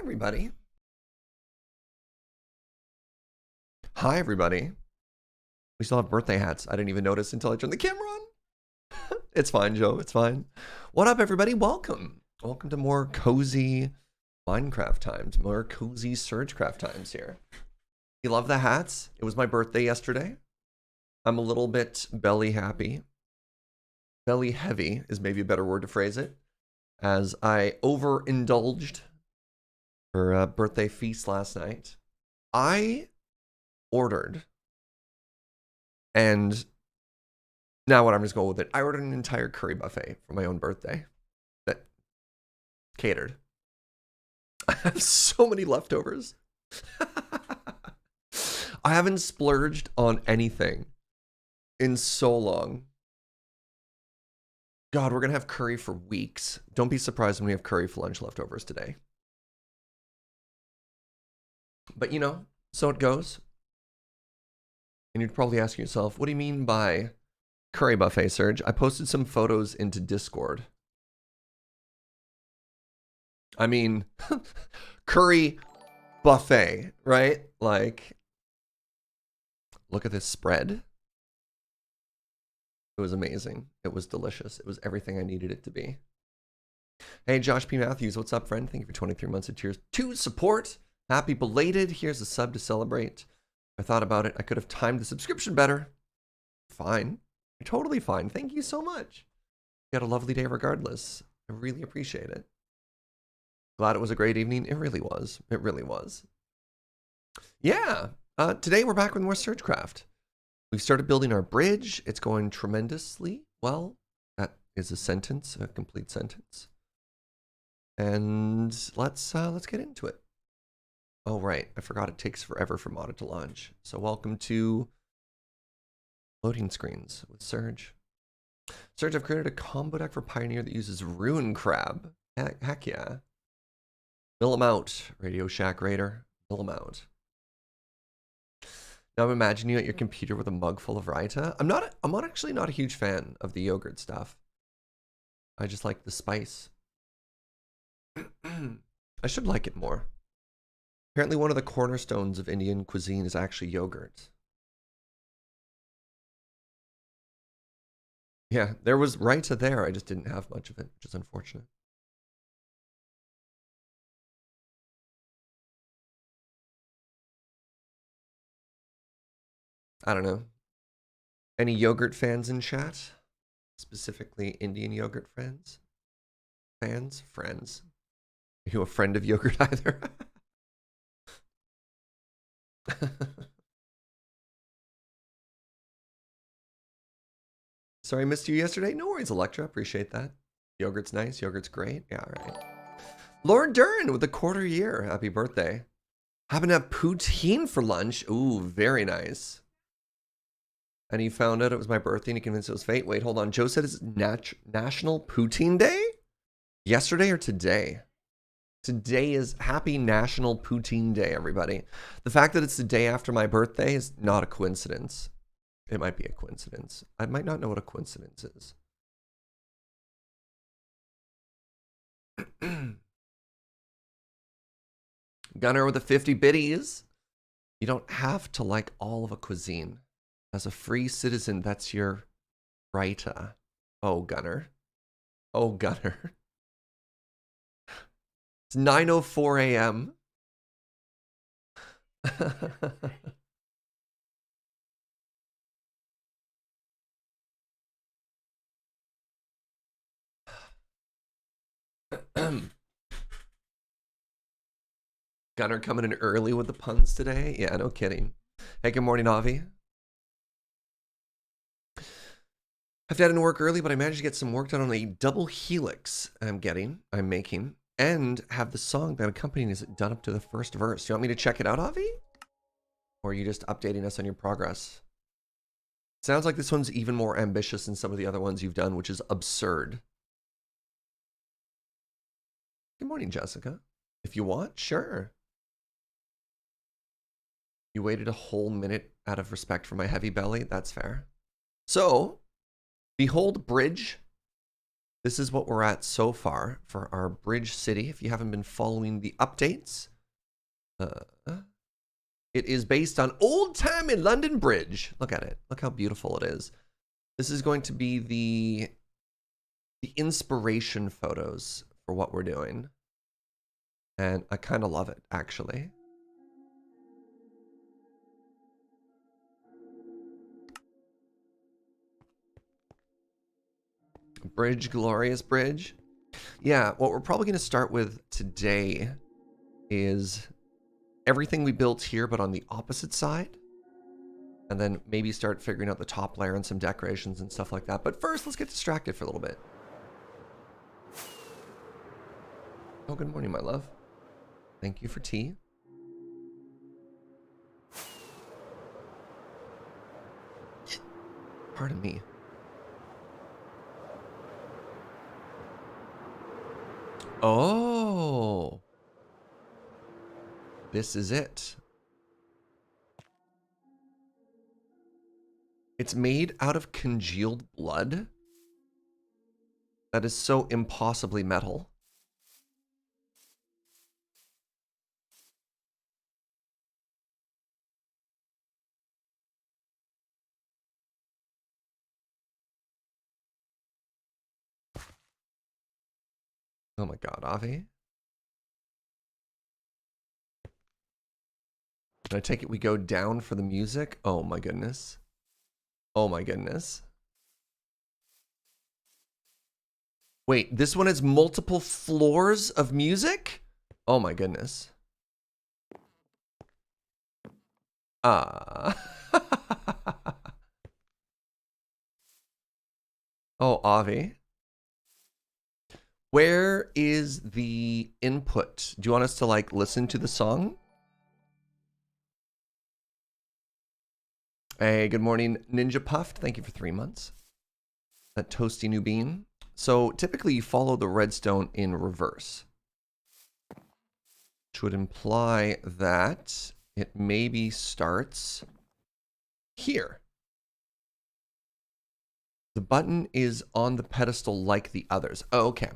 everybody. Hi, everybody. We still have birthday hats. I didn't even notice until I turned the camera on. It's fine, Joe. It's fine. What up, everybody? Welcome. Welcome to more cozy Minecraft times, more cozy SergeCraft times here. You love the hats? It was my birthday yesterday. I'm a little bit belly happy. Belly heavy is maybe a better word to phrase it, as I overindulged for a birthday feast last night. I ordered, and now what I'm just going with it. I ordered an entire curry buffet for my own birthday that catered. I have so many leftovers. I haven't splurged on anything in so long. God, we're going to have curry for weeks. Don't be surprised when we have curry for lunch leftovers today. But you know, so it goes. And you'd probably ask yourself, what do you mean by curry buffet, Serge? I posted some photos into Discord. I mean, curry buffet, right? Like, look at this spread. It was amazing. It was delicious. It was everything I needed it to be. Hey, Josh P. Matthews, what's up, friend? Thank you for 23 months of Tiers 2 support. Happy belated. Here's a sub to celebrate. I thought about it. I could have timed the subscription better. Fine. You're totally fine. Thank you so much. You had a lovely day regardless. I really appreciate it. Glad it was a great evening. It really was. It really was. Yeah. Today we're back with more SergeCraft. We've started building our bridge. It's going tremendously well. That is a sentence, a complete sentence. And let's get into it. Oh, right. I forgot it takes forever for modded to launch. So welcome to loading screens with Serge. Serge, I've created a combo deck for Pioneer that uses Ruin Crab. Heck yeah. Mill 'em out, Radio Shack Raider. Mill 'em out. Now I'm imagining you at your computer with a mug full of raita. I'm actually not a huge fan of the yogurt stuff. I just like the spice. I should like it more. Apparently one of the cornerstones of Indian cuisine is actually yogurt. Yeah, there was raita there. I just didn't have much of it, which is unfortunate. I don't know. Any yogurt fans in chat? Specifically Indian yogurt fans? Friends. Are you a friend of yogurt either? Sorry I missed you yesterday. No worries, Electra. Appreciate that. Yogurt's nice. Yogurt's great. Yeah, all right. Lord Durin with a quarter year. Happy birthday. Happen to have poutine for lunch. Ooh, very nice. And he found out it was my birthday and he convinced it was fate. Wait, hold on. Joe said it's National Poutine Day? Yesterday or today? Today is Happy National Poutine Day, everybody. The fact that it's the day after my birthday is not a coincidence. It might be a coincidence. I might not know what a coincidence is. Gunner with the 50 biddies. You don't have to like all of a cuisine. As a free citizen, that's your right. Oh, Gunner. Oh, Gunner. It's 9:04 a.m. Gunner coming in early with the puns today. Yeah, no kidding. Hey, good morning, Avi. I have to head into work early, but I managed to get some work done on a double helix I'm making, and have the song that accompanies it done up to the first verse. You want me to check it out, Avi? Or are you just updating us on your progress? Sounds like this one's even more ambitious than some of the other ones you've done, which is absurd. Good morning, Jessica. If you want, sure. You waited a whole minute out of respect for my heavy belly? That's fair. So, behold bridge. This is what we're at so far for our bridge city. If you haven't been following the updates, it is based on old timey London Bridge. Look at it. Look how beautiful it is. This is going to be the inspiration photos for what we're doing. And I kind of love it, actually. Bridge, glorious bridge. Yeah, what we're probably going to start with today is everything we built here, but on the opposite side. And then maybe start figuring out the top layer and some decorations and stuff like that. But first, let's get distracted for a little bit. Oh, good morning, my love. Thank you for tea. Pardon me. Oh. This is it. It's made out of congealed blood. That is so impossibly metal. Oh my god, Avi. And I take it we go down for the music? Oh my goodness. Oh my goodness. Wait, this one has multiple floors of music? Oh my goodness. Ah. Oh, Avi. Where is the input? Do you want us to like listen to the song? Hey, good morning, Ninja Puffed. Thank you for 3 months. That toasty new bean. So typically you follow the redstone in reverse, which would imply that it maybe starts here. The button is on the pedestal like the others. Oh, okay.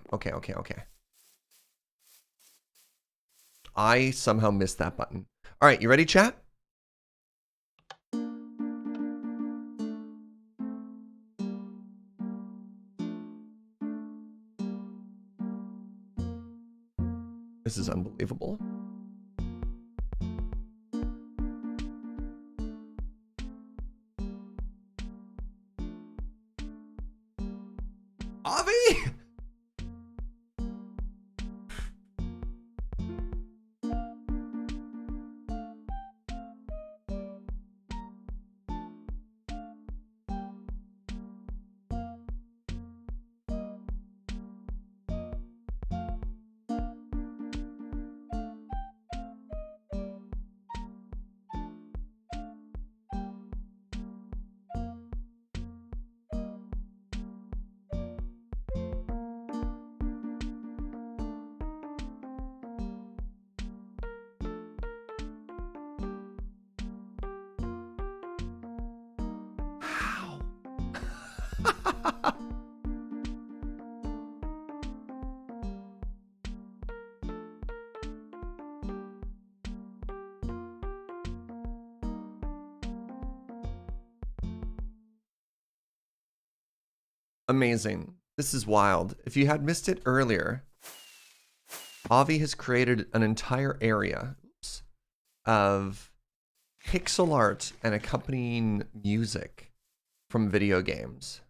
I somehow missed that button. All right, you ready, chat? This is unbelievable. Avi! Amazing. This is wild. If you had missed it earlier, Avi has created an entire area of pixel art and accompanying music from video games.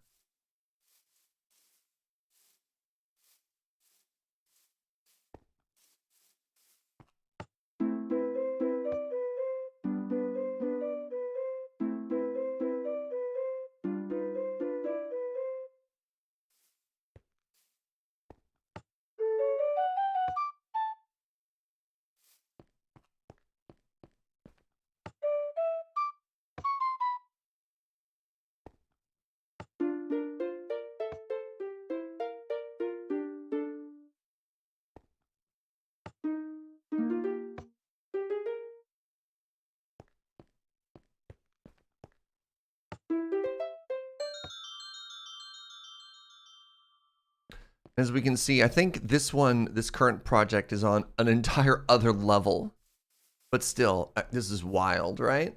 As we can see, I think this current project is on an entire other level. But still, this is wild, right?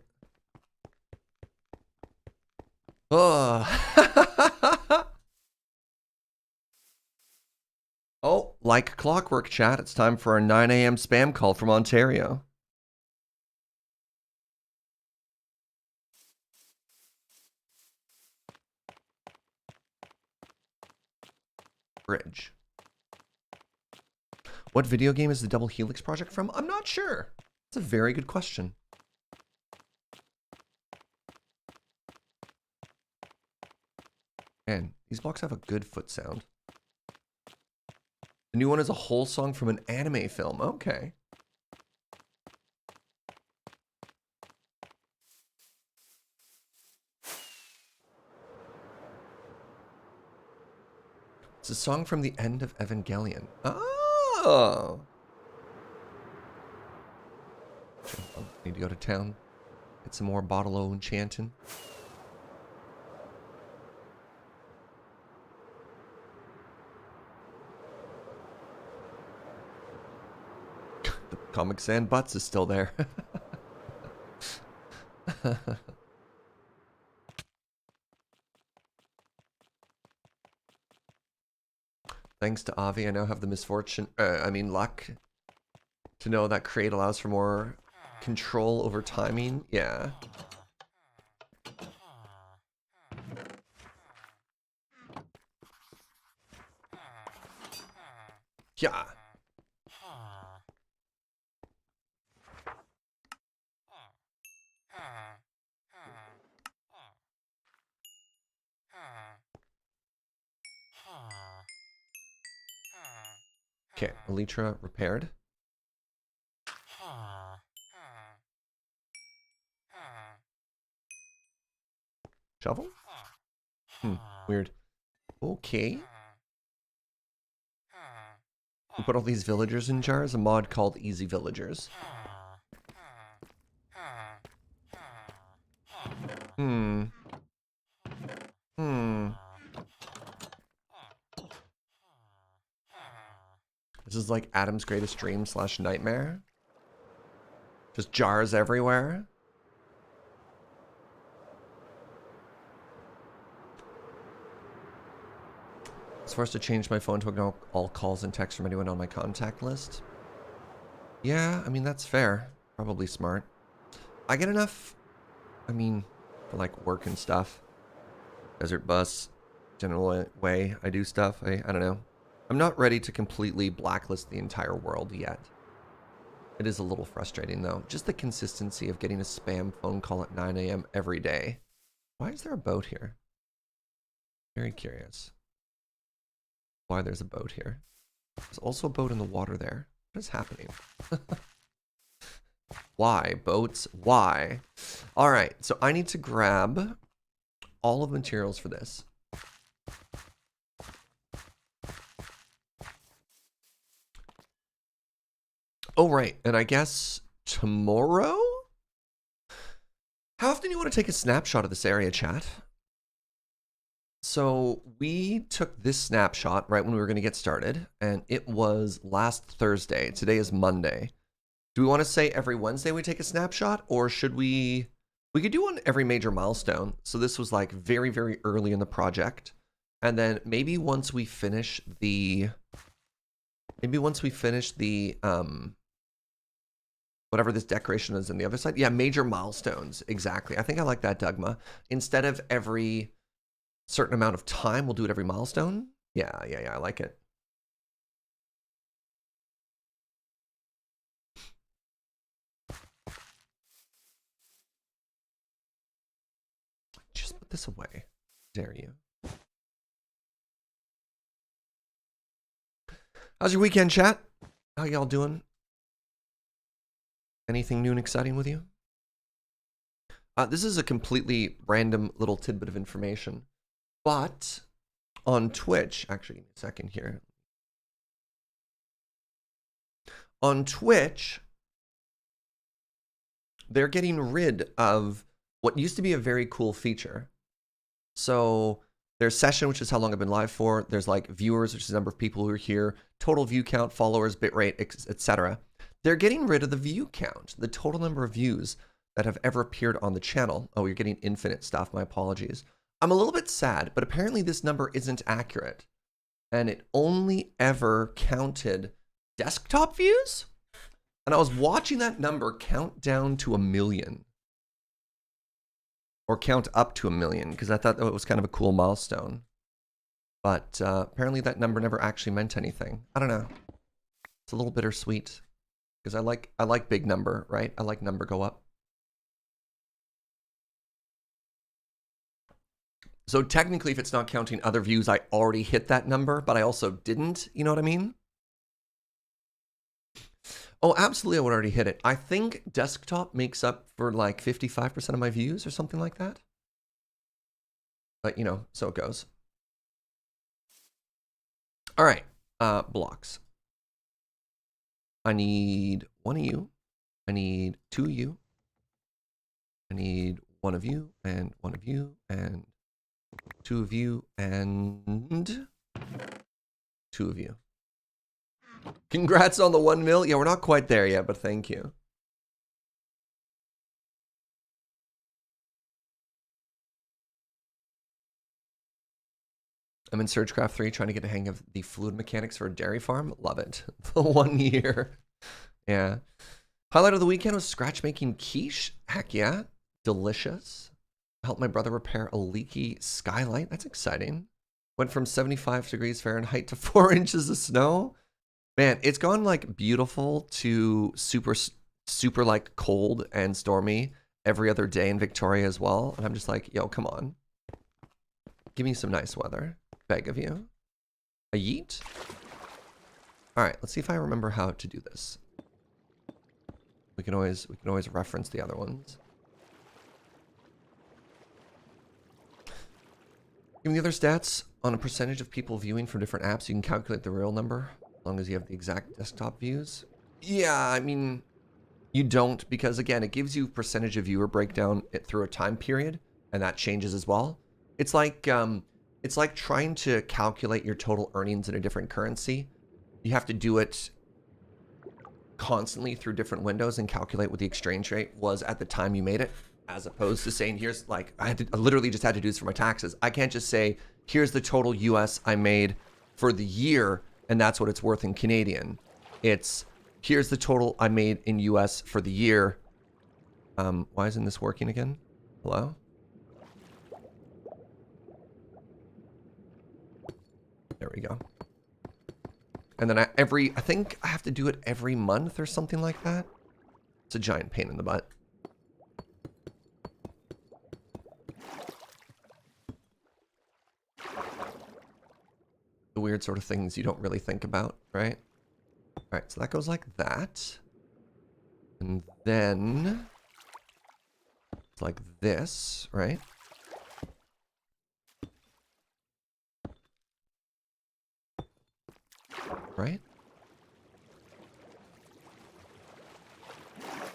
Oh. Oh, like clockwork, chat, it's time for our 9 a.m. spam call from Ontario. Bridge. What video game is the Double Helix project from? I'm not sure. It's a very good question. Man, these blocks have a good foot sound. The new one is a whole song from an anime film. Okay. It's a song from the end of Evangelion. Oh. Need to go to town. Get some more bottle o' enchanting. The Comic Sans Butts is still there. Thanks to Avi, I now have the luck to know that Create allows for more control over timing. Yeah. Yeah. Okay, Elytra repaired. Shovel? Weird. Okay. We put all these villagers in jars, a mod called Easy Villagers. This is like Adam's greatest dream / nightmare. Just jars everywhere. I was forced to change my phone to ignore all calls and texts from anyone on my contact list. Yeah, I mean, that's fair. Probably smart. I get enough, for like work and stuff. Desert bus, general way I do stuff. I don't know. I'm not ready to completely blacklist the entire world yet. It is a little frustrating though. Just the consistency of getting a spam phone call at 9 a.m. every day. Why is there a boat here? Very curious. Why there's a boat here. There's also a boat in the water there. What is happening? Why? Boats? Why? All right, so I need to grab all of the materials for this. Oh, right, and I guess tomorrow? How often do you want to take a snapshot of this area, chat? So we took this snapshot right when we were going to get started, and it was last Thursday. Today is Monday. Do we want to say every Wednesday we take a snapshot, or should we could do one every major milestone. So this was like very, very early in the project. And then maybe once we finish the, whatever this decoration is on the other side. Yeah, major milestones. Exactly. I think I like that, Dugma. Instead of every certain amount of time, we'll do it every milestone. Yeah, I like it. Just put this away. Dare you. How's your weekend, chat? How y'all doing? Anything new and exciting with you? This is a completely random little tidbit of information. But on Twitch, actually, give me a second here. On Twitch, they're getting rid of what used to be a very cool feature. So There's session, which is how long I've been live for. There's like viewers, which is the number of people who are here. Total view count, followers, bitrate, etc. They're getting rid of the view count, the total number of views that have ever appeared on the channel. Oh, you're getting infinite stuff. My apologies. I'm a little bit sad, but apparently this number isn't accurate. And it only ever counted desktop views? And I was watching that number count down to 1 million. Or count up to 1 million, because I thought that was kind of a cool milestone. But apparently that number never actually meant anything. I don't know. It's a little bittersweet. Because I like big number, right? I like number go up. So technically, if it's not counting other views, I already hit that number, but I also didn't. You know what I mean? Oh, absolutely, I would already hit it. I think desktop makes up for like 55% of my views or something like that. But, you know, so it goes. All right, blocks. I need 1 of you. I need 2 of you. I need 1 of you and 1 of you and 2 of you and 2 of you. Congrats on the 1 mil. Yeah, we're not quite there yet, but thank you. I'm in SergeCraft 3 trying to get a hang of the fluid mechanics for a dairy farm. Love it. The 1 year. Yeah. Highlight of the weekend was scratch making quiche. Heck yeah. Delicious. Helped my brother repair a leaky skylight. That's exciting. Went from 75 degrees Fahrenheit to 4 inches of snow. Man, it's gone like beautiful to super like cold and stormy every other day in Victoria as well. And I'm just like, yo, come on. Give me some nice weather. Beg of you. A yeet? All right, let's see if I remember how to do this. We can always reference the other ones. Given the other stats on a percentage of people viewing from different apps, you can calculate the real number as long as you have the exact desktop views. Yeah, I mean, you don't, because again, it gives you percentage of viewer breakdown through a time period, and that changes as well. It's like trying to calculate your total earnings in a different currency. You have to do it constantly through different windows and calculate what the exchange rate was at the time you made it, as opposed to saying, here's like, I literally just had to do this for my taxes. I can't just say, here's the total US I made for the year, and that's what it's worth in Canadian. It's, here's the total I made in US for the year. Why isn't this working again? Hello? There we go. And then I think I have to do it every month or something like that. It's a giant pain in the butt. The weird sort of things you don't really think about, right? All right, so that goes like that. And then it's like this, right? Right?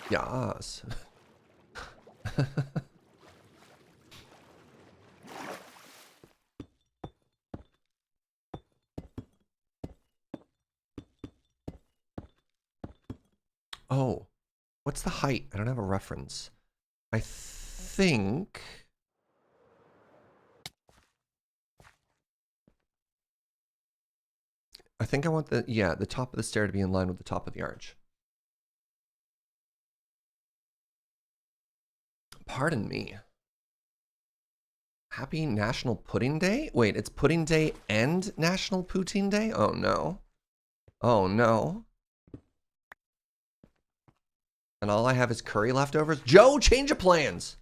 Yes. Oh, what's the height? I don't have a reference. I think... I want the top of the stair to be in line with the top of the arch. Pardon me. Happy National Pudding Day? Wait, it's Pudding Day and National Poutine Day? Oh no. Oh no. And all I have is curry leftovers? Joe, change of plans!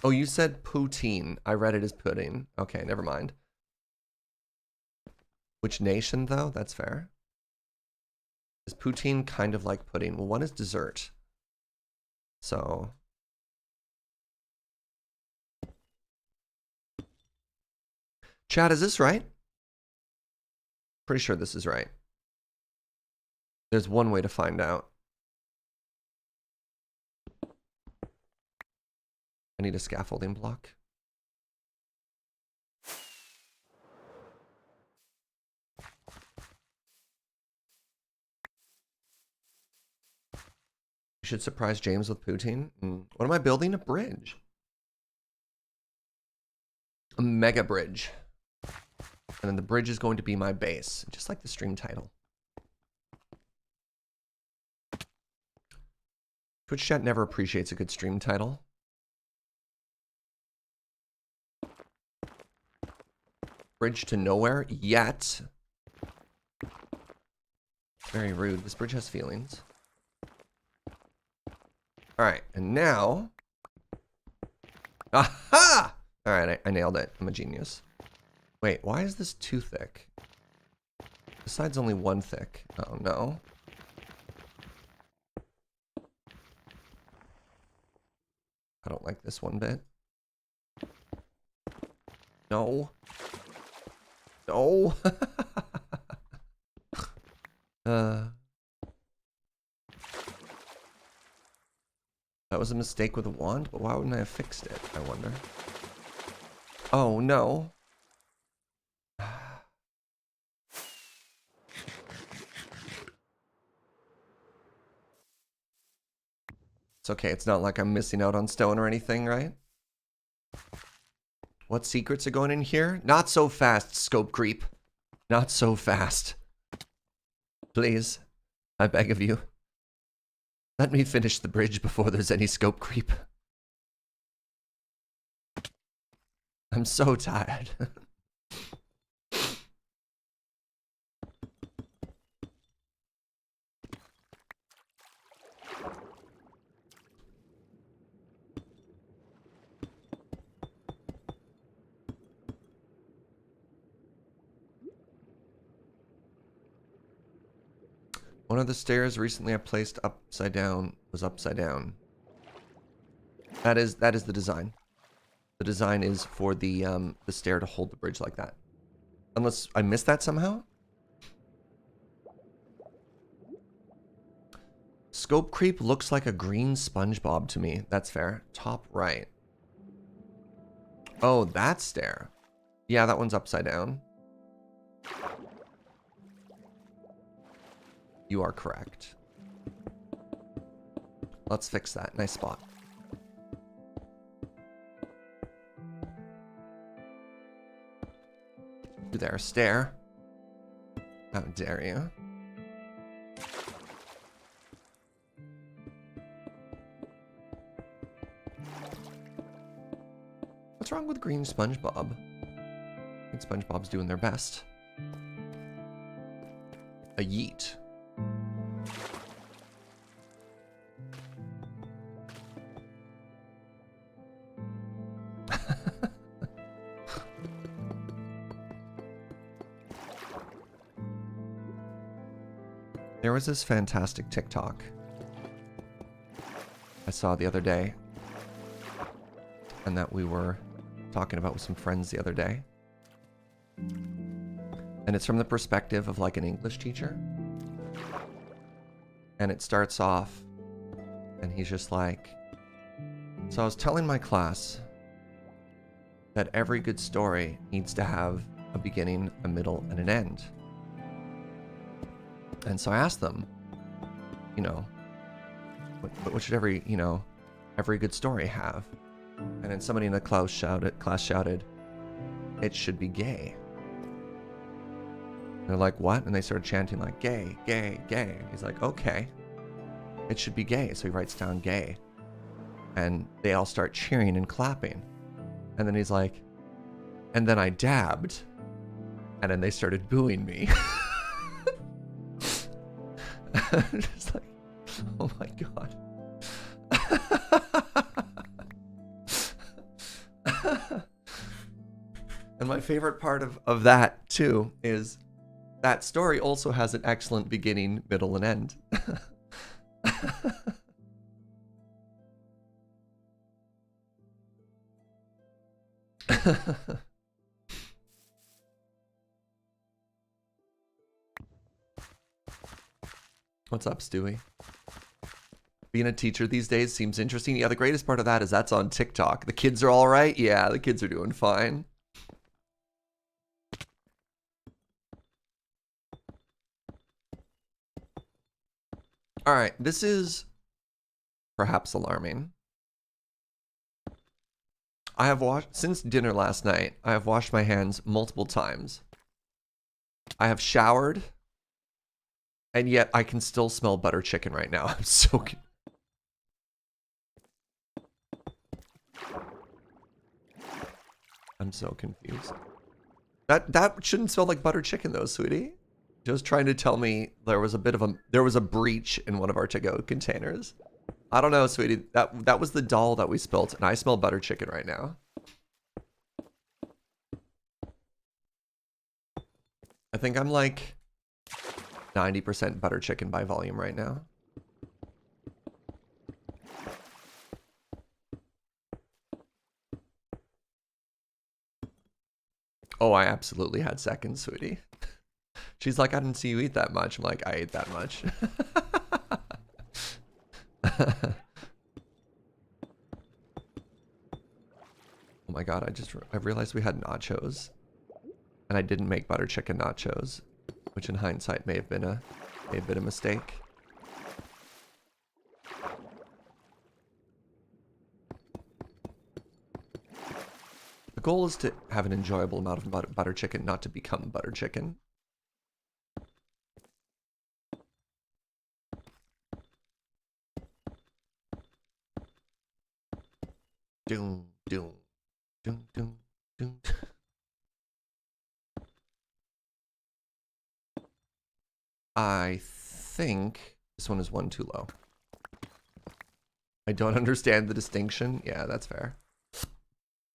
Oh, you said poutine. I read it as pudding. Okay, never mind. Which nation, though? That's fair. Is poutine kind of like pudding? Well, one is dessert. So... Chat, is this right? Pretty sure this is right. There's one way to find out. I need a scaffolding block. You should surprise James with poutine. What am I building? A bridge. A mega bridge. And then the bridge is going to be my base, just like the stream title. Twitch chat never appreciates a good stream title. Bridge to nowhere yet. Very rude. This bridge has feelings. Alright, and now... Aha! Alright, I nailed it. I'm a genius. Wait, why is this too thick? This side's only one thick. Oh, no. I don't like this one bit. No. No. That was a mistake with a wand, but why wouldn't I have fixed it, I wonder? Oh, no. It's okay, it's not like I'm missing out on stone or anything, right? What secrets are going in here? Not so fast, scope creep. Not so fast. Please, I beg of you. Let me finish the bridge before there's any scope creep. I'm so tired. One of the stairs recently I placed upside down was upside down. That is the design. The design is for the stair to hold the bridge like that. Unless I missed that somehow? Scope creep looks like a green SpongeBob to me. That's fair. Top right. Oh, that stair. Yeah, that one's upside down. You are correct. Let's fix that. Nice spot. You there, stair. How dare you? What's wrong with green SpongeBob? I think SpongeBob's doing their best. A yeet. There was this fantastic TikTok I saw the other day, and that we were talking about with some friends the other day. And it's from the perspective of like an English teacher. And it starts off, and he's just like, so I was telling my class that every good story needs to have a beginning, a middle, and an end. And so I asked them, you know, what should every good story have? And then somebody in the class shouted, it should be gay. And they're like, what? And they started chanting like, gay, gay, gay. He's like, okay, it should be gay. So he writes down gay. And they all start cheering and clapping. And then he's like, and then I dabbed. And then they started booing me. Just like, oh my god. And my favorite part of that too is that story also has an excellent beginning, middle, and end. What's up, Stewie? Being a teacher these days seems interesting. Yeah, the greatest part of that is that's on TikTok. The kids are all right. Yeah, the kids are doing fine. All right, this is perhaps alarming. I have washed, since dinner last night, I have washed my hands multiple times. I have showered, and yet I can still smell butter chicken right now. I'm so... I'm so confused. That shouldn't smell like butter chicken though, sweetie. Just trying to tell me there was a breach in one of our to-go containers. I don't know, sweetie. That was the dal that we spilt, and I smell butter chicken right now. I think I'm like 90% butter chicken by volume right now. Oh, I absolutely had seconds, sweetie. She's like, I didn't see you eat that much. I'm like, I ate that much. Oh my god, I realized we had nachos. And I didn't make butter chicken nachos, which in hindsight may have been a mistake. The goal is to have an enjoyable amount of butter chicken, not to become butter chicken. Doom, doom, doom, doom, doom. I think this one is one too low. I don't understand the distinction. Yeah, that's fair.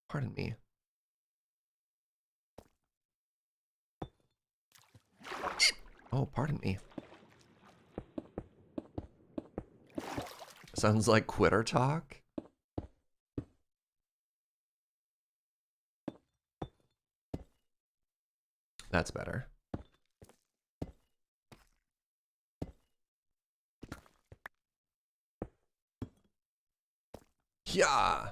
Pardon me. Oh, pardon me. Sounds like quitter talk. That's better. Yeah.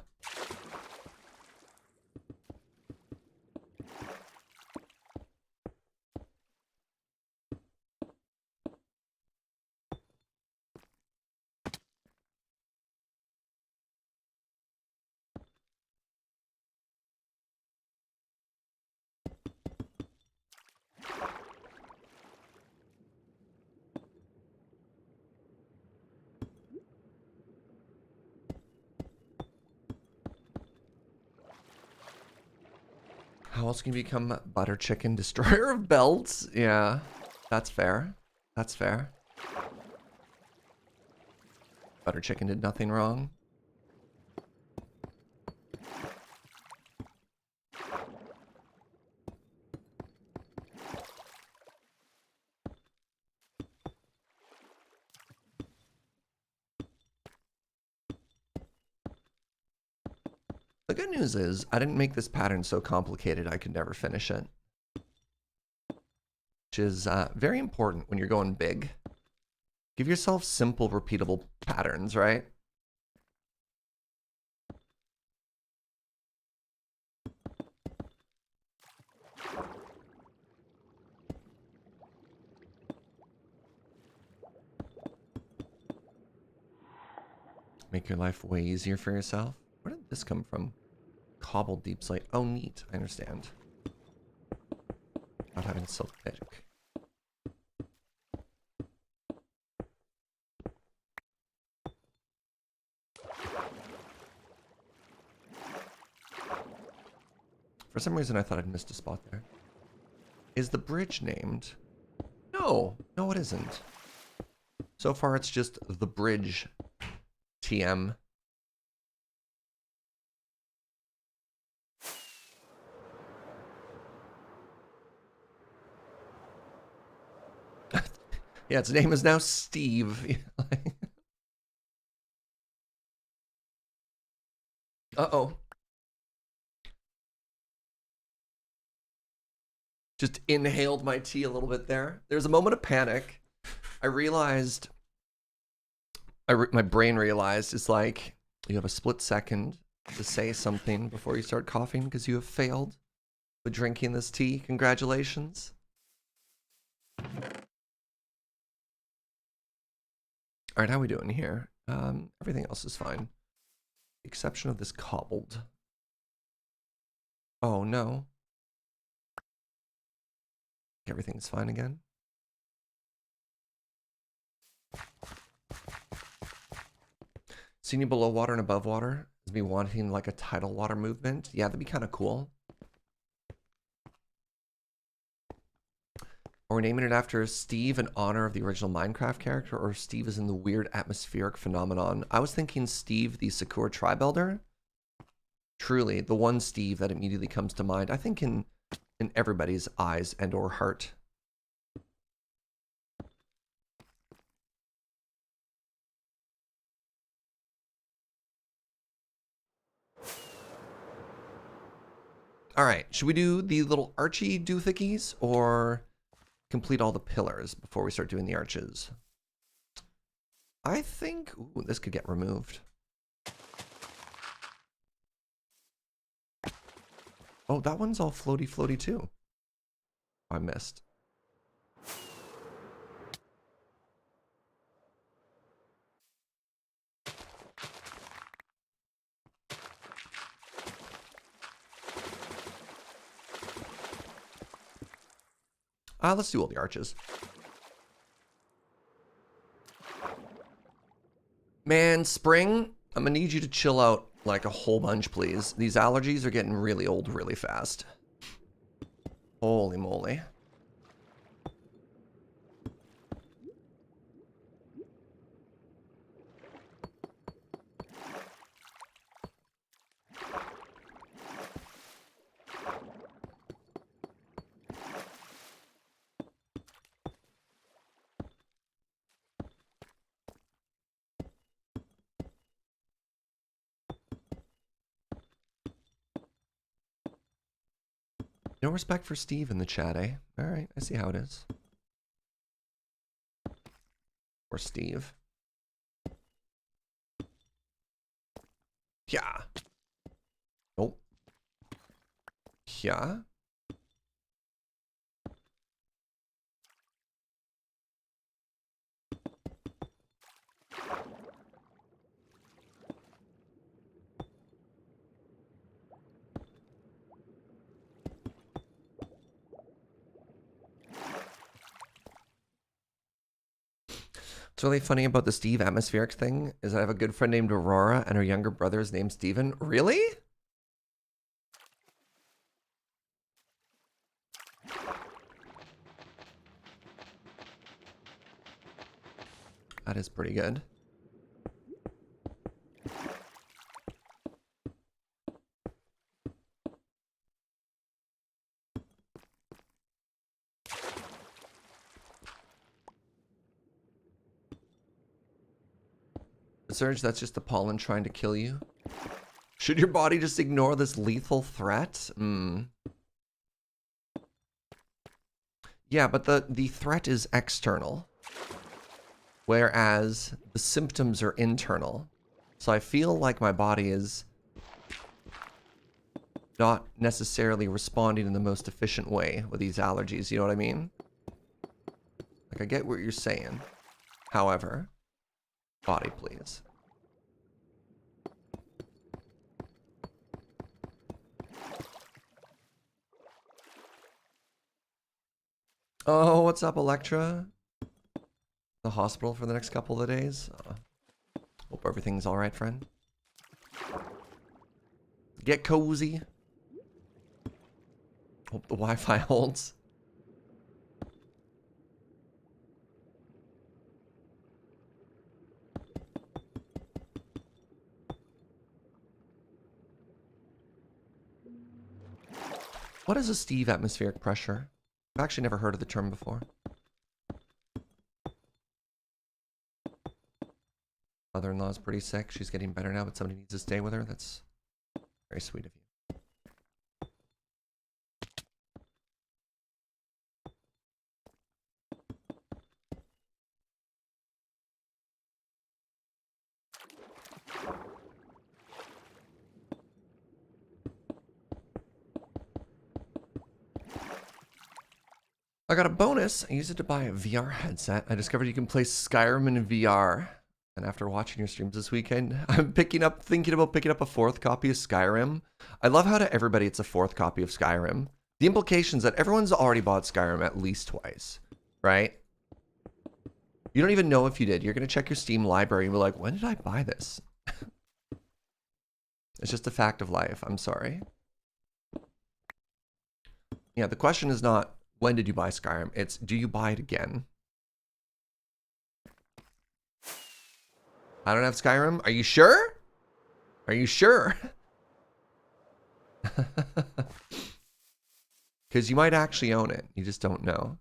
How else can you become butter chicken destroyer of belts? Yeah, that's fair. That's fair. Butter chicken did nothing wrong. The good news is I didn't make this pattern so complicated I could never finish it. Which is very important when you're going big. Give yourself simple, repeatable patterns, right? Make your life way easier for yourself. Where did this come from? Cobbled deep slate. Oh, neat. I understand. Not having silk pick. For some reason, I thought I'd missed a spot there. Is the bridge named? No. No, it isn't. So far, it's just the bridge TM. Yeah, its name is now Steve. Uh-oh. Just inhaled my tea a little bit there. There's a moment of panic. I realized my brain realized it's like you have a split second to say something before you start coughing because you have failed with drinking this tea. Congratulations. All right, how are we doing here? Everything else is fine. The exception of this cobbled. Oh no. Everything's fine again. Seeing you below water and above water is me wanting like a tidal water movement. Yeah, that'd be kind of cool. Are we naming it after Steve in honor of the original Minecraft character, or Steve is in the weird atmospheric phenomenon? I was thinking Steve, the Sakura tribe elder. Truly, the one Steve that immediately comes to mind, I think in everybody's eyes and or heart. All right, should we do the little archy doothickeys or complete all the pillars before we start doing the arches? I think, ooh, this could get removed. Oh, that one's all floaty floaty too. I missed. Let's do all the arches. Man, spring, I'm gonna need you to chill out like a whole bunch, please. These allergies are getting really old really fast. Holy moly. No respect for Steve in the chat, eh? All right, I see how it is. Or Steve. Yeah. Nope. Yeah. What's really funny about the Steve atmospheric thing is I have a good friend named Aurora and her younger brother is named Steven. Really? That is pretty good. Serge, that's just the pollen trying to kill you. Should your body just ignore this lethal threat? Yeah, but the threat is external, whereas the symptoms are internal. So I feel like my body is not necessarily responding in the most efficient way with these allergies, you know what I mean? Like, I get what you're saying. However, body, please. Oh, what's up, Electra? The hospital for the next couple of days? Hope everything's alright, friend. Get cozy. Hope the Wi-Fi holds. What is a Steve atmospheric pressure? I've actually never heard of the term before. Mother-in-law's pretty sick. She's getting better now, but somebody needs to stay with her. That's very sweet of you. I got a bonus. I used it to buy a VR headset. I discovered you can play Skyrim in VR. And after watching your streams this weekend, I'm thinking about picking up a 4th copy of Skyrim. I love how to everybody it's a 4th copy of Skyrim. The implications that everyone's already bought Skyrim at least twice, right? You don't even know if you did. You're going to check your Steam library and be like, when did I buy this? It's just a fact of life. I'm sorry. Yeah, the question is not, when did you buy Skyrim? It's, do you buy it again? I don't have Skyrim. Are you sure? Are you sure? Because you might actually own it. You just don't know.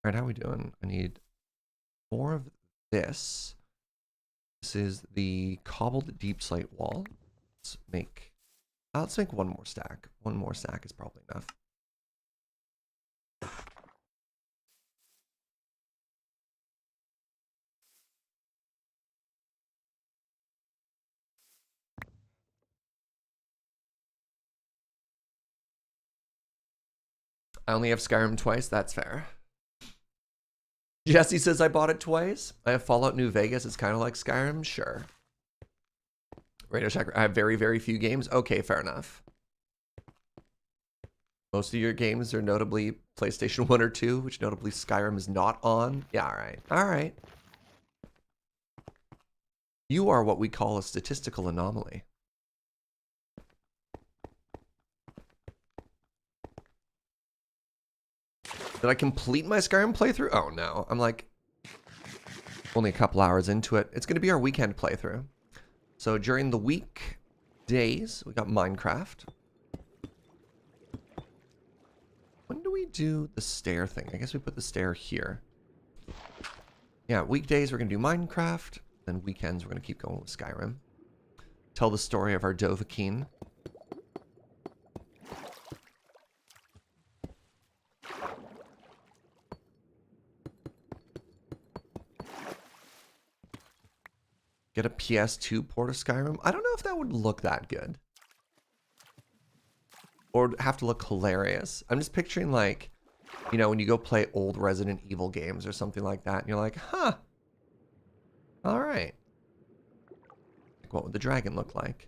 All right, how are we doing? I need more of this. This is the cobbled deep slate wall. Let's make one more stack. One more stack is probably enough. I only have Skyrim twice. That's fair. Jesse says I bought it twice. I have Fallout New Vegas. It's kind of like Skyrim. Sure. Radio Shack. I have very, very few games. Okay, fair enough. Most of your games are notably PlayStation 1 or 2, which notably Skyrim is not on. Yeah, all right. All right. You are what we call a statistical anomaly. Did I complete my Skyrim playthrough? Oh no, I'm like only a couple hours into it. It's going to be our weekend playthrough. So during the week days, we got Minecraft. When do we do the stair thing? I guess we put the stair here. Yeah, weekdays we're going to do Minecraft. Then weekends we're going to keep going with Skyrim. Tell the story of our Dovahkiin. Get a PS2 port of Skyrim. I don't know if that would look that good. Or have to look hilarious. I'm just picturing like, you know, when you go play old Resident Evil games or something like that, and you're like, huh. All right. Like, what would the dragon look like?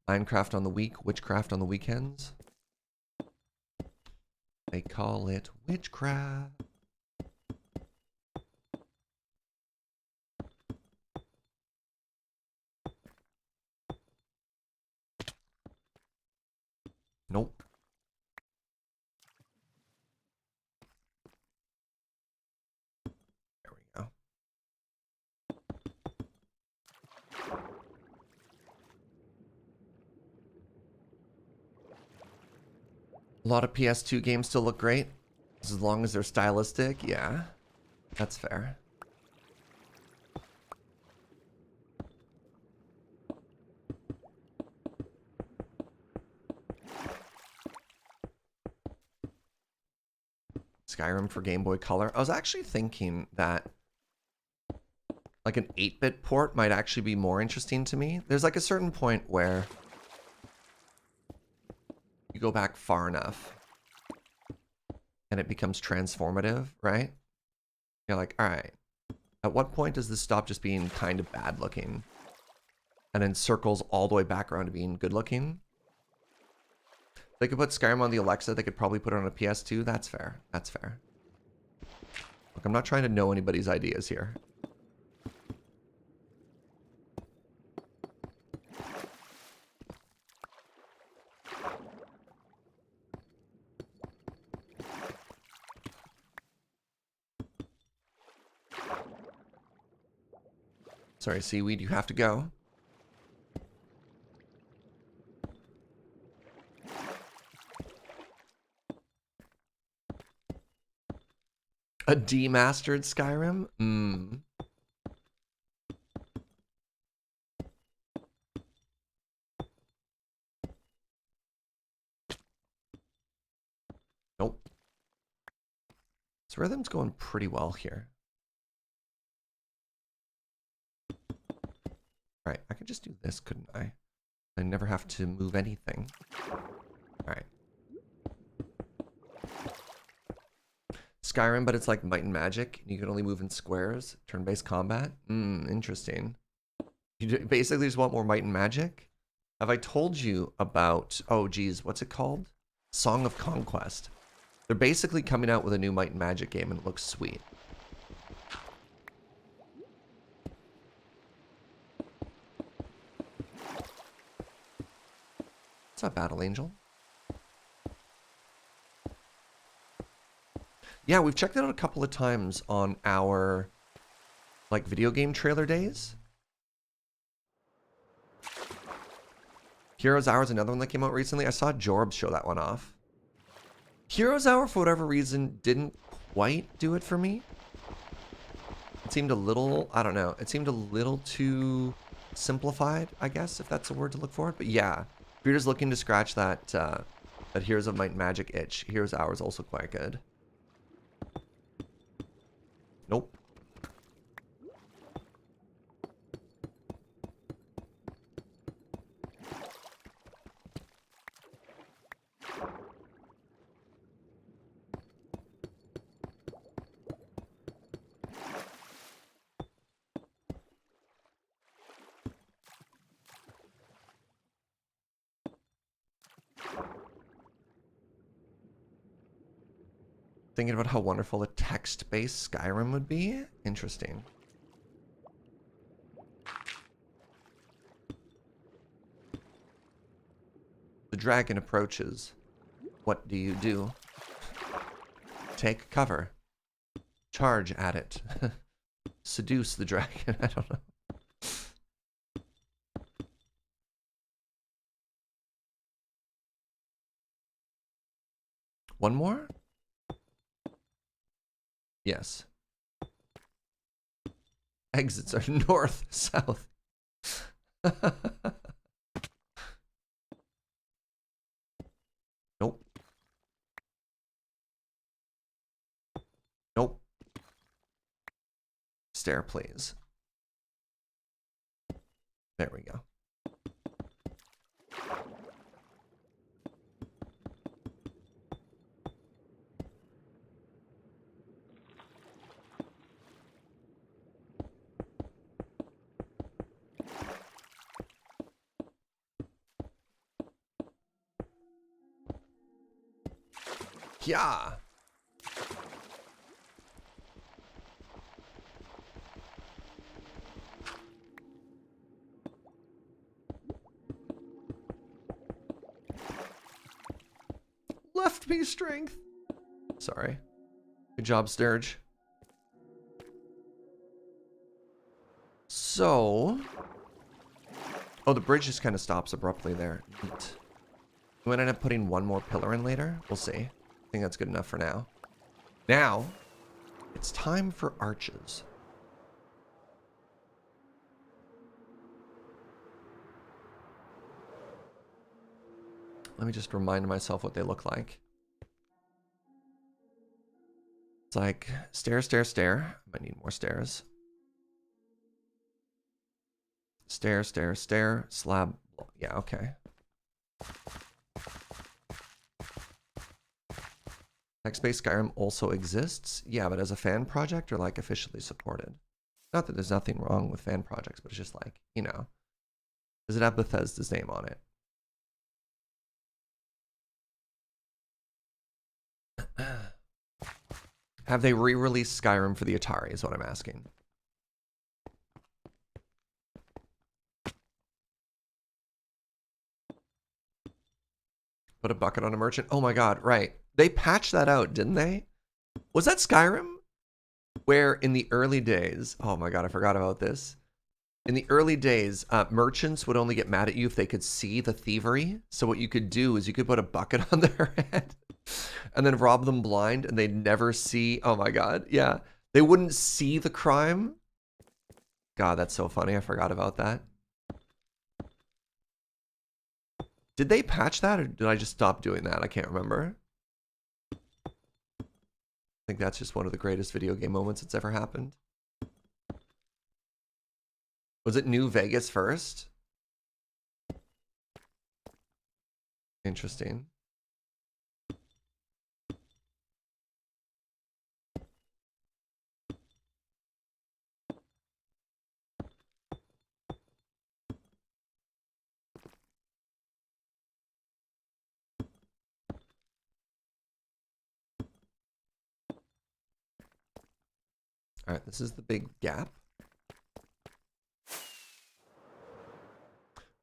Minecraft on the week, witchcraft on the weekends. They call it witchcraft. Nope. There we go. A lot of PS2 games still look great. As long as they're stylistic, yeah. That's fair. Skyrim for Game Boy Color. I was actually thinking that like an 8-bit port might actually be more interesting to me. There's like a certain point where you go back far enough and it becomes transformative, right? You're like, all right, at what point does this stop just being kind of bad looking and then circles all the way back around to being good looking? They could put Skyrim on the Alexa. They could probably put it on a PS2. That's fair. That's fair. Look, I'm not trying to know anybody's ideas here. Sorry, Seaweed, you have to go. A demastered Skyrim? Mm. Nope. This rhythm's going pretty well here. Alright, I could just do this, couldn't I? I never have to move anything. Alright. Skyrim, but it's like Might and Magic. You can only move in squares. Turn-based combat. Interesting. You basically just want more Might and Magic? Have I told you about... Oh, geez. What's it called? Song of Conquest. They're basically coming out with a new Might and Magic game, and it looks sweet. What's up, Battle Angel? Yeah, we've checked it out a couple of times on our, like, video game trailer days. Heroes Hour is another one that came out recently. I saw Jorbs show that one off. Heroes Hour, for whatever reason, didn't quite do it for me. It seemed a little, I don't know, it seemed a little too simplified, I guess, if that's a word to look for. But yeah, if you're just looking to scratch that, that Heroes of Might and Magic itch, Heroes Hour is also quite good. Nope. Thinking about how wonderful a text-based Skyrim would be? Interesting. The dragon approaches. What do you do? Take cover. Charge at it. Seduce the dragon. I don't know. One more? Yes. Exits are north, south. Nope. Nope. Stair, please. There we go. Yeah. Left me strength. Sorry. Good job, Serge. So... Oh, the bridge just kind of stops abruptly there. Neat. We might end up putting one more pillar in later. We'll see. I think that's good enough for now. Now, it's time for arches. Let me just remind myself what they look like. It's like stair, stair, stair. I might need more stairs. Stair, stair, stair, slab. Yeah, okay. Text-based Skyrim also exists. Yeah, but as a fan project or like officially supported. Not that there's nothing wrong with fan projects, but it's just like, you know, does it have Bethesda's name on it? Have they re-released Skyrim for the Atari is what I'm asking. Put a bucket on a merchant. Oh my god, right. They patched that out, didn't they? Was that Skyrim? Where in the early days, oh my god, I forgot about this. In the early days, merchants would only get mad at you if they could see the thievery. So what you could do is you could put a bucket on their head and then rob them blind, and they'd never see. Oh my god, yeah, they wouldn't see the crime. God, that's so funny. I forgot about that. Did they patch that, or did I just stop doing that? I can't remember. I think that's just one of the greatest video game moments that's ever happened. Was it New Vegas first? Interesting. All right, this is the big gap.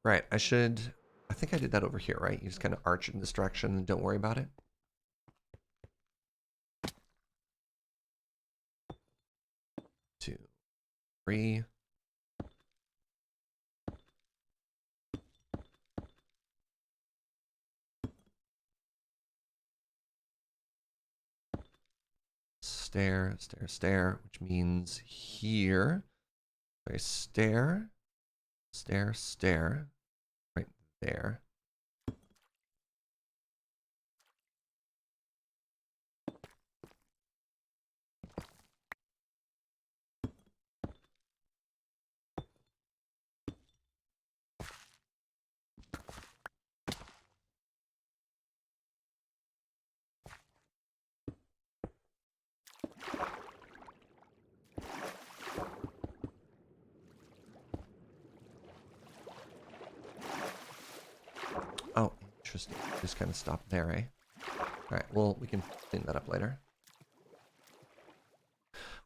Right, I think I did that over here, right? You just kind of arch in this direction and don't worry about it. Two, three. Stair, stair, stair, which means here. Okay, stair, stair, stair, right there. Oh, interesting. Just kind of stop there, eh? All right, well, we can clean that up later.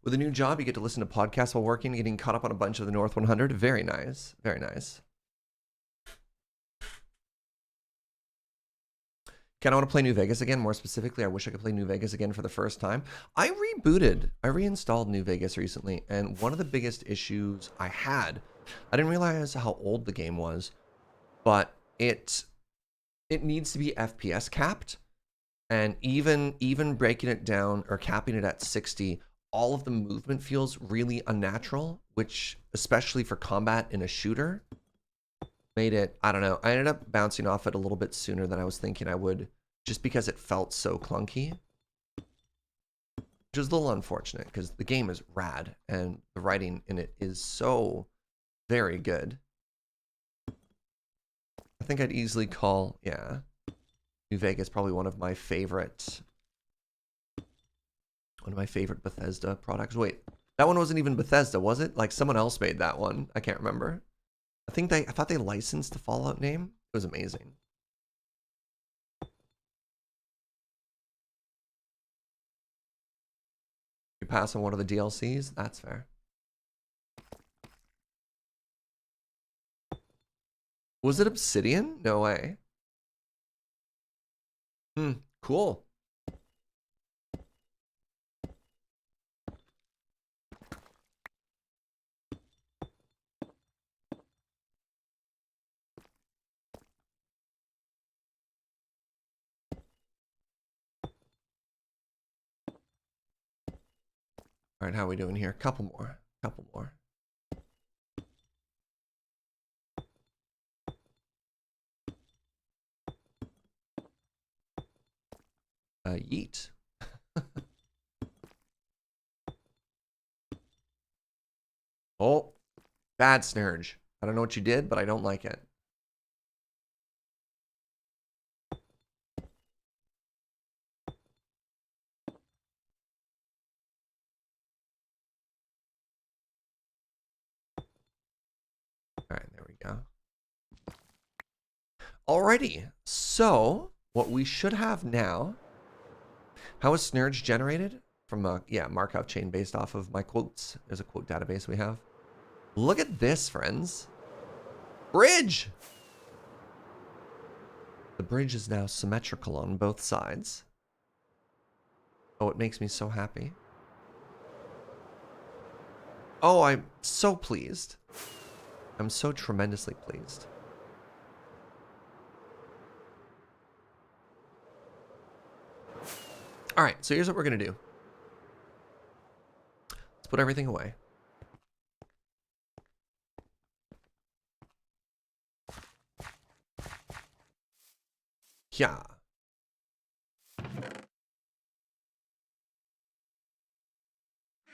With a new job, you get to listen to podcasts while working, getting caught up on a bunch of the North 100. Very nice. Very nice. Kind of want to play New Vegas again. More specifically, I wish I could play New Vegas again for the first time. I reinstalled New Vegas recently, and one of the biggest issues I didn't realize how old the game was, but it needs to be FPS capped, and even breaking it down or capping it at 60, all of the movement feels really unnatural, which, especially for combat in a shooter, made it, I don't know, I ended up bouncing off it a little bit sooner than I was thinking I would, just because it felt so clunky. Which is a little unfortunate, because the game is rad, and the writing in it is so very good. I think I'd easily call, yeah, New Vegas probably one of my favorite Bethesda products. Wait, that one wasn't even Bethesda, was it? Like, someone else made that one. I can't remember. I thought they licensed the Fallout name. It was amazing. You pass on one of the DLCs? That's fair. Was it Obsidian? No way. Cool. All right, how are we doing here? Couple more. Yeet. Oh, bad Serge. I don't know what you did, but I don't like it. All right, there we go. Alrighty, so what we should have now, how is Serge generated? From a, yeah, Markov chain based off of my quotes. There's a quote database we have. Look at this, friends. Bridge! The bridge is now symmetrical on both sides. Oh, it makes me so happy. Oh, I'm so pleased. I'm so tremendously pleased. All right, so here's what we're going to do. Let's put everything away. Yeah.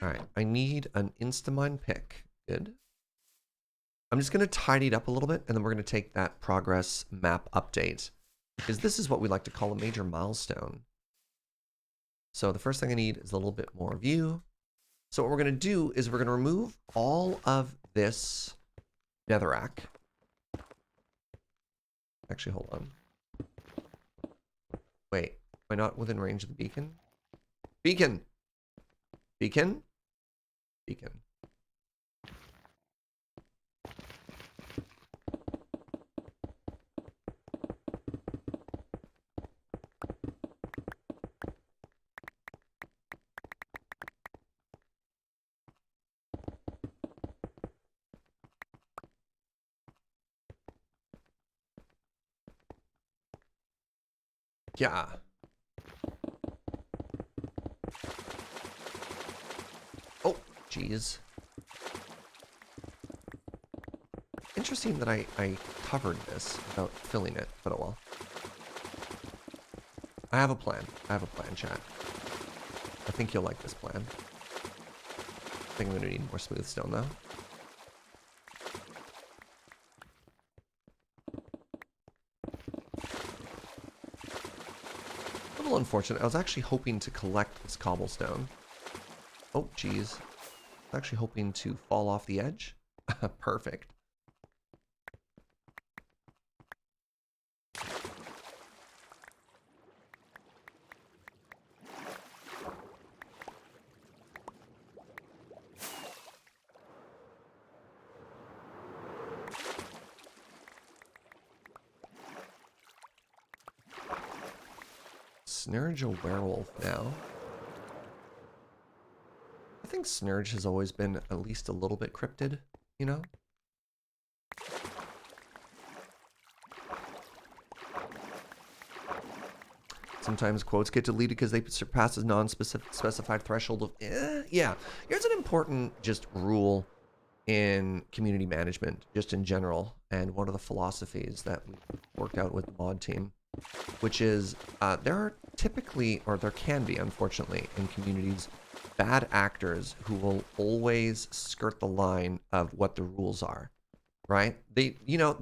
All right, I need an Instamine pick. Good. I'm just going to tidy it up a little bit, and then we're going to take that progress map update, because this is what we like to call a major milestone. So the first thing I need is a little bit more view. So what we're going to do is we're going to remove all of this netherrack. Actually, hold on. Wait, am I not within range of the beacon? Beacon! Beacon? Beacon. Yeah. Oh, jeez. Interesting that I covered this without filling it, but oh well. I have a plan. I have a plan, chat. I think you'll like this plan. I think I'm going to need more smooth stone, though. A little unfortunate. I was actually hoping to collect this cobblestone. Oh, jeez. I was actually hoping to fall off the edge. Perfect. Serge a werewolf now. I think Serge has always been at least a little bit cryptid, you know? Sometimes quotes get deleted because they surpass a non-specified threshold of, yeah. Here's an important just rule in community management, just in general, and one of the philosophies that we worked out with the mod team, which is there are typically, or there can be, unfortunately, in communities, bad actors who will always skirt the line of what the rules are, right? They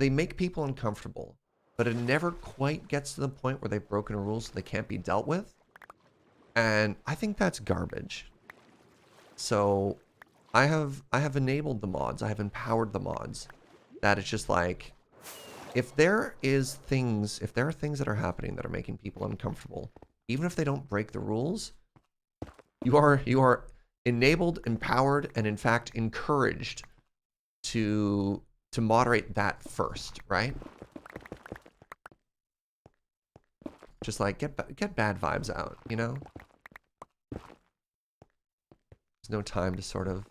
make people uncomfortable, but it never quite gets to the point where they've broken a rule so they can't be dealt with. And I think that's garbage. So I have enabled the mods, I have empowered the mods, that it's just like, if there are things that are happening that are making people uncomfortable, even if they don't break the rules, you are enabled, empowered, and in fact encouraged to moderate that first, right? Just like get bad vibes out, you know? There's no time to sort of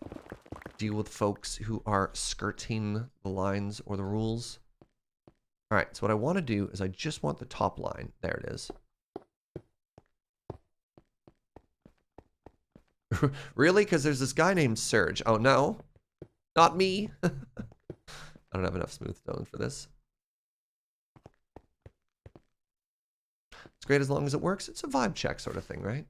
deal with folks who are skirting the lines or the rules. All right, so what I want to do is I just want the top line. There it is. Really? Because there's this guy named Serge. Oh, no. Not me. I don't have enough smooth stone for this. It's great as long as it works. It's a vibe check sort of thing, right?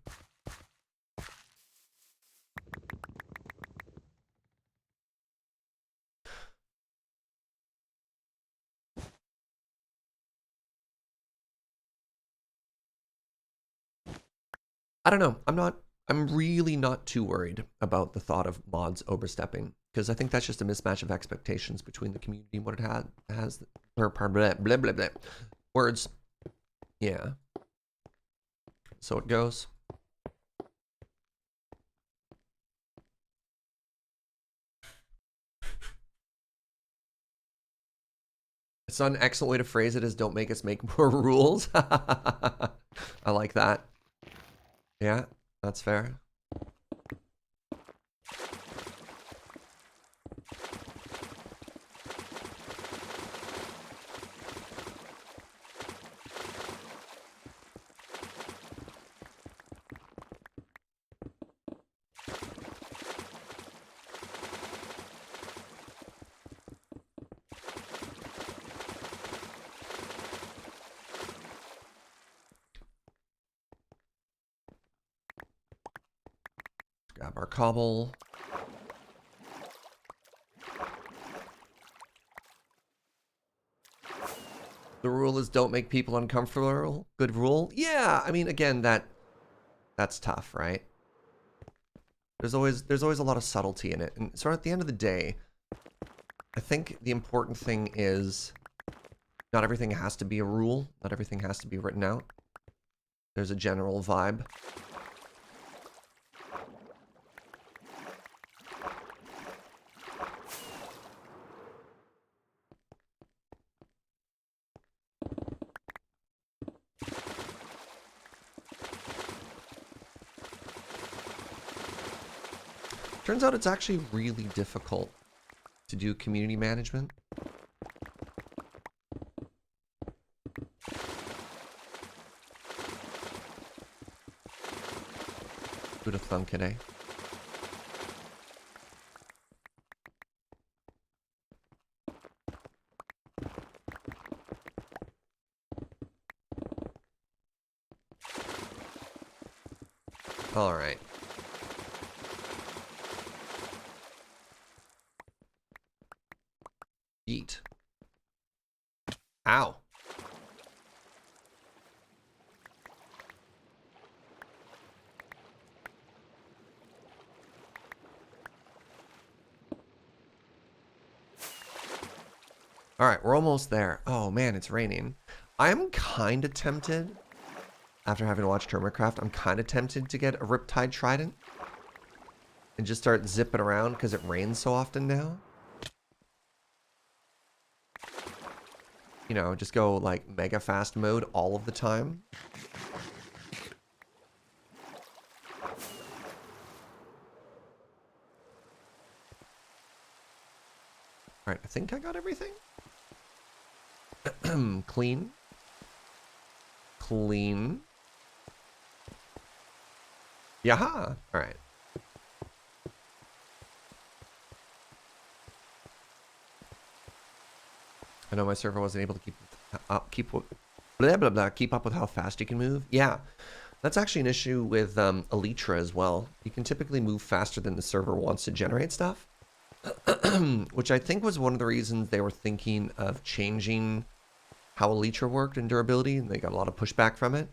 I don't know. I'm really not too worried about the thought of mods overstepping, because I think that's just a mismatch of expectations between the community and what it has or blah, blah, blah, blah. Words. Yeah. So it goes. It's not an excellent way to phrase it as don't make us make more rules. I like that. Yeah, that's fair. Grab our cobble. The rule is don't make people uncomfortable. Good rule. Yeah, I mean, again, that's tough, right? There's always a lot of subtlety in it. And so at the end of the day, I think the important thing is not everything has to be a rule. Not everything has to be written out. There's a general vibe. Turns out it's actually really difficult to do community management. Who'd have thunk it, eh? All right. Eat. Ow. All right, we're almost there. Oh man, it's raining. I'm kind of tempted, after having watched SergeCraft, I'm kind of tempted to get a Riptide Trident and just start zipping around because it rains so often now. You know, just go like mega fast mode all of the time. All right, I think I got everything. Clean. Clean. Yaha! All right. I know my server wasn't able to keep up with how fast you can move. Yeah, that's actually an issue with Elytra as well. You can typically move faster than the server wants to generate stuff, which I think was one of the reasons they were thinking of changing how Elytra worked in durability, and they got a lot of pushback from it.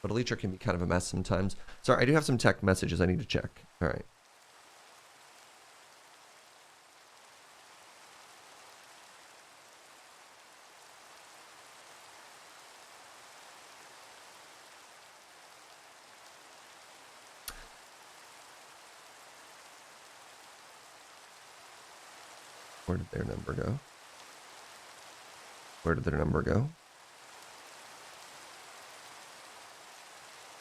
But Elytra can be kind of a mess sometimes. Sorry, I do have some tech messages I need to check. All right. Where did their number go? Where did their number go?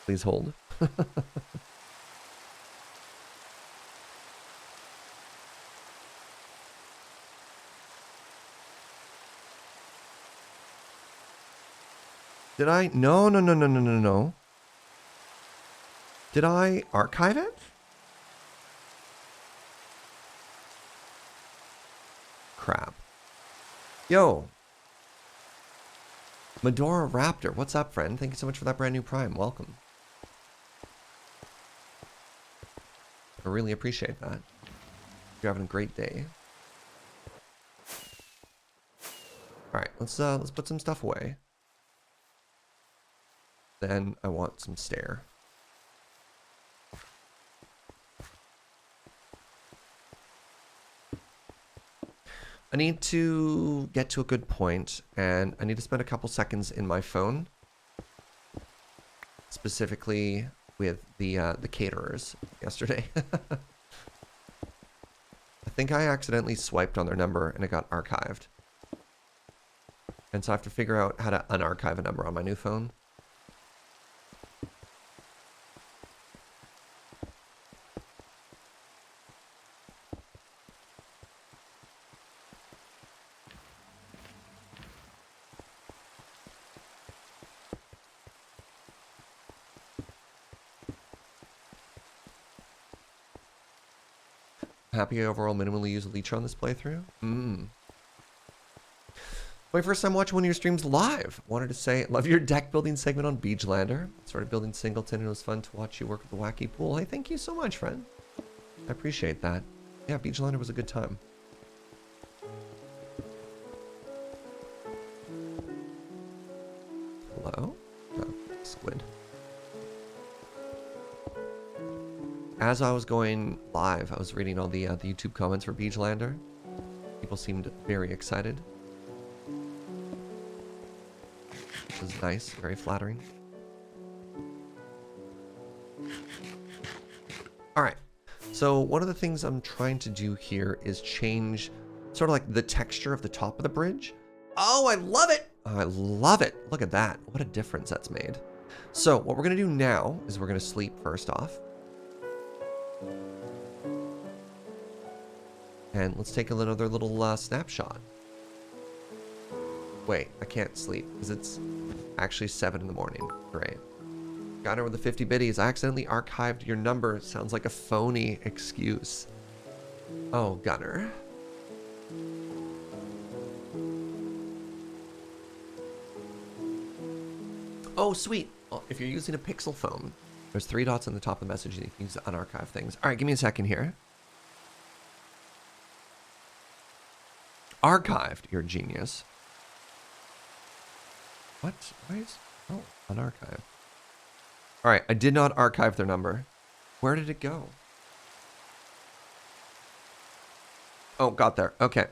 Please hold. Did I? No. Did I archive it? Crap. Yo. Medora Raptor, what's up, friend? Thank you so much for that brand new Prime. Welcome. I really appreciate that. You're having a great day. All right, let's put some stuff away. Then I want some stair. I need to get to a good point, and I need to spend a couple seconds in my phone, specifically with the caterers yesterday. I think I accidentally swiped on their number and it got archived. And so I have to figure out how to unarchive a number on my new phone. Happy overall minimally used Elytra on this playthrough? What My first time watching one of your streams live. Wanted to say, love your deck building segment on Beachlander. Started building Singleton and it was fun to watch you work with the wacky pool. Hey, thank you so much, friend. I appreciate that. Yeah, Beachlander was a good time. Hello? Oh, squid. As I was going live, I was reading all the YouTube comments for Beachlander. People seemed very excited. It was nice, very flattering. Alright, so one of the things I'm trying to do here is change sort of like the texture of the top of the bridge. Oh, I love it! I love it! Look at that. What a difference that's made. So what we're going to do now is we're going to sleep first off. And let's take another little snapshot. Wait, I can't sleep because it's actually 7 in the morning. Great. Got her with the 50 biddies. I accidentally archived your number. Sounds like a phony excuse. Oh, Gunner. Oh, sweet. Well, if you're using a Pixel phone, there's 3 dots on the top of the message and you can use to unarchive things. All right, give me a second here. Archived. You're a genius. What? Why is... Oh, unarchived. All right, I did not archive their number. Where did it go? Oh, got there. Okay.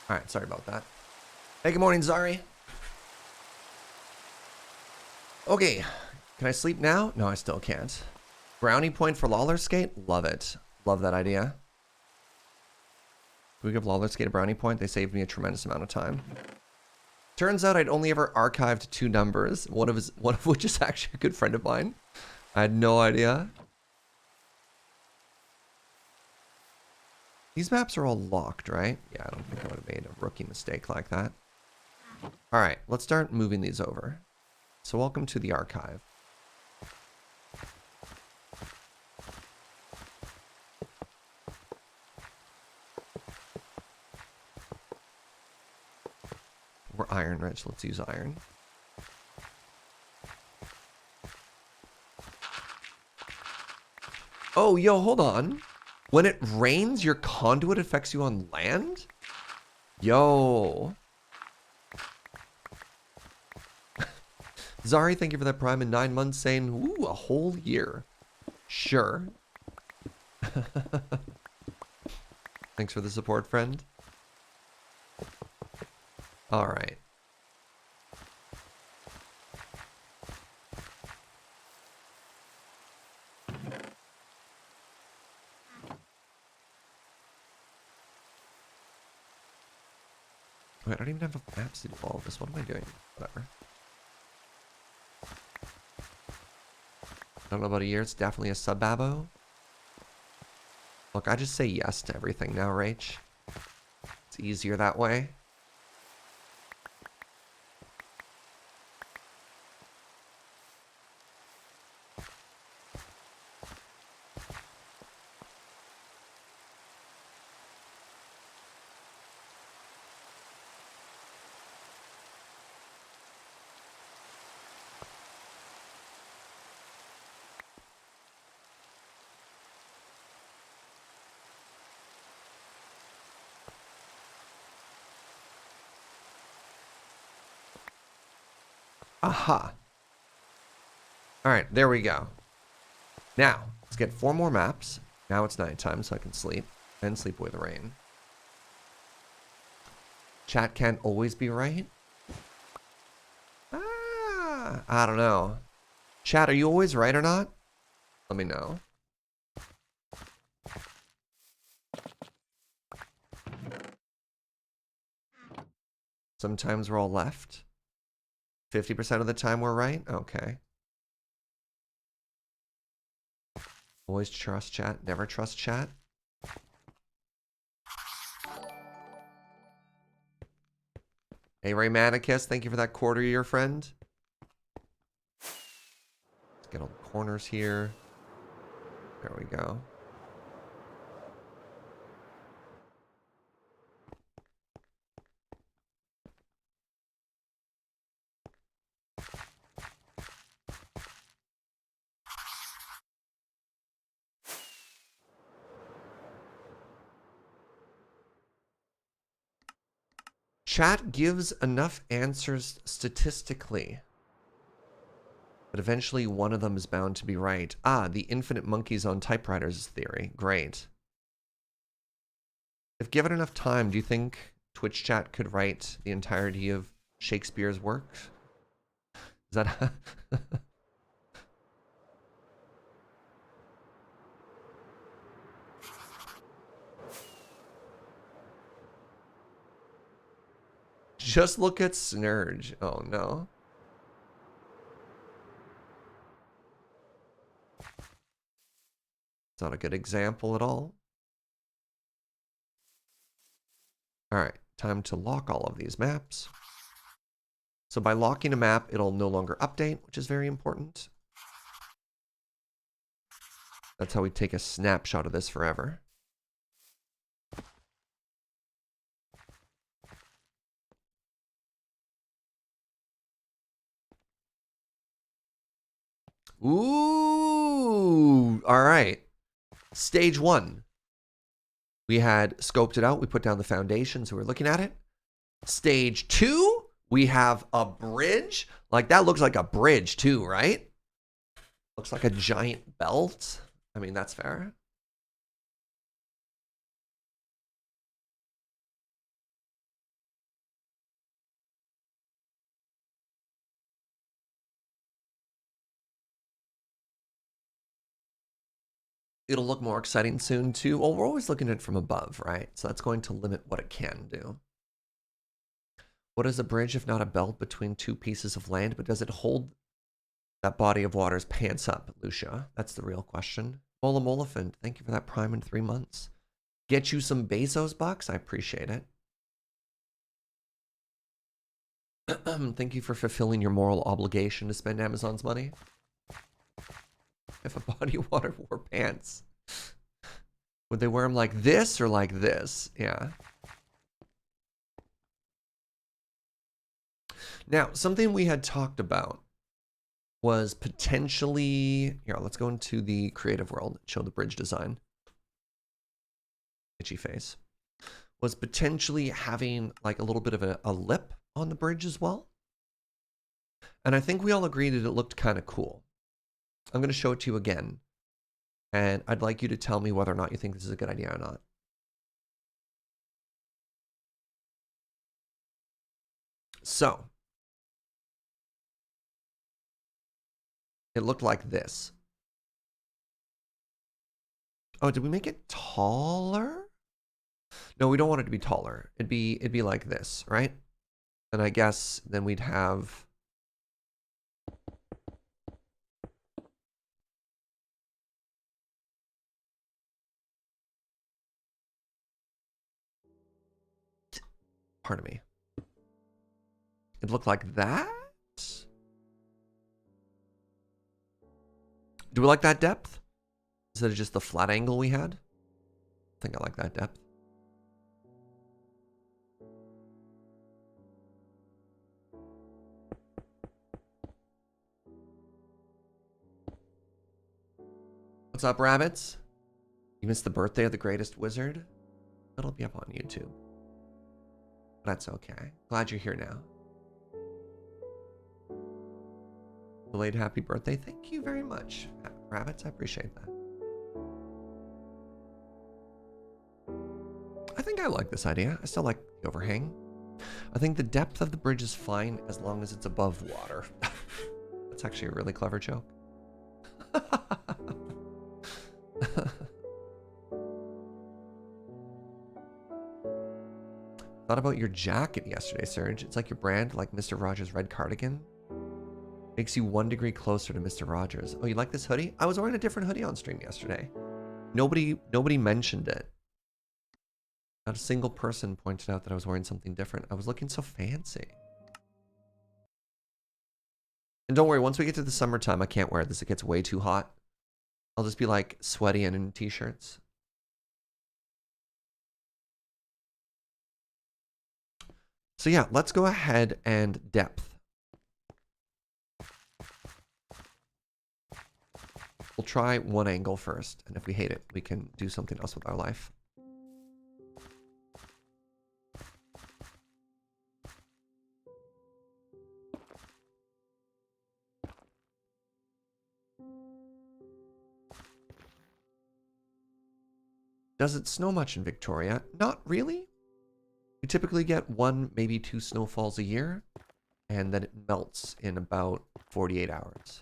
All right, sorry about that. Hey, good morning, Zari. Okay, can I sleep now? No, I still can't. Brownie point for Lawler Skate? Love it. Love that idea. Can we give Lawler Skate a brownie point? They saved me a tremendous amount of time. Turns out I'd only ever archived 2 numbers, one of which is actually a good friend of mine. I had no idea. These maps are all locked, right? Yeah, I don't think I would have made a rookie mistake like that. All right, let's start moving these over. So welcome to the archive. We're iron rich. Let's use iron. Oh, yo, hold on. When it rains, your conduit affects you on land? Yo. Zari, thank you for that prime in 9 months, saying, ooh, a whole year. Sure. Thanks for the support, friend. All right. Wait, I don't even have a maps to do all of this. What am I doing? Whatever. I don't know about a year. It's definitely a sub-babo. Look, I just say yes to everything now, Rach. It's easier that way. Aha. All right, there we go. Now, let's get 4 more maps. Now it's nighttime, so I can sleep and sleep away the rain. Chat can't always be right? I don't know. Chat, are you always right or not? Let me know. Sometimes we're all left. 50% of the time we're right? Okay. Always trust chat, never trust chat. Hey, Raymanicus, thank you for that quarter year, friend. Let's get all the corners here. There we go. Chat gives enough answers statistically, but eventually one of them is bound to be right. Ah, the infinite monkeys on typewriters theory. Great. If given enough time, do you think Twitch chat could write the entirety of Shakespeare's works? Is that... Just look at Serge. Oh, no. It's not a good example at all. All right, time to lock all of these maps. So by locking a map, it'll no longer update, which is very important. That's how we take a snapshot of this forever. Ooh, all right. Stage 1. We had scoped it out. We put down the foundation, so we're looking at it. Stage 2, we have a bridge. Like, that looks like a bridge too, right? Looks like a giant belt. I mean, that's fair. It'll look more exciting soon too. Well, we're always looking at it from above, right? So that's going to limit what it can do. What is a bridge if not a belt between two pieces of land? But does it hold that body of water's pants up, Lucia? That's the real question. Mola Molifant, thank you for that prime in 3 months. Get you some Bezos bucks? I appreciate it. Thank you for fulfilling your moral obligation to spend Amazon's money. If a body of water wore pants, would they wear them like this or like this? Yeah. Now, something we had talked about was potentially, here, let's go into the creative world, show the bridge design. Itchy face. Was potentially having like a little bit of a lip on the bridge as well. And I think we all agreed that it looked kind of cool. I'm going to show it to you again. And I'd like you to tell me whether or not you think this is a good idea or not. So, it looked like this. Oh, did we make it taller? No, we don't want it to be taller. It'd be like this, right? And I guess then we'd have pardon me. It looked like that? Do we like that depth? Instead of just the flat angle we had? I think I like that depth. What's up, rabbits? You missed the birthday of the greatest wizard? It'll be up on YouTube. That's okay. Glad you're here now. Delayed happy birthday. Thank you very much, rabbits. I appreciate that. I think I like this idea. I still like the overhang. I think the depth of the bridge is fine as long as it's above water. That's actually a really clever joke. Thought about your jacket yesterday, Serge. It's like your brand, like Mr. Rogers' red cardigan. Makes you 1 degree closer to Mr. Rogers. Oh, you like this hoodie? I was wearing a different hoodie on stream yesterday. Nobody mentioned it. Not a single person pointed out that I was wearing something different. I was looking so fancy. And don't worry, once we get to the summertime, I can't wear this. It gets way too hot. I'll just be like sweaty and in t-shirts. So yeah, let's go ahead and depth. We'll try one angle first, and if we hate it, we can do something else with our life. Does it snow much in Victoria? Not really. We typically get 1, maybe 2 snowfalls a year, and then it melts in about 48 hours.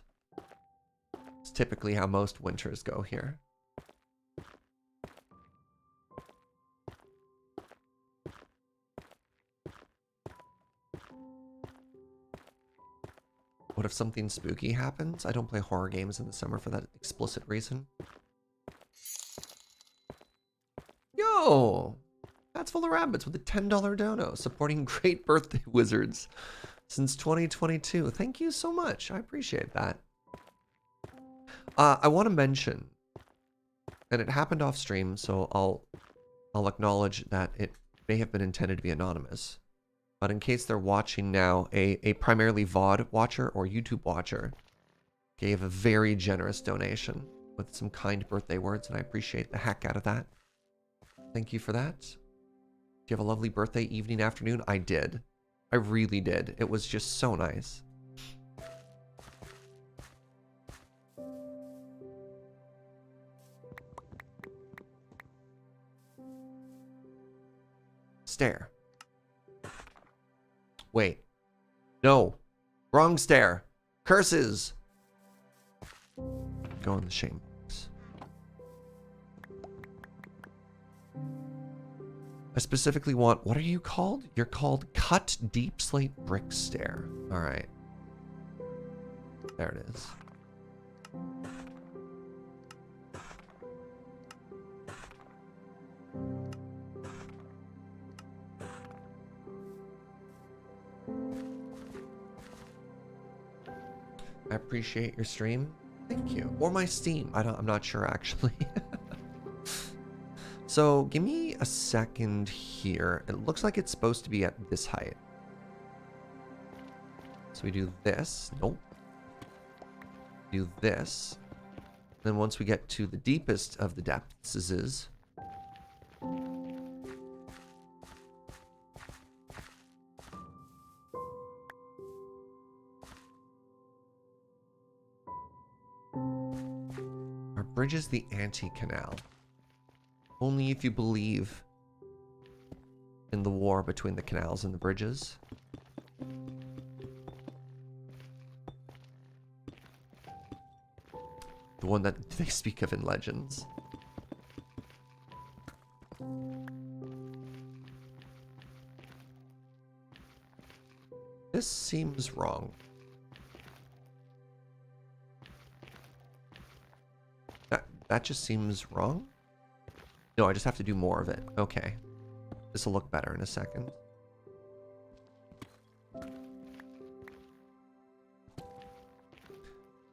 It's typically how most winters go here. What if something spooky happens? I don't play horror games in the summer for that explicit reason. Yo! That's Full of Rabbits with a $10 dono, supporting Great Birthday Wizards since 2022. Thank you so much. I appreciate that. I want to mention, and it happened off stream, so I'll acknowledge that it may have been intended to be anonymous. But in case they're watching now, a primarily VOD watcher or YouTube watcher gave a very generous donation with some kind birthday words, and I appreciate the heck out of that. Thank you for that. Do you have a lovely birthday evening, afternoon? I did. I really did. It was just so nice. Stair. Wait. No. Wrong stair. Curses. Go in the shame box. I specifically want, what are you called? You're called Cut Deep Slate Brick Stair. All right. There it is. I appreciate your stream. Thank you. Or my Steam. I'm not sure actually. So give me a second here. It looks like it's supposed to be at this height. So we do this. Nope. Do this. Then once we get to the deepest of the depths is our bridge is the anti-canal. Only if you believe in the war between the canals and the bridges. The one that they speak of in legends. This seems wrong. That just seems wrong? No, I just have to do more of it. Okay. This will look better in a second.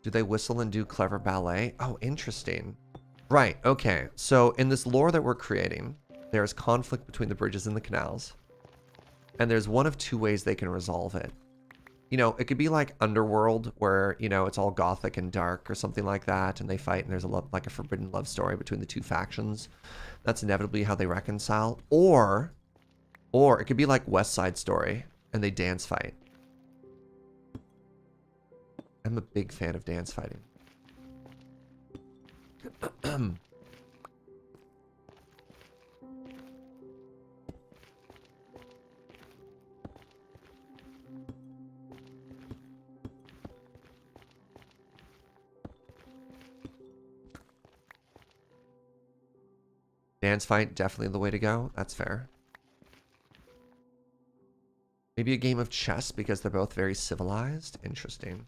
Do they whistle and do clever ballet? Oh, interesting. Right, okay. So in this lore that we're creating, there's conflict between the bridges and the canals. And there's one of 2 ways they can resolve it. You know, it could be like Underworld, where, you know, it's all gothic and dark or something like that, and they fight, and there's like a forbidden love story between the 2 factions. That's inevitably how they reconcile. Or it could be like West Side Story, and they dance fight. I'm a big fan of dance fighting. Ants fight, definitely the way to go. That's fair. Maybe a game of chess because they're both very civilized. Interesting.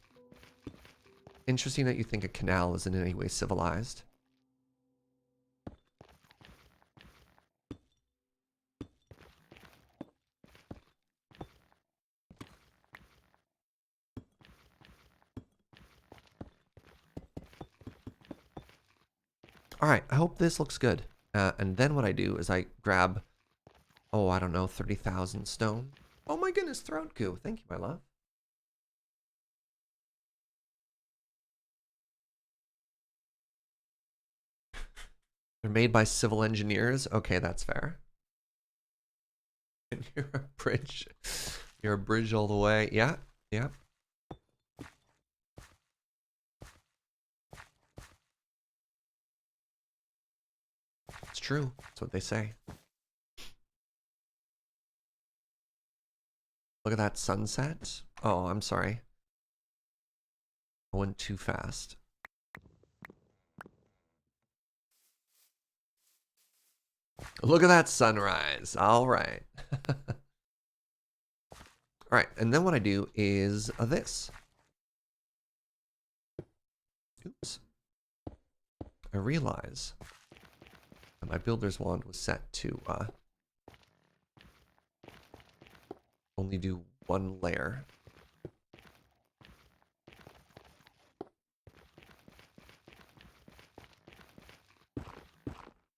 Interesting that you think a canal isn't in any way civilized. All right, I hope this looks good. And then what I do is I grab, oh, I don't know, 30,000 stone. Oh my goodness, throat goo. Thank you, my love. They're made by civil engineers. Okay, that's fair. And you're a bridge. You're a bridge all the way. Yeah, yeah. It's true. That's what they say. Look at that sunset. Oh, I'm sorry. I went too fast. Look at that sunrise. All right. All right, and then what I do is this. Oops. I realize that my builder's wand was set to only do one layer.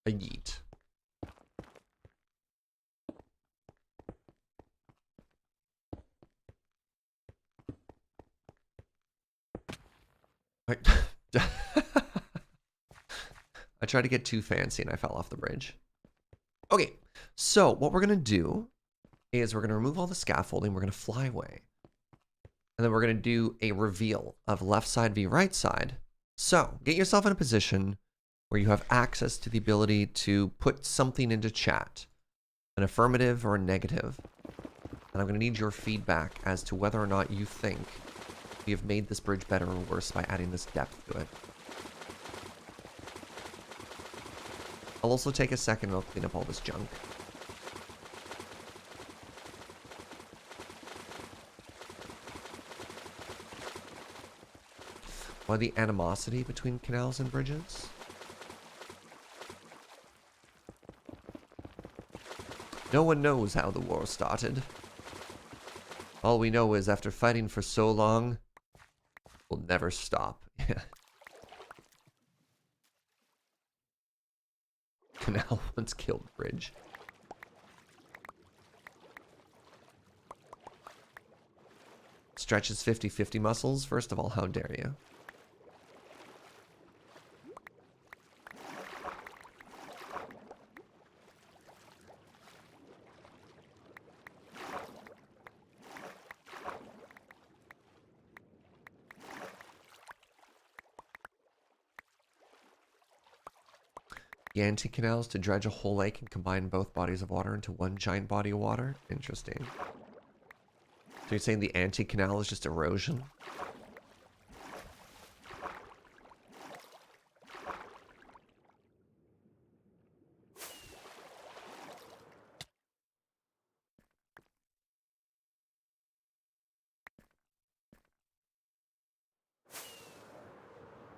A yeet. I tried to get too fancy and I fell off the bridge. Okay, so what we're gonna do is we're gonna remove all the scaffolding, we're gonna fly away. And then we're gonna do a reveal of left side v right side. So get yourself in a position where you have access to the ability to put something into chat, an affirmative or a negative. And I'm gonna need your feedback as to whether or not you think we have made this bridge better or worse by adding this depth to it. I'll also take a second and I'll clean up all this junk. Why the animosity between canals and bridges? No one knows how the war started. All we know is after fighting for so long, we'll never stop. Canal once killed bridge. Stretches 50-50 muscles. First of all, how dare you? The anti-canals to dredge a whole lake and combine both bodies of water into one giant body of water? Interesting. So you're saying the anti-canal is just erosion?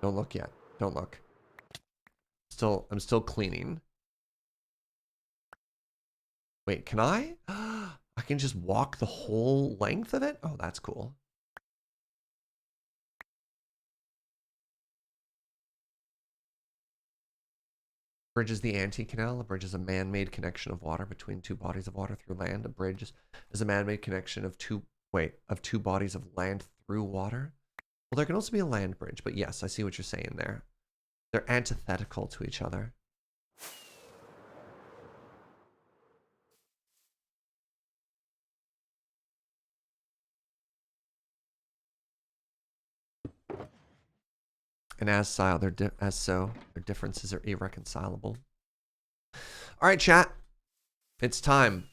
Don't look yet. Don't look. I'm still cleaning. Wait, can I? I can just walk the whole length of it? Oh, that's cool. Bridge is the anti-canal. A bridge is a man-made connection of water between two bodies of water through land. A bridge is a man-made connection of two bodies of land through water. Well, there can also be a land bridge, but yes, I see what you're saying there. They're antithetical to each other. And as their differences are irreconcilable. All right, chat. It's time.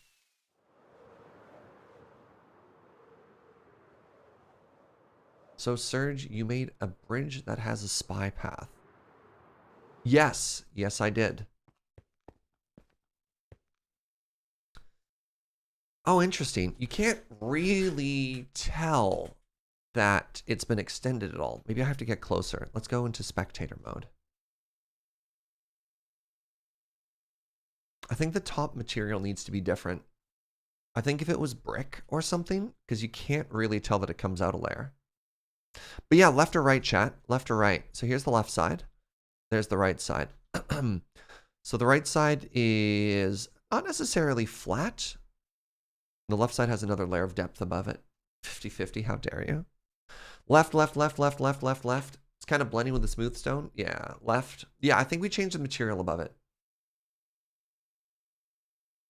So, Serge, you made a bridge that has a spy path. Yes. Yes, I did. Oh, interesting. You can't really tell that it's been extended at all. Maybe I have to get closer. Let's go into spectator mode. I think the top material needs to be different. I think if it was brick or something, because you can't really tell that it comes out a layer. But yeah, left or right, chat. Left or right. So here's the left side. There's the right side. So the right side is not necessarily flat. The left side has another layer of depth above it. 50-50, how dare you? Left, left, left, left, left, left, left. It's kind of blending with the smooth stone. Yeah, left. Yeah, I think we changed the material above it.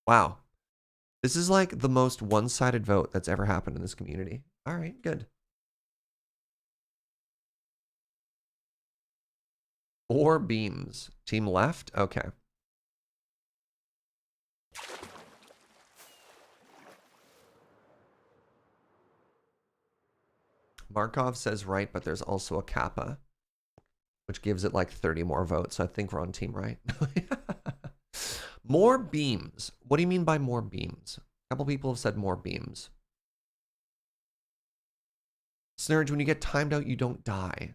Wow. This is like the most one-sided vote that's ever happened in this community. All right, good. Or beams. Team left? Okay. Markov says right, but there's also a kappa, which gives it like 30 more votes. So I think we're on team right. More beams. What do you mean by more beams? A couple people have said more beams. Serge, when you get timed out, you don't die.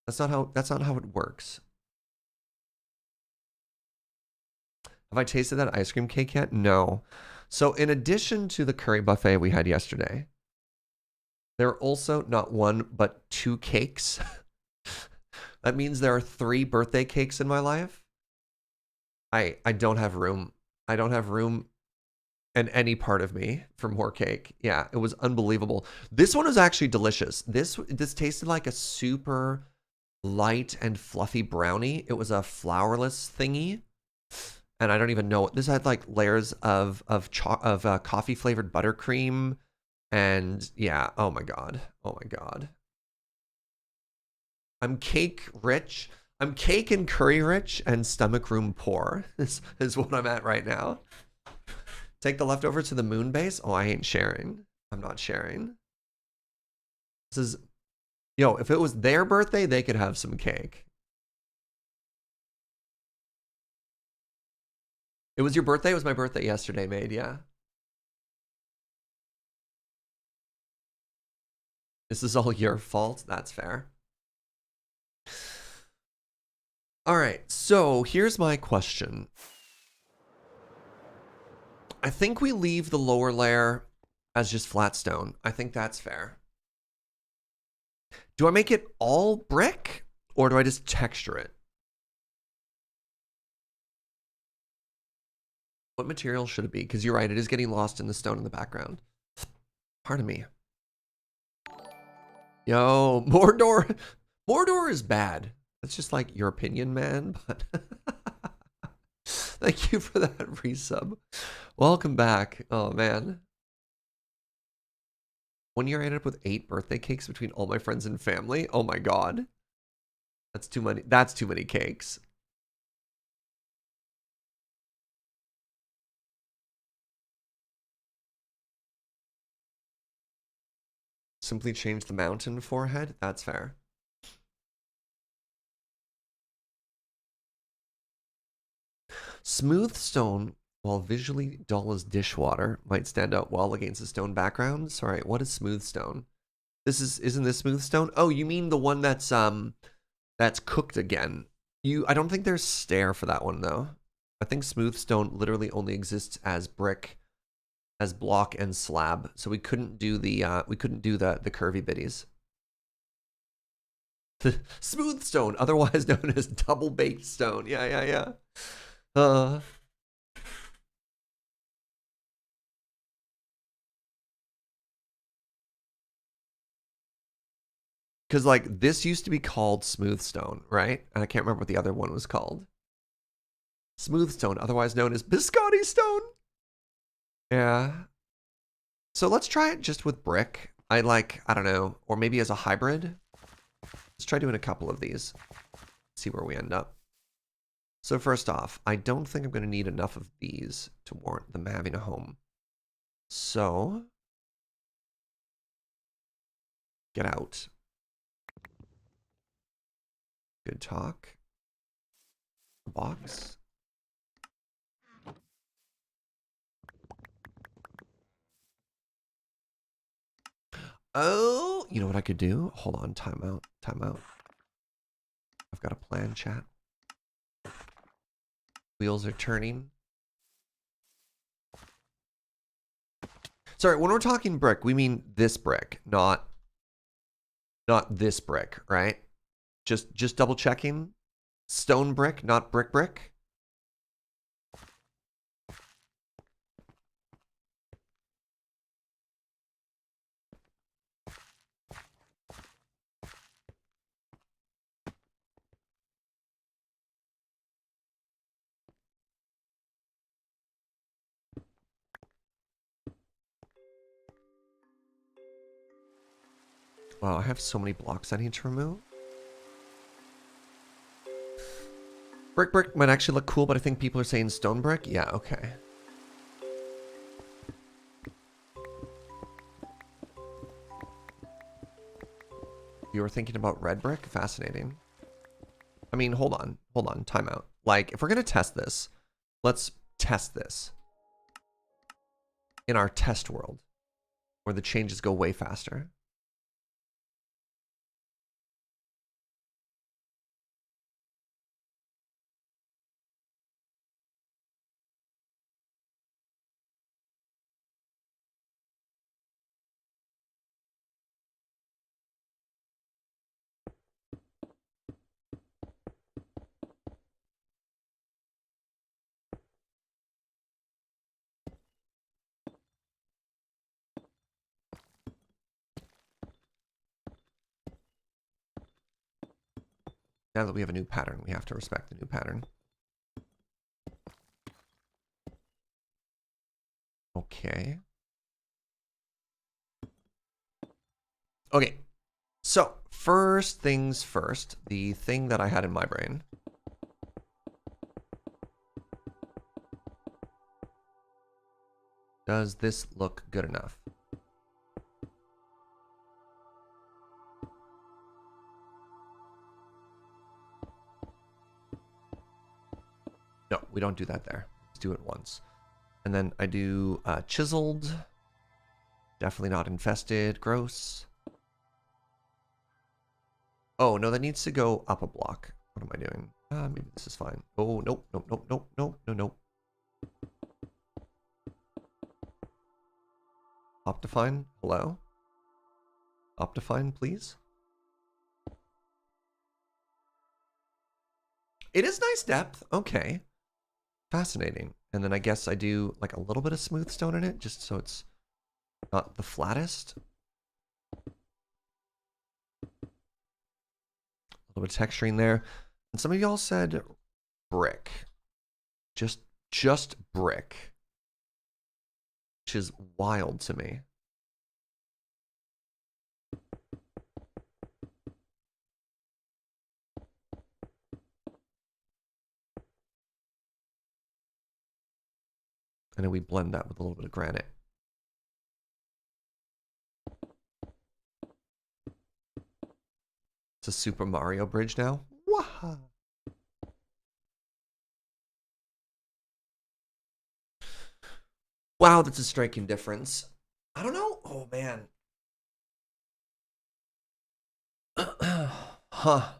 That's not how it works. Have I tasted that ice cream cake yet? No. So in addition to the curry buffet we had yesterday, there are also not one, but 2 cakes. That means there are 3 birthday cakes in my life. I don't have room. I don't have room in any part of me for more cake. Yeah, it was unbelievable. This one was actually delicious. This tasted like a super light and fluffy brownie. It was a flourless thingy. And I don't even know. This had like layers of coffee flavored buttercream. And yeah, oh my God. Oh my God. I'm cake rich. I'm cake and curry rich and stomach room poor is what I'm at right now. Take the leftovers to the moon base. Oh, I ain't sharing. I'm not sharing. This is, yo, if it was their birthday, they could have some cake. It was your birthday? It was my birthday yesterday, Maid, yeah. This is all your fault. That's fair. All right, so here's my question. I think we leave the lower layer as just flat stone. I think that's fair. Do I make it all brick or do I just texture it? What material should it be? Because you're right, it is getting lost in the stone in the background. Pardon me. Yo, Mordor. Mordor is bad. That's just like your opinion, man. But thank you for that resub. Welcome back. Oh, man. 1 year I ended up with 8 birthday cakes between all my friends and family. Oh my God. That's too many. That's too many cakes. Simply change the mountain forehead. That's fair. Smooth stone, while visually dull as dishwater, might stand out well against a stone background. Sorry, what is smooth stone? Isn't this smooth stone? Oh, you mean the one that's cooked again. I don't think there's stair for that one though. I think smooth stone literally only exists as brick, as block and slab. So we couldn't do the curvy bitties. Smooth stone, otherwise known as double baked stone. Yeah. Because like this used to be called smooth stone, right? And I can't remember what the other one was called. Smooth stone, otherwise known as biscotti stone. Yeah. So let's try it just with brick. I don't know, or maybe as a hybrid. Let's try doing a couple of these. See where we end up. So first off, I don't think I'm going to need enough of these to warrant them having a home. So, get out. Good talk. Box. Oh, you know what I could do? Hold on, time out, time out. I've got a plan, chat. Wheels are turning. Sorry, when we're talking brick, we mean this brick, not this brick, right? Just double checking. Stone brick, not brick brick. Wow, I have so many blocks I need to remove. Brick brick might actually look cool, but I think people are saying stone brick. Yeah, okay. You were thinking about red brick? Fascinating. I mean, hold on, time out. Like, if we're gonna test this, let's test this in our test world, where the changes go way faster. Now that we have a new pattern, we have to respect the new pattern. Okay. Okay. So, first things first, the thing that I had in my brain. Does this look good enough? No, we don't do that there. Let's do it once. And then I do chiseled. Definitely not infested. Gross. Oh, no, that needs to go up a block. What am I doing? Maybe this is fine. Oh, nope, nope, nope, nope, nope, no, nope. Optifine, hello? Optifine, please? It is nice depth. Okay. Fascinating. And then I guess I do like a little bit of smooth stone in it, just so it's not the flattest. A little bit of texturing there. And some of y'all said brick. Just brick. Which is wild to me. And then we blend that with a little bit of granite. It's a Super Mario bridge now. Waha! Wow, that's a striking difference. I don't know. Oh, man. Huh.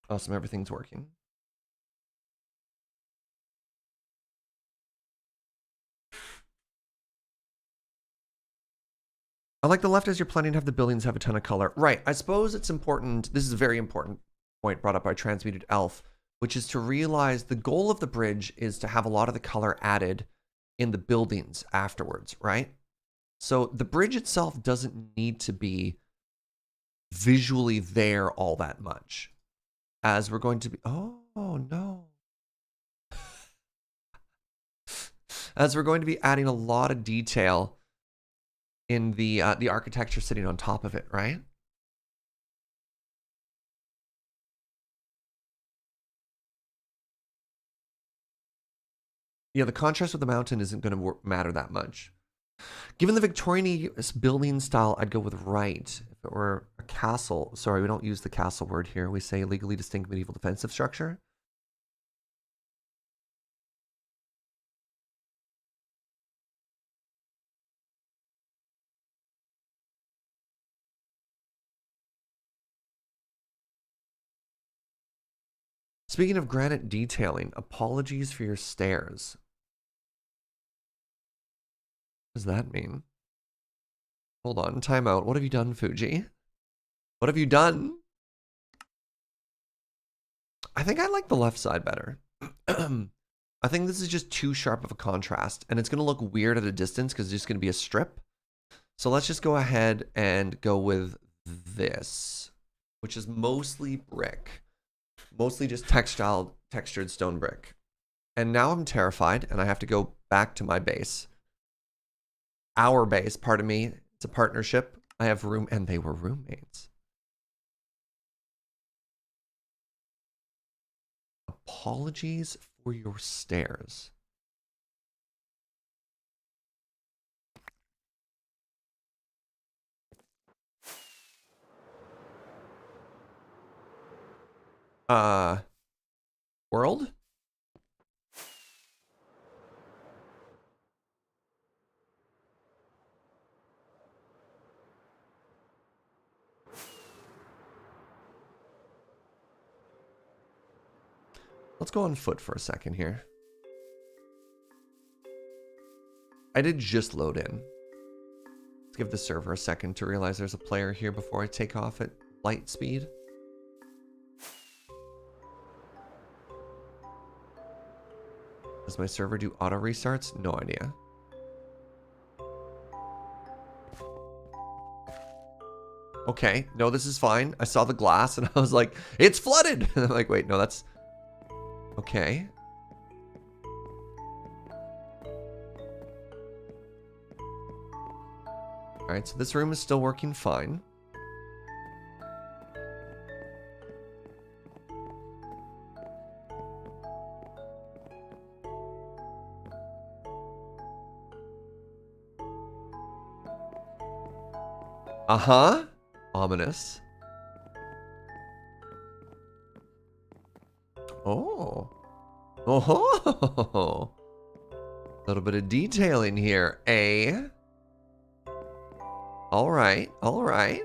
Awesome, everything's working. I like the left as you're planning to have the buildings have a ton of color. Right, I suppose it's important. This is a very important point brought up by Transmuted Elf, which is to realize the goal of the bridge is to have a lot of the color added in the buildings afterwards, right? So the bridge itself doesn't need to be visually there all that much. As we're going to be, oh no. As we're going to be adding a lot of detail in the architecture sitting on top of it, right? Yeah, the contrast with the mountain isn't going to matter that much. Given the Victorian building style, I'd go with right. If it were a castle. Sorry, we don't use the castle word here. We say legally distinct medieval defensive structure. Speaking of granite detailing, apologies for your stairs. What does that mean? Hold on, time out. What have you done, Fugi? What have you done? I think I like the left side better. I think this is just too sharp of a contrast, and it's going to look weird at a distance because it's just going to be a strip. So let's just go ahead and go with this, which is mostly brick. Mostly just textured stone brick. And now I'm terrified, and I have to go back to my base. Our base, pardon me. It's a partnership. I have room, and they were roommates. Apologies for your stairs. World? Let's go on foot for a second here. I did just load in. Let's give the server a second to realize there's a player here before I take off at light speed. Does my server do auto restarts? No idea. Okay, no, this is fine. I saw the glass and I was like, it's flooded! And I'm like, wait, no, that's... Okay. Alright, so this room is still working fine. Uh-huh. Ominous. Oh. Oh. A little bit of detailing here, eh? All right. All right.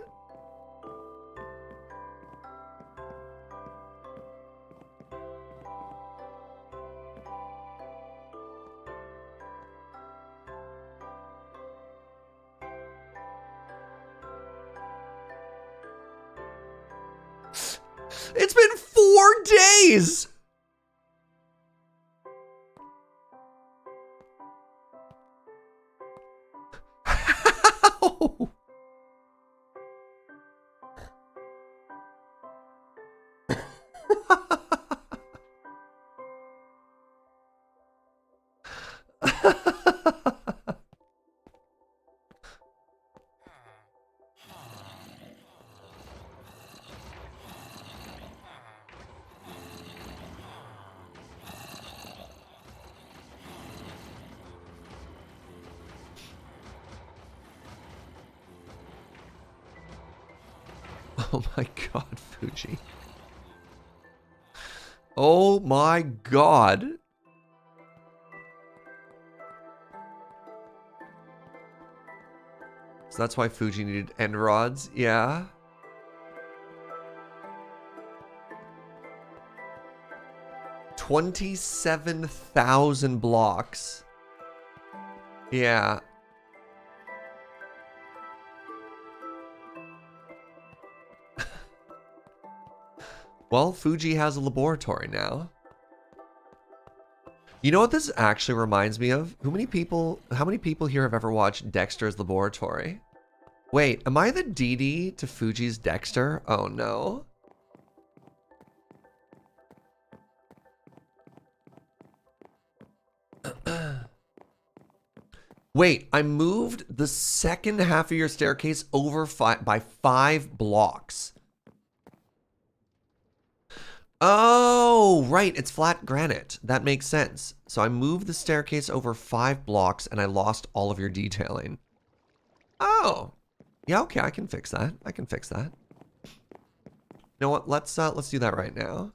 It's been 4 days! How? Oh my god, Fugi. Oh my god. So that's why Fugi needed end rods, yeah. $27,000 blocks. Yeah. Well, Fugi has a laboratory now. You know what this actually reminds me of? How many people here have ever watched Dexter's Laboratory? Wait, am I the DD to Fuji's Dexter? Oh no. Wait, I moved the second half of your staircase over by 5 blocks. Oh, right. It's flat granite. That makes sense. So I moved the staircase over 5 blocks and I lost all of your detailing. Oh. Yeah, okay. I can fix that. I can fix that. know what? Let's do that right now.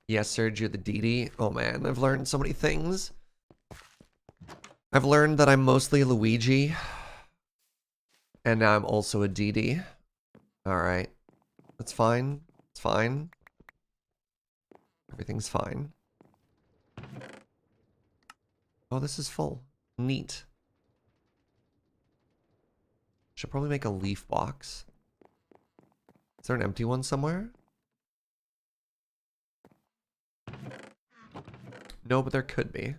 Yes, Serge, you're the DD. Oh man, I've learned so many things. I've learned that I'm mostly a Luigi. And now I'm also a DD. Alright. That's fine. It's fine. Everything's fine. Oh, this is full. Neat. Should probably make a leaf box. Is there an empty one somewhere? No, but there could be.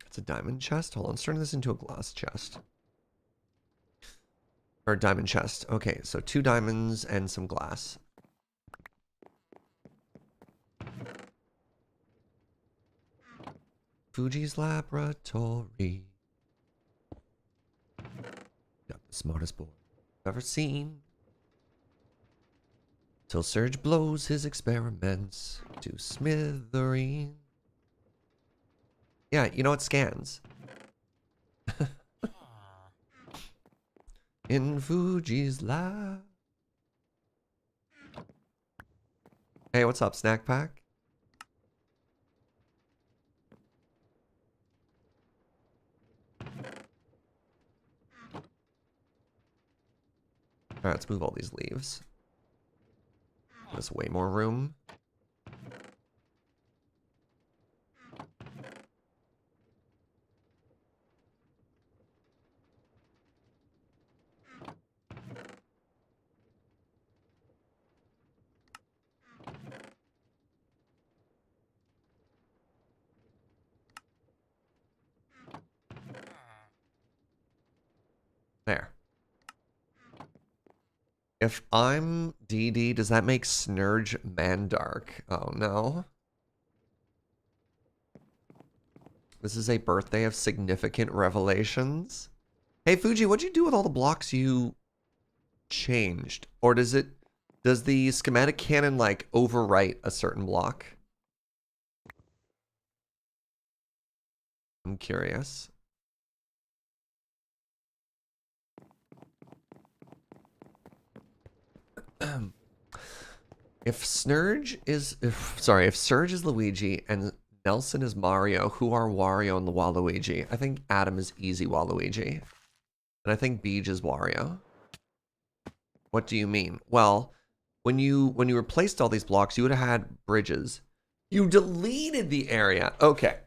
It's a diamond chest. Hold on, let's turn this into a glass chest. Or diamond chest. Okay, so 2 diamonds and some glass. Fugi's laboratory. Got the smartest boy I've ever seen. Till Serge blows his experiments to smithereens. Yeah, you know it scans. In Fuji's lab. Hey, what's up, Snack Pack? Alright, let's move all these leaves. There's way more room. There. If I'm DD, does that make Snurge Mandark? Oh no. This is a birthday of significant revelations. Hey Fuji, what'd you do with all the blocks you changed? Or does the schematic cannon like overwrite a certain block? I'm curious. If Serge is Luigi and Nelson is Mario, who are Wario and Waluigi? I think Adam is easy Waluigi. And I think Beej is Wario. What do you mean? Well, when you replaced all these blocks, you would have had bridges. You deleted the area. Okay.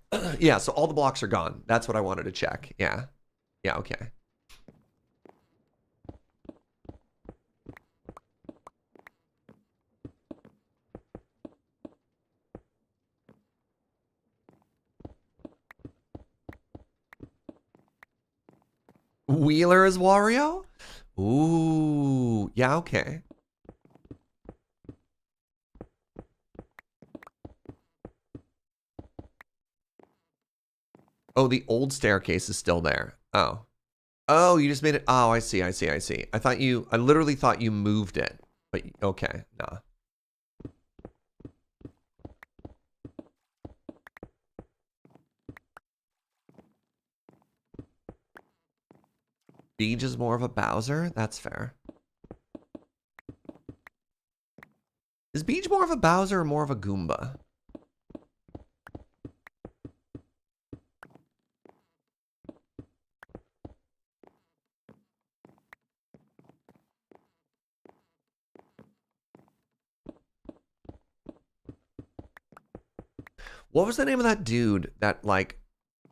Yeah, so all the blocks are gone. That's what I wanted to check. Yeah. Yeah, okay. Wheeler is Wario? Ooh, yeah, okay. Oh, the old staircase is still there. Oh. Oh, you just made it. Oh, I see. I literally thought you moved it. But, okay, nah. Beej is more of a Bowser? That's fair. Is Beej more of a Bowser or more of a Goomba? What was the name of that dude that, like,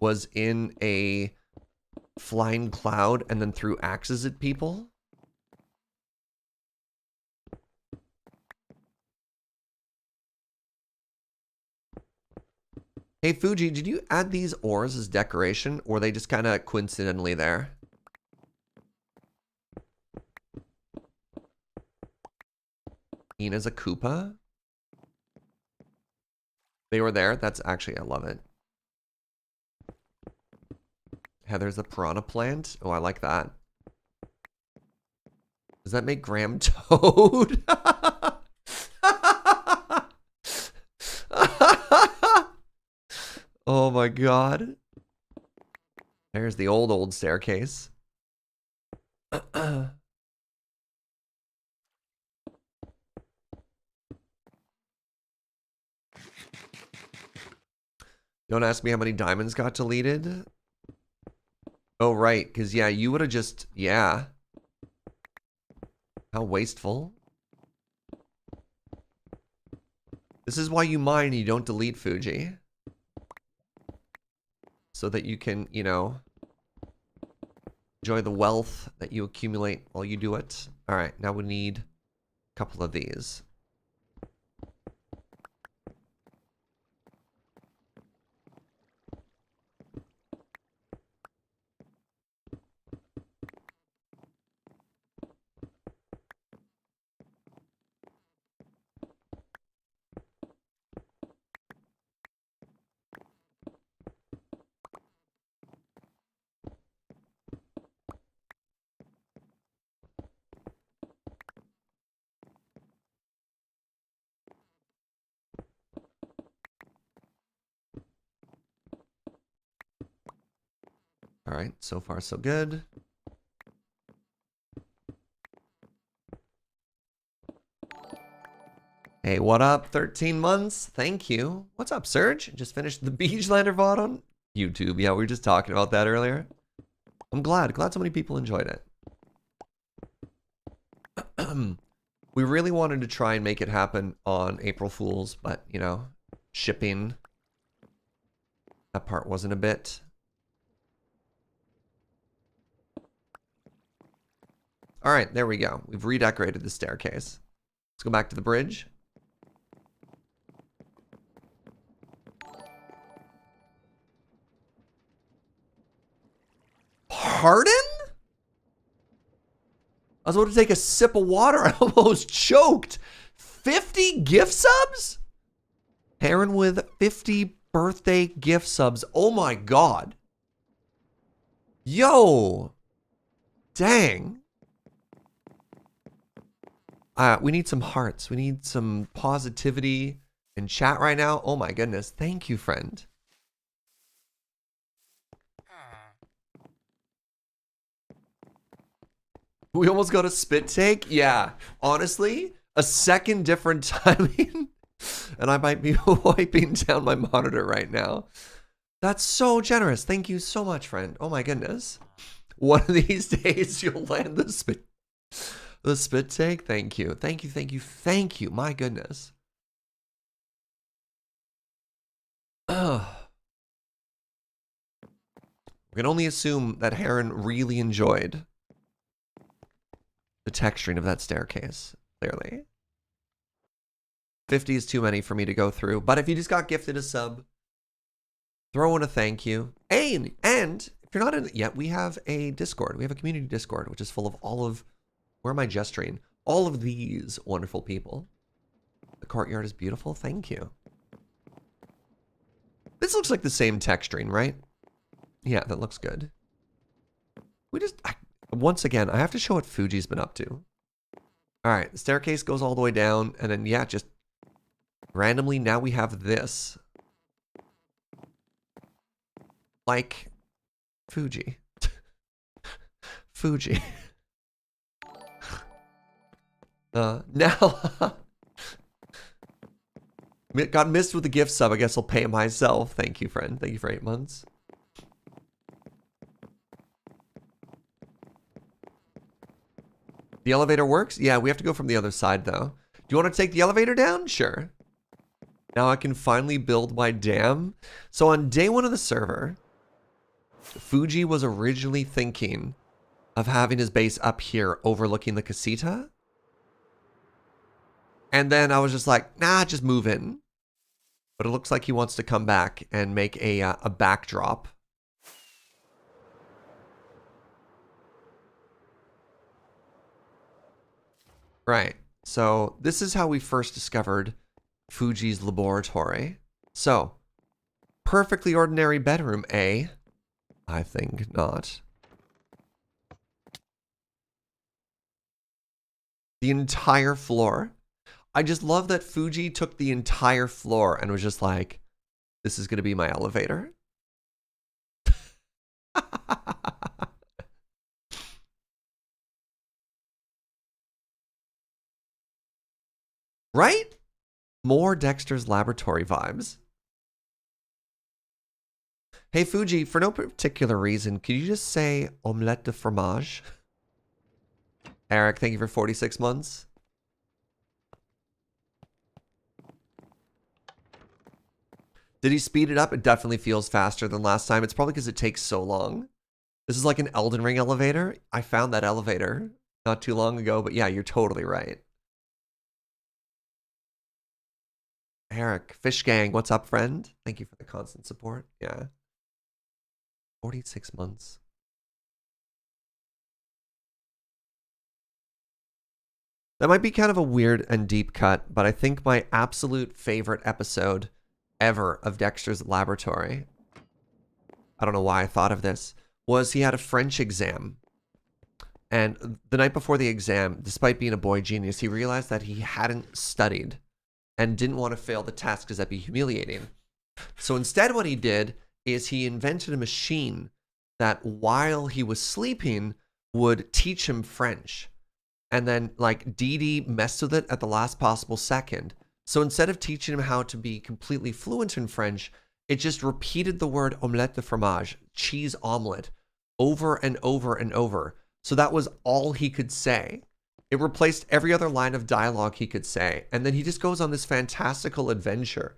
was in a flying cloud and then threw axes at people? Hey, Fuji, did you add these ores as decoration, or are they just kind of coincidentally there? Ina's a Koopa? They were there? That's actually, I love it. Heather's a piranha plant? Oh, I like that. Does that make Graham Toad? Oh my god. There's the old staircase. Don't ask me how many diamonds got deleted. Oh, right. Because, yeah, you would have just... Yeah. How wasteful. This is why you mine and you don't delete Fugi. So that you can, you know, enjoy the wealth that you accumulate while you do it. Alright, now we need a couple of these. Alright, so far so good. Hey, what up? 13 months? Thank you. What's up, Serge? Just finished the Beachlander VOD on YouTube. Yeah, we were just talking about that earlier. I'm glad so many people enjoyed it. We really wanted to try and make it happen on April Fools, but, you know, shipping, that part wasn't a bit. All right, there we go. We've redecorated the staircase. Let's go back to the bridge. Pardon? I was about to take a sip of water. I almost choked. 50 gift subs? Heron with 50 birthday gift subs. Oh my god. Yo. Dang. We need some hearts. We need some positivity in chat right now. Oh my goodness. Thank you, friend. We almost got a spit take. Yeah. Honestly, a second different timing. And I might be wiping down my monitor right now. That's so generous. Thank you so much, friend. Oh my goodness. One of these days you'll land the spit take. Thank you. Thank you, thank you, thank you. My goodness. We can only assume that Heron really enjoyed the texturing of that staircase, clearly. 50 is too many for me to go through, but if you just got gifted a sub, throw in a thank you. And if you're not in it yet, we have a Discord. We have a community Discord, which is full of all of, where am I gesturing? All of these wonderful people. The courtyard is beautiful. Thank you. This looks like the same texturing, right? Yeah, that looks good. Once again, I have to show what Fugi's been up to. All right, the staircase goes all the way down, and then, yeah, just randomly, now we have this. Like, Fugi. Fugi. Now, got missed with the gift sub. I guess I'll pay it myself. Thank you, friend. Thank you for 8 months. The elevator works? Yeah, we have to go from the other side, though. Do you want to take the elevator down? Sure. Now I can finally build my dam. So on day 1 of the server, Fugi was originally thinking of having his base up here overlooking the casita. And then I was just like, nah, just move in. But it looks like he wants to come back and make a backdrop. Right. So this is how we first discovered Fugi's laboratory. So, perfectly ordinary bedroom, eh? I think not. The entire floor. I just love that Fugi took the entire floor and was just like, This is going to be my elevator. Right? More Dexter's Laboratory vibes. Hey, Fugi, for no particular reason, could you just say omelette de fromage? Eric, thank you for 46 months. Did he speed it up? It definitely feels faster than last time. It's probably because it takes so long. This is like an Elden Ring elevator. I found that elevator not too long ago, but yeah, you're totally right. Eric, Fish Gang, what's up, friend? Thank you for the constant support. Yeah. 46 months. That might be kind of a weird and deep cut, but I think my absolute favorite episode ever of Dexter's Laboratory, I don't know why I thought of this, was he had a French exam. And the night before the exam, despite being a boy genius, he realized that he hadn't studied and didn't want to fail the test because that'd be humiliating. So instead what he did is he invented a machine that while he was sleeping would teach him French. And then like Dee Dee messed with it at the last possible second. So instead of teaching him how to be completely fluent in French, it just repeated the word omelette de fromage, cheese omelet, over and over and over. So that was all he could say. It replaced every other line of dialogue he could say. And then he just goes on this fantastical adventure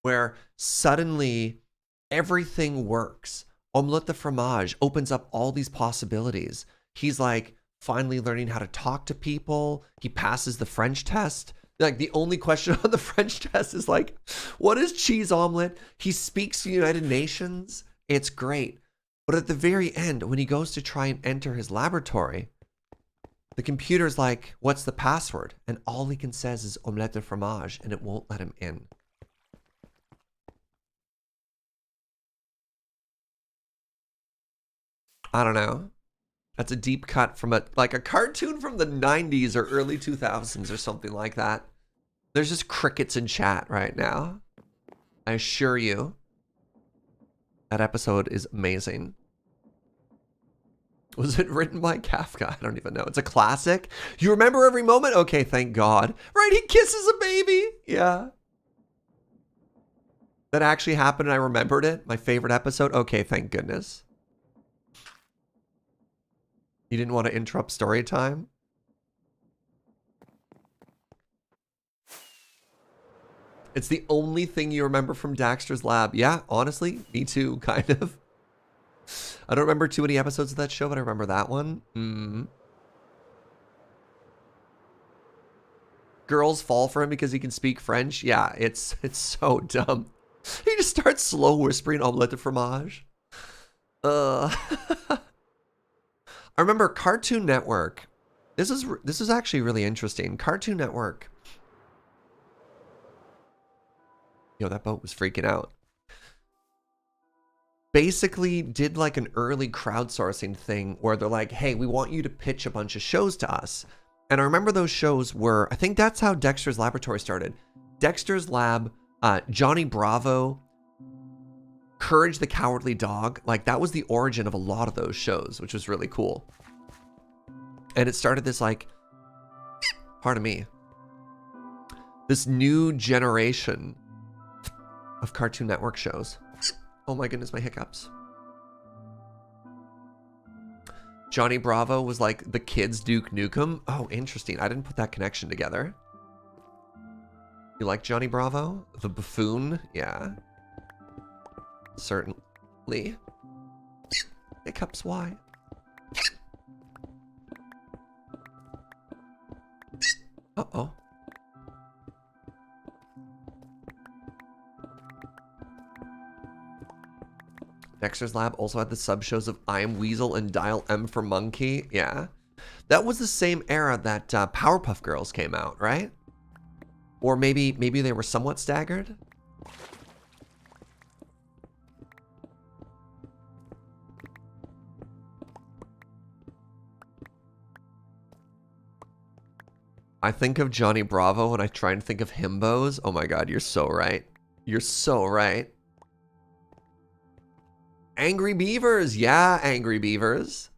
where suddenly everything works. Omelette de fromage opens up all these possibilities. He's like finally learning how to talk to people. He passes the French test. Like the only question on the French test is like, what is cheese omelet? He speaks to the United Nations. It's great. But at the very end, when he goes to try and enter his laboratory, the computer's like, what's the password? And all he can say is omelette de fromage, and it won't let him in. I don't know. That's a deep cut from a cartoon from the 90s or early 2000s or something like that. There's just crickets in chat right now. I assure you. That episode is amazing. Was it written by Kafka? I don't even know. It's a classic. You remember every moment? Okay, thank God. Right, he kisses a baby. Yeah. That actually happened and I remembered it. My favorite episode. Okay, thank goodness. You didn't want to interrupt story time? It's the only thing you remember from Daxter's Lab. Yeah, honestly, me too, kind of. I don't remember too many episodes of that show, but I remember that one. Girls fall for him because he can speak French. Yeah, it's so dumb. He just starts slow whispering omelette de fromage. I remember Cartoon Network. This is actually really interesting. Cartoon Network. Yo, that boat was freaking out. Basically did like an early crowdsourcing thing where they're like, hey, we want you to pitch a bunch of shows to us. And I remember those shows were, I think that's how Dexter's Laboratory started. Dexter's Lab, Johnny Bravo, Courage the Cowardly Dog. Like that was the origin of a lot of those shows, which was really cool. And it started this like, pardon me, this new generation of Cartoon Network shows. Oh my goodness, my hiccups. Johnny Bravo was like the kids' Duke Nukem. Oh, interesting. I didn't put that connection together. You like Johnny Bravo? The buffoon? Yeah. Certainly. Hiccups, why? Uh-oh. Dexter's Lab also had the sub-shows of I Am Weasel and Dial M for Monkey. Yeah. That was the same era that Powerpuff Girls came out, right? Or maybe they were somewhat staggered? I think of Johnny Bravo when I try and think of himbos. Oh my God, you're so right. You're so right. Angry Beavers. Yeah, Angry Beavers.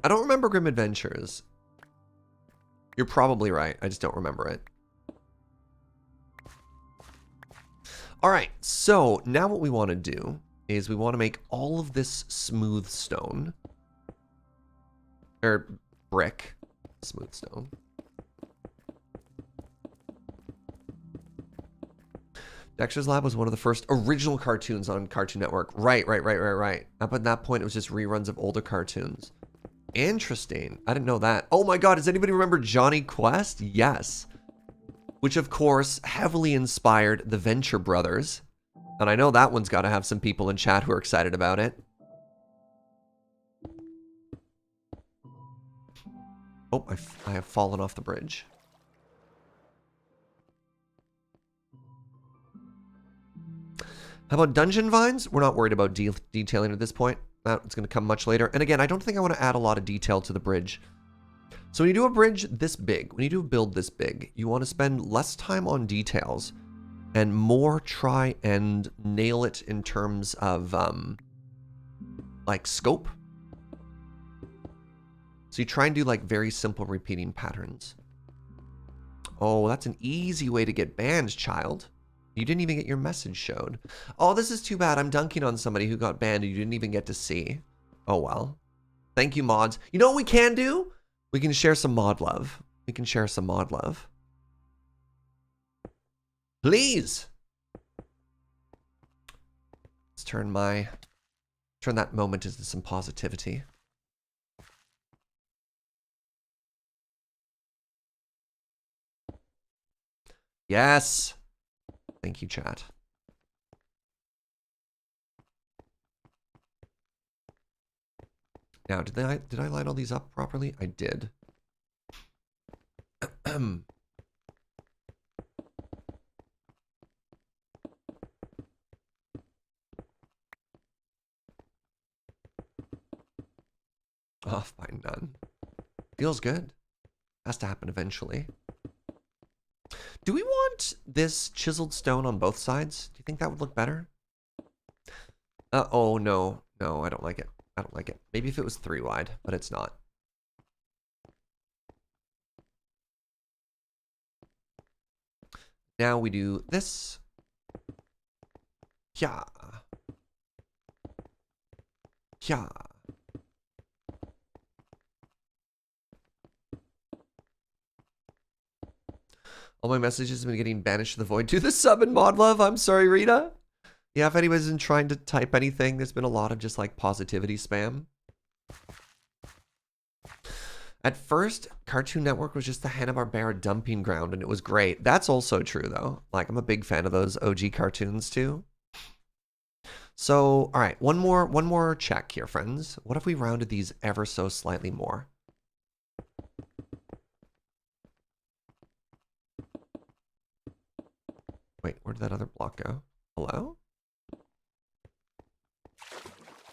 I don't remember Grim Adventures. You're probably right. I just don't remember it. All right, so now what we want to do is we want to make all of this smooth stone. Or brick. Smooth stone. Dexter's Lab was one of the first original cartoons on Cartoon Network. Right. Up at that point, it was just reruns of older cartoons. Interesting. I didn't know that. Oh my god, does anybody remember Johnny Quest? Yes. Which, of course, heavily inspired the Venture Brothers. And I know that one's got to have some people in chat who are excited about it. Oh, I have fallen off the bridge. How about Dungeon Vines? We're not worried about detailing at this point. It's going to come much later. And again, I don't think I want to add a lot of detail to the bridge. So when you do a bridge this big, when you do a build this big, you want to spend less time on details and more try and nail it in terms of like scope. So you try and do like very simple repeating patterns. Oh, that's an easy way to get banned, child. You didn't even get your message showed. Oh, this is too bad. I'm dunking on somebody who got banned and you didn't even get to see. Oh, well. Thank you, mods. You know what we can do? We can share some mod love. We can share some mod love. Please. Let's turn that moment into some positivity. Yes. Thank you, chat. Now, did I line all these up properly? I did. Off by none. Feels good. Has to happen eventually. Do we want this chiseled stone on both sides? Do you think that would look better? Oh, no. No, I don't like it. I don't like it. Maybe if it was 3 wide, but it's not. Now we do this. Yeah. Yeah. All my messages have been getting banished to the void. Do the sub and mod love. I'm sorry, Rita. Yeah, if anybody's been trying to type anything, there's been a lot of just like positivity spam. At first, Cartoon Network was just the Hanna-Barbera dumping ground, and it was great. That's also true, though. Like, I'm a big fan of those OG cartoons, too. So, all right, one more check here, friends. What if we rounded these ever so slightly more? Wait, where did that other block go? Hello?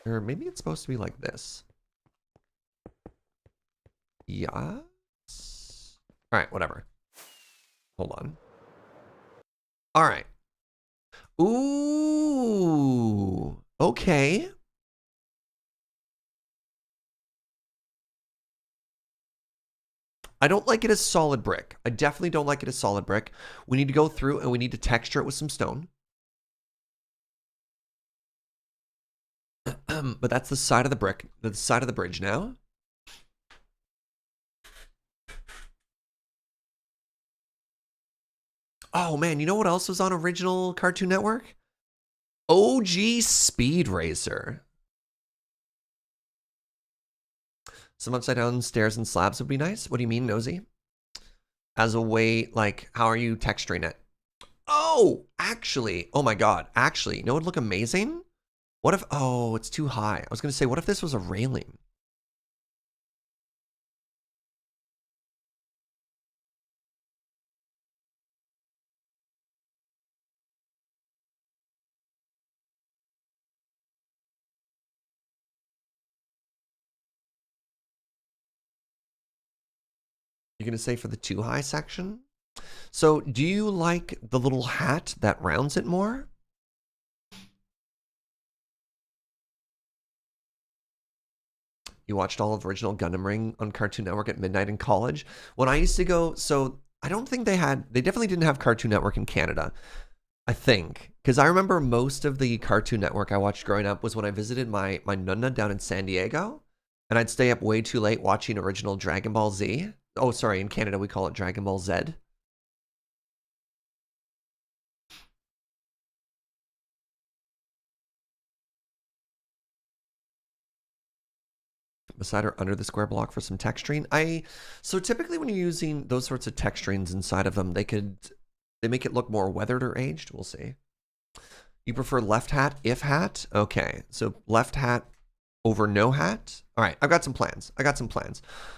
Or maybe it's supposed to be like this. Yes. All right, whatever. Hold on. All right. Ooh. Okay. I don't like it as solid brick. I definitely don't like it as solid brick. We need to go through and we need to texture it with some stone. But that's the side of the brick, the side of the bridge now. Oh man, you know what else was on original Cartoon Network? OG Speed Racer. Some upside down stairs and slabs would be nice. What do you mean, Nosy? As a way, like, how are you texturing it? Oh, actually, oh my god, actually, you know what would look amazing? What if, oh, it's too high. I was gonna say, what if this was a railing? You're gonna say for the too high section? So do you like the little hat that rounds it more? You watched all of original Gundam Ring on Cartoon Network at midnight in college? When I used to go, so I don't think they definitely didn't have Cartoon Network in Canada, I think. Because I remember most of the Cartoon Network I watched growing up was when I visited my nonna down in San Diego. And I'd stay up way too late watching original Dragon Ball Z. Oh, sorry, in Canada we call it Dragon Ball Z. Beside or under the square block for some texturing. So typically when you're using those sorts of texturings inside of them, they make it look more weathered or aged. We'll see. You prefer left hat if hat? Okay, so left hat over no hat. All right, I've got some plans.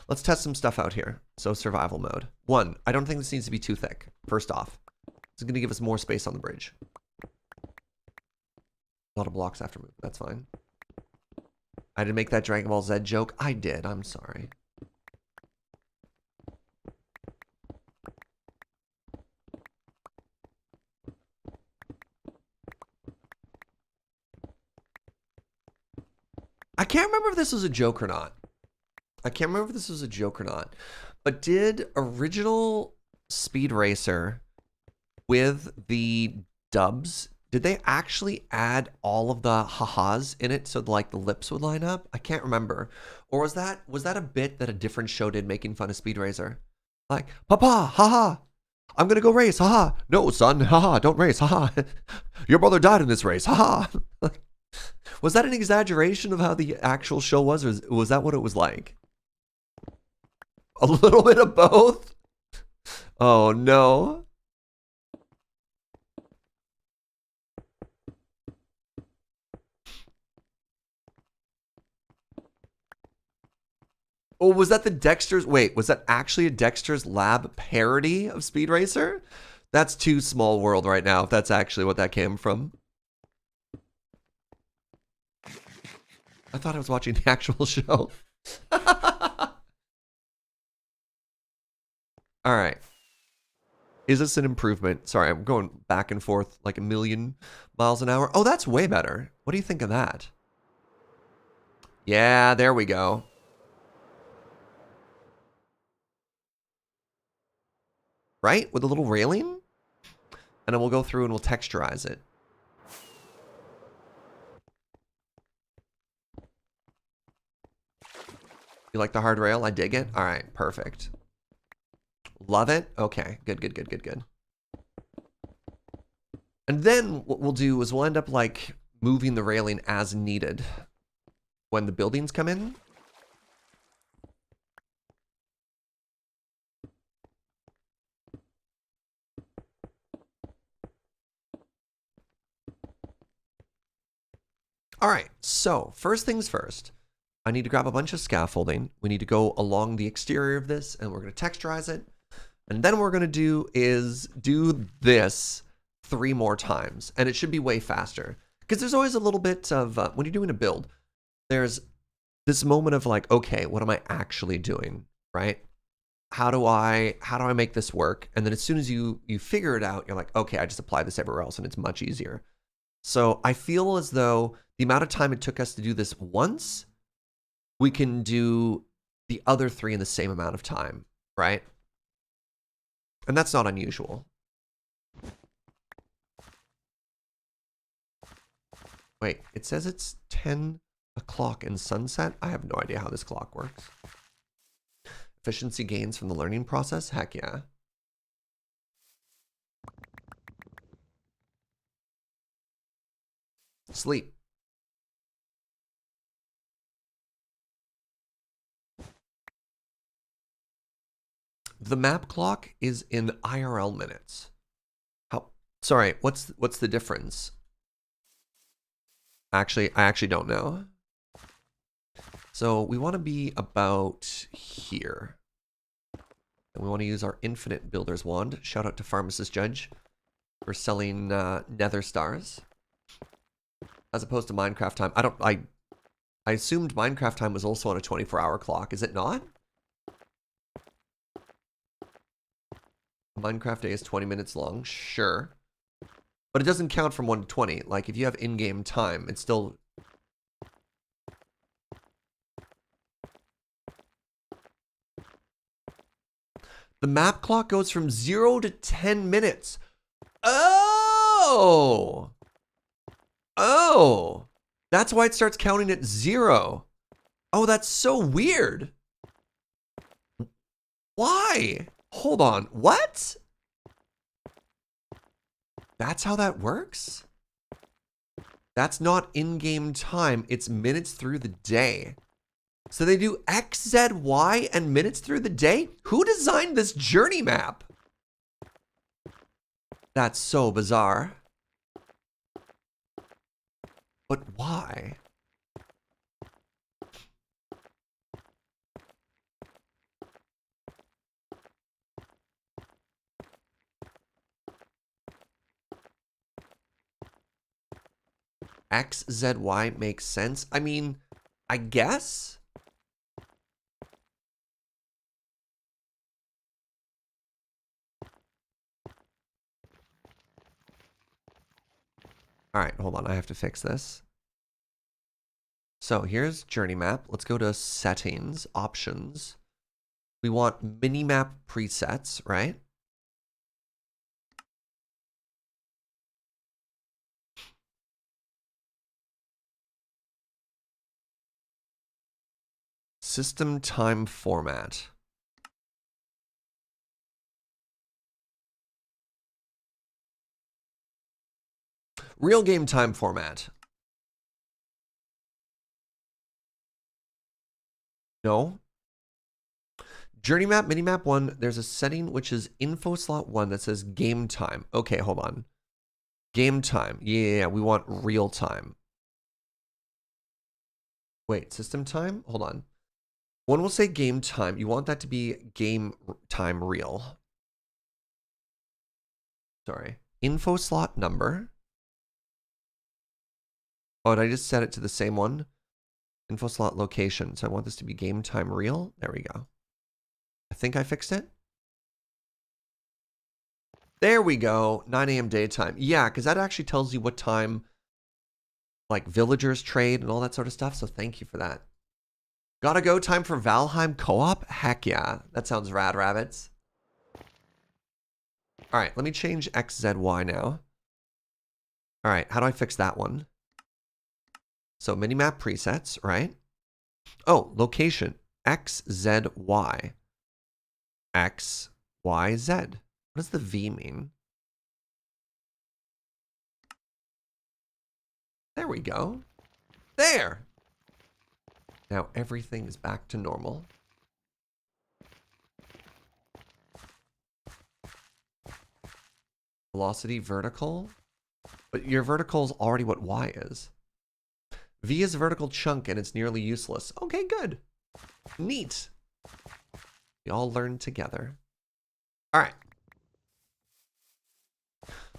Let's test some stuff out here. So survival mode. 1, I don't think this needs to be too thick. First off, this is going to give us more space on the bridge. A lot of blocks after move. That's fine. I didn't make that Dragon Ball Z joke. I did. I'm sorry. I can't remember if this was a joke or not. But did original Speed Racer with the dubs, did they actually add all of the ha-has in it so like the lips would line up? I can't remember. Or was that a bit that a different show did making fun of Speed Racer? Like, Papa, haha, I'm gonna go race, haha. No, son, haha, don't race, haha. Your brother died in this race, haha. Was that an exaggeration of how the actual show was, or was that what it was like? A little bit of both? Oh, no. Oh, was that the Dexter's? Wait, was that actually a Dexter's Lab parody of Speed Racer? That's too small world right now, if that's actually what that came from. I thought I was watching the actual show. All right. Is this an improvement? Sorry, I'm going back and forth like a million miles an hour. Oh, that's way better. What do you think of that? Yeah, there we go. Right? With a little railing? And then we'll go through and we'll texturize it. You like the hard rail? I dig it. All right, perfect. Love it. Okay, good. And then what we'll do is we'll end up like moving the railing as needed when the buildings come in. All right, so first things first. I need to grab a bunch of scaffolding. We need to go along the exterior of this, and we're going to texturize it. And then what we're going to do is do this 3 more times, and it should be way faster. Because there's always a little bit of, when you're doing a build, there's this moment of like, okay, what am I actually doing, right? How do I make this work? And then as soon as you figure it out, you're like, okay, I just apply this everywhere else, and it's much easier. So I feel as though the amount of time it took us to do this once, we can do the other 3 in the same amount of time, right? And that's not unusual. Wait, it says it's 10 o'clock in sunset? I have no idea how this clock works. Efficiency gains from the learning process? Heck yeah. Sleep. The map clock is in IRL minutes. How? Sorry, what's the difference? Actually, I actually don't know. So we want to be about here. And we want to use our infinite builder's wand. Shout out to Pharmacist Judge for selling nether stars. As opposed to Minecraft time. I assumed Minecraft time was also on a 24-hour clock. Is it not? Minecraft day is 20 minutes long. Sure. But it doesn't count from 1 to 20. Like, if you have in-game time, it's still... The map clock goes from 0 to 10 minutes. Oh! Oh! That's why it starts counting at 0. Oh, that's so weird. Why? Hold on. What? That's how that works? That's not in-game time. It's minutes through the day. So they do X, Z, Y, and minutes through the day? Who designed this journey map? That's so bizarre. But why? X, Z, Y makes sense. I mean, I guess. All right, hold on. I have to fix this. So here's journey map. Let's go to settings, options. We want minimap presets, right? System time format. Real game time format. No. Journey map, minimap 1, there's a setting which is info slot 1 that says game time. Okay, hold on. Game time. Yeah, we want real time. Wait, system time? Hold on. One will say game time. You want that to be game time real. Sorry. Info slot number. Oh, and I just set it to the same one. Info slot location. So I want this to be game time real. There we go. I think I fixed it. There we go. 9 a.m. daytime. Yeah, because that actually tells you what time like villagers trade and all that sort of stuff. So thank you for that. Gotta go. Time for Valheim co-op? Heck yeah. That sounds rad, rabbits. All right, let me change XZY now. All right, how do I fix that one? So minimap presets, right? Oh, location. XZY. XYZ. What does the V mean? There we go. There. Now everything is back to normal. Velocity vertical. But your vertical is already what Y is. V is a vertical chunk and it's nearly useless. Okay, good. Neat. We all learned together. All right.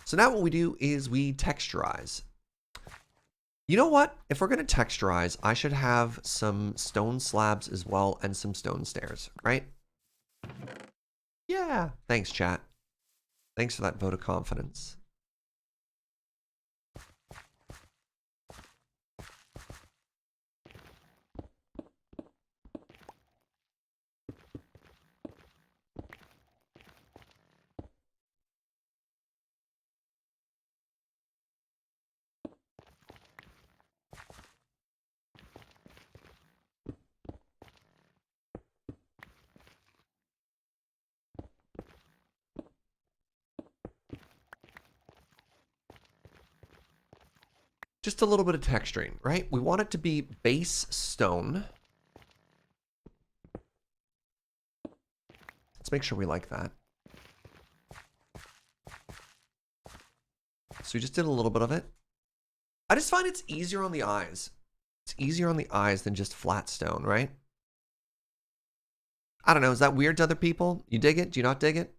So now what we do is we texturize. You know what? If we're going to texturize, I should have some stone slabs as well and some stone stairs, right? Yeah. Thanks, chat. Thanks for that vote of confidence. Just a little bit of texturing, right? We want it to be base stone. Let's make sure we like that. So we just did a little bit of it. I just find it's easier on the eyes. It's easier on the eyes than just flat stone, right? I don't know. Is that weird to other people? You dig it? Do you not dig it?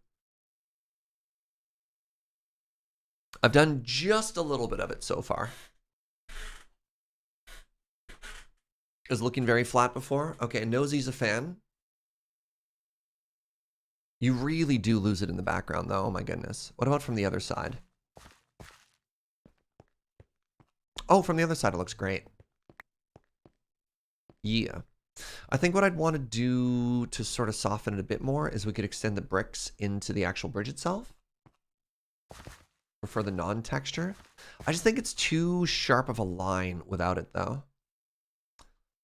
I've done just a little bit of it so far. Is looking very flat before? Okay, Nosy's a fan. You really do lose it in the background, though. Oh my goodness. What about from the other side? Oh, from the other side, it looks great. Yeah. I think what I'd want to do to sort of soften it a bit more is we could extend the bricks into the actual bridge itself. For the non-texture. I just think it's too sharp of a line without it, though.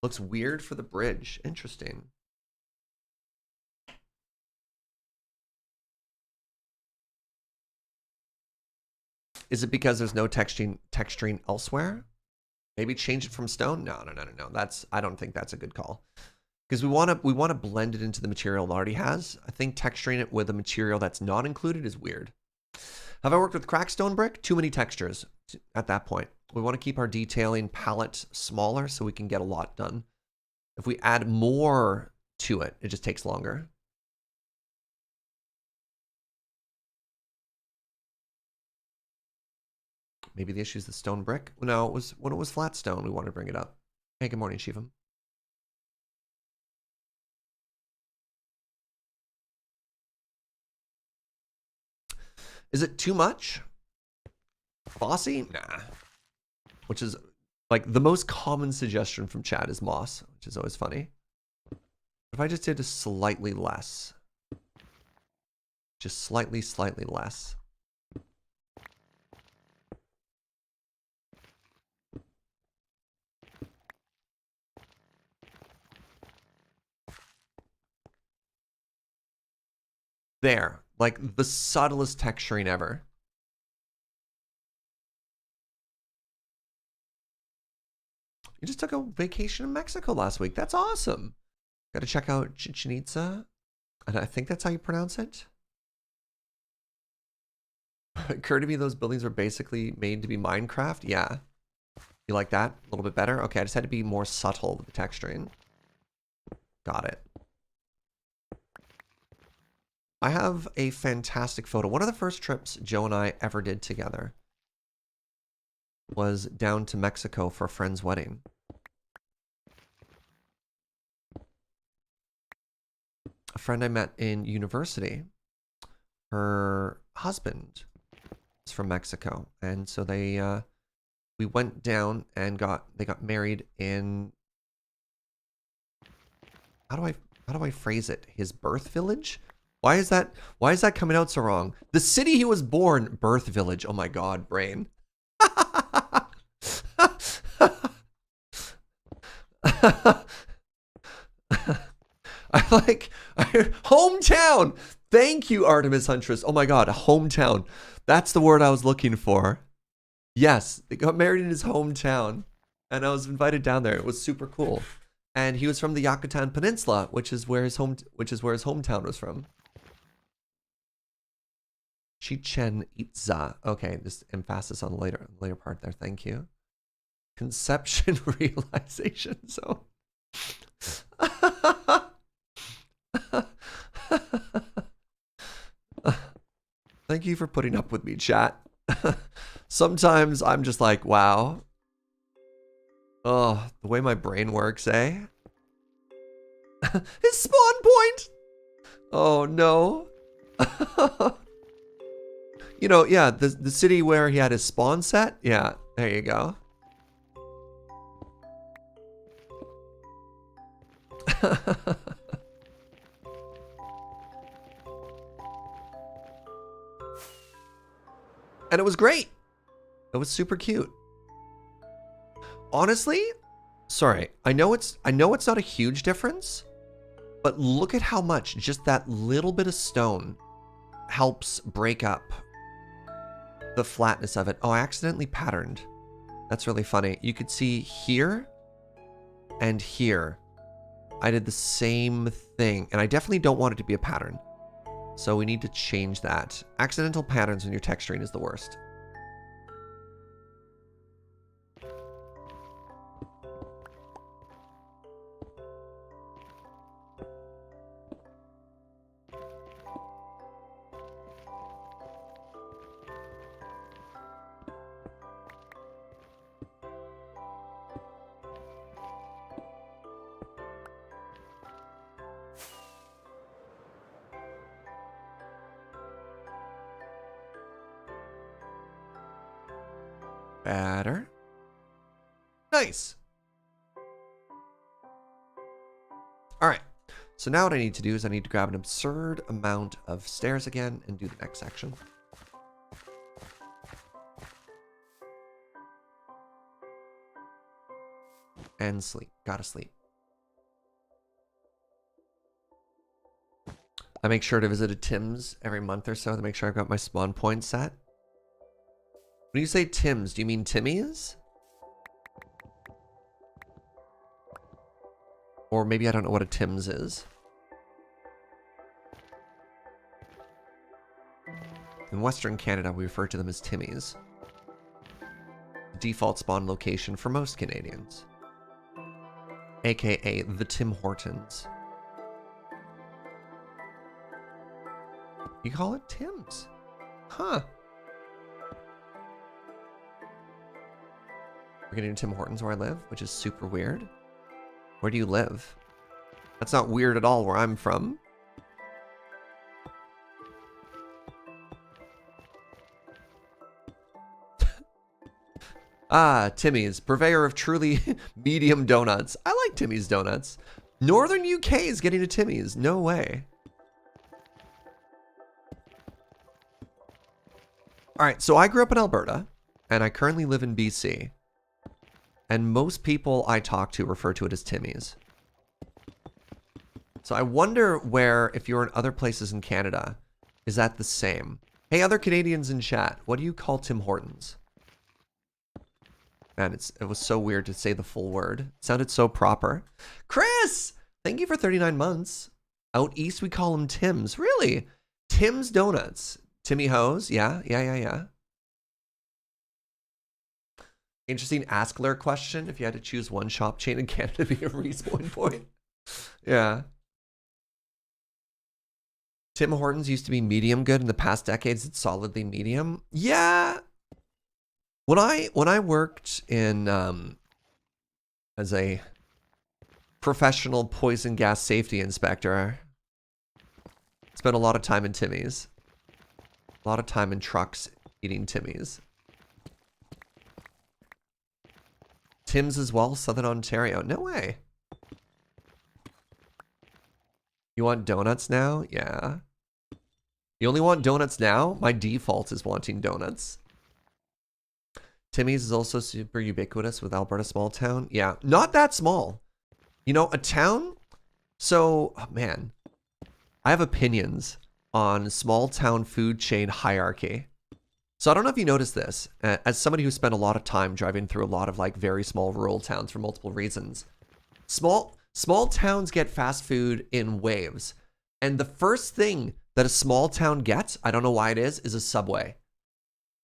Looks weird for the bridge. Interesting. Is it because there's no texturing elsewhere? Maybe change it from stone? No. I don't think that's a good call. Because we want to blend it into the material it already has. I think texturing it with a material that's not included is weird. Have I worked with cracked stone brick? Too many textures at that point. We want to keep our detailing palette smaller so we can get a lot done. If we add more to it, it just takes longer. Maybe the issue is the stone brick. No, it was when it was flat stone, we wanted to bring it up. Hey, good morning, Shivam. Is it too much? Bossy? Nah. Which is like the most common suggestion from chat is moss, which is always funny. If I just did a slightly less. Just slightly less. There. Like the subtlest texturing ever. You just took a vacation in Mexico last week. That's awesome. Got to check out Chichen Itza. And I think that's how you pronounce it. It occurred to me those buildings were basically made to be Minecraft. Yeah. You like that? A little bit better? Okay, I just had to be more subtle with the texturing. Got it. I have a fantastic photo. One of the first trips Joe and I ever did together was down to Mexico for a friend's wedding. A friend I met in university, her husband is from Mexico, and so we went down and they got married in, how do I phrase it? His birth village? Why is that coming out so wrong? The city he was born, birth village. Oh my god, brain. Hometown. Thank you, Artemis Huntress. Oh my god, hometown. That's the word I was looking for. Yes, they got married in his hometown, and I was invited down there. It was super cool. And he was from the Yucatan Peninsula, which is where his hometown was from. Chichen Itza. Okay, this emphasis on the later part there. Thank you. Conception realization zone. Thank you for putting up with me, chat. Sometimes I'm just like, wow. Oh, the way my brain works, eh? His spawn point! Oh, no. You know, yeah, the city where he had his spawn set. Yeah, there you go. And it was great. It was super cute. Honestly, sorry, I know it's not a huge difference, but look at how much just that little bit of stone helps break up the flatness of it. Oh, I accidentally patterned. That's really funny. You could see here and here. I did the same thing, and I definitely don't want it to be a pattern. So we need to change that. Accidental patterns when you're texturing is the worst. Better. Nice. All right. So now what I need to do is I need to grab an absurd amount of stairs again and do the next section. And sleep. Gotta sleep. I make sure to visit a Tim's every month or so to make sure I've got my spawn points set. When you say Tim's, do you mean Timmy's? Or maybe I don't know what a Tim's is. In Western Canada, we refer to them as Timmy's. Default spawn location for most Canadians. AKA the Tim Hortons. You call it Tim's? Huh. We're getting Tim Hortons where I live, which is super weird. Where do you live? That's not weird at all where I'm from. Ah, Timmy's, purveyor of truly medium donuts. I like Timmy's donuts. Northern UK is getting a Timmy's. No way. All right, so I grew up in Alberta, and I currently live in BC. And most people I talk to refer to it as Timmy's. So I wonder where, if you're in other places in Canada, is that the same? Hey, other Canadians in chat, what do you call Tim Hortons? Man, it was so weird to say the full word. It sounded so proper. Chris, thank you for 39 months. Out east, we call them Tim's. Really? Tim's Donuts. Timmy Ho's? Yeah. Interesting Askler question. If you had to choose one shop chain in Canada to be a respawn point. Yeah. Tim Hortons used to be medium good. In the past decades, it's solidly medium. Yeah. When I worked in as a professional poison gas safety inspector, I spent a lot of time in Timmy's. A lot of time in trucks eating Timmy's. Tim's as well, Southern Ontario. No way. You want donuts now? Yeah. You only want donuts now? My default is wanting donuts. Timmy's is also super ubiquitous with Alberta small town. Yeah, not that small. You know, a town? So, oh man, I have opinions on small town food chain hierarchy. So I don't know if you noticed this. As somebody who spent a lot of time driving through a lot of like very small rural towns for multiple reasons. Small towns get fast food in waves. And the first thing that a small town gets, I don't know why it is a Subway.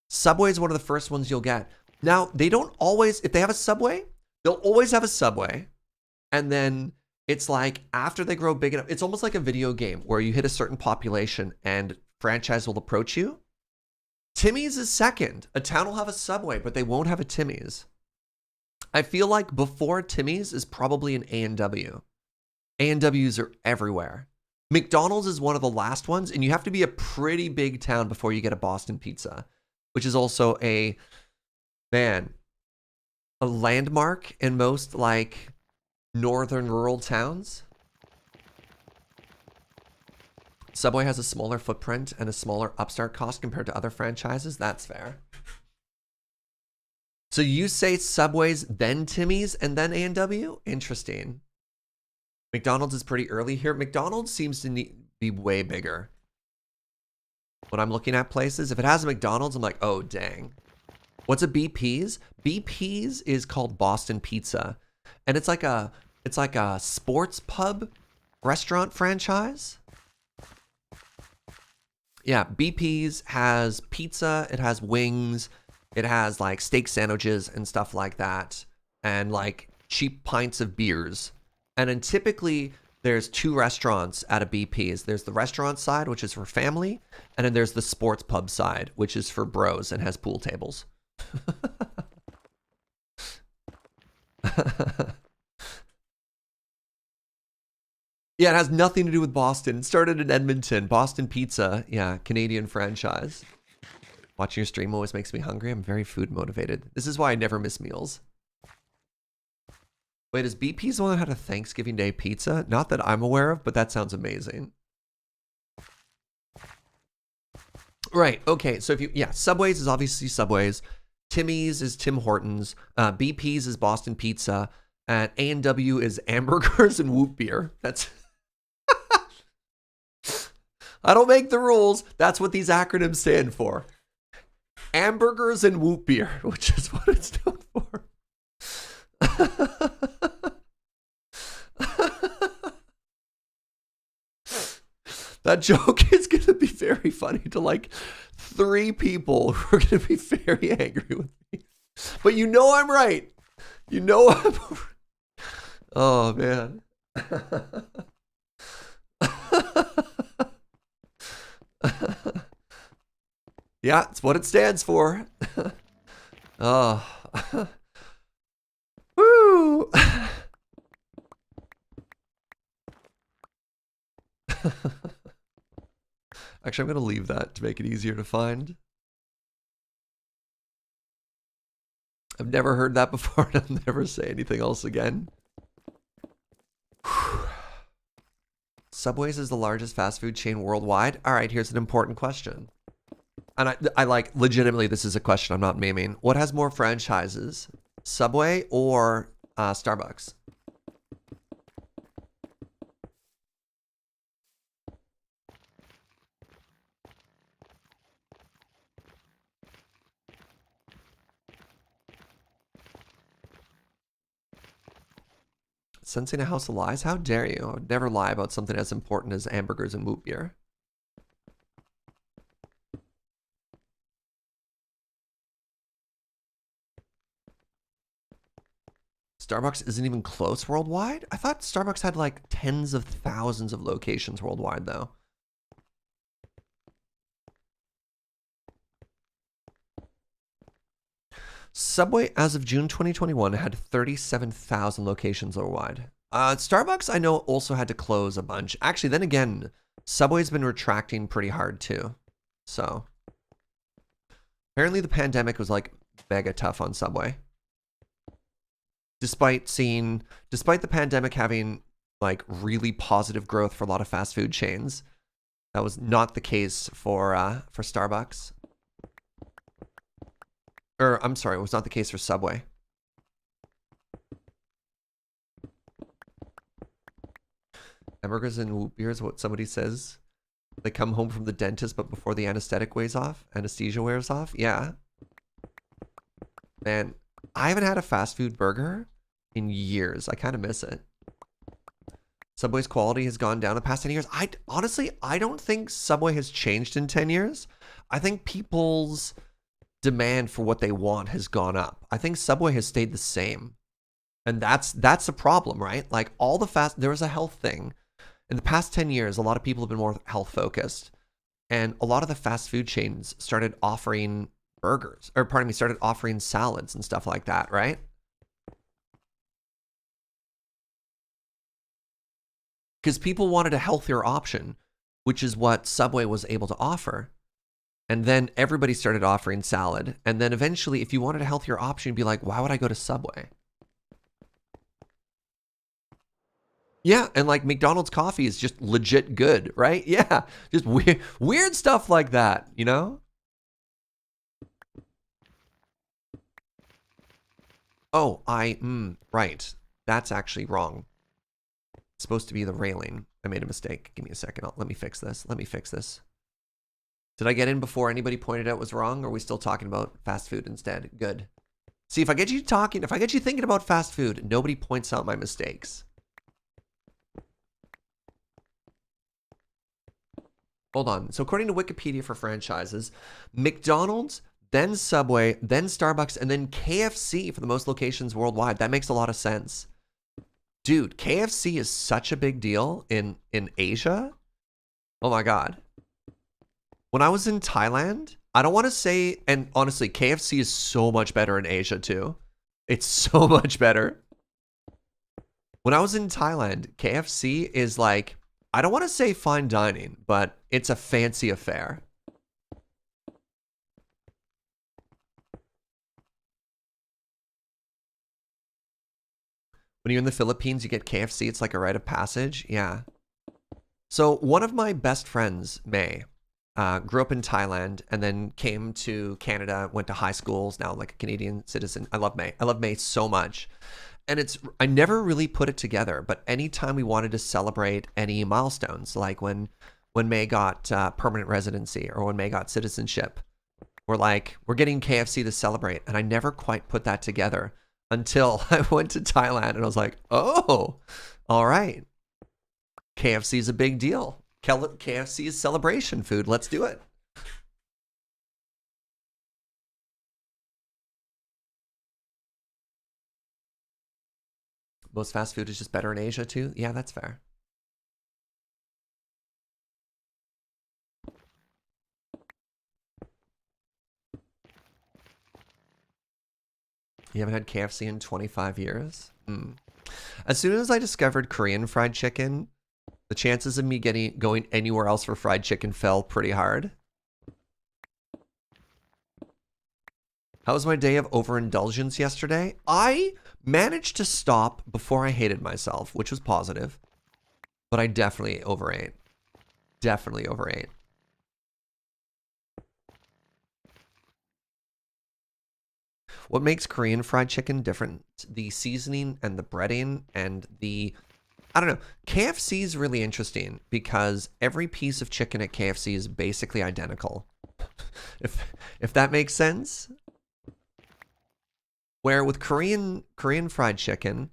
Subway is one of the first ones you'll get. Now, they don't always, if they have a Subway, they'll always have a Subway. And then it's like after they grow big enough, it's almost like a video game where you hit a certain population and franchise will approach you. Timmy's is second. A town will have a Subway, but they won't have a Timmy's. I feel like before Timmy's is probably an A&W. A&Ws are everywhere. McDonald's is one of the last ones, and you have to be a pretty big town before you get a Boston Pizza, which is also a landmark in most like northern rural towns. Subway has a smaller footprint and a smaller upstart cost compared to other franchises. That's fair. So you say Subway's, then Timmy's, and then A&W? Interesting. McDonald's is pretty early here. McDonald's seems to be way bigger. When I'm looking at places, if it has a McDonald's, I'm like, oh, dang. What's a BP's? BP's is called Boston Pizza. And it's like a sports pub restaurant franchise. Yeah, BP's has pizza, it has wings, it has like steak sandwiches and stuff like that, and like cheap pints of beers. And then typically there's two restaurants at a BP's. There's the restaurant side, which is for family, and then there's the sports pub side, which is for bros and has pool tables. Yeah, it has nothing to do with Boston. It started in Edmonton. Boston Pizza, yeah, Canadian franchise. Watching your stream always makes me hungry. I'm very food motivated. This is why I never miss meals. Wait, is BP's the one that had a Thanksgiving Day pizza? Not that I'm aware of, but that sounds amazing. Right, okay, so if you, yeah, Subway's is obviously Subway's. Timmy's is Tim Hortons. BP's is Boston Pizza. And A&W is Hamburgers and Whoop Beer. That's... I don't make the rules. That's what these acronyms stand for. Hamburgers and Whoop Beer, which is what it's known for. That joke is going to be very funny to like 3 people who are going to be very angry with me. But you know I'm right. You know I'm... Oh, man. Yeah, it's what it stands for. Oh. Woo! Actually, I'm going to leave that to make it easier to find. I've never heard that before, and I'll never say anything else again. Subway's is the largest fast food chain worldwide? All right, here's an important question. And I like, legitimately, this is a question I'm not memeing. What has more franchises? Subway or Starbucks? Sensing a house of lies? How dare you? I would never lie about something as important as hamburgers and Whoop Beer. Starbucks isn't even close worldwide? I thought Starbucks had like tens of thousands of locations worldwide though. Subway, as of June 2021, had 37,000 locations worldwide. Starbucks, I know, also had to close a bunch. Actually, then again, Subway's been retracting pretty hard too. So, apparently the pandemic was like mega tough on Subway. Despite the pandemic having like really positive growth for a lot of fast food chains, that was not the case for Starbucks. Or, I'm sorry, it was not the case for Subway. Hamburgers and Whoop Beer is what somebody says. They come home from the dentist, but before the anesthesia wears off. Yeah. Man, I haven't had a fast food burger in years. I kind of miss it. Subway's quality has gone down the past 10 years. Honestly, I don't think Subway has changed in 10 years. I think people's demand for what they want has gone up. I think Subway has stayed the same. And that's a problem, right? Like there was a health thing. In the past 10 years, a lot of people have been more health focused. And a lot of the fast food chains started offering started offering salads and stuff like that, right? Because people wanted a healthier option, which is what Subway was able to offer. And then everybody started offering salad. And then eventually, if you wanted a healthier option, you'd be like, why would I go to Subway? Yeah, and like McDonald's coffee is just legit good, right? Yeah, just weird stuff like that, you know? Oh, right. That's actually wrong. It's supposed to be the railing. I made a mistake. Give me a second. Let me fix this. Did I get in before anybody pointed out was wrong, or are we still talking about fast food instead? Good. See, if I get you thinking about fast food, nobody points out my mistakes. Hold on. So according to Wikipedia for franchises, McDonald's, then Subway, then Starbucks, and then KFC for the most locations worldwide. That makes a lot of sense. Dude, KFC is such a big deal in Asia. Oh my God. When I was in Thailand, I don't want to say, and honestly, KFC is so much better in Asia too. It's so much better. When I was in Thailand, KFC is like, I don't want to say fine dining, but it's a fancy affair. When you're in the Philippines, you get KFC. It's like a rite of passage. Yeah. So one of my best friends, May, grew up in Thailand and then came to Canada, went to high schools, now like a Canadian citizen. I love May. I love May so much. And I never really put it together, but anytime we wanted to celebrate any milestones, like when May got permanent residency or when May got citizenship, we're getting KFC to celebrate. And I never quite put that together until I went to Thailand and I was like, oh, all right. KFC is a big deal. KFC is celebration food. Let's do it. Most fast food is just better in Asia too. Yeah, that's fair. You haven't had KFC in 25 years? As soon as I discovered Korean fried chicken, the chances of me going anywhere else for fried chicken fell pretty hard. How was my day of overindulgence yesterday? I managed to stop before I hated myself, which was positive. But I definitely overate. Definitely overate. What makes Korean fried chicken different? The seasoning and the breading and I don't know. KFC is really interesting because every piece of chicken at KFC is basically identical. if that makes sense. Where with Korean fried chicken,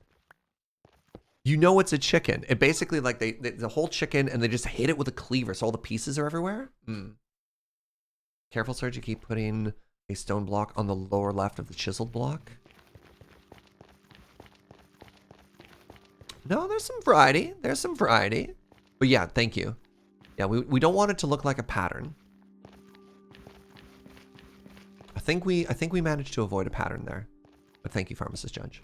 you know it's a chicken. It basically like the whole chicken and they just hit it with a cleaver, so all the pieces are everywhere. Careful, Serge, you keep putting a stone block on the lower left of the chiseled block. No, there's some variety. There's some variety. But yeah, thank you. Yeah, we don't want it to look like a pattern. I think we managed to avoid a pattern there. But thank you, Pharmacist Judge.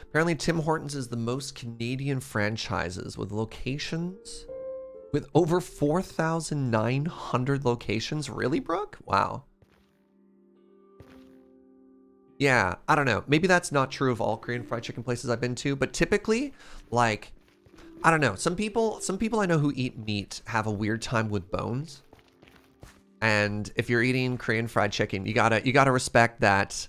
Apparently, Tim Hortons is the most Canadian franchises with locations with over 4,900 locations. Really, Brooke? Wow. Yeah, I don't know. Maybe that's not true of all Korean fried chicken places I've been to, but typically, like, I don't know. Some people I know who eat meat have a weird time with bones. And if you're eating Korean fried chicken, you gotta respect that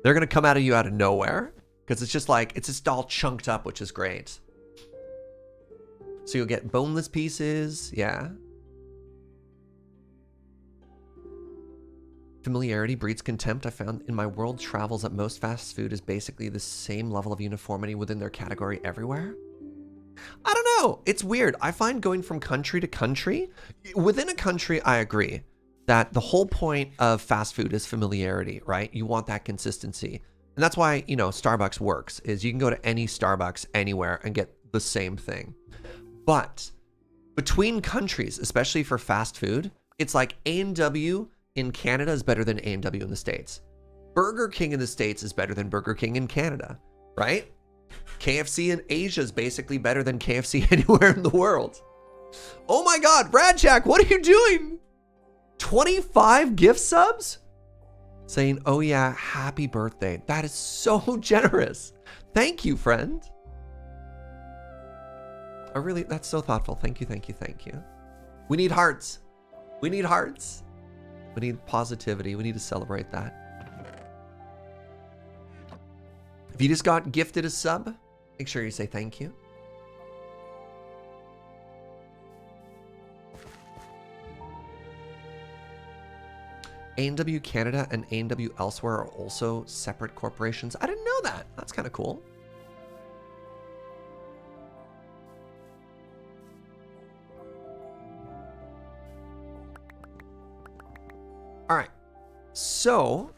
they're gonna come out of you out of nowhere. Because it's just all chunked up, which is great. So you'll get boneless pieces, yeah. Familiarity breeds contempt. I found in my world travels that most fast food is basically the same level of uniformity within their category everywhere. I don't know. It's weird. I find going from country to country, within a country, I agree that the whole point of fast food is familiarity, right? You want that consistency. And that's why, you know, Starbucks works, is you can go to any Starbucks anywhere and get the same thing. But between countries, especially for fast food, it's like A&W in Canada is better than A&W in the States. Burger King in the States is better than Burger King in Canada, right? KFC in Asia is basically better than KFC anywhere in the world. Oh my God, Radjack, what are you doing? 25 gift subs? Saying, oh yeah, happy birthday. That is so generous. Thank you, friend. That's so thoughtful. Thank you, thank you, thank you. We need hearts. We need hearts. We need positivity. We need to celebrate that. If you just got gifted a sub, make sure you say thank you. A&W Canada and A&W elsewhere are also separate corporations. I didn't know that. That's kind of cool. All right. So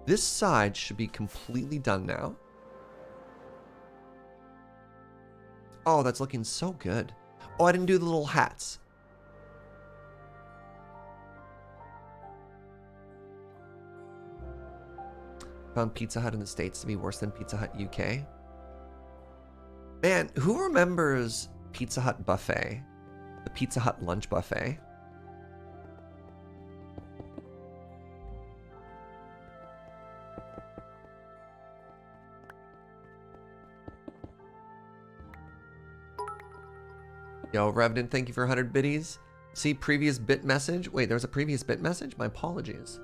this side should be completely done now. Oh, that's looking so good. Oh, I didn't do the little hats. Found Pizza Hut in the States to be worse than Pizza Hut UK. Man, who remembers Pizza Hut buffet? The Pizza Hut lunch buffet. Yo, Revenant, thank you for 100 biddies. See previous bit message. Wait, there was a previous bit message? My apologies.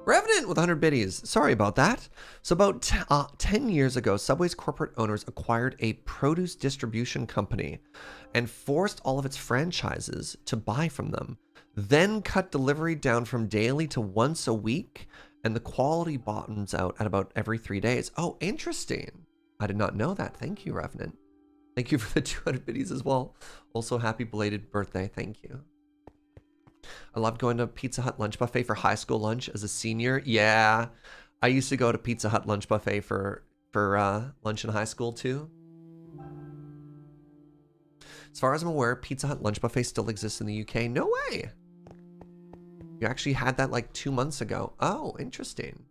Revenant with 100 biddies. Sorry about that. So about 10 years ago, Subway's corporate owners acquired a produce distribution company and forced all of its franchises to buy from them. Then cut delivery down from daily to once a week, and the quality bottoms out at about every 3 days. Oh, interesting. I did not know that. Thank you, Revenant. Thank you for the 200 biddies as well. Also, happy belated birthday. Thank you. I loved going to Pizza Hut lunch buffet for high school lunch as a senior. Yeah, I used to go to Pizza Hut lunch buffet for lunch in high school too. As far as I'm aware, Pizza Hut lunch buffet still exists in the UK. No way. You actually had that like 2 months ago. Oh, interesting.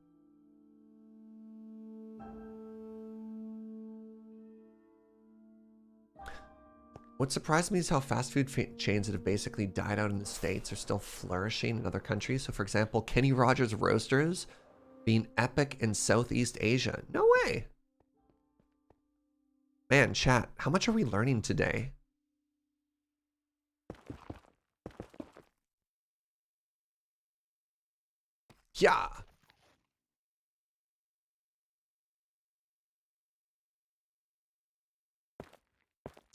What surprised me is how fast food chains that have basically died out in the States are still flourishing in other countries. So for example, Kenny Rogers Roasters being epic in Southeast Asia. No way. Man, chat, how much are we learning today? Yeah.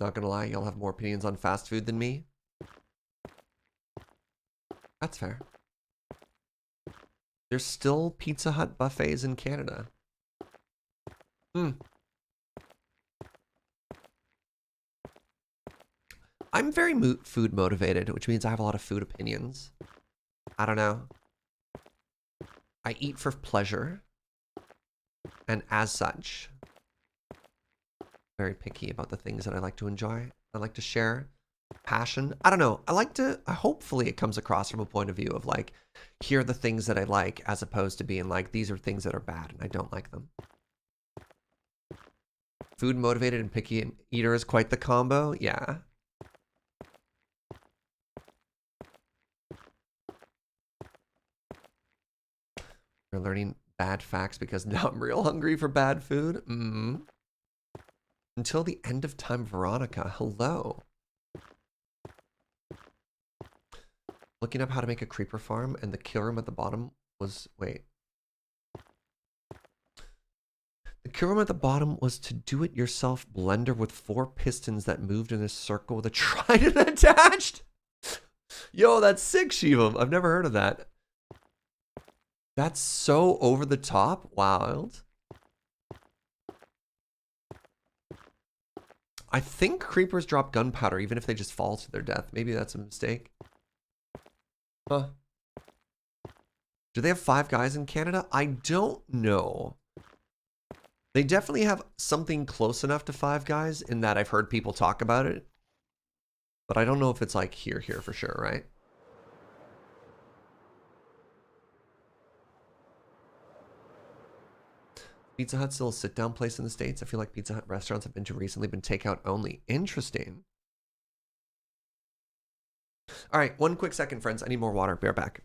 Not gonna lie, y'all have more opinions on fast food than me. That's fair. There's still Pizza Hut buffets in Canada. I'm very food motivated, which means I have a lot of food opinions. I don't know. I eat for pleasure. And as such, very picky about the things that I like to enjoy. I like to share passion. I don't know. I like to, hopefully it comes across from a point of view of like, here are the things that I like, as opposed to being like, these are things that are bad and I don't like them. Food motivated and picky eater is quite the combo. Yeah. We're learning bad facts because now I'm real hungry for bad food. Until the end of time, Veronica. Hello. Looking up how to make a creeper farm, and the kill room at the bottom was... Wait. The kill room at the bottom was to do-it-yourself blender with 4 pistons that moved in a circle with a trident attached. Yo, that's sick, Shivam. I've never heard of that. That's so over the top. Wild. I think creepers drop gunpowder even if they just fall to their death. Maybe that's a mistake. Huh. Do they have 5 guys in Canada? I don't know. They definitely have something close enough to 5 guys in that I've heard people talk about it. But I don't know if it's like here for sure, right? Pizza Hut's still a sit-down place in the States. I feel like Pizza Hut restaurants I've been to recently been takeout only. Interesting. All right, one quick second, friends. I need more water. Bear back.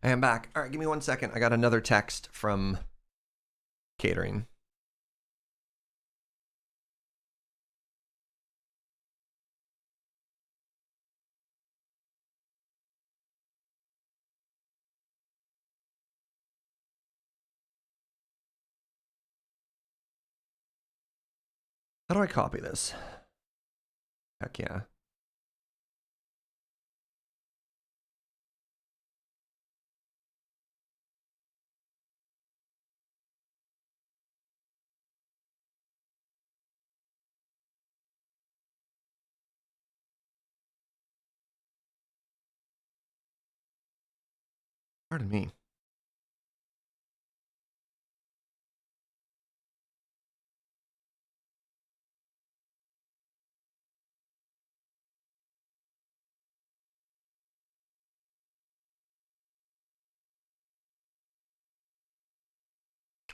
I am back. All right, give me 1 second. I got another text from catering. How do I copy this? Heck yeah. Pardon me.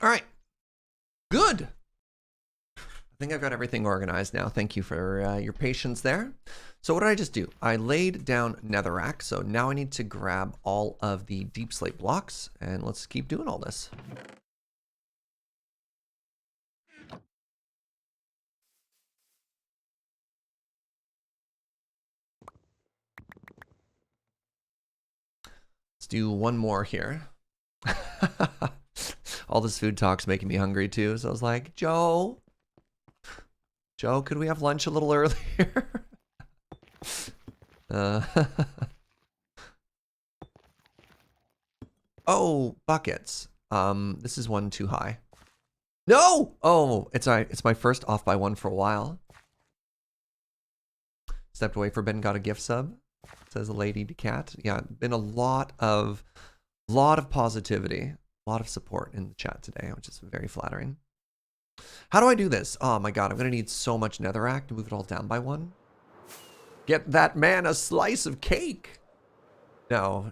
All right. Good. I think I've got everything organized now. Thank you for your patience there. So what did I just do? I laid down netherrack. So now I need to grab all of the deep slate blocks and let's keep doing all this. Let's do one more here. All this food talk's making me hungry too. So I was like, Joe, could we have lunch a little earlier? Oh, buckets. This is one too high. No! Oh, it's my first off by one for a while. Stepped away for Ben, got a gift sub. Says a lady to cat. Yeah, been a lot of positivity, a lot of support in the chat today, which is very flattering. How do I do this? Oh my god, I'm gonna need so much netherrack to move it all down by one. Get that man a slice of cake. No.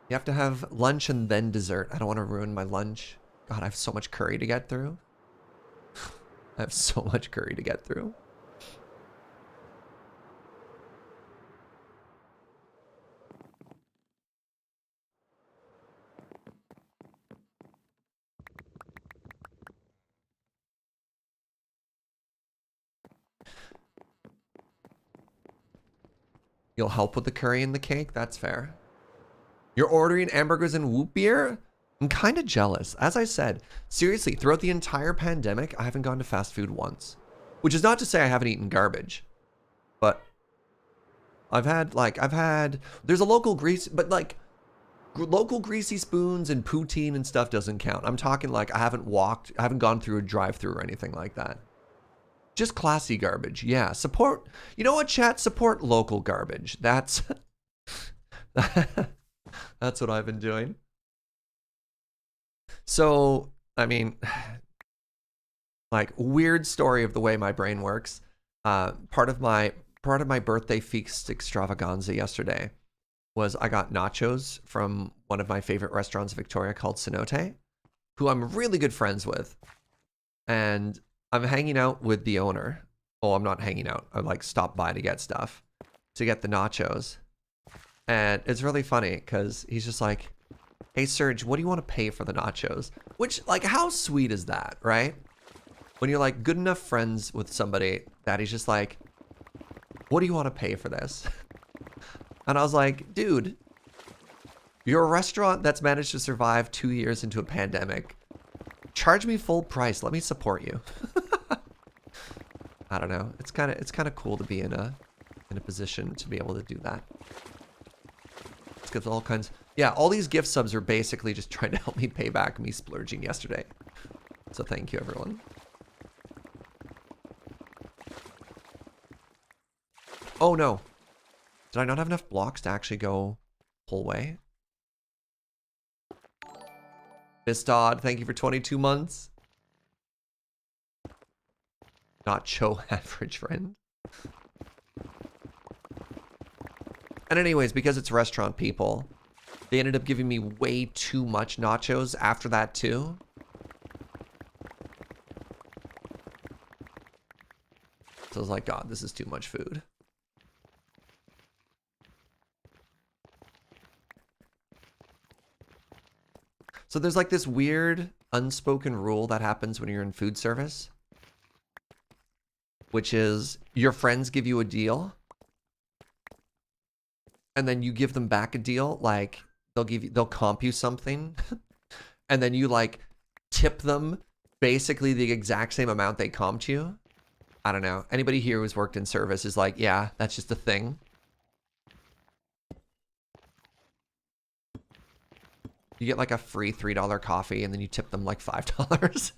You have to have lunch and then dessert. I don't want to ruin my lunch. God, I have so much curry to get through. I have so much curry to get through. You'll help with the curry and the cake? That's fair. You're ordering hamburgers and whoop beer? I'm kind of jealous. As I said, seriously, throughout the entire pandemic, I haven't gone to fast food once. Which is not to say I haven't eaten garbage. But there's a local greasy, but like, local greasy spoons and poutine and stuff doesn't count. I'm talking like I haven't gone through a drive-through or anything like that. Just classy garbage. Yeah, support. You know what, chat? Support local garbage. That's that's what I've been doing. So, I mean, like, weird story of the way my brain works. Part of my birthday feast extravaganza yesterday was I got nachos from one of my favorite restaurants in Victoria called Cenote, who I'm really good friends with. And I'm hanging out with the owner. Oh, I'm not hanging out. I like stopped by to get stuff, to get the nachos. And it's really funny because he's just like, hey, Serge, what do you want to pay for the nachos? Which, like, how sweet is that, right? When you're like good enough friends with somebody that he's just like, what do you want to pay for this? And I was like, dude, you're a restaurant that's managed to survive 2 years into a pandemic. Charge me full price. Let me support you. I don't know. It's kind of cool to be in a position to be able to do that. It's got all kinds. Yeah, all these gift subs are basically just trying to help me pay back me splurging yesterday. So thank you, everyone. Oh no. Did I not have enough blocks to actually go whole way? Bistod, thank you for 22 months. Not Cho average friend. And anyways, because it's restaurant people, they ended up giving me way too much nachos after that too. So I was like, God, this is too much food. So there's like this weird unspoken rule that happens when you're in food service, which is your friends give you a deal and then you give them back a deal. Like they'll comp you something and then you like tip them basically the exact same amount they comped you. I don't know. Anybody here who's worked in service is like, yeah, that's just a thing. You get like a free $3 coffee and then you tip them like $5.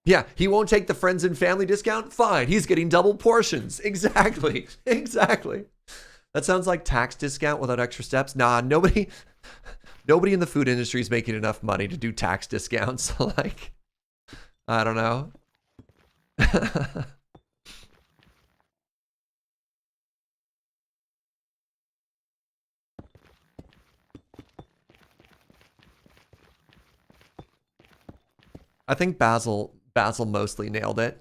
Yeah, he won't take the friends and family discount? Fine, he's getting double portions. Exactly, exactly. That sounds like tax discount without extra steps. Nah, nobody in the food industry is making enough money to do tax discounts. So like, I don't know. I think Basil mostly nailed it.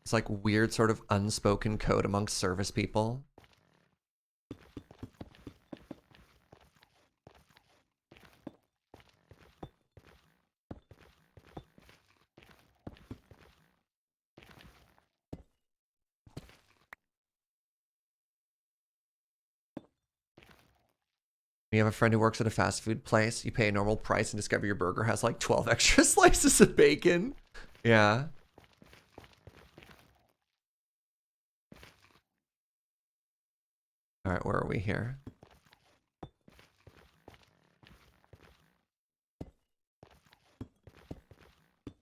It's like weird sort of unspoken code amongst service people. You have a friend who works at a fast food place. You pay a normal price and discover your burger has like 12 extra slices of bacon. Yeah. All right, where are we here?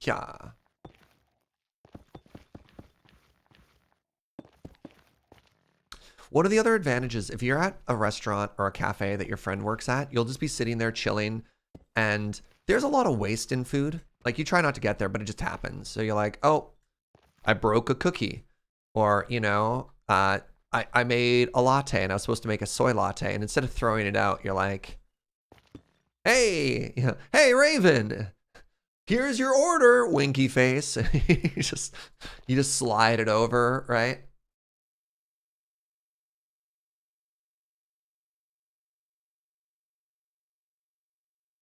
Yeah. What are the other advantages? If you're at a restaurant or a cafe that your friend works at, you'll just be sitting there chilling and there's a lot of waste in food. Like you try not to get there, but it just happens. So you're like, oh, I broke a cookie. Or, you know, I made a latte and I was supposed to make a soy latte. And instead of throwing it out, you're like, hey, hey, Raven, here's your order, winky face. you just slide it over, right?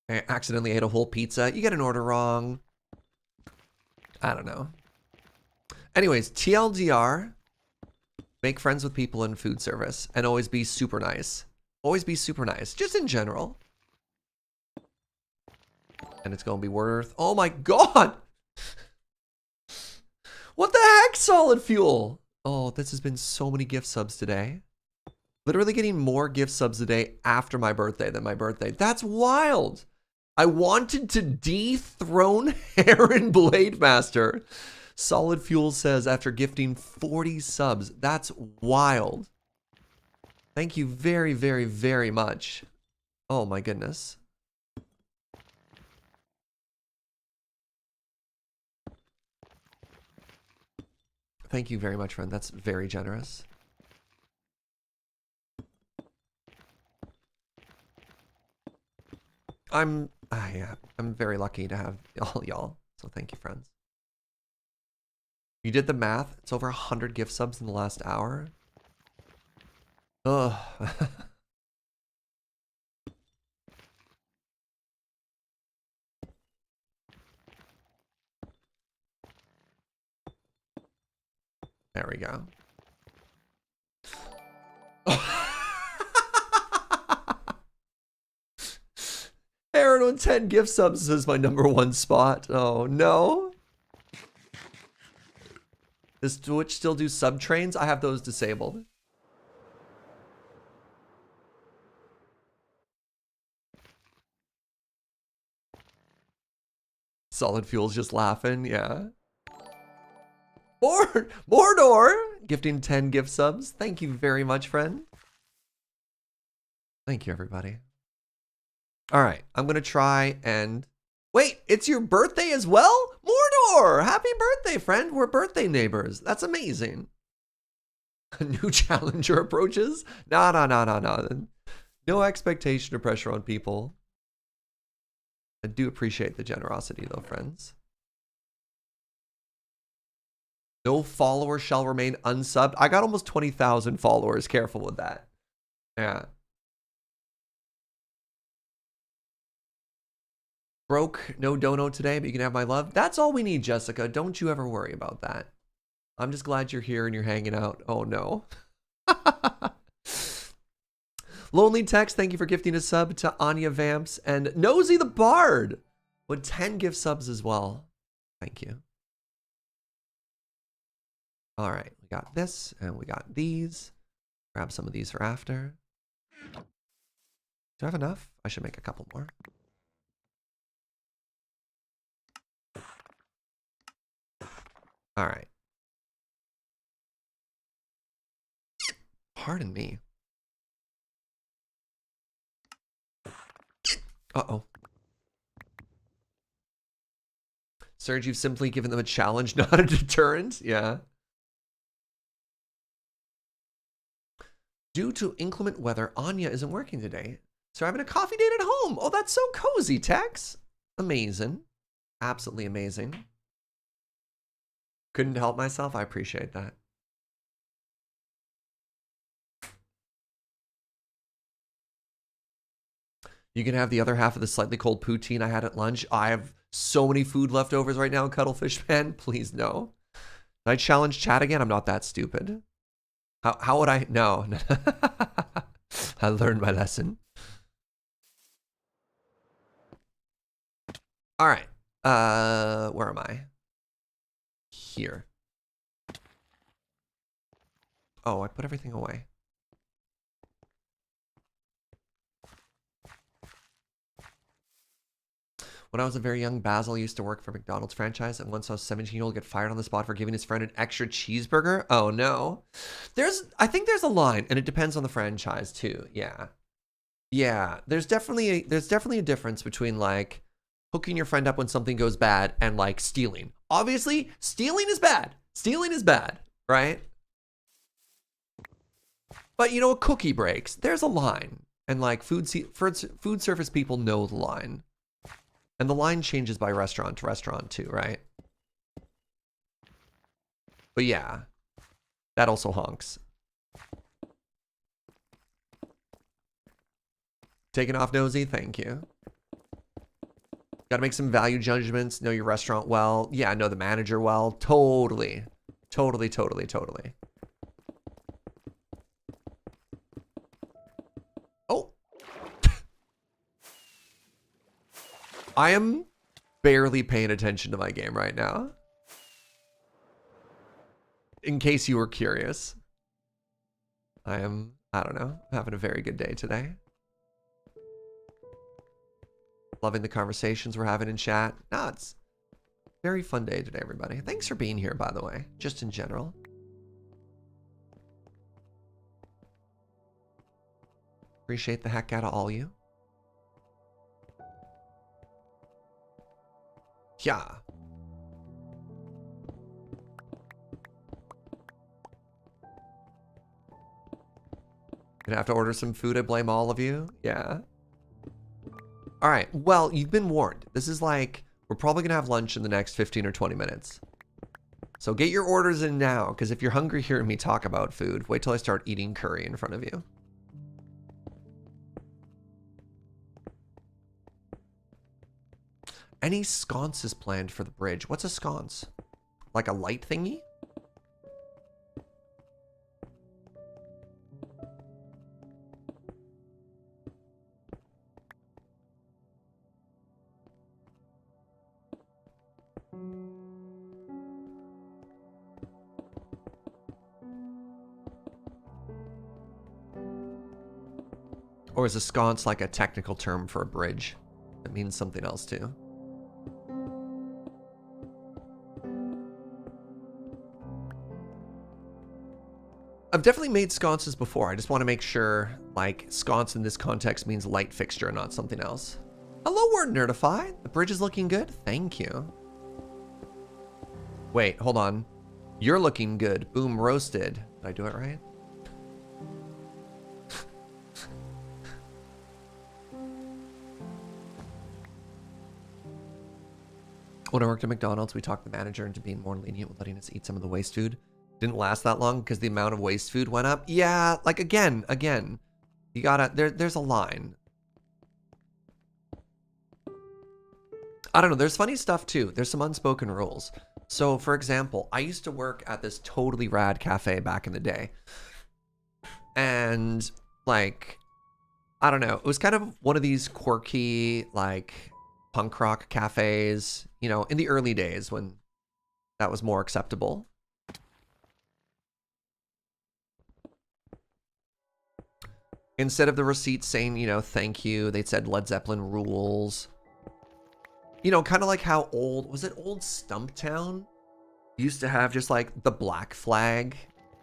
I accidentally ate a whole pizza. You get an order wrong. I don't know. Anyways, TLDR, make friends with people in food service and always be super nice. Always be super nice, just in general. And it's going to be worth, oh my God. What the heck, Solid Fuel? Oh, this has been so many gift subs today. Literally getting more gift subs a day after my birthday than my birthday. That's wild. I wanted to dethrone Heron Blademaster. Solid Fuel says after gifting 40 subs. That's wild. Thank you very, very, very much. Oh my goodness. Thank you very much, friend. That's very generous. Yeah, I'm very lucky to have all y'all. So thank you, friends. You did the math. It's over 100 gift subs in the last hour. Ugh. There we go. Aaron on 10 gift subs is my #1 spot. Oh no. Does Twitch still do sub trains? I have those disabled. Solid Fuel's just laughing, yeah. Mordor gifting 10 gift subs. Thank you very much, friend. Thank you, everybody. All right, I'm gonna try and wait. It's your birthday as well, Mordor. Happy birthday, friend. We're birthday neighbors. That's amazing. A new challenger approaches. No. No expectation or pressure on people. I do appreciate the generosity though, friends. No follower shall remain unsubbed. I got almost 20,000 followers. Careful with that. Yeah. Broke, no dono today, but you can have my love. That's all we need, Jessica. Don't you ever worry about that. I'm just glad you're here and you're hanging out. Oh no. Lonely Text, thank you for gifting a sub to Anya Vamps and Nosy the Bard with 10 gift subs as well. Thank you. All right, we got this and we got these. Grab some of these for after. Do I have enough? I should make a couple more. All right. Pardon me. Uh-oh. Serge, you've simply given them a challenge, not a deterrent. Yeah. Due to inclement weather, Anya isn't working today. So having a coffee date at home. Oh, that's so cozy, Tex. Amazing. Absolutely amazing. Couldn't help myself. I appreciate that. You can have the other half of the slightly cold poutine I had at lunch. I have so many food leftovers right now, Cuttlefish Man. Please no. Did I challenge chat again? I'm not that stupid. How would I? No. I learned my lesson. All right. Where am I? Here. Oh, I put everything away. When I was a very young, Basil used to work for McDonald's franchise, and once I was 17-year-old get fired on the spot for giving his friend an extra cheeseburger. Oh no. I think there's a line, and it depends on the franchise too. Yeah. Yeah. There's definitely a difference between like hooking your friend up when something goes bad and like stealing. Obviously, stealing is bad. Stealing is bad, right? But you know, a cookie breaks. There's a line. And like food service people know the line. And the line changes by restaurant to restaurant too, right? But yeah, that also honks. Taking off Nosy, thank you. Gotta make some value judgments, know your restaurant well. Yeah, know the manager well. Totally. Totally, totally, totally. Oh. I am barely paying attention to my game right now. In case you were curious. I don't know, having a very good day today. Loving the conversations we're having in chat. No, it's a very fun day today, everybody. Thanks for being here, by the way, just in general. Appreciate the heck out of all you. Yeah. Gonna have to order some food. I blame all of you. Yeah. All right. Well, you've been warned. This is like, we're probably gonna have lunch in the next 15 or 20 minutes. So get your orders in now, because if you're hungry hearing me talk about food, wait till I start eating curry in front of you. Any sconces planned for the bridge? What's a sconce? Like a light thingy? Or is a sconce like a technical term for a bridge? That means something else too. I've definitely made sconces before. I just want to make sure, like, sconce in this context means light fixture, not something else. Hello, Word Nerdify. The bridge is looking good. Thank you. Wait, hold on. You're looking good. Boom, roasted. Did I do it right? When I worked at McDonald's, we talked the manager into being more lenient with letting us eat some of the waste food. Didn't last that long because the amount of waste food went up. Yeah, like again, you gotta, there's a line. I don't know, there's funny stuff too. There's some unspoken rules. So for example, I used to work at this totally rad cafe back in the day. And like, I don't know, it was kind of one of these quirky, like punk rock cafes, you know, in the early days when that was more acceptable. Instead of the receipt saying, you know, thank you, they said Led Zeppelin rules. You know, kind of like how was it old Stumptown used to have just like the Black Flag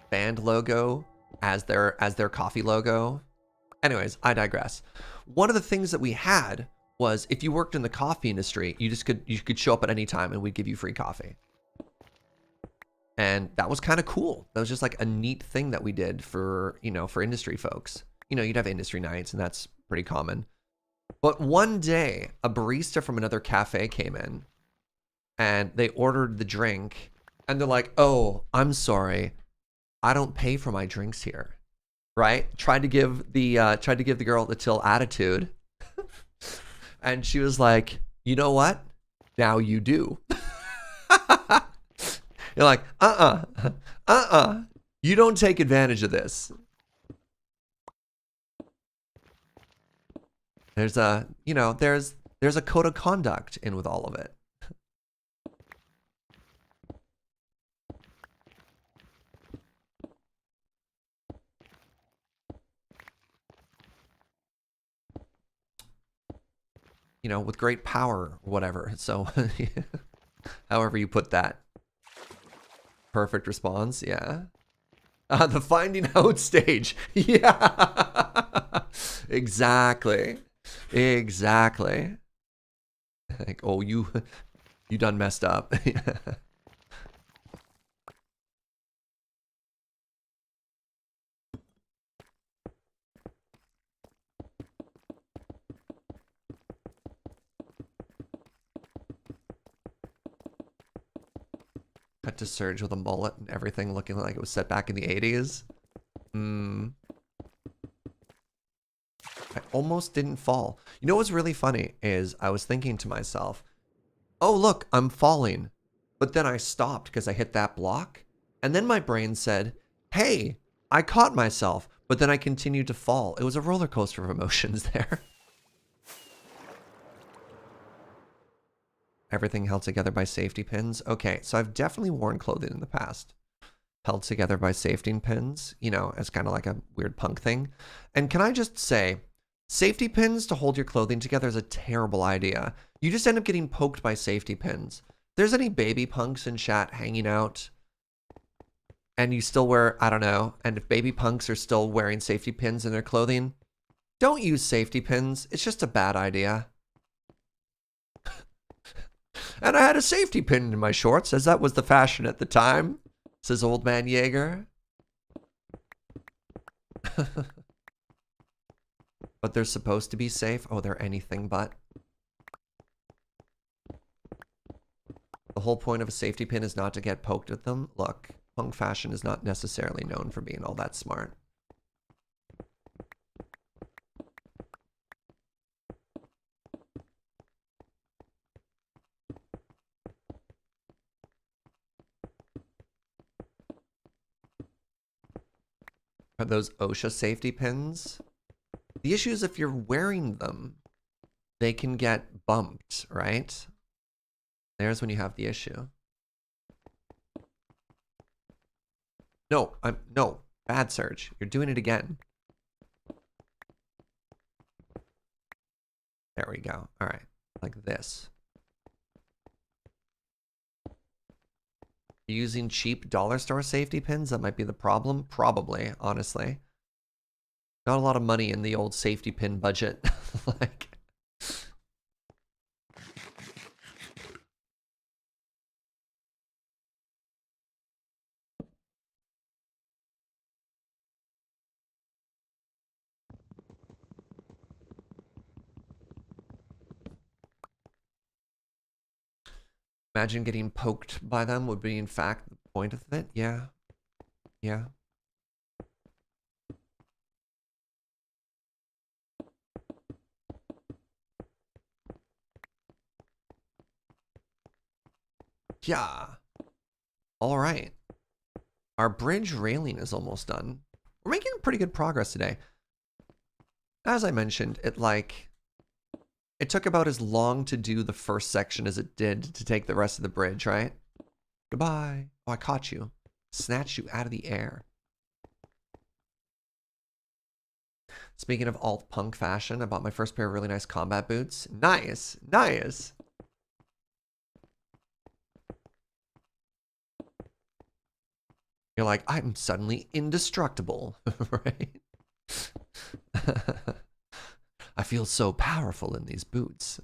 band logo as their coffee logo. Anyways, I digress. One of the things that we had was if you worked in the coffee industry, you could show up at any time and we'd give you free coffee. And that was kind of cool. That was just like a neat thing that we did for, you know, for industry folks. You know, you'd have industry nights and that's pretty common. But one day, a barista from another cafe came in and they ordered the drink and they're like, oh, I'm sorry. I don't pay for my drinks here. Right? Tried to give the girl the till attitude. And she was like, you know what? Now you do. You're like, you don't take advantage of this. There's a, you know, there's a code of conduct in with all of it. You know, with great power, whatever. So, however you put that. Perfect response, yeah. The finding out stage. Yeah. Exactly. Exactly. Like, oh, you done messed up. Cut to Serge with a mullet and everything looking like it was set back in the 80s. I almost didn't fall. You know what's really funny is I was thinking to myself, oh, look, I'm falling. But then I stopped because I hit that block. And then my brain said, hey, I caught myself. But then I continued to fall. It was a roller coaster of emotions there. Everything held together by safety pins. Okay, so I've definitely worn clothing in the past. Held together by safety pins, you know, as kind of like a weird punk thing. And can I just say, safety pins to hold your clothing together is a terrible idea. You just end up getting poked by safety pins. If there's any baby punks in chat hanging out and you still wear, I don't know, and if baby punks are still wearing safety pins in their clothing, don't use safety pins. It's just a bad idea. And I had a safety pin in my shorts as that was the fashion at the time, says Old Man Jaeger. But they're supposed to be safe. Oh, they're anything but. The whole point of a safety pin is not to get poked with them. Look, punk fashion is not necessarily known for being all that smart. Are those OSHA safety pins? The issue is if you're wearing them, they can get bumped, right? There's when you have the issue. No, no, bad Serge. You're doing it again. There we go. All right, like this. Using cheap dollar store safety pins, that might be the problem. Probably, honestly. Not a lot of money in the old safety pin budget. Like, Imagine getting poked by them would be in fact the point of it. Yeah. Yeah. Yeah. All right. Our bridge railing is almost done. We're making pretty good progress today. As I mentioned, it took about as long to do the first section as it did to take the rest of the bridge, right? Goodbye. Oh, I caught you. Snatched you out of the air. Speaking of alt punk fashion, I bought my first pair of really nice combat boots. Nice. Nice. You're like, I'm suddenly indestructible, right? I feel so powerful in these boots.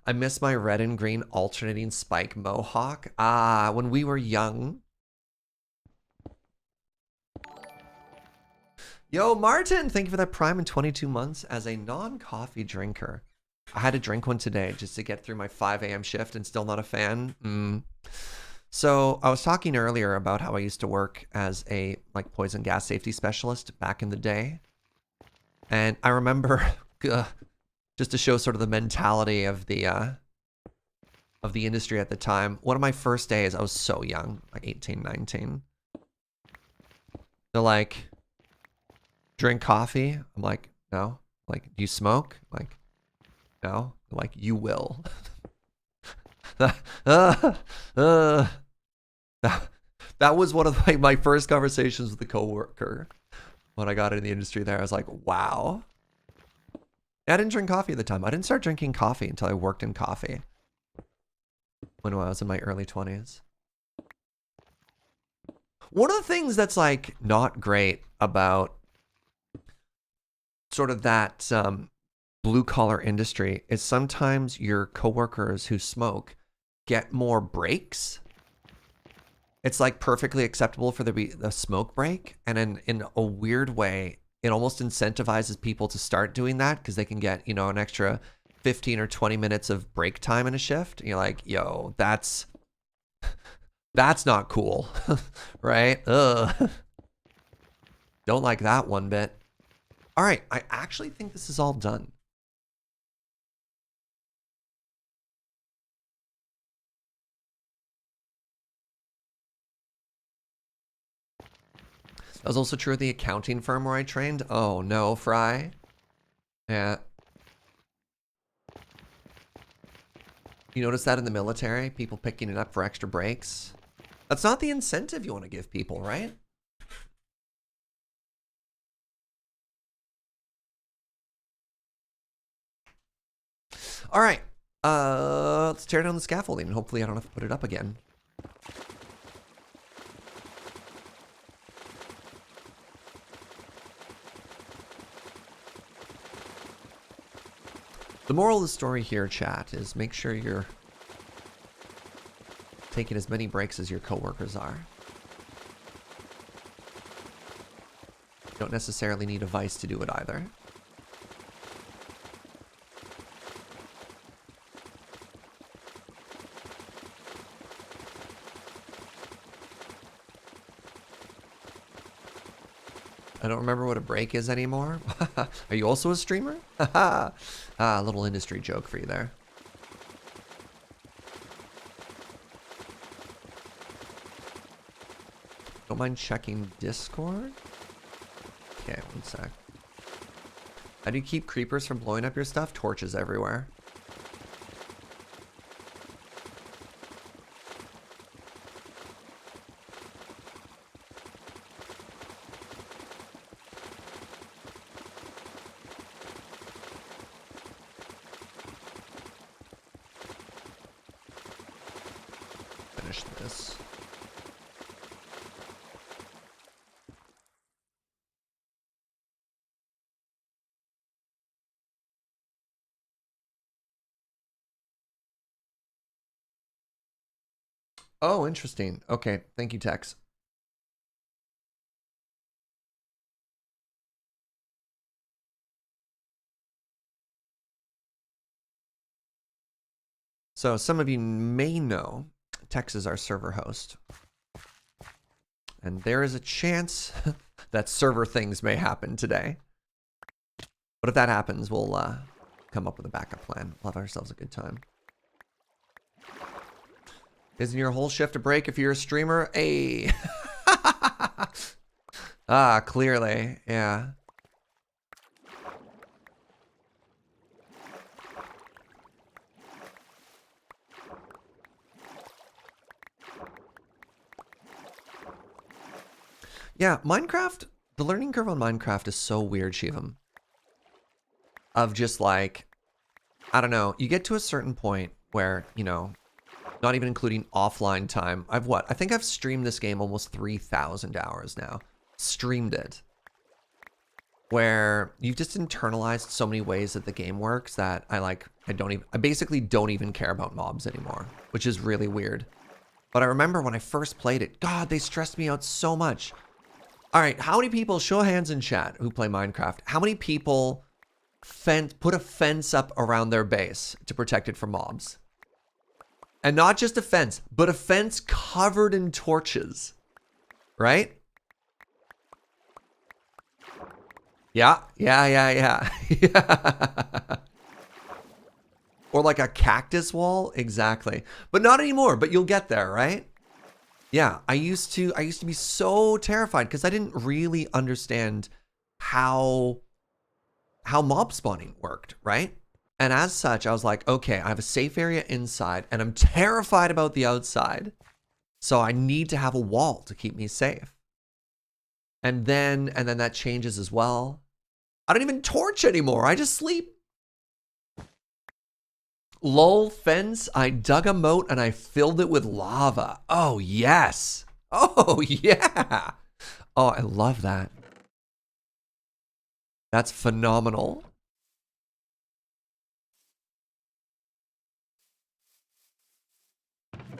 I miss my red and green alternating spike mohawk. Ah, when we were young. Yo, Martin, thank you for that prime in 22 months as a non-coffee drinker. I had to drink one today just to get through my 5 a.m. shift and still not a fan. So I was talking earlier about how I used to work as a poison gas safety specialist back in the day. And I remember, just to show sort of the mentality of the industry at the time, one of my first days, I was so young, like 18, 19. They're like, drink coffee? I'm like, no. Like, do you smoke? I'm like, no. I'm like, you will. That was one of my first conversations with a coworker when I got into the industry there. I was like, wow. I didn't drink coffee at the time. I didn't start drinking coffee until I worked in coffee when I was in my early 20s. One of the things that's like not great about sort of that blue collar industry is sometimes your coworkers who smoke get more breaks. It's like perfectly acceptable for there to be a smoke break, and in a weird way, it almost incentivizes people to start doing that because they can get, you know, an extra 15 or 20 minutes of break time in a shift. And you're like, yo, that's not cool, right? Ugh. Don't like that one bit. All right, I actually think this is all done. That was also true of the accounting firm where I trained. Oh no, Fry. Yeah. You notice that in the military? People picking it up for extra breaks? That's not the incentive you want to give people, right? All right. Let's tear down the scaffolding and hopefully I don't have to put it up again. The moral of the story here, chat, is make sure you're taking as many breaks as your coworkers are. You don't necessarily need a vice to do it either. I don't remember what a break is anymore. Are you also a streamer? A little industry joke for you there. Don't mind checking Discord? Okay, one sec. How do you keep creepers from blowing up your stuff? Torches everywhere. Finish this. Oh, interesting. Okay, thank you, Tex. So some of you may know Tex is our server host. And there is a chance that server things may happen today. But if that happens, we'll come up with a backup plan. We'll have ourselves a good time. Isn't your whole shift a break if you're a streamer? Hey. Ah, clearly. Yeah. Yeah, Minecraft, the learning curve on Minecraft is so weird, Shivam. Of just like, I don't know, you get to a certain point where, you know, not even including offline time. I think I've streamed this game almost 3,000 hours now. Streamed it. Where you've just internalized so many ways that the game works that I basically don't even care about mobs anymore, which is really weird. But I remember when I first played it, God, they stressed me out so much. All right, how many people, show of hands in chat, who play Minecraft, how many people put a fence up around their base to protect it from mobs? And not just a fence, but a fence covered in torches, right? Yeah. Yeah. Or like a cactus wall, exactly. But not anymore, but you'll get there, right? Yeah, I used to be so terrified because I didn't really understand how mob spawning worked, right? And as such, I was like, okay, I have a safe area inside and I'm terrified about the outside. So I need to have a wall to keep me safe. And then that changes as well. I don't even torch anymore. I just sleep. Lol fence, I dug a moat and I filled it with lava. Oh, yes. Oh, yeah. Oh, I love that. That's phenomenal.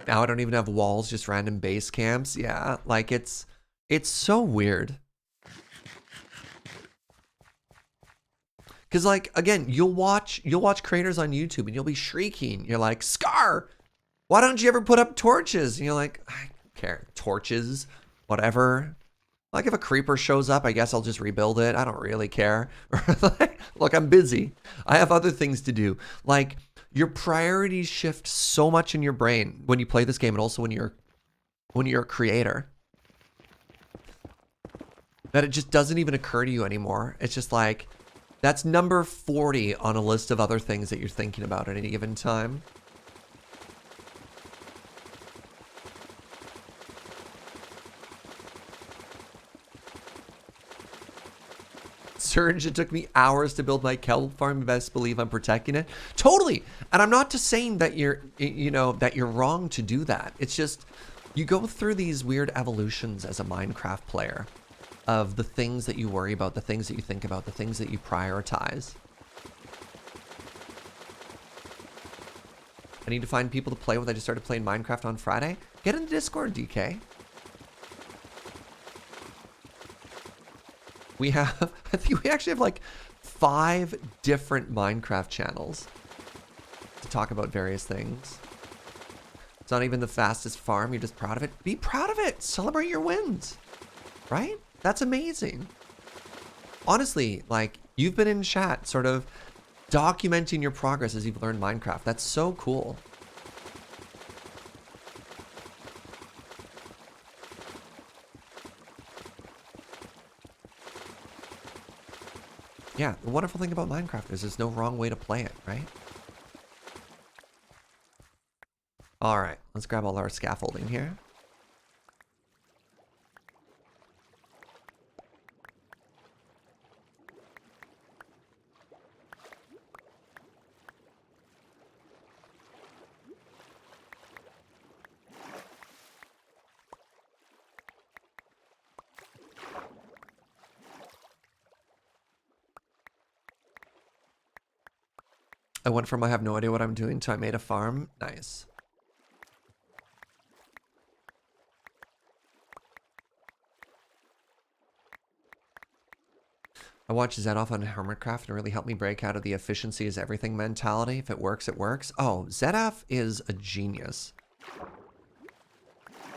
Now I don't even have walls, just random base camps. Yeah, like it's so weird. Cause like, again, you'll watch creators on YouTube and you'll be shrieking. You're like, Scar, why don't you ever put up torches? And you're like, I don't care. Torches, whatever. Like if a creeper shows up, I guess I'll just rebuild it. I don't really care. Look, I'm busy. I have other things to do. Like your priorities shift so much in your brain when you play this game and also when you're a creator. That it just doesn't even occur to you anymore. It's just like, that's number 40 on a list of other things that you're thinking about at any given time. Serge, it took me hours to build my kelp farm. You best believe I'm protecting it. Totally. And I'm not just saying that that you're wrong to do that. It's just, you go through these weird evolutions as a Minecraft player of the things that you worry about, the things that you think about, the things that you prioritize. I need to find people to play with. I just started playing Minecraft on Friday. Get in the Discord, DK. We have, I think we actually have like 5 different Minecraft channels to talk about various things. It's not even the fastest farm. You're just proud of it. Be proud of it. Celebrate your wins, right? That's amazing. Honestly, like you've been in chat sort of documenting your progress as you've learned Minecraft. That's so cool. Yeah, the wonderful thing about Minecraft is there's no wrong way to play it, right? All right, let's grab all our scaffolding here. I went from I have no idea what I'm doing to I made a farm. Nice. I watched Zedoff on Hermitcraft and it really helped me break out of the efficiency is everything mentality. If it works, it works. Oh, Zedoff is a genius.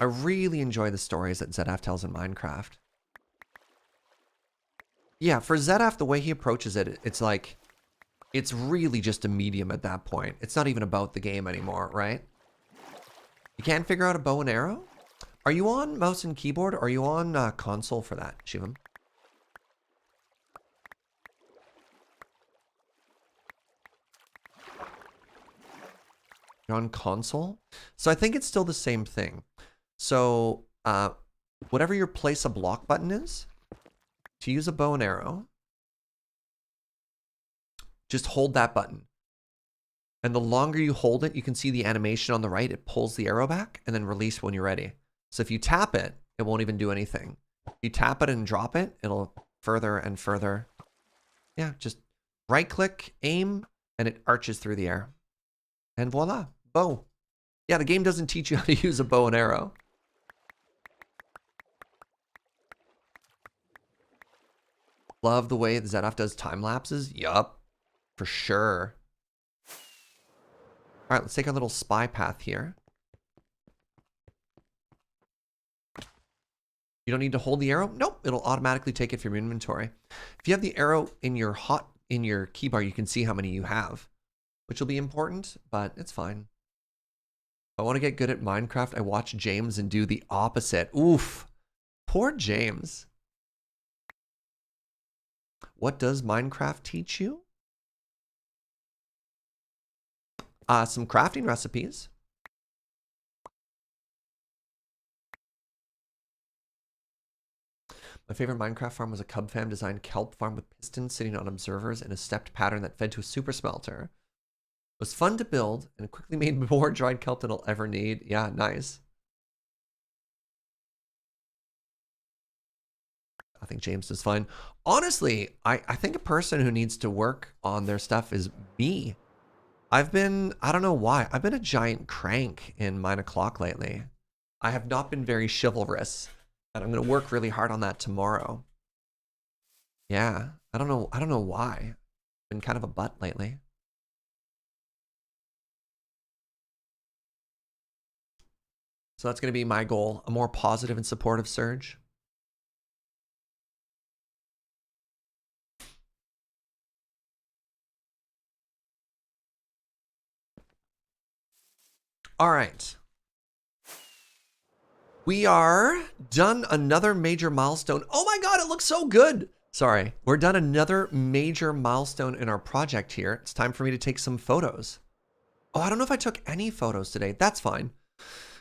I really enjoy the stories that Zedoff tells in Minecraft. Yeah, for Zedoff, the way he approaches it, it's like, it's really just a medium at that point. It's not even about the game anymore, right? You can't figure out a bow and arrow? Are you on mouse and keyboard, or are you on console for that, Shivam? You're on console? So I think it's still the same thing. So whatever your place a block button is, to use a bow and arrow, just hold that button. And the longer you hold it, you can see the animation on the right. It pulls the arrow back and then release when you're ready. So if you tap it, it won't even do anything. If you tap it and drop it, it'll further and further. Yeah, just right click, aim, and it arches through the air. And voila, bow. Yeah, the game doesn't teach you how to use a bow and arrow. Love the way Zedoff does time lapses. Yup, for sure. All right, let's take our little spy path here. You don't need to hold the arrow. Nope, it'll automatically take it from your inventory. If you have the arrow in your keybar, you can see how many you have, which will be important, but it's fine. If I want to get good at Minecraft, I watch James and do the opposite. Oof, poor James. What does Minecraft teach you? Some crafting recipes. My favorite Minecraft farm was a Cub Fam designed kelp farm with pistons sitting on observers in a stepped pattern that fed to a super smelter. It was fun to build and quickly made more dried kelp than I'll ever need. Yeah, nice. I think James does fine. Honestly, I think a person who needs to work on their stuff is me. I don't know why, I've been a giant crank in Mine O'Clock lately. I have not been very chivalrous, and I'm going to work really hard on that tomorrow. Yeah, I don't know why. Been kind of a butt lately. So that's going to be my goal, a more positive and supportive Serge. All right. We are done another major milestone. Oh my God, it looks so good. Sorry, we're done another major milestone in our project here. It's time for me to take some photos. Oh, I don't know if I took any photos today. That's fine.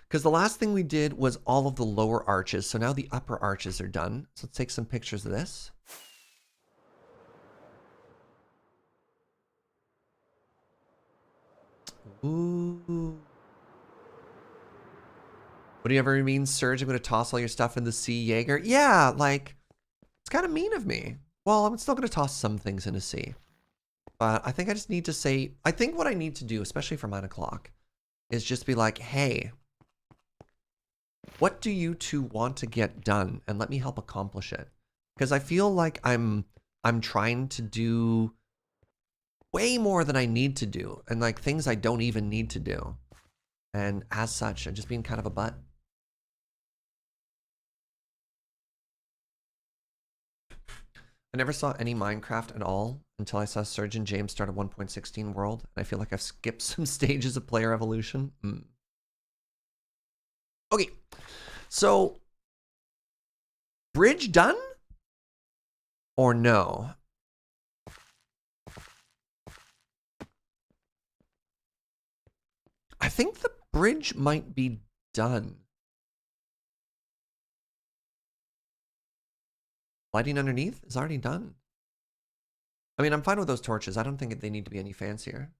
Because the last thing we did was all of the lower arches. So now the upper arches are done. So let's take some pictures of this. Ooh. What do you ever mean, Serge? I'm going to toss all your stuff in the sea, Jaeger? Yeah, like, it's kind of mean of me. Well, I'm still going to toss some things in the sea. But I think I just need to say, I think what I need to do, especially for 9 o'clock, is just be like, hey, what do you two want to get done? And let me help accomplish it. Because I feel like I'm trying to do way more than I need to do. And like things I don't even need to do. And as such, I'm just being kind of a butt. I never saw any Minecraft at all until I saw Serge and James start a 1.16 world. And I feel like I've skipped some stages of player evolution. Okay, so bridge done or no? I think the bridge might be done. Lighting underneath is already done. I mean, I'm fine with those torches. I don't think they need to be any fancier.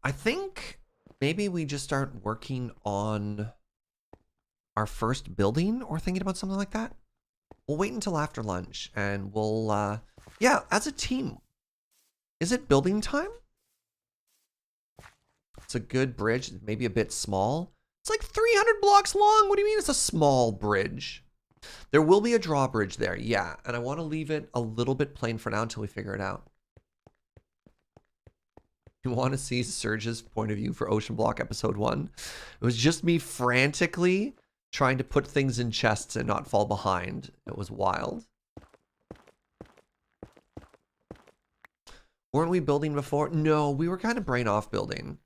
I think maybe we just start working on our first building or thinking about something like that. We'll wait until after lunch and we'll, yeah, as a team, Is it building time? It's a good bridge, maybe a bit small. It's like 300 blocks long. What do you mean it's a small bridge? There will be a drawbridge there, yeah. And I want to leave it a little bit plain for now until we figure it out. You want to see Serge's point of view for Ocean Block episode 1? It was just me frantically trying to put things in chests and not fall behind. It was wild. Weren't we building before? No, we were kind of brain off building.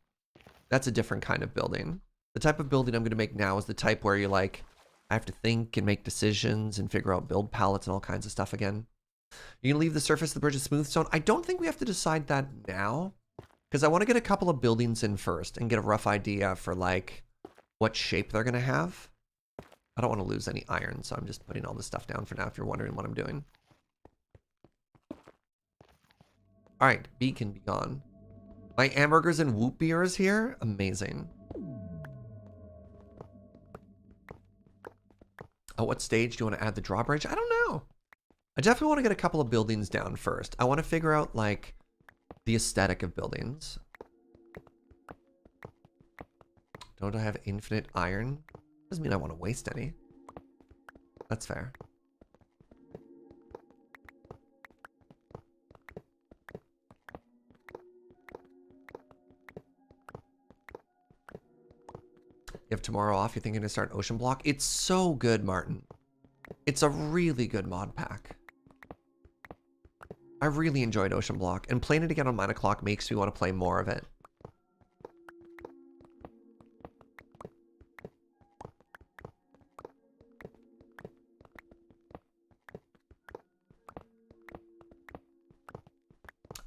That's a different kind of building. The type of building I'm going to make now is the type where you're like, I have to think and make decisions and figure out build palettes and all kinds of stuff again. You can leave the surface of the bridge of smooth stone. I don't think we have to decide that now, because I want to get a couple of buildings in first and get a rough idea for like what shape they're going to have. I don't want to lose any iron, so I'm just putting all this stuff down for now if you're wondering what I'm doing. All right, B can be gone. My hamburgers and whoop beer is here. Amazing. Oh, what stage do you want to add the drawbridge? I don't know. I definitely want to get a couple of buildings down first. I want to figure out like the aesthetic of buildings. Don't I have infinite iron? Doesn't mean I want to waste any. That's fair. You have tomorrow off, you're thinking to start Ocean Block? It's so good, Martin. It's a really good mod pack. I really enjoyed Ocean Block, and playing it again on 9 o'clock makes me want to play more of it.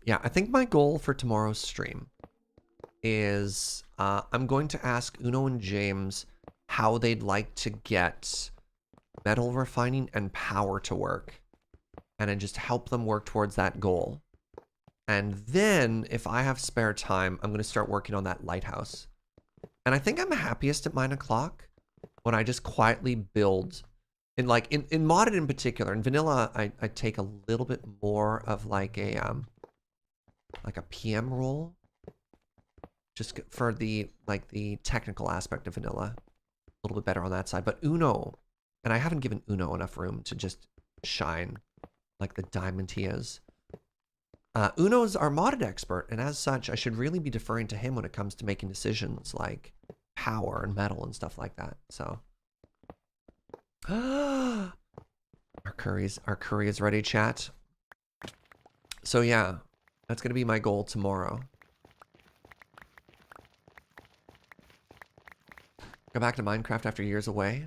Yeah, I think my goal for tomorrow's stream is I'm going to ask Uno and James how they'd like to get metal refining and power to work, and then just help them work towards that goal. And then if I have spare time, I'm going to start working on that lighthouse. And I think I'm happiest at 9 o'clock when I just quietly build. In like in modded in particular, in vanilla, I take a little bit more of like a PM role, just for the like the technical aspect of vanilla. A little bit better on that side. But Uno, and I haven't given Uno enough room to just shine like the diamond he is. Uno's our modded expert, and as such, I should really be deferring to him when it comes to making decisions like power and metal and stuff like that. So, our curry is ready, chat. So yeah, that's gonna be my goal tomorrow. Go back to Minecraft after years away.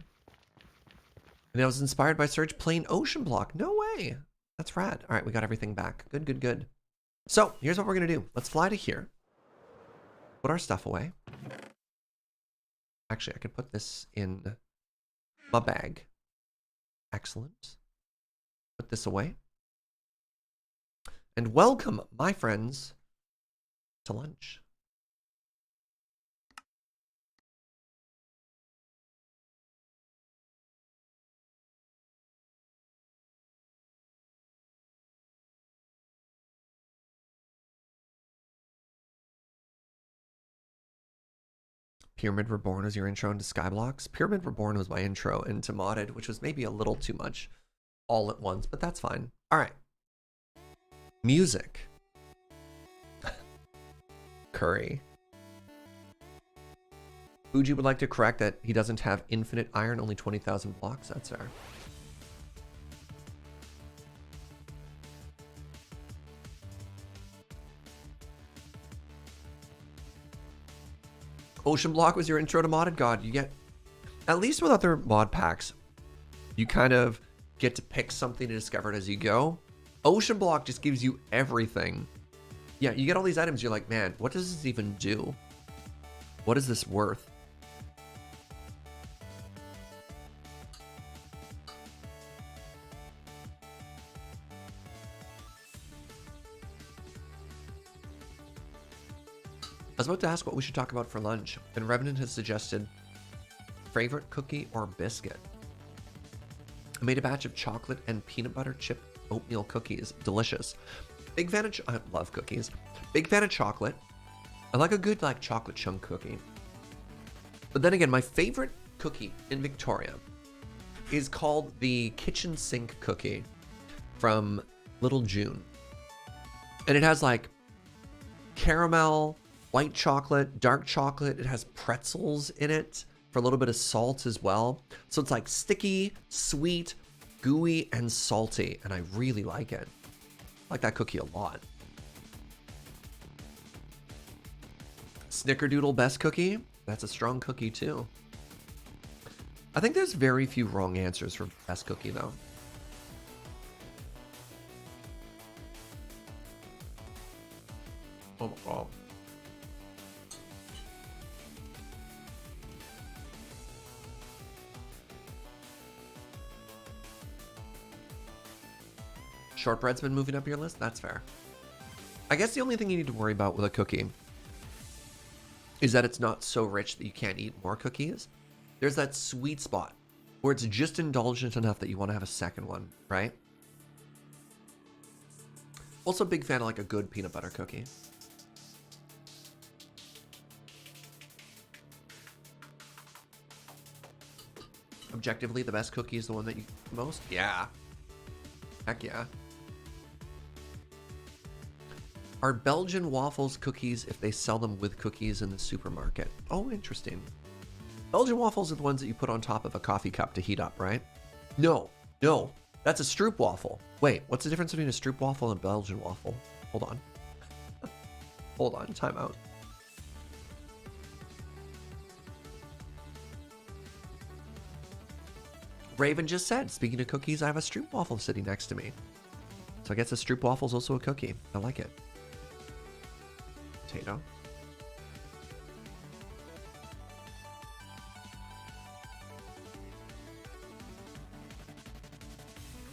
And I was inspired by Serge playing Ocean Block. No way. That's rad. All right, we got everything back. Good, good, good. So here's what we're going to do. Let's fly to here. Put our stuff away. Actually, I could put this in my bag. Excellent. Put this away. And welcome, my friends, to lunch. Pyramid Reborn was your intro into Skyblocks. Pyramid Reborn was my intro into modded, which was maybe a little too much all at once, but that's fine. All right. Music. Curry. Fugi would like to correct that he doesn't have infinite iron, only 20,000 blocks. That's fair. Ocean Block was your intro to modded. God, you get, at least with other mod packs, you kind of get to pick something to discover it as you go. Ocean Block just gives you everything. Yeah, you get all these items. You're like, man, what does this even do? What is this worth? I was about to ask what we should talk about for lunch, and Revenant has suggested favorite cookie or biscuit. I made a batch of chocolate and peanut butter chip oatmeal cookies. Delicious. Big fan of, I love cookies. Big fan of chocolate. I like a good like chocolate chunk cookie. But then again, my favorite cookie in Victoria is called the kitchen sink cookie from Little June. And it has like caramel, white chocolate, dark chocolate. It has pretzels in it for a little bit of salt as well. So it's like sticky, sweet, gooey, and salty. And I really like it. I like that cookie a lot. Snickerdoodle best cookie. That's a strong cookie too. I think there's very few wrong answers for best cookie though. Oh my god. Shortbread's been moving up your list? That's fair. I guess the only thing you need to worry about with a cookie is that it's not so rich that you can't eat more cookies. There's that sweet spot where it's just indulgent enough that you want to have a second one, right? Also a big fan of like a good peanut butter cookie. Objectively, the best cookie is the one that you eat the most? Yeah. Heck yeah. Are Belgian waffles cookies if they sell them with cookies in the supermarket? Oh, interesting. Belgian waffles are the ones that you put on top of a coffee cup to heat up, right? No, no, that's a stroop waffle. Wait, what's the difference between a stroop waffle and a Belgian waffle? Hold on. Hold on, time out. Raven just said, speaking of cookies, I have a stroop waffle sitting next to me. So I guess a stroop waffle is also a cookie. I like it. Potato.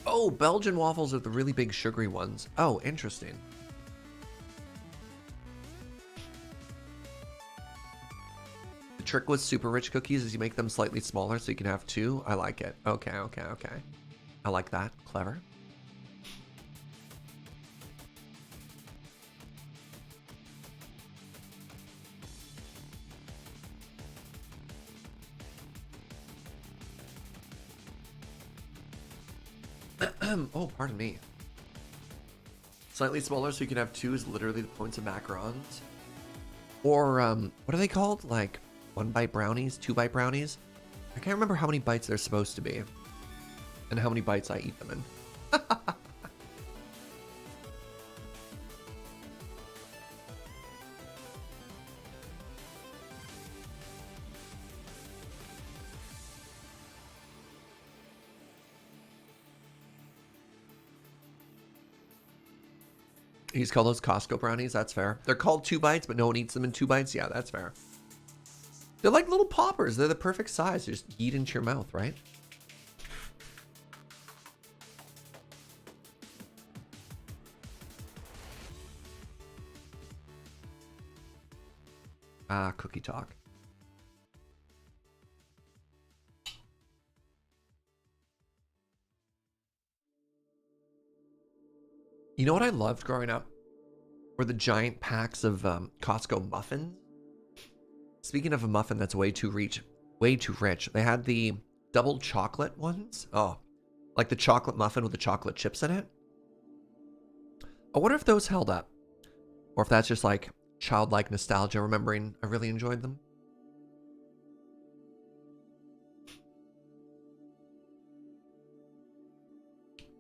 Oh, Belgian waffles are the really big sugary ones. Oh, interesting. The trick with super rich cookies is you make them slightly smaller so you can have two. I like it. Okay, okay, okay. I like that. Clever. Oh, pardon me. Slightly smaller so you can have two is literally the points of macarons. Or, what are they called? Like, 1-bite brownies? 2-bite brownies? I can't remember how many bites they're supposed to be. And how many bites I eat them in. You just call those Costco brownies? That's fair. They're called 2 bites, but no one eats them in 2 bites? Yeah, that's fair. They're like little poppers. They're the perfect size. You just eat into your mouth, right? Ah, cookie talk. You know what I loved growing up? Were the giant packs of Costco muffins. Speaking of a muffin that's way too rich, they had the double chocolate ones. Oh, like the chocolate muffin with the chocolate chips in it. I wonder if those held up. Or if that's just like childlike nostalgia, remembering I really enjoyed them.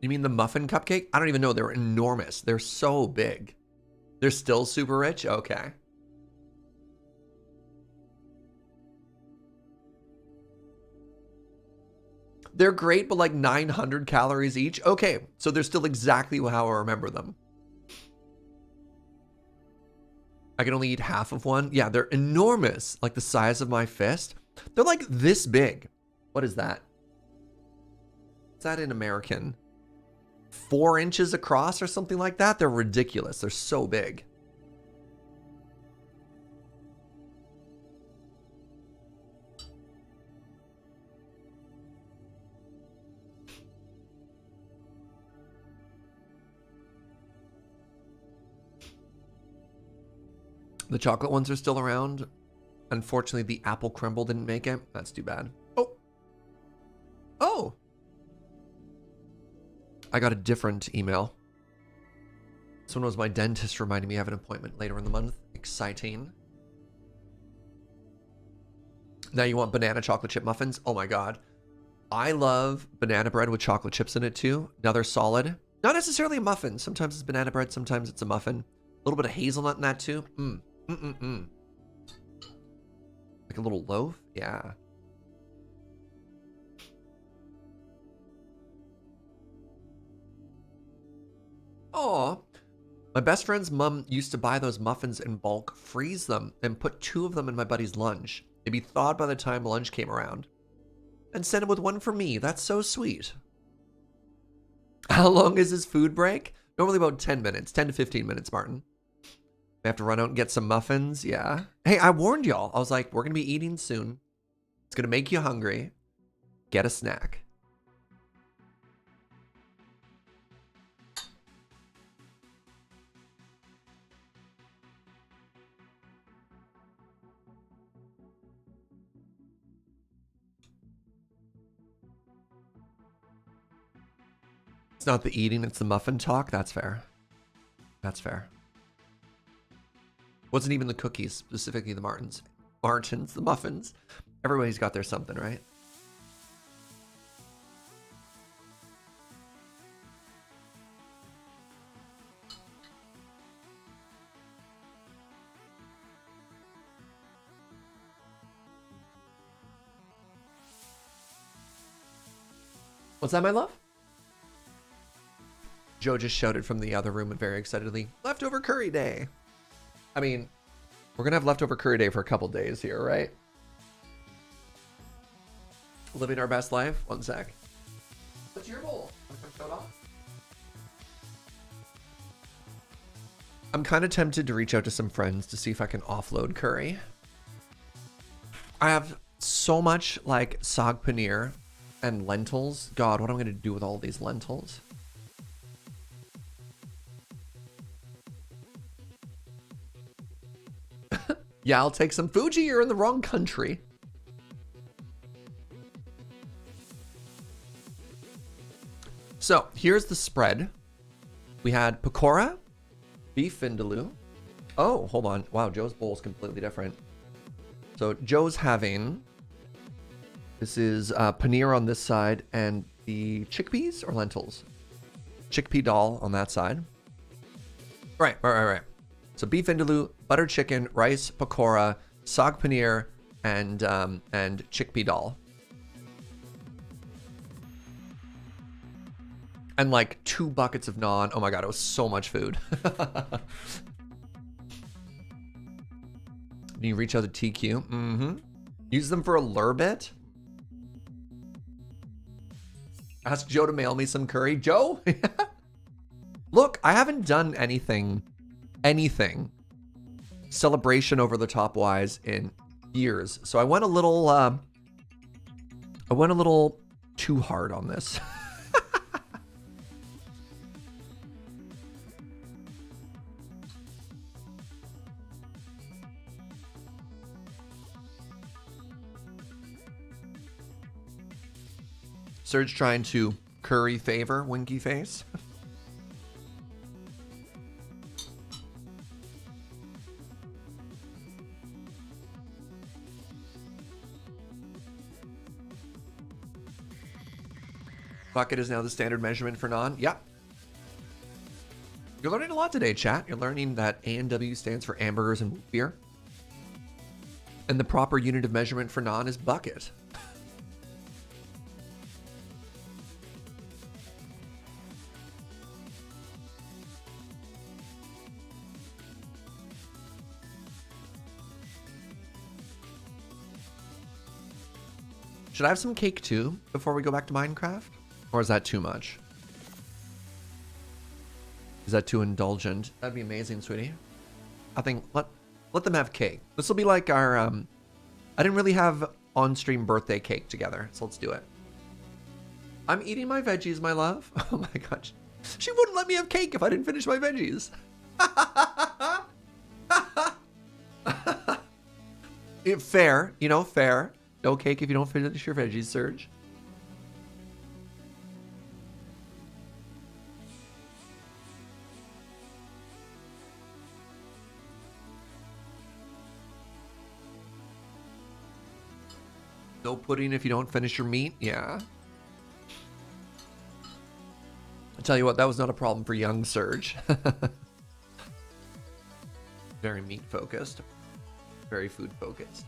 You mean the muffin cupcake? I don't even know. They're enormous. They're so big. They're still super rich? Okay. They're great, but like 900 calories each? Okay, so they're still exactly how I remember them. I can only eat half of one? Yeah, they're enormous. Like the size of my fist. They're like this big. What is that? What's that in American? 4 inches across or something like that? They're ridiculous. They're so big. The chocolate ones are still around. Unfortunately, the apple crumble didn't make it. That's too bad. Oh. Oh. I got a different email. This one was my dentist reminding me I have an appointment later in the month. Exciting. Now you want banana chocolate chip muffins? Oh my god. I love banana bread with chocolate chips in it too. Now they're solid. Not necessarily a muffin. Sometimes it's banana bread, sometimes it's a muffin. A little bit of hazelnut in that too. Like a little loaf? Yeah. Aw. My best friend's mom used to buy those muffins in bulk, freeze them, and put 2 of them in my buddy's lunch. They'd be thawed by the time lunch came around. And send him with 1 for me. That's so sweet. How long is his food break? Normally about 10 minutes. 10 to 15 minutes, Martin. I have to run out and get some muffins. Yeah. Hey, I warned y'all. I was like, we're going to be eating soon. It's going to make you hungry. Get a snack. It's not the eating, it's the muffin talk. That's fair. That's fair. Wasn't even the cookies, specifically the Martins. The muffins. Everybody's got their something, right? What's that, my love? Joe just shouted from the other room and very excitedly, leftover curry day. I mean, we're gonna have leftover curry day for a couple days here, right? Living our best life. One sec. What's your bowl? I'm kind of tempted to reach out to some friends to see if I can offload curry. I have so much like saag paneer and lentils. God, what am I gonna do with all these lentils? Yeah, I'll take some. Fugi, you're in the wrong country. So, here's the spread. We had pakora, beef vindaloo. Oh, hold on. Wow, Joe's bowl is completely different. So, Joe's having... This is paneer on this side and the chickpeas or lentils? Chickpea dal on that side. Right. So beef vindaloo, butter chicken, rice, pakora, saag paneer, and chickpea dal. And like 2 buckets of naan. Oh my god, it was so much food. You reach out to TQ. Mm-hmm. Use them for a lurbit. Ask Joe to mail me some curry. Joe? Look, I haven't done anything celebration over the top wise in years. So I went a little too hard on this. Serge trying to curry favor winky face. Bucket is now the standard measurement for naan. Yep. You're learning a lot today, chat. You're learning that A&W stands for hamburgers and beer. And the proper unit of measurement for naan is bucket. Should I have some cake too before we go back to Minecraft? Or is that too much? Is that too indulgent? That'd be amazing, sweetie. I think let them have cake. This will be like our I didn't really have on-stream birthday cake together, so let's do it. I'm eating my veggies, my love. Oh my gosh. She wouldn't let me have cake if I didn't finish my veggies. Fair, you know, fair. No cake if you don't finish your veggies, Serge. No pudding if you don't finish your meat. Yeah. I tell you what, that was not a problem for young Serge. Very meat focused. Very food focused.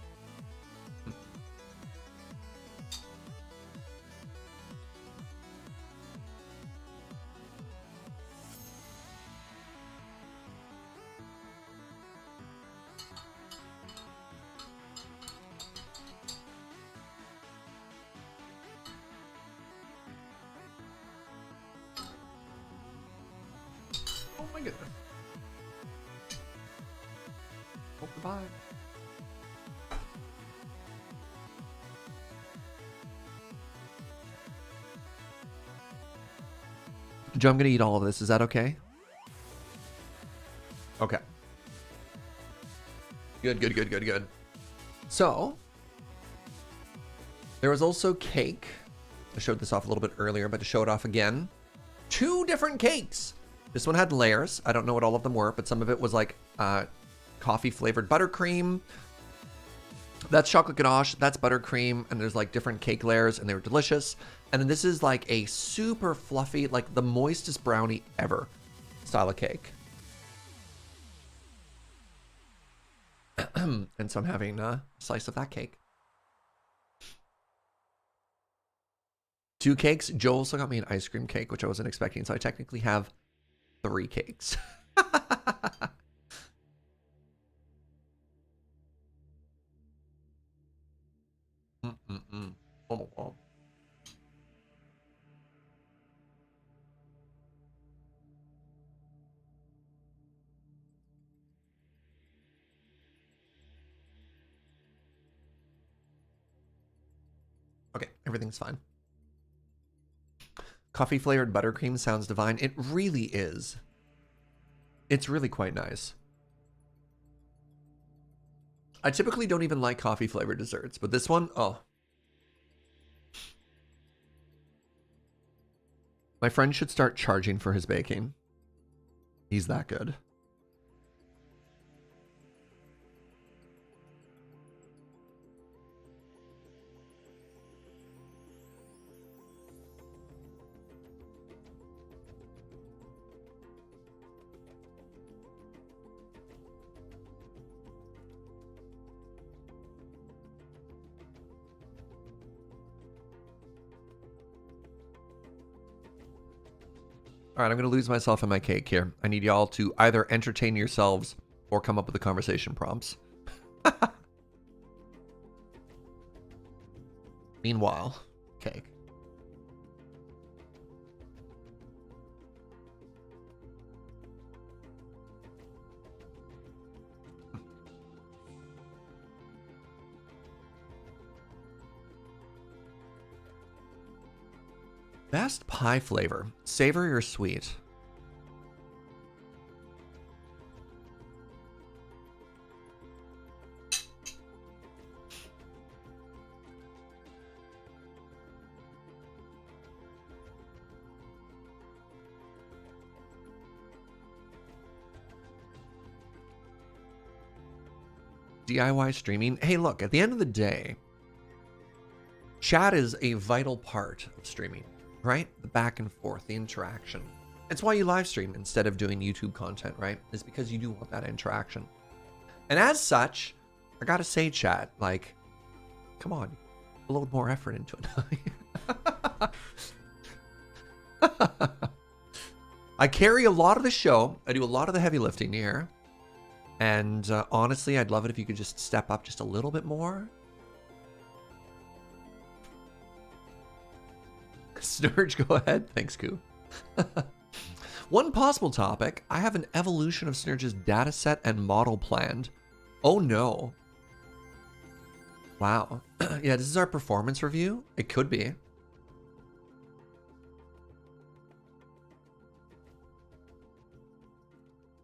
Oh my goodness. Oh, goodbye. Joe, I'm gonna eat all of this. Is that okay? Okay. Good, good, good, good, good. So, there was also cake. I showed this off a little bit earlier, but to show it off again. 2 different cakes. This one had layers. I don't know what all of them were, but some of it was like coffee flavored buttercream. That's chocolate ganache, that's buttercream, and there's like different cake layers, and they were delicious. And then this is like a super fluffy, like the moistest brownie ever style of cake. And so I'm having a slice of that cake. 2 cakes. Joe also got me an ice cream cake, which I wasn't expecting. So I technically have 3 cakes. Oh. Okay, everything's fine. Coffee flavored buttercream sounds divine. It really is. It's really quite nice. I typically don't even like coffee flavored desserts, but this one, oh. My friend should start charging for his baking. He's that good. All right, I'm going to lose myself in my cake here. I need y'all to either entertain yourselves or come up with the conversation prompts. Meanwhile, cake. Best pie flavor, savory or sweet? DIY streaming. Hey, look, at the end of the day, chat is a vital part of streaming. Right? The back and forth, the interaction. It's why you live stream instead of doing YouTube content, right? It's because you do want that interaction. And as such, I gotta say, chat, like, come on, a little more effort into it. I carry a lot of the show. I do a lot of the heavy lifting here. And honestly, I'd love it if you could just step up just a little bit more. Serge, go ahead. Thanks, Koo. One possible topic. I have an evolution of Serge's dataset and model planned. Oh no. Wow. Yeah, this is our performance review. It could be.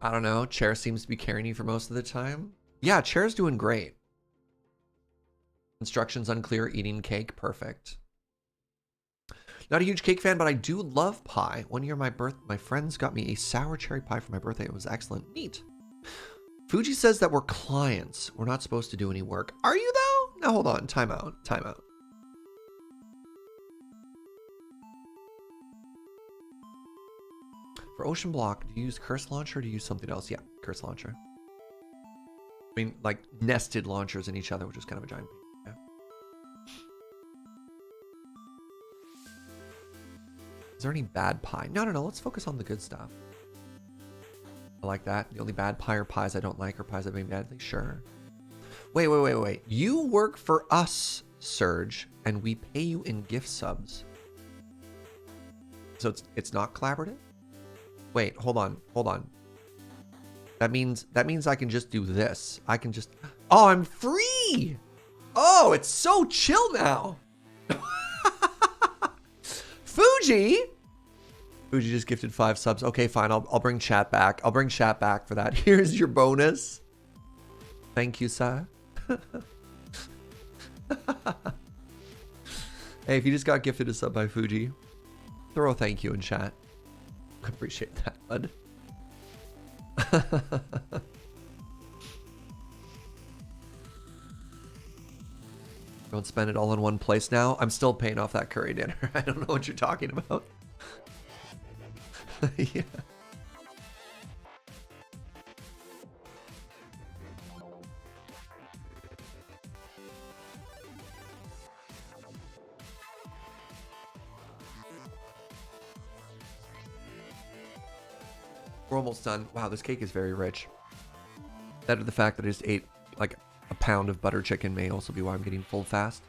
I don't know. Chair seems to be carrying you for most of the time. Yeah, Chair's doing great. Instructions unclear, eating cake, perfect. Not a huge cake fan, but I do love pie. One year my friends got me a sour cherry pie for my birthday. It was excellent. Neat. Fugi says that we're clients. We're not supposed to do any work. Are you though? Now hold on, time out. For Ocean Block, do you use Curse Launcher or do you use something else? Yeah, Curse Launcher. I mean, like nested launchers in each other, which is kind of a giant pain. Yeah. Is there any bad pie? No. Let's focus on the good stuff. I like that. The only bad pie are pies I don't like or pies I've made badly. Sure. Wait. You work for us, Serge, and we pay you in gift subs. So it's not collaborative? Wait, hold on. That means I can just do this. I can just... Oh, I'm free! Oh, it's so chill now. Fugi just gifted 5 subs. Okay, fine. I'll bring chat back. I'll bring chat back for that. Here's your bonus. Thank you, sir. Hey, if you just got gifted a sub by Fugi, throw a thank you in chat. I appreciate that, bud. Don't spend it all in one place now. I'm still paying off that curry dinner. I don't know what you're talking about. Yeah. We're almost done. Wow, this cake is very rich. That or the fact that I just ate like a pound of butter chicken may also be why I'm getting full fast.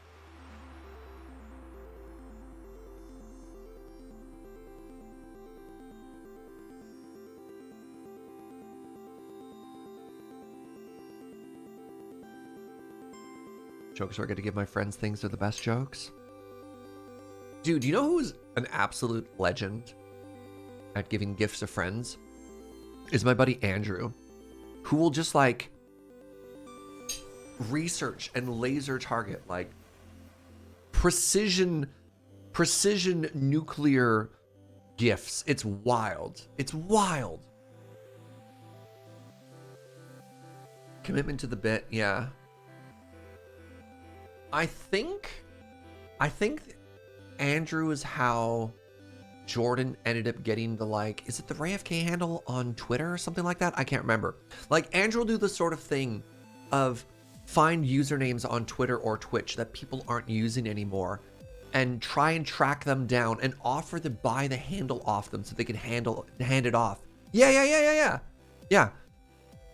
Jokes are going to give my friends things. They're the best jokes. Dude, do you know who's an absolute legend at giving gifts to friends? Is my buddy Andrew, who will just like research and laser target like precision nuclear gifts. It's wild. It's wild. Commitment to the bit, yeah. I think Andrew is how Jordan ended up getting the, like, is it the RayFK handle on Twitter or something like that? I can't remember. Like, Andrew will do the sort of thing of find usernames on Twitter or Twitch that people aren't using anymore and try and track them down and offer to buy the handle off them so they can hand it off. Yeah.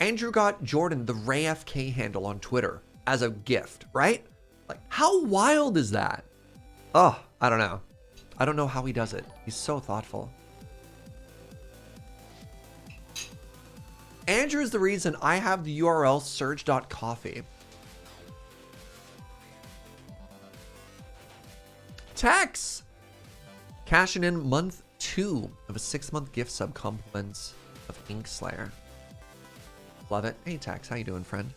Andrew got Jordan the RayFK handle on Twitter as a gift, right? Like, how wild is that? Oh, I don't know. I don't know how he does it. He's so thoughtful. Andrew is the reason I have the URL serge.coffee. Tax! Cashing in month 2 of a 6-month gift sub, compliments of Inkslayer. Love it. Hey, Tax, how you doing, friend?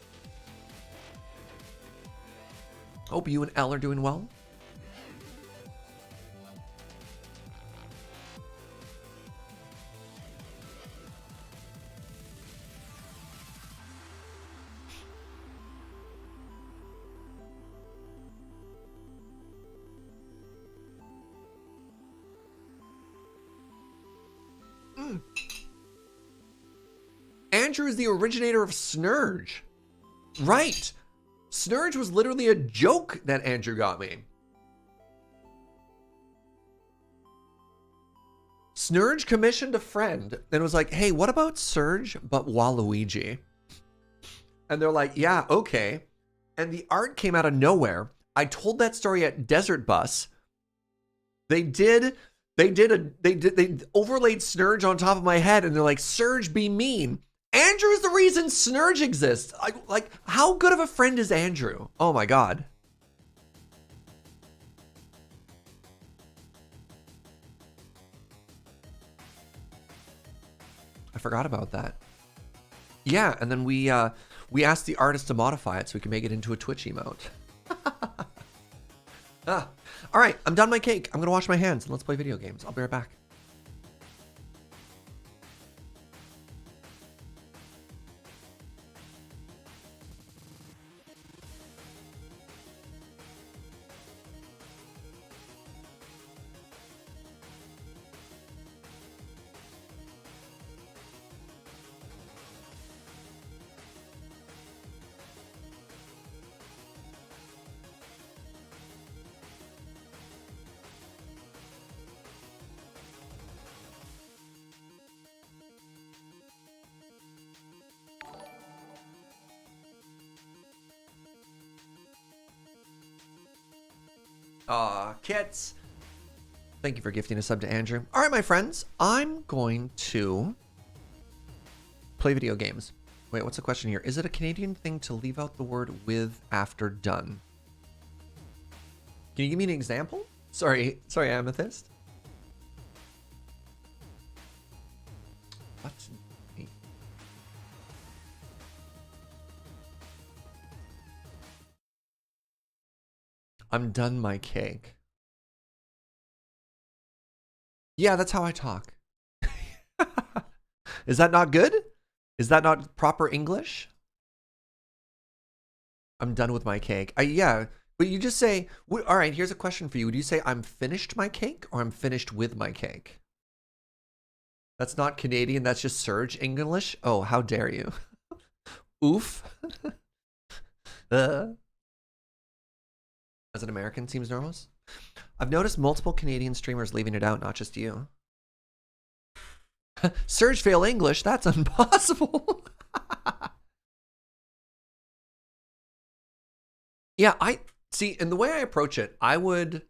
Hope you and Elle are doing well. Andrew is the originator of Snurge. Right. Snurge was literally a joke that Andrew got me. Snurge commissioned a friend and was like, hey, what about Serge but Waluigi? And they're like, yeah, okay. And the art came out of nowhere. I told that story at Desert Bus. They overlaid Snurge on top of my head and they're like, Serge be mean. Andrew's the reason Snurge exists. Like, how good of a friend is Andrew? Oh my God. I forgot about that. Yeah, and then we asked the artist to modify it so we can make it into a Twitch emote. Ah. All right, I'm done my cake. I'm gonna wash my hands and let's play video games. I'll be right back. Kits. Thank you for gifting a sub to Andrew. All right, my friends, I'm going to play video games. Wait, what's the question here? Is it a Canadian thing to leave out the word with after done? Can you give me an example? Sorry, Amethyst. What? I'm done my cake. Yeah, that's how I talk. Is that not good? Is that not proper English? I'm done with my cake. Yeah, but you just say, all right, here's a question for you. Would you say I'm finished my cake or I'm finished with my cake? That's not Canadian. That's just Serge English. Oh, how dare you. Oof. As an American, seems normal. I've noticed multiple Canadian streamers leaving it out, not just you. Serge fail English? That's impossible. Yeah, I see, in the way I approach it, I would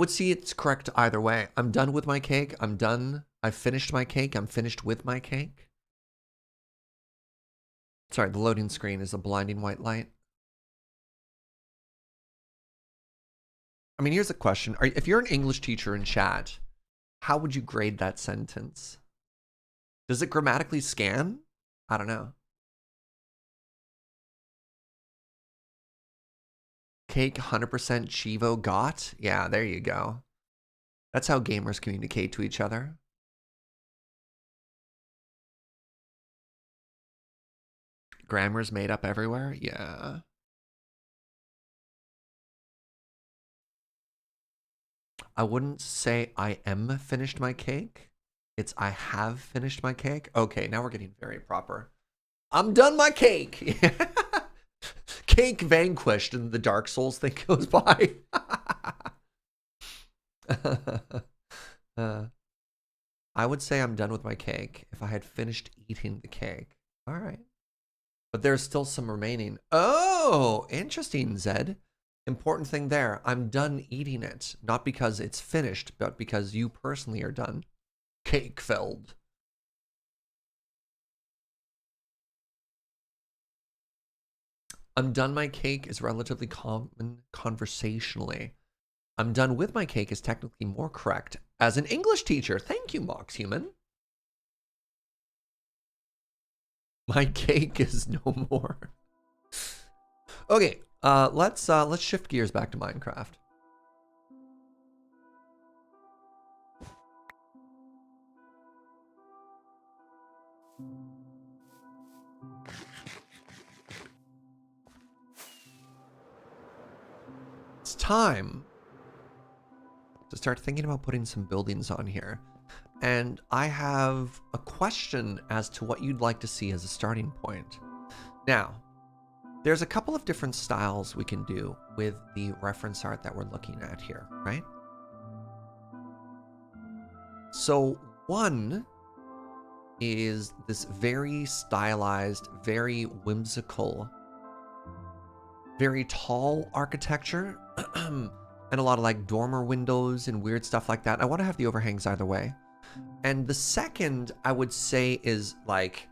see it's correct either way. I'm done with my cake. I'm done. I've finished my cake. I'm finished with my cake. Sorry, the loading screen is a blinding white light. I mean, here's a question. If you're an English teacher in chat, how would you grade that sentence? Does it grammatically scan? I don't know. Cake 100% Chivo got? Yeah, there you go. That's how gamers communicate to each other. Grammar's made up everywhere? Yeah. I wouldn't say I am finished my cake. It's I have finished my cake. Okay, now we're getting very proper. I'm done my cake. Cake vanquished and the Dark Souls thing goes by. I would say I'm done with my cake if I had finished eating the cake. All right. But there's still some remaining. Oh, interesting, Zed. Important thing there. I'm done eating it. Not because it's finished, but because you personally are done. Cake filled. I'm done my cake is relatively common conversationally. I'm done with my cake is technically more correct. As an English teacher, thank you, Mox Human. My cake is no more. Okay, let's shift gears back to Minecraft. It's time to start thinking about putting some buildings on here. And I have a question as to what you'd like to see as a starting point. Now, there's a couple of different styles we can do with the reference art that we're looking at here, right? So one is this very stylized, very whimsical, very tall architecture and a lot of like dormer windows and weird stuff like that. I want to have the overhangs either way. And the second, I would say, is like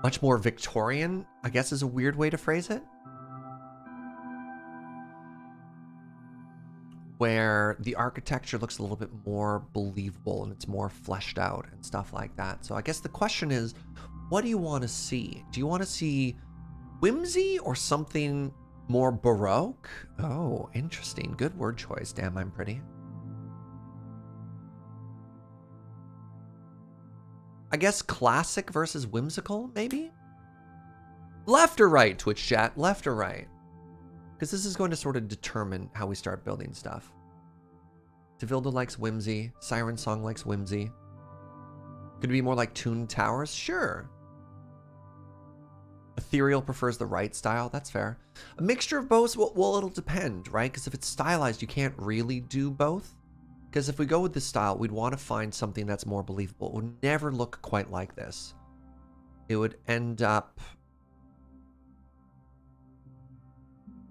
much more Victorian, I guess is a weird way to phrase it. Where the architecture looks a little bit more believable and it's more fleshed out and stuff like that. So I guess the question is, what do you want to see? Do you want to see whimsy or something More Baroque? Oh, interesting. Good word choice. Damn, I'm pretty. I guess classic versus whimsical, maybe? Left or right, Twitch chat? Left or right? Because this is going to sort of determine how we start building stuff. Tevilda likes whimsy. Siren Song likes whimsy. Could it be more like Toon Towers? Sure. Ethereal prefers the right style. That's fair. A mixture of both, well, it'll depend, right? Because if it's stylized, you can't really do both. Because if we go with this style, we'd want to find something that's more believable. It would never look quite like this. It would end up...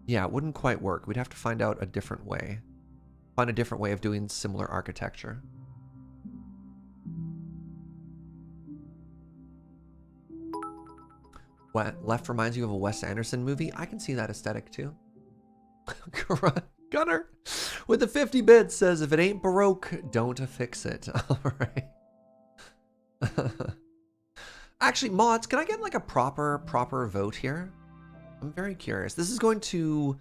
Yeah, it wouldn't quite work. We'd have to find out a different way. Find a different way of doing similar architecture. Left reminds you of a Wes Anderson movie. I can see that aesthetic too. Gunner with the 50 bits says, if it ain't Baroque, don't fix it. All right. Actually, mods, can I get like a proper vote here? I'm very curious. This is going to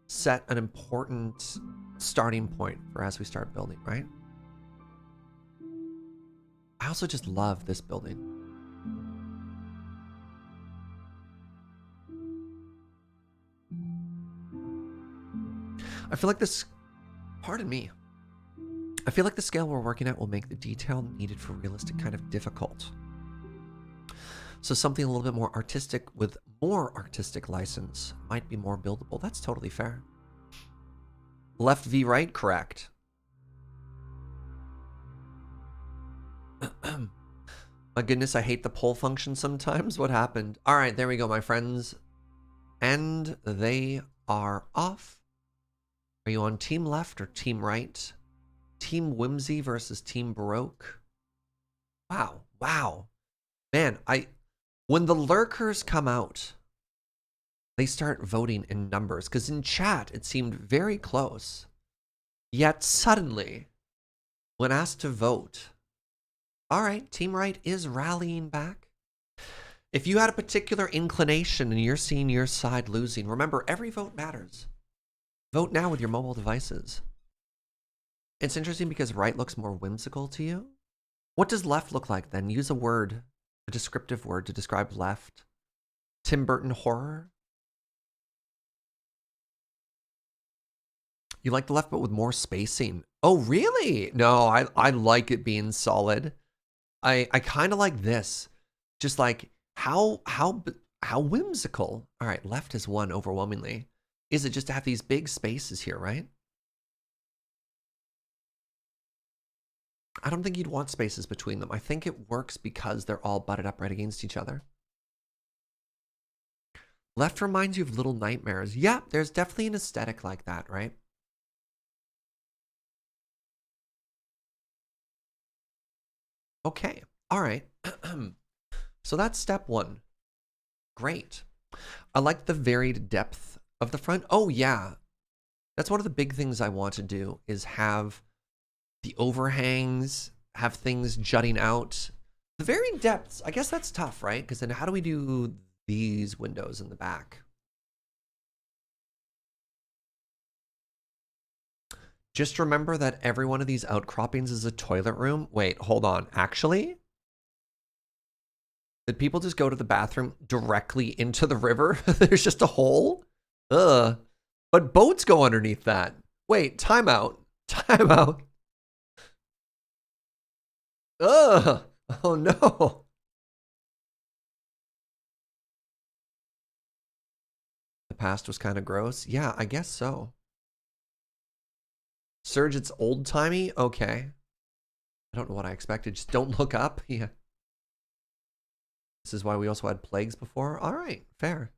set an important starting point for as we start building, right? I also just love this building. I feel like this, pardon me. I feel like the scale we're working at will make the detail needed for realistic kind of difficult. So something a little bit more artistic with more artistic license might be more buildable. That's totally fair. Left v right, correct. My goodness, I hate the poll function sometimes. What happened? All right, there we go, my friends. And they are off. Are you on team left or team right? Team Whimsy versus Team Baroque. Wow, wow. Man, when the lurkers come out, they start voting in numbers. Because in chat, it seemed very close. Yet suddenly, when asked to vote, all right, Team Right is rallying back. If you had a particular inclination and you're seeing your side losing, remember, every vote matters. Vote now with your mobile devices. It's interesting because right looks more whimsical to you. What does left look like then? Use a word, a descriptive word to describe left. Tim Burton horror? You like the left but with more spacing. Oh, really? No, I like it being solid. I kind of like this. Just like how whimsical. All right, left is one overwhelmingly. Is it just to have these big spaces here, right? I don't think you'd want spaces between them. I think it works because they're all butted up right against each other. Left reminds you of Little Nightmares. Yeah, there's definitely an aesthetic like that, right? Okay, all right. So that's step one. Great. I like the varied depth of the front. Oh, yeah. That's one of the big things I want to do is have the overhangs, have things jutting out. The varied depths, I guess that's tough, right? Because then how do we do these windows in the back? Just remember that every one of these outcroppings is a toilet room. Wait, hold on. Actually? Did people just go to the bathroom directly into the river? There's just a hole? Ugh. But boats go underneath that. Wait, time out. Time out. Ugh. Oh no. The past was kind of gross. Yeah, I guess so. Serge, it's old-timey? Okay. I don't know what I expected. Just don't look up. Yeah. This is why we also had plagues before. All right, fair.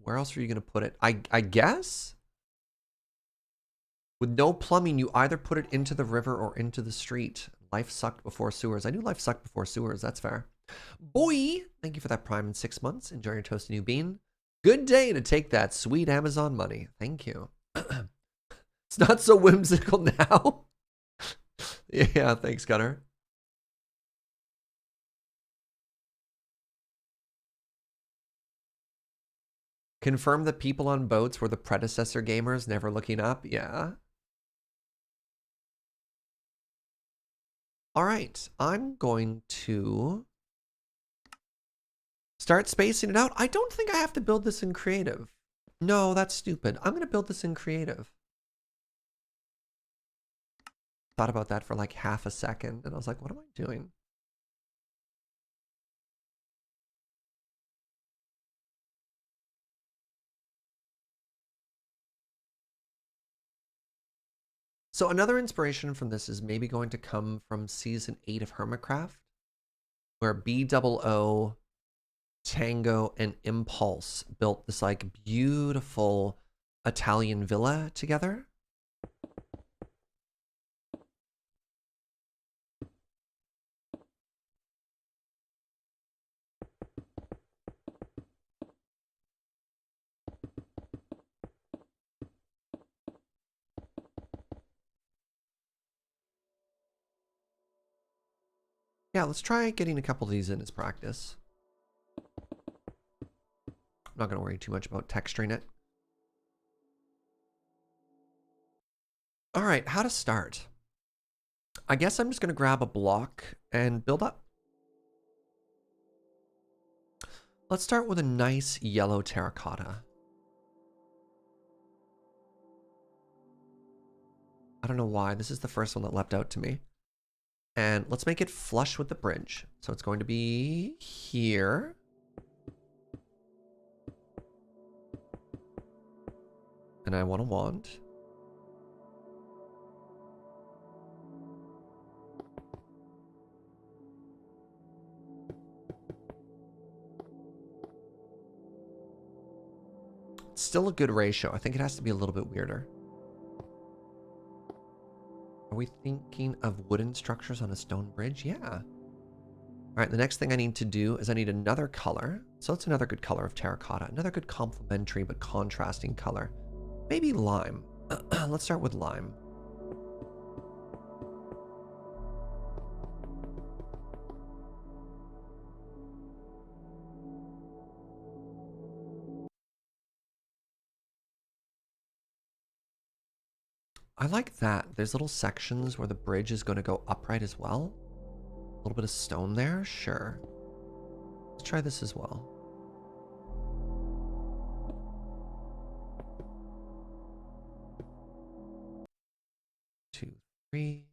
Where else are you going to put it? I guess? With no plumbing, you either put it into the river or into the street. Life sucked before sewers. I knew life sucked before sewers. That's fair. Boy, thank you for that Prime in 6 months. Enjoy your toasty new bean. Good day to take that sweet Amazon money. Thank you. It's not so whimsical now. Yeah, thanks, Gunner. Confirm that people on boats were the predecessor gamers never looking up. Yeah. All right, I'm going to start spacing it out. I don't think I have to build this in creative. No, that's stupid. I'm going to build this in creative. Thought about that for like half a second, and I was like, what am I doing? So another inspiration from this is maybe going to come from season 8 of SergeCraft, where BOO, Tango, and Impulse built this like beautiful Italian villa together. Yeah, let's try getting a couple of these in as practice. I'm not going to worry too much about texturing it. All right, how to start? I guess I'm just going to grab a block and build up. Let's start with a nice yellow terracotta. I don't know why. This is the first one that leapt out to me. And let's make it flush with the bridge. So it's going to be here. And I want a wand. It's still a good ratio. I think it has to be a little bit weirder. Are we thinking of wooden structures on a stone bridge? Yeah. All right, the next thing I need to do is I need another color. So it's another good color of terracotta. Another good complementary but contrasting color. Maybe lime. Let's start with lime. I like that. There's little sections where the bridge is going to go upright as well. A little bit of stone there, sure. Let's try this as well. Two, three.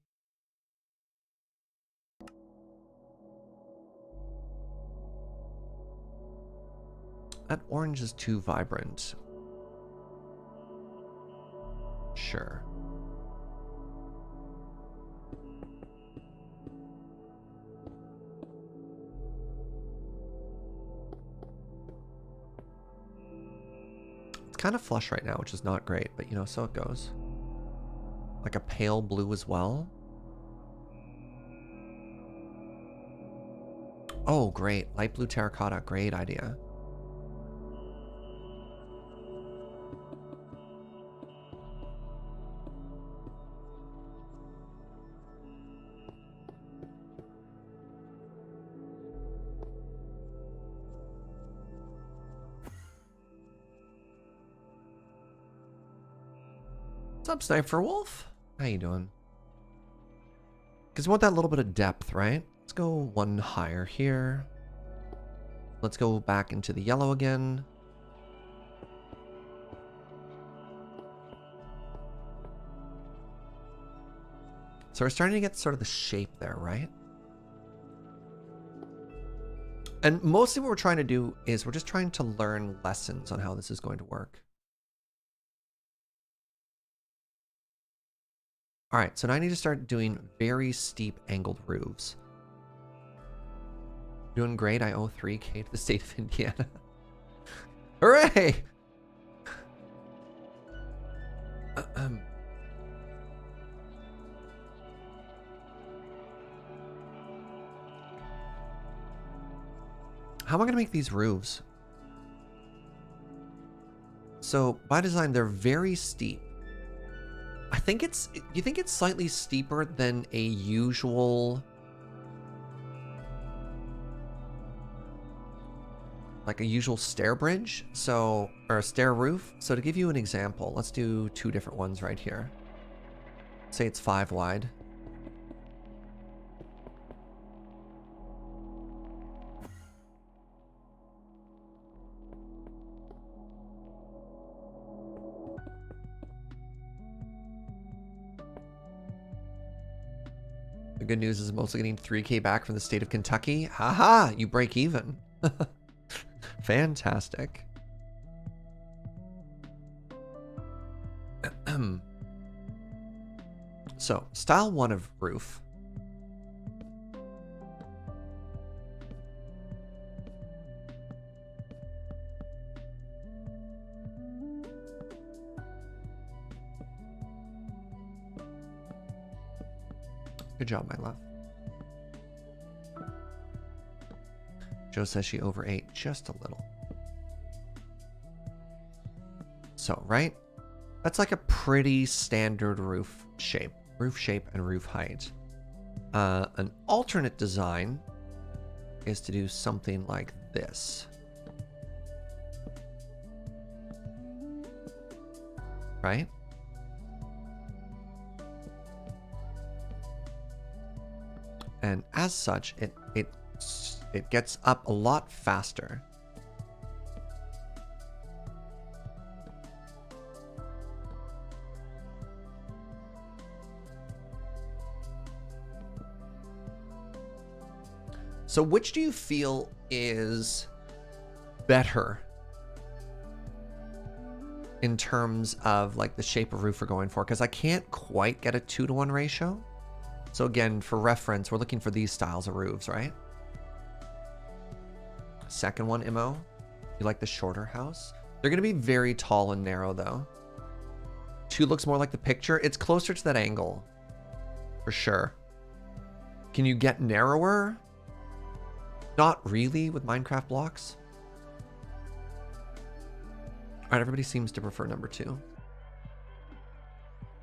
That orange is too vibrant. Sure. It's kind of flush right now, which is not great, but you know, so it goes. Like a pale blue as well. Oh, great. Light blue terracotta. Great idea. What's up, Sniper Wolf? How you doing? Because we want that little bit of depth, right? Let's go one higher here. Let's go back into the yellow again. So we're starting to get sort of the shape there, right? And mostly what we're trying to do is we're just trying to learn lessons on how this is going to work. All right, so now I need to start doing very steep angled roofs. Doing great. I owe 3K to the state of Indiana. Hooray! How am I going to make these roofs? So by design, they're very steep. I think it's, you think it's slightly steeper than a usual... like a usual stair bridge, so, or a stair roof. So to give you an example, let's do 2 different ones right here. Say it's 5 wide. The good news is I'm mostly getting 3K back from the state of Kentucky. Haha, you break even. Fantastic. So, style 1 of roof. Good job, my love. Joe says she overate just a little. So, right? That's like a pretty standard roof shape and roof height. An alternate design is to do something like this. Right? And as such, it gets up a lot faster. So which do you feel is better in terms of like the shape of roof we're going for? Because I can't quite get a 2-to-1 ratio. So again, for reference, we're looking for these styles of roofs, right? Second one, Imo. You like the shorter house? They're going to be very tall and narrow, though. 2 looks more like the picture. It's closer to that angle, for sure. Can you get narrower? Not really with Minecraft blocks. All right, everybody seems to prefer number 2.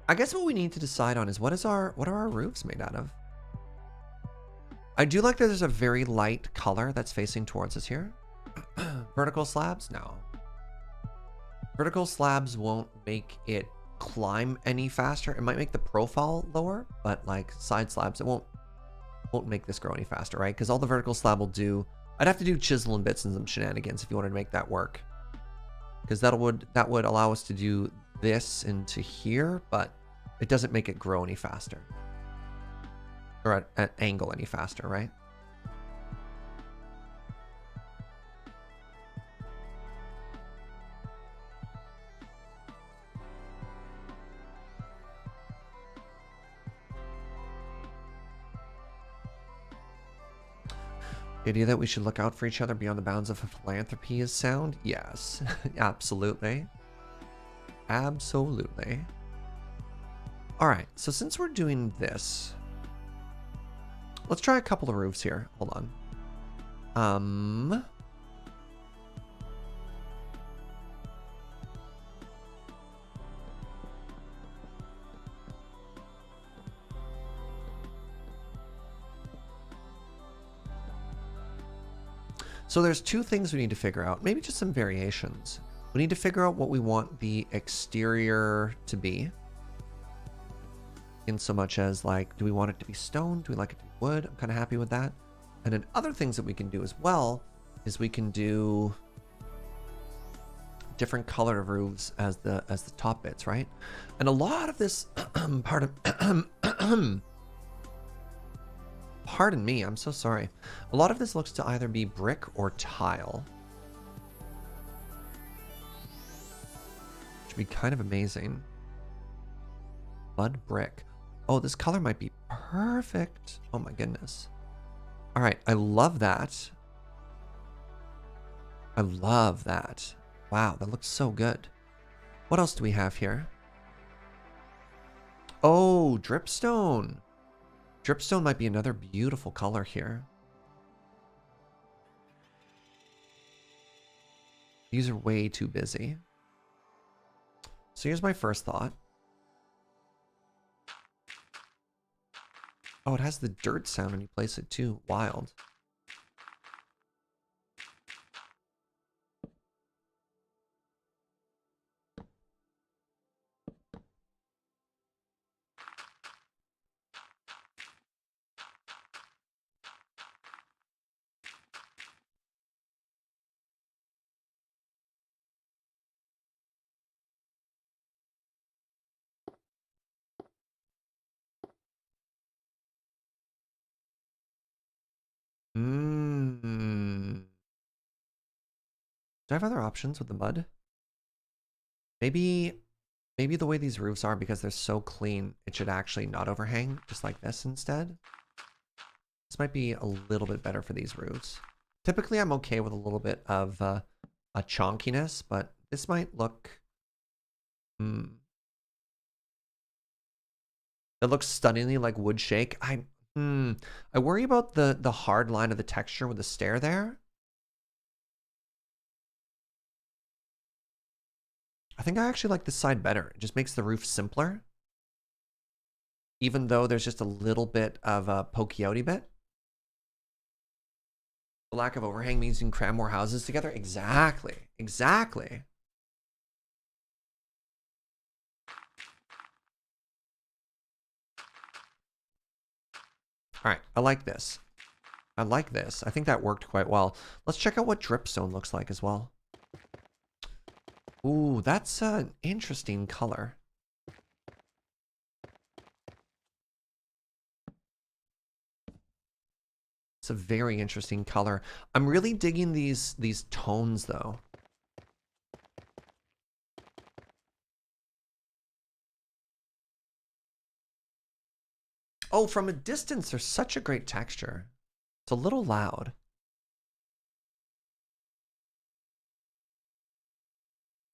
I guess what we need to decide on is what are our roofs made out of? I do like that there's a very light color that's facing towards us here. Vertical slabs? No. Vertical slabs won't make it climb any faster. It might make the profile lower, but like side slabs, it won't make this grow any faster, right? Because all the vertical slab will do, I'd have to do chisel and bits and some shenanigans if you wanted to make that work. Because that would allow us to do this into here, but it doesn't make it grow any faster. Or at angle any faster, right? The idea that we should look out for each other beyond the bounds of philanthropy is sound? Yes, absolutely. Absolutely. All right, so since we're doing this, let's try a couple of roofs here. Hold on. So there's 2 things we need to figure out, maybe just some variations. We need to figure out what we want the exterior to be. In so much as like, do we want it to be stone? Do we like it to be wood? I'm kind of happy with that. And then other things that we can do as well is we can do different color of roofs as the top bits, right? And a lot of this pardon me, I'm so sorry. A lot of this looks to either be brick or tile. Which would be kind of amazing. Mud brick. Oh, this color might be perfect. Oh my goodness. All right, I love that. I love that. Wow, that looks so good. What else do we have here? Oh, dripstone. Dripstone might be another beautiful color here. These are way too busy. So here's my first thought. Oh, it has the dirt sound when you place it too. Wild. Do I have other options with the mud? Maybe the way these roofs are, because they're so clean, it should actually not overhang, just like this instead. This might be a little bit better for these roofs. Typically, I'm okay with a little bit of a chonkiness, but this might look... It looks stunningly like wood shake. I worry about the hard line of the texture with the stair there. I think I actually like this side better. It just makes the roof simpler. Even though there's just a little bit of a pokey outy bit. The lack of overhang means you can cram more houses together. Exactly. Exactly. All right. I like this. I like this. I think that worked quite well. Let's check out what dripstone looks like as well. Ooh, that's an interesting color. It's a very interesting color. I'm really digging these tones though. Oh, from a distance, there's such a great texture. It's a little loud.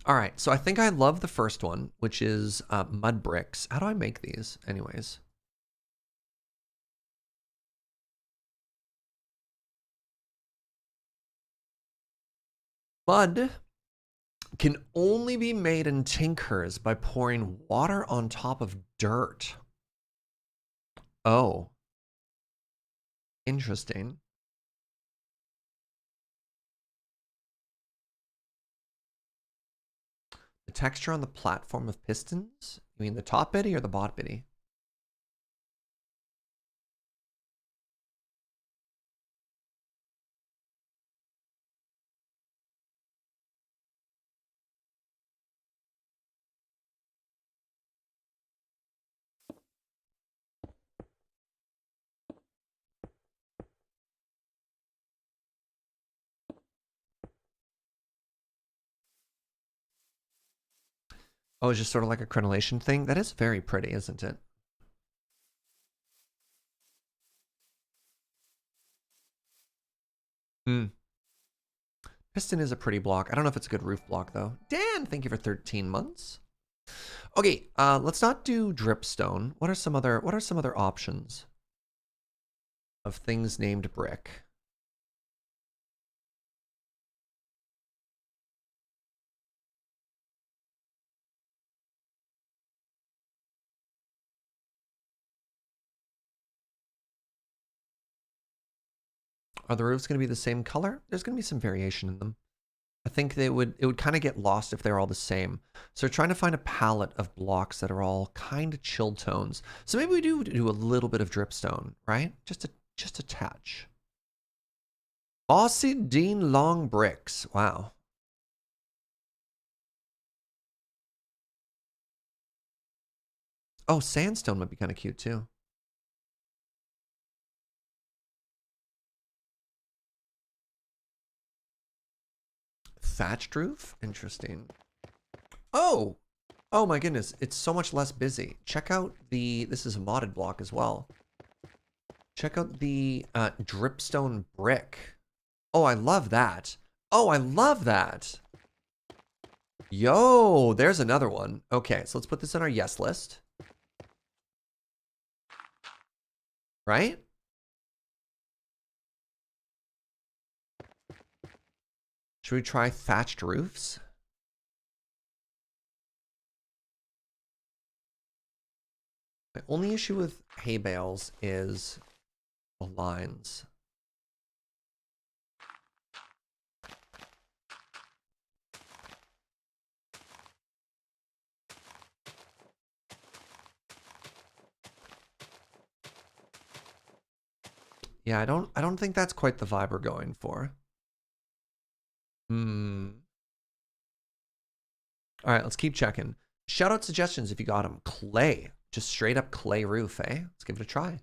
All right, so I think I love the first one, which is mud bricks. How do I make these anyways? Mud can only be made in tinkers by pouring water on top of dirt. Oh. Interesting. The texture on the platform of pistons? You mean the top bitty or the bot bitty? Oh, it's just sort of like a crenellation thing? That is very pretty, isn't it? Piston is a pretty block. I don't know if it's a good roof block, though. Dan, thank you for 13 months. Okay, let's not do dripstone. What are some other options of things named brick? Are the roofs going to be the same color? There's going to be some variation in them. I think it would kind of get lost if they're all the same. So we're trying to find a palette of blocks that are all kind of chill tones. So maybe we do a little bit of dripstone, right? Just a touch. Bossy Dean long bricks. Wow. Oh, sandstone might be kind of cute too. Thatched roof? Interesting. Oh! Oh my goodness, it's so much less busy. Check out this is a modded block as well. Check out the dripstone brick. Oh, I love that. Oh, I love that. Yo, there's another one. Okay, so let's put this on our yes list. Right? Should we try thatched roofs? My only issue with hay bales is the lines. Yeah, I don't think that's quite the vibe we're going for. All right, let's keep checking. Shout out suggestions if you got them. Clay. Just straight up clay roof, eh? Let's give it a try.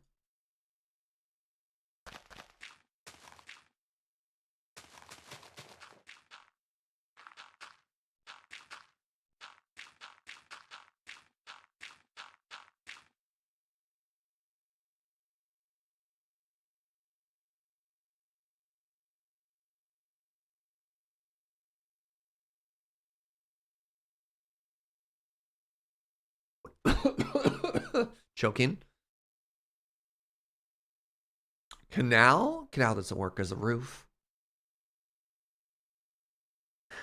Choking. Canal? Canal doesn't work as a roof.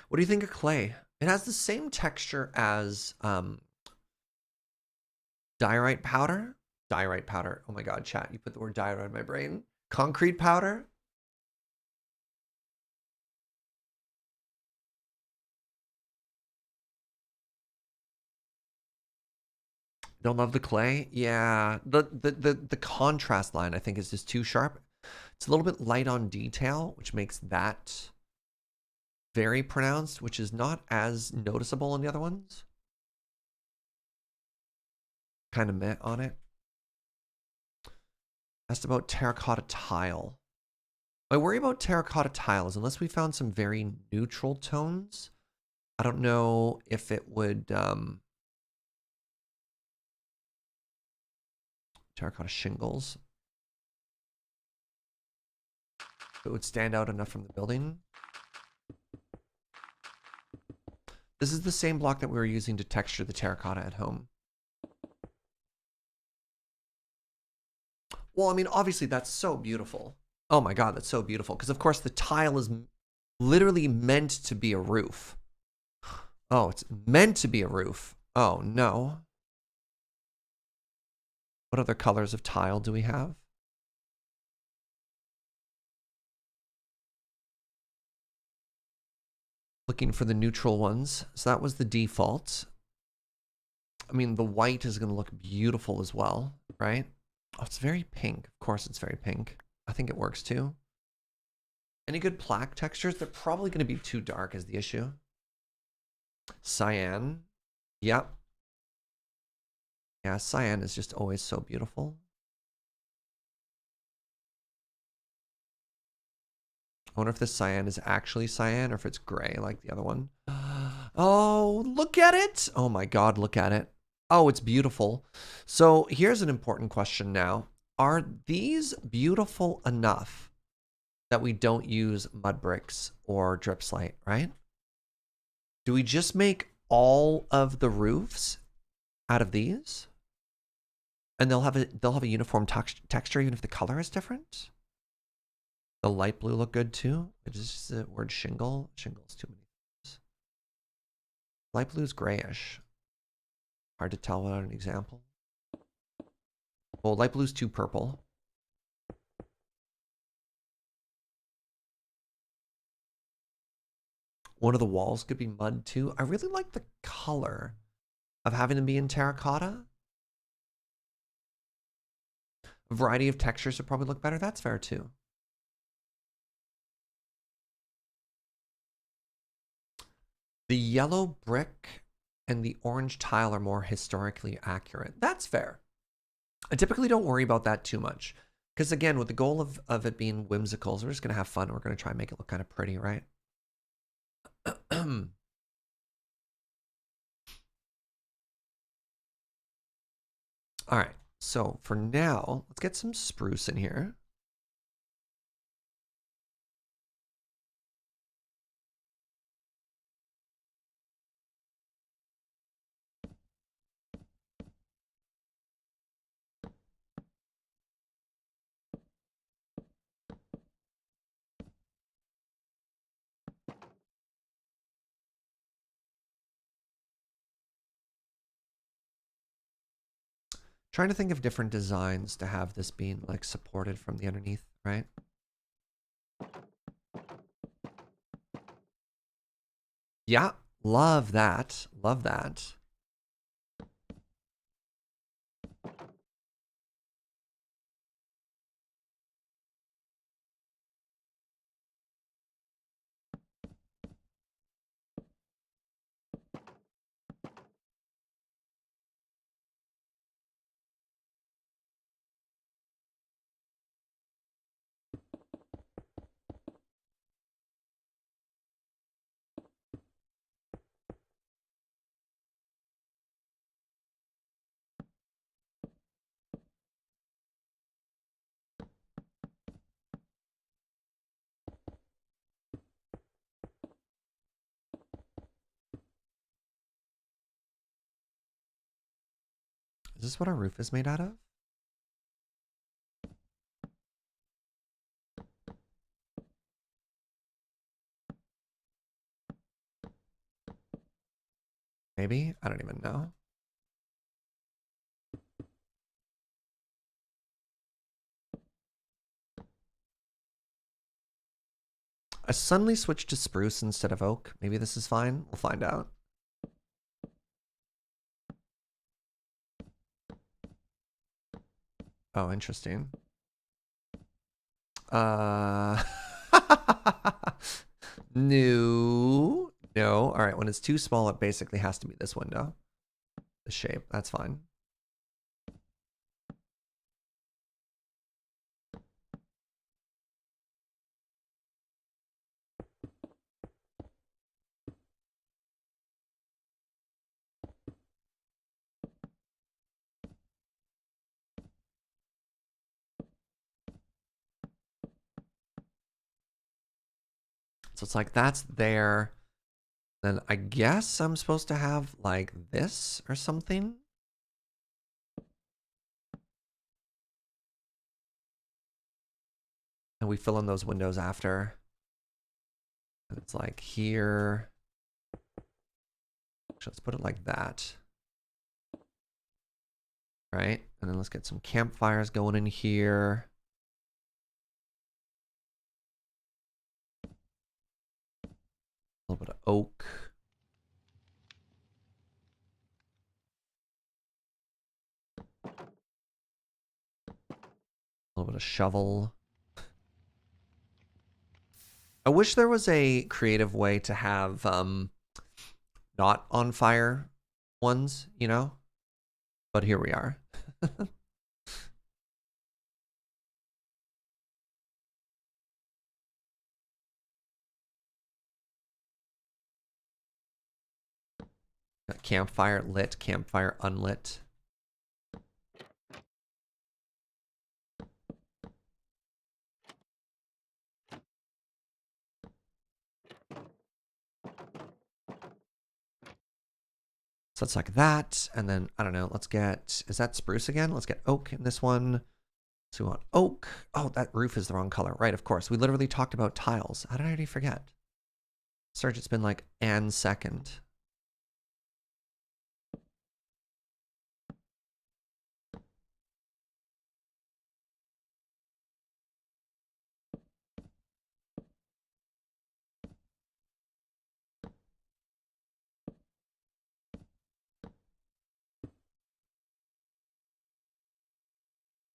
What do you think of clay? It has the same texture as diorite powder. Diorite powder. Oh my god, chat. You put the word diorite in my brain. Concrete powder. Don't love the clay. Yeah. The contrast line I think is just too sharp. It's a little bit light on detail, which makes that very pronounced, which is not as noticeable in the other ones. Kind of meh on it. Asked about terracotta tile. My worry about terracotta tile is unless we found some very neutral tones, I don't know if it would terracotta shingles. It would stand out enough from the building. This is the same block that we were using to texture the terracotta at home. Well, I mean, obviously that's so beautiful. Oh my god, that's so beautiful. Because of course the tile is literally meant to be a roof. Oh, it's meant to be a roof. Oh no. What other colors of tile do we have? Looking for the neutral ones. So that was the default. I mean, the white is going to look beautiful as well, right? Oh, it's very pink. Of course it's very pink. I think it works too. Any good plaque textures? They're probably going to be too dark is the issue. Cyan. Yep. Yeah, cyan is just always so beautiful. I wonder if this cyan is actually cyan or if it's gray like the other one. Oh, look at it. Oh my god, look at it. Oh, it's beautiful. So here's an important question now. Are these beautiful enough that we don't use mud bricks or drip slate, right? Do we just make all of the roofs out of these? And they'll have a uniform texture even if the color is different? The light blue look good too. It's just the word shingle. Shingle's too many things. Light blue is grayish. Hard to tell without an example. Well, light blue's too purple. One of the walls could be mud too. I really like the color of having them be in terracotta. A variety of textures would probably look better. That's fair too. The yellow brick and the orange tile are more historically accurate. That's fair. I typically don't worry about that too much. Because again, with the goal of it being whimsical, so we're just going to have fun. We're going to try and make it look kind of pretty, right? All right. So for now, let's get some spruce in here. Trying to think of different designs to have this being like supported from the underneath, right? Yeah, love that. Love that. Is this what our roof is made out of? Maybe? I don't even know. I suddenly switched to spruce instead of oak. Maybe this is fine. We'll find out. Oh, interesting. No. No. All right, when it's too small, it basically has to be this window. The shape. That's fine. So it's like that's there. Then I guess I'm supposed to have like this or something. And we fill in those windows after. And it's like here. Actually, let's put it like that. Right? And then let's get some campfires going in here. A little bit of oak. A little bit of shovel. I wish there was a creative way to have not on fire ones, you know? But here we are. Got campfire lit, campfire unlit. So it's like that, and then, I don't know, let's get, is that spruce again? Let's get oak in this one. So we want oak. Oh, that roof is the wrong color. Right, of course. We literally talked about tiles. How did I already forget? Serge, it's been like an second.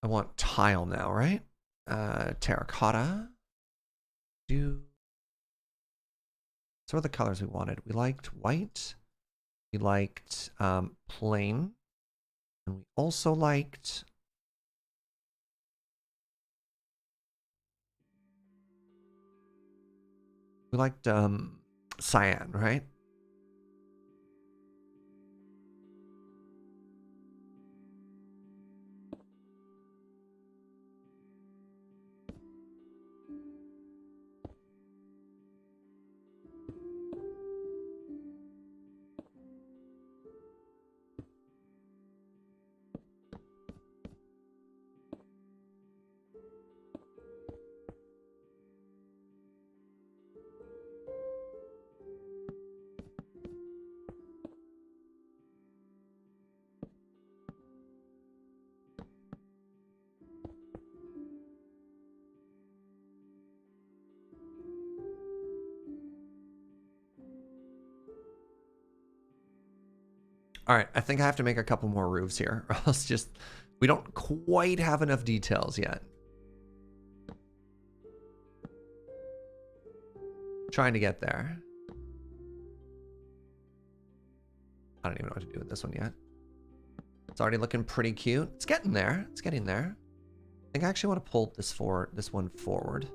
I want tile now, right? Terracotta. So what are the colors we wanted? We liked white. We liked plain. And we also liked... We liked cyan, right? All right, I think I have to make a couple more roofs here, or else just, we don't quite have enough details yet. Trying to get there. I don't even know what to do with this one yet. It's already looking pretty cute. It's getting there. It's getting there. I think I actually want to pull this one forward.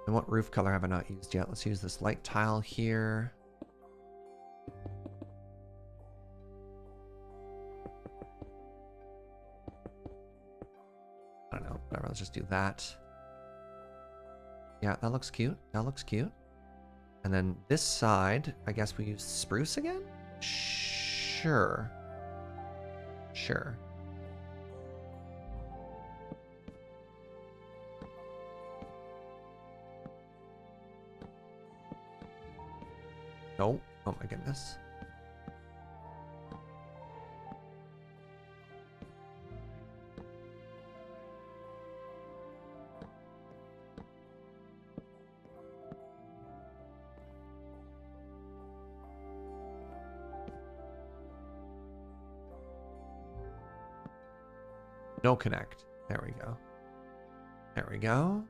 And what roof color have I not used yet? Let's use this light tile here. I don't know, whatever, let's just do that. Yeah, that looks cute. That looks cute. And then this side, I guess we use spruce again? Sure. Sure. No. Oh my goodness. No connect. There we go. There we go.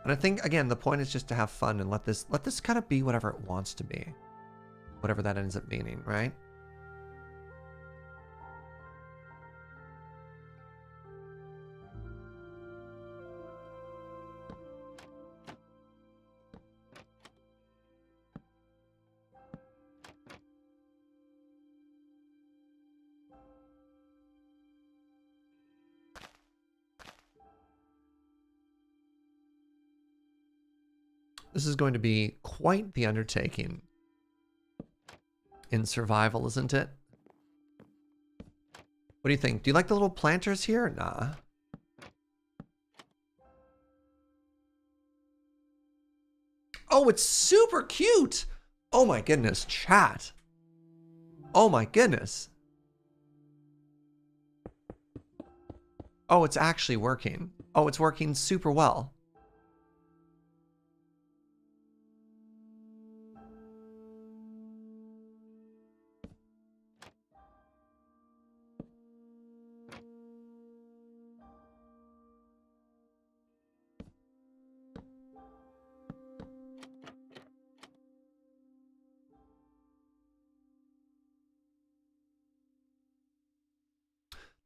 And I think, again, the point is just to have fun and let this kind of be whatever it wants to be. Whatever that ends up meaning, right? This is going to be quite the undertaking in survival, isn't it? What do you think? Do you like the little planters here? Nah. Oh, it's super cute. Oh my goodness, chat. Oh my goodness. Oh, it's actually working. Oh, it's working super well.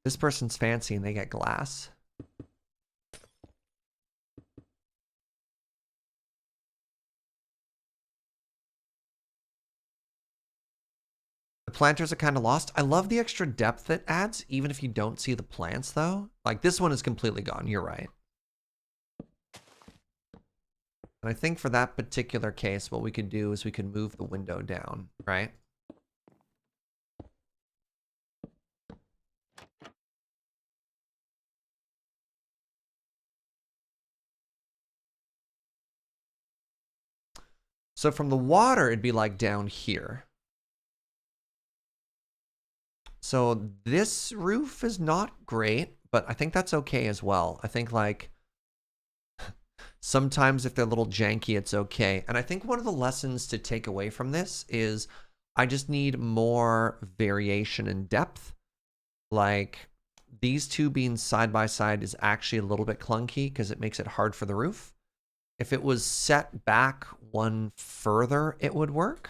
This person's fancy and they get glass. The planters are kind of lost. I love the extra depth it adds, even if you don't see the plants though. Like this one is completely gone, you're right. And I think for that particular case, what we could do is we could move the window down, right? So from the water, it'd be like down here. So this roof is not great, but I think that's okay as well. I think like sometimes if they're a little janky, it's okay. And I think one of the lessons to take away from this is I just need more variation in depth. Like these two being side by side is actually a little bit clunky because it makes it hard for the roof. If it was set back one further, it would work.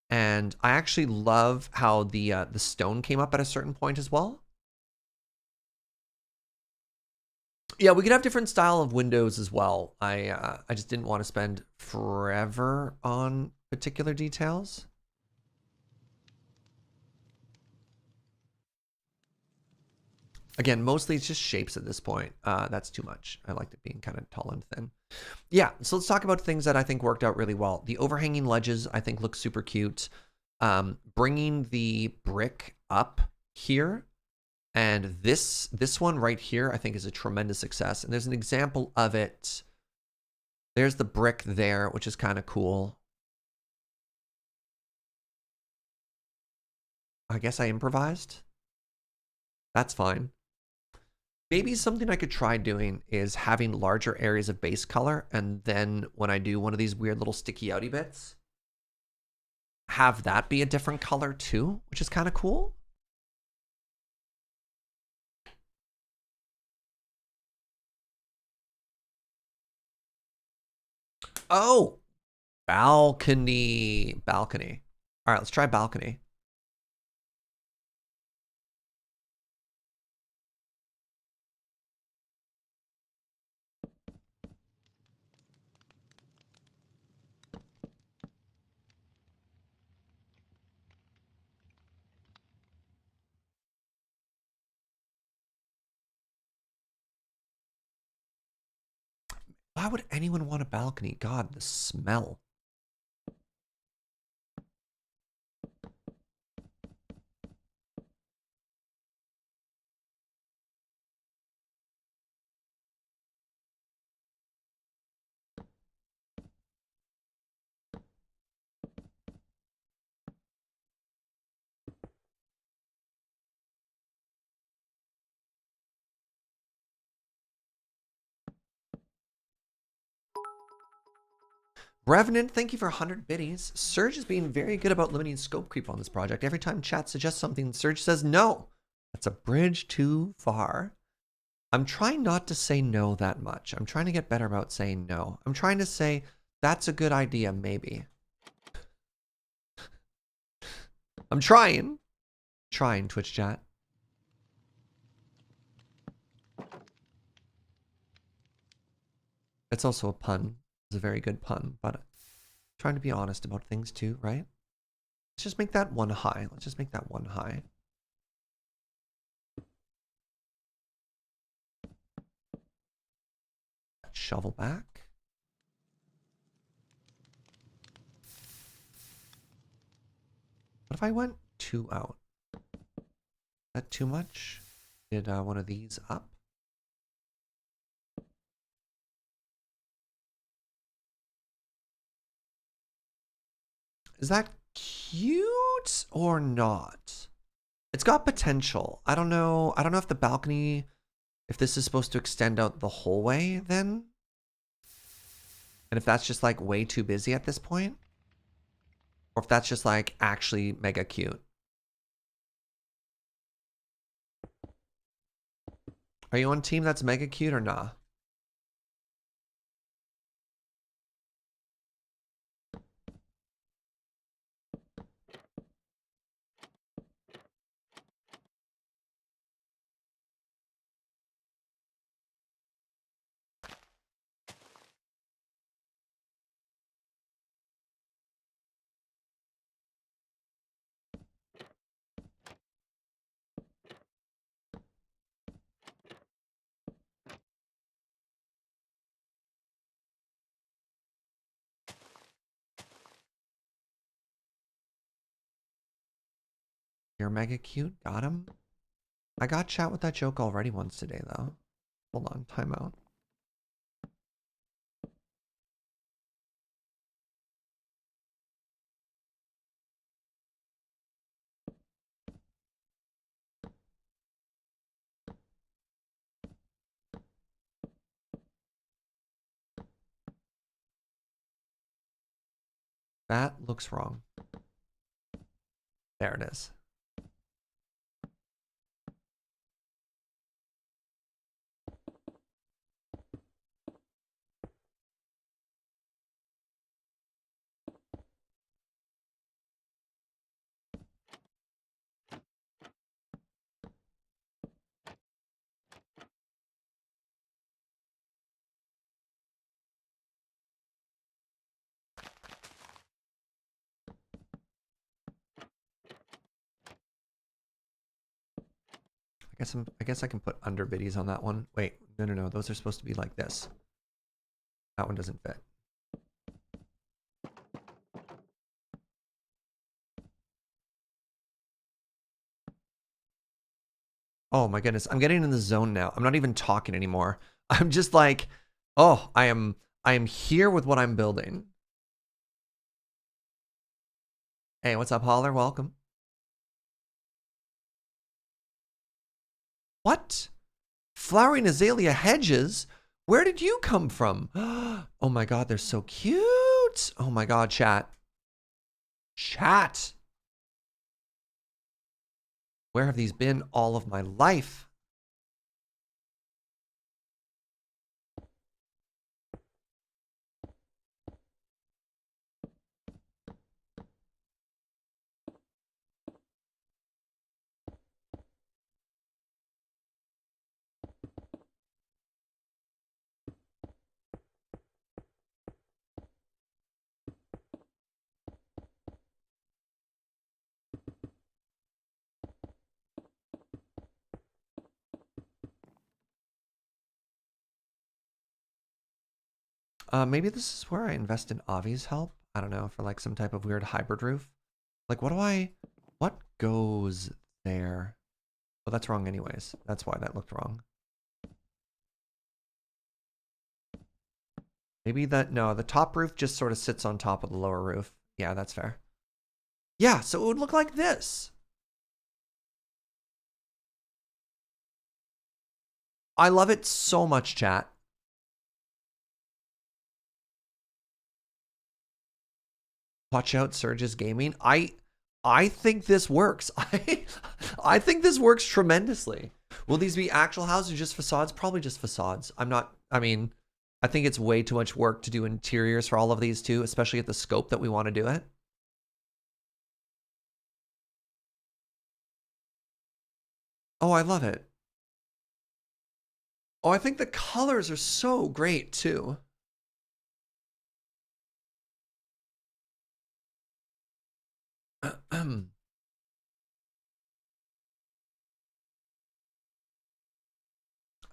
And I actually love how the stone came up at a certain point as well. Yeah, we could have different style of windows as well. I just didn't want to spend forever on particular details. Again, mostly it's just shapes at this point. That's too much. I liked it being kind of tall and thin. Yeah, so let's talk about things that I think worked out really well. The overhanging ledges, I think, look super cute. Bringing the brick up here. And this one right here, I think, is a tremendous success. And there's an example of it. There's the brick there, which is kind of cool. I guess I improvised. That's fine. Maybe something I could try doing is having larger areas of base color, and then when I do one of these weird little sticky outy bits, have that be a different color too, which is kind of cool. Oh, balcony. Balcony. All right, let's try balcony. Why would anyone want a balcony? God, the smell. Revenant, thank you for 100 biddies. Serge is being very good about limiting scope creep on this project. Every time chat suggests something, Serge says no. That's a bridge too far. I'm trying not to say no that much. I'm trying to get better about saying no. I'm trying to say, that's a good idea, maybe. I'm trying. Trying, Twitch chat. It's also a pun. It's a very good pun, but I'm trying to be honest about things too, right? Let's just make that one high. Let's just make that one high. Shovel back. What if I went 2 out? Is that too much? Did one of these up? Is that cute or not? It's got potential. I don't know. I don't know if the balcony, if this is supposed to extend out the whole way then. And if that's just like way too busy at this point. Or if that's just like actually mega cute. Are you on team that's mega cute or nah? You're mega cute. Got him. I got chat with that joke already once today, though. Hold on. Timeout. That looks wrong. There it is. I guess I can put under biddies on that one. Wait, no. Those are supposed to be like this. That one doesn't fit. Oh my goodness, I'm getting in the zone now. I'm not even talking anymore. I'm just like, oh, I am here with what I'm building. Hey, what's up, Holler? Welcome. What? Flowering azalea hedges? Where did you come from? Oh my god, they're so cute. Oh my god, chat. Chat. Where have these been all of my life? Maybe this is where I invest in Avi's help. I don't know, for like some type of weird hybrid roof. Like, what goes there? Oh, that's wrong anyways. That's why that looked wrong. Maybe no, the top roof just sort of sits on top of the lower roof. Yeah, that's fair. Yeah, so it would look like this. I love it so much, chat. Watch out, Serge's gaming. I think this works. I think this works tremendously. Will these be actual houses or just facades? Probably just facades. I mean, I think it's way too much work to do interiors for all of these too, especially at the scope that we want to do it. Oh, I love it. Oh, I think the colors are so great too.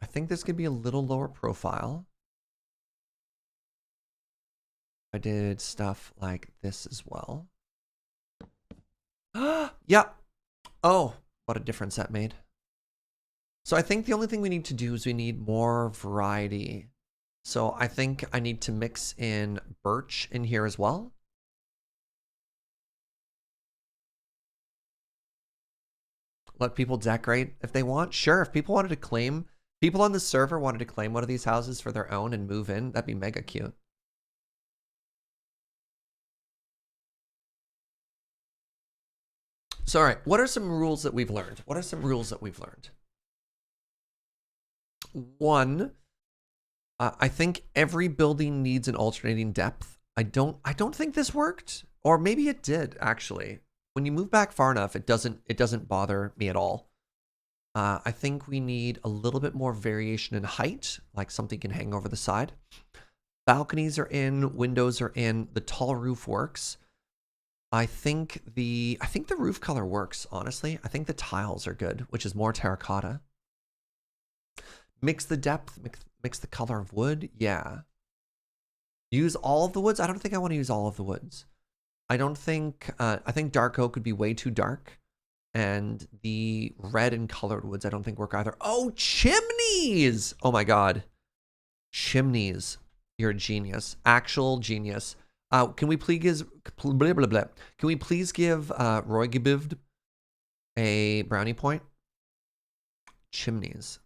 I think this could be a little lower profile. I did stuff like this as well. Yeah. Oh, what a difference that made. So I think the only thing we need to do is we need more variety. So I think I need to mix in birch in here as well. Let people decorate if they want. Sure, if people wanted to claim, people on the server wanted to claim one of these houses for their own and move in, that'd be mega cute. So, all right, what are some rules that we've learned? What are some rules that we've learned? One, I think every building needs an alternating depth. I don't think this worked, or maybe it did actually. When you move back far enough, it doesn't bother me at all. I think we need a little bit more variation in height, like something can hang over the side. Balconies are in, windows are in, the tall roof works. I think the roof color works, honestly. I think the tiles are good, which is more terracotta. Mix the depth, mix the color of wood. Yeah. Use all of the woods. I don't think I want to use all of the woods. I think dark oak would be way too dark. And the red and colored woods I don't think work either. Oh, chimneys! Oh my god. Chimneys. You're a genius. Actual genius. Can we please Can we please give Roy Gibivd a brownie point? Chimneys.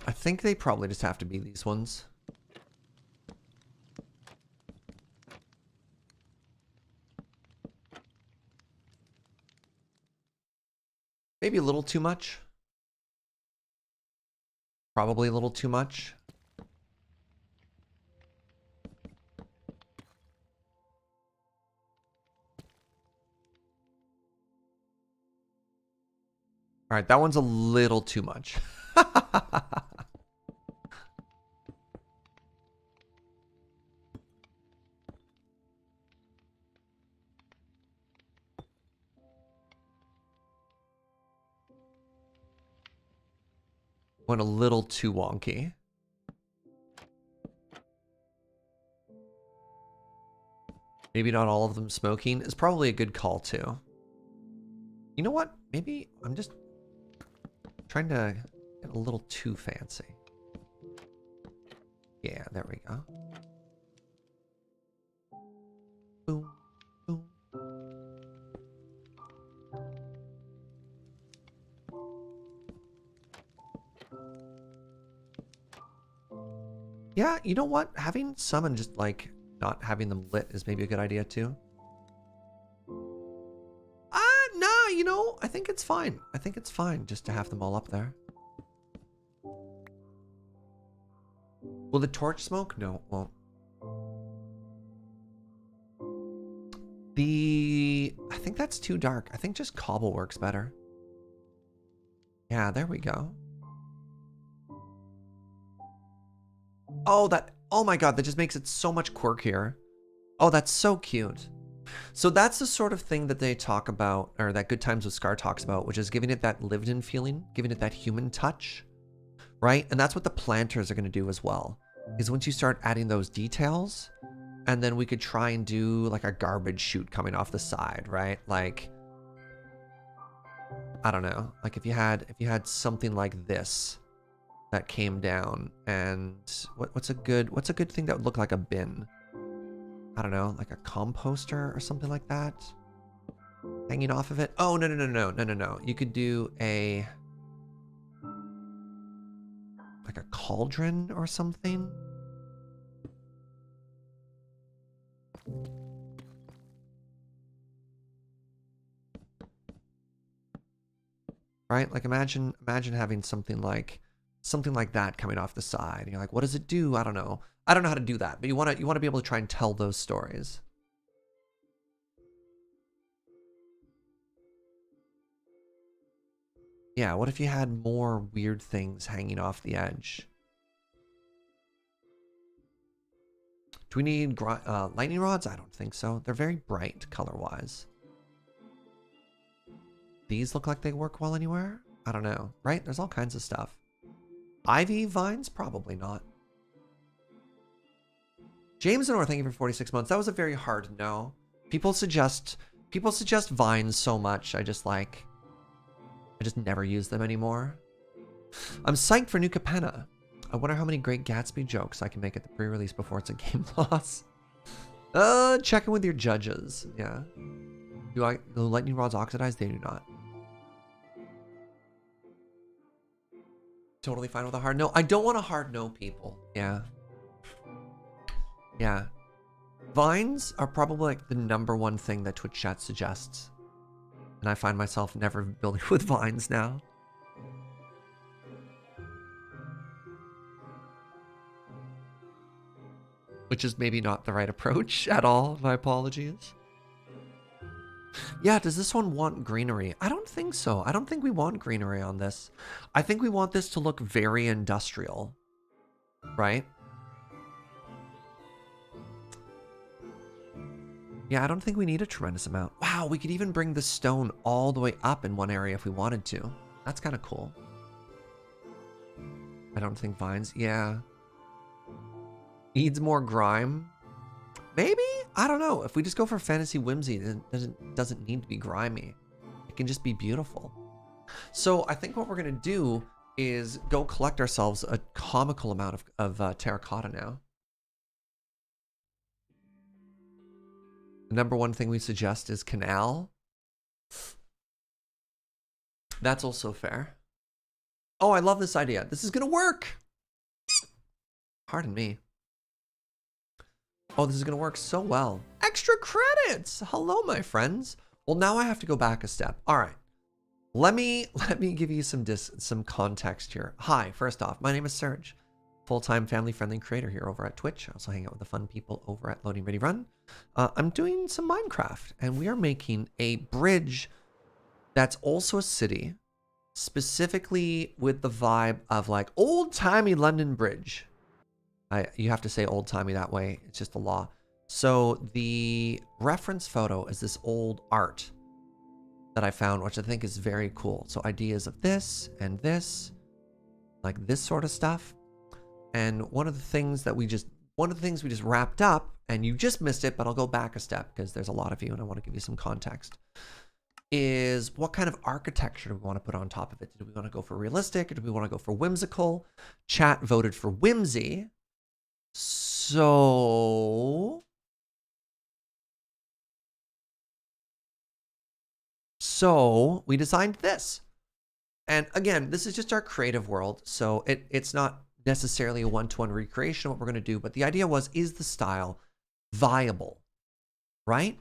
I think they probably just have to be these ones. Maybe a little too much. Probably a little too much. All right, that one's a little too much. going a little too wonky. Maybe not all of them smoking is probably a good call too. You know what? Maybe I'm just trying to get a little too fancy. Yeah, there we go. Boom, boom. Yeah, you know what? Having some and just like not having them lit is maybe a good idea too. Nah, you know, I think it's fine. I think it's fine just to have them all up there. Will the torch smoke? No, it won't. I think that's too dark. I think just cobble works better. Yeah, there we go. Oh my god, that just makes it so much quirkier. Oh, that's so cute. So that's the sort of thing that they talk about, or that Good Times with Scar talks about, which is giving it that lived-in feeling, giving it that human touch, right? And that's what the planters are going to do as well, is once you start adding those details, and then we could try and do like a garbage chute coming off the side, right? Like, I don't know, like if you had something like this that came down, and what's a good thing that would look like a bin? I don't know, like a composter or something like that hanging off of it. Oh, no. You could do like a cauldron or something. Right? Like imagine having something like that coming off the side. And you're like, what does it do? I don't know. I don't know how to do that, but you want to be able to try and tell those stories. Yeah, what if you had more weird things hanging off the edge? Do we need lightning rods? I don't think so. They're very bright color-wise. These look like they work well anywhere? I don't know, right? There's all kinds of stuff. Ivy vines? Probably not. James North, thank you for 46 months. That was a very hard no. People suggest vines so much. I just never use them anymore. I'm psyched for New Capenna. I wonder how many Great Gatsby jokes I can make at the pre-release before it's a game loss. Check in with your judges. Yeah. Do the lightning rods oxidize? They do not. Totally fine with a hard no. I don't want a hard no, people. Yeah. Yeah. Vines are probably like the #1 thing that Twitch chat suggests. And I find myself never building with vines now. Which is maybe not the right approach at all. My apologies. Yeah, does this one want greenery? I don't think so. I don't think we want greenery on this. I think we want this to look very industrial. Right? Yeah, I don't think we need a tremendous amount. Wow, we could even bring the stone all the way up in one area if we wanted to. That's kind of cool. I don't think vines. Yeah. Needs more grime. Maybe? I don't know. If we just go for fantasy whimsy, then it doesn't need to be grimy. It can just be beautiful. So I think what we're going to do is go collect ourselves a comical amount of terracotta now. The #1 thing we suggest is Canal. That's also fair. Oh, I love this idea. This is going to work. Pardon me. Oh, this is going to work so well. Extra credits. Hello, my friends. Well, now I have to go back a step. All right. Let me give you some context here. Hi, first off, my name is Serge. Full-time family-friendly creator here over at Twitch. I also hang out with the fun people over at Loading Ready Run. I'm doing some Minecraft, and we are making a bridge that's also a city, specifically with the vibe of like old-timey London Bridge. You have to say old-timey that way. It's just the law. So the reference photo is this old art that I found, which I think is very cool. So ideas of this and this. like this sort of stuff. And one of the things we just wrapped up, and you just missed it, but I'll go back a step because there's a lot of you and I want to give you some context, is what kind of architecture do we want to put on top of it? Do we want to go for realistic or do we want to go for whimsical? Chat voted for whimsy. So we designed this. And again, this is just our creative world. So it's not necessarily a one-to-one recreation of what we're going to do, but the idea was, is the style viable, right?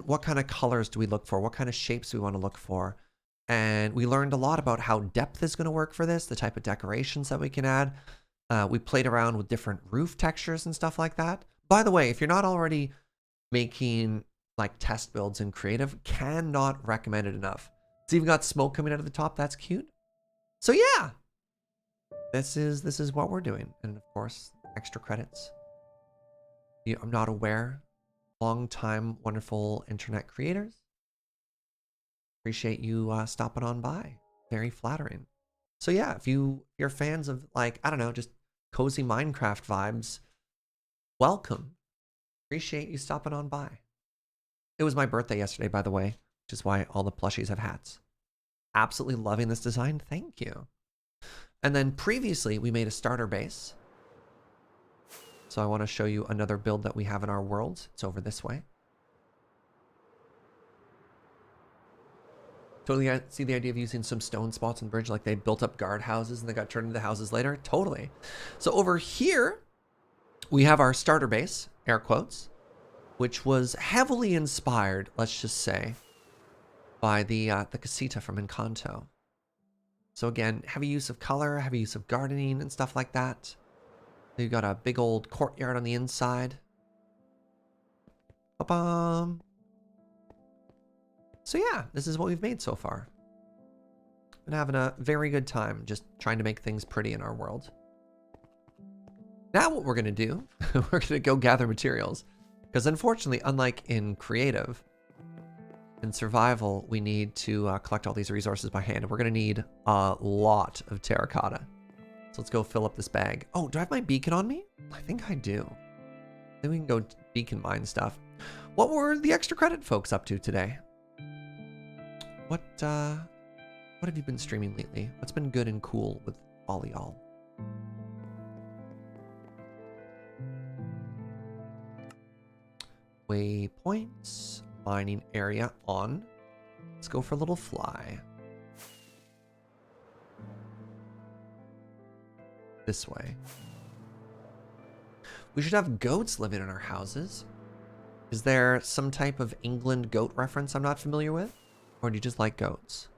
What kind of colors do we look for? What kind of shapes do we want to look for? And we learned a lot about how depth is going to work for this, the type of decorations that we can add. We played around with different roof textures and stuff like that. By the way, if you're not already making like test builds in creative, cannot recommend it enough. It's even got smoke coming out of the top. That's cute. So yeah, this is what we're doing. And of course, extra credits. I'm not aware. Long time, wonderful internet creators. Appreciate you stopping on by. Very flattering. So yeah, if you're fans of, like, I don't know, just cozy Minecraft vibes, welcome. Appreciate you stopping on by. It was my birthday yesterday, by the way, which is why all the plushies have hats. Absolutely loving this design. Thank you. And then previously we made a starter base. So I want to show you another build that we have in our world. It's over this way. Totally see the idea of using some stone spots on the bridge, like they built up guard houses and they got turned into houses later. Totally. So over here, we have our starter base, air quotes, which was heavily inspired, let's just say, by the casita from Encanto. So again, heavy use of color, heavy use of gardening and stuff like that. You've got a big old courtyard on the inside. Ba-bum. So yeah, this is what we've made so far. Been having a very good time just trying to make things pretty in our world. Now what we're going to do, we're going to go gather materials. Because unfortunately, unlike in creative, in survival, we need to collect all these resources by hand. And we're going to need a lot of terracotta. So let's go fill up this bag. Oh, do I have my beacon on me? I think I do. Then we can go beacon mine stuff. What were the extra credit folks up to today? What have you been streaming lately? What's been good and cool with all y'all? Waypoints, mining area on. Let's go for a little fly. This way. We should have goats living in our houses. Is there some type of England goat reference I'm not familiar with? Or do you just like goats?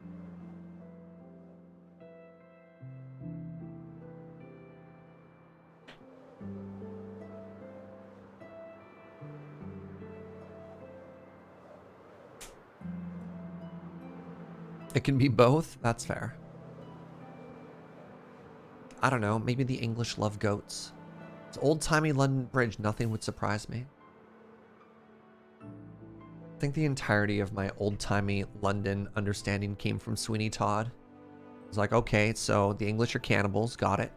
It can be both? That's fair. I don't know, maybe the English love goats. It's old-timey London Bridge, nothing would surprise me. I think the entirety of my old-timey London understanding came from Sweeney Todd. It's like, okay, so the English are cannibals, got it.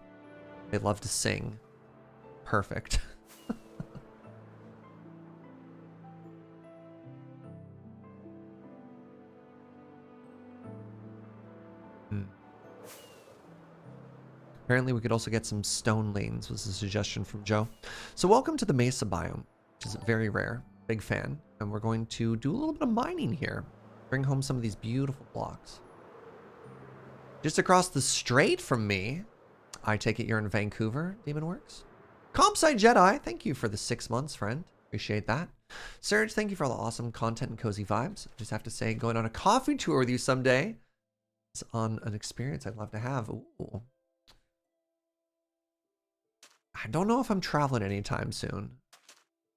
They love to sing. Perfect. Apparently we could also get some stone lanes, was a suggestion from Joe. So welcome to the Mesa biome, which is very rare. Big fan. And we're going to do a little bit of mining here. Bring home some of these beautiful blocks. Just across the strait from me, I take it you're in Vancouver, Demonworks? Compsite Jedi, thank you for the 6 months, friend. Appreciate that. Serge, thank you for all the awesome content and cozy vibes. Just have to say, going on a coffee tour with you someday is on an experience I'd love to have. Ooh. I don't know if I'm traveling anytime soon,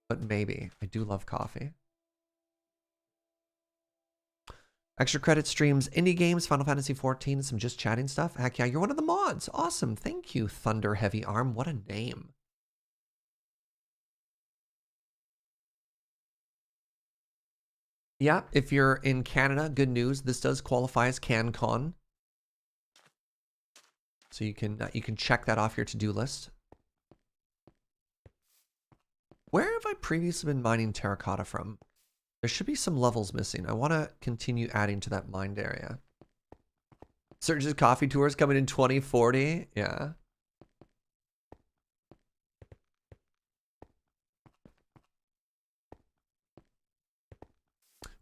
but maybe. I do love coffee. Extra credit streams, indie games, Final Fantasy 14, some just chatting stuff. Heck yeah, you're one of the mods. Awesome. Thank you, Thunder Heavy Arm. What a name. Yeah, if you're in Canada, good news. This does qualify as CanCon. So you can check that off your to-do list. Where have I previously been mining terracotta from? There should be some levels missing. I want to continue adding to that mined area. Serge's coffee tours coming in 2040. Yeah.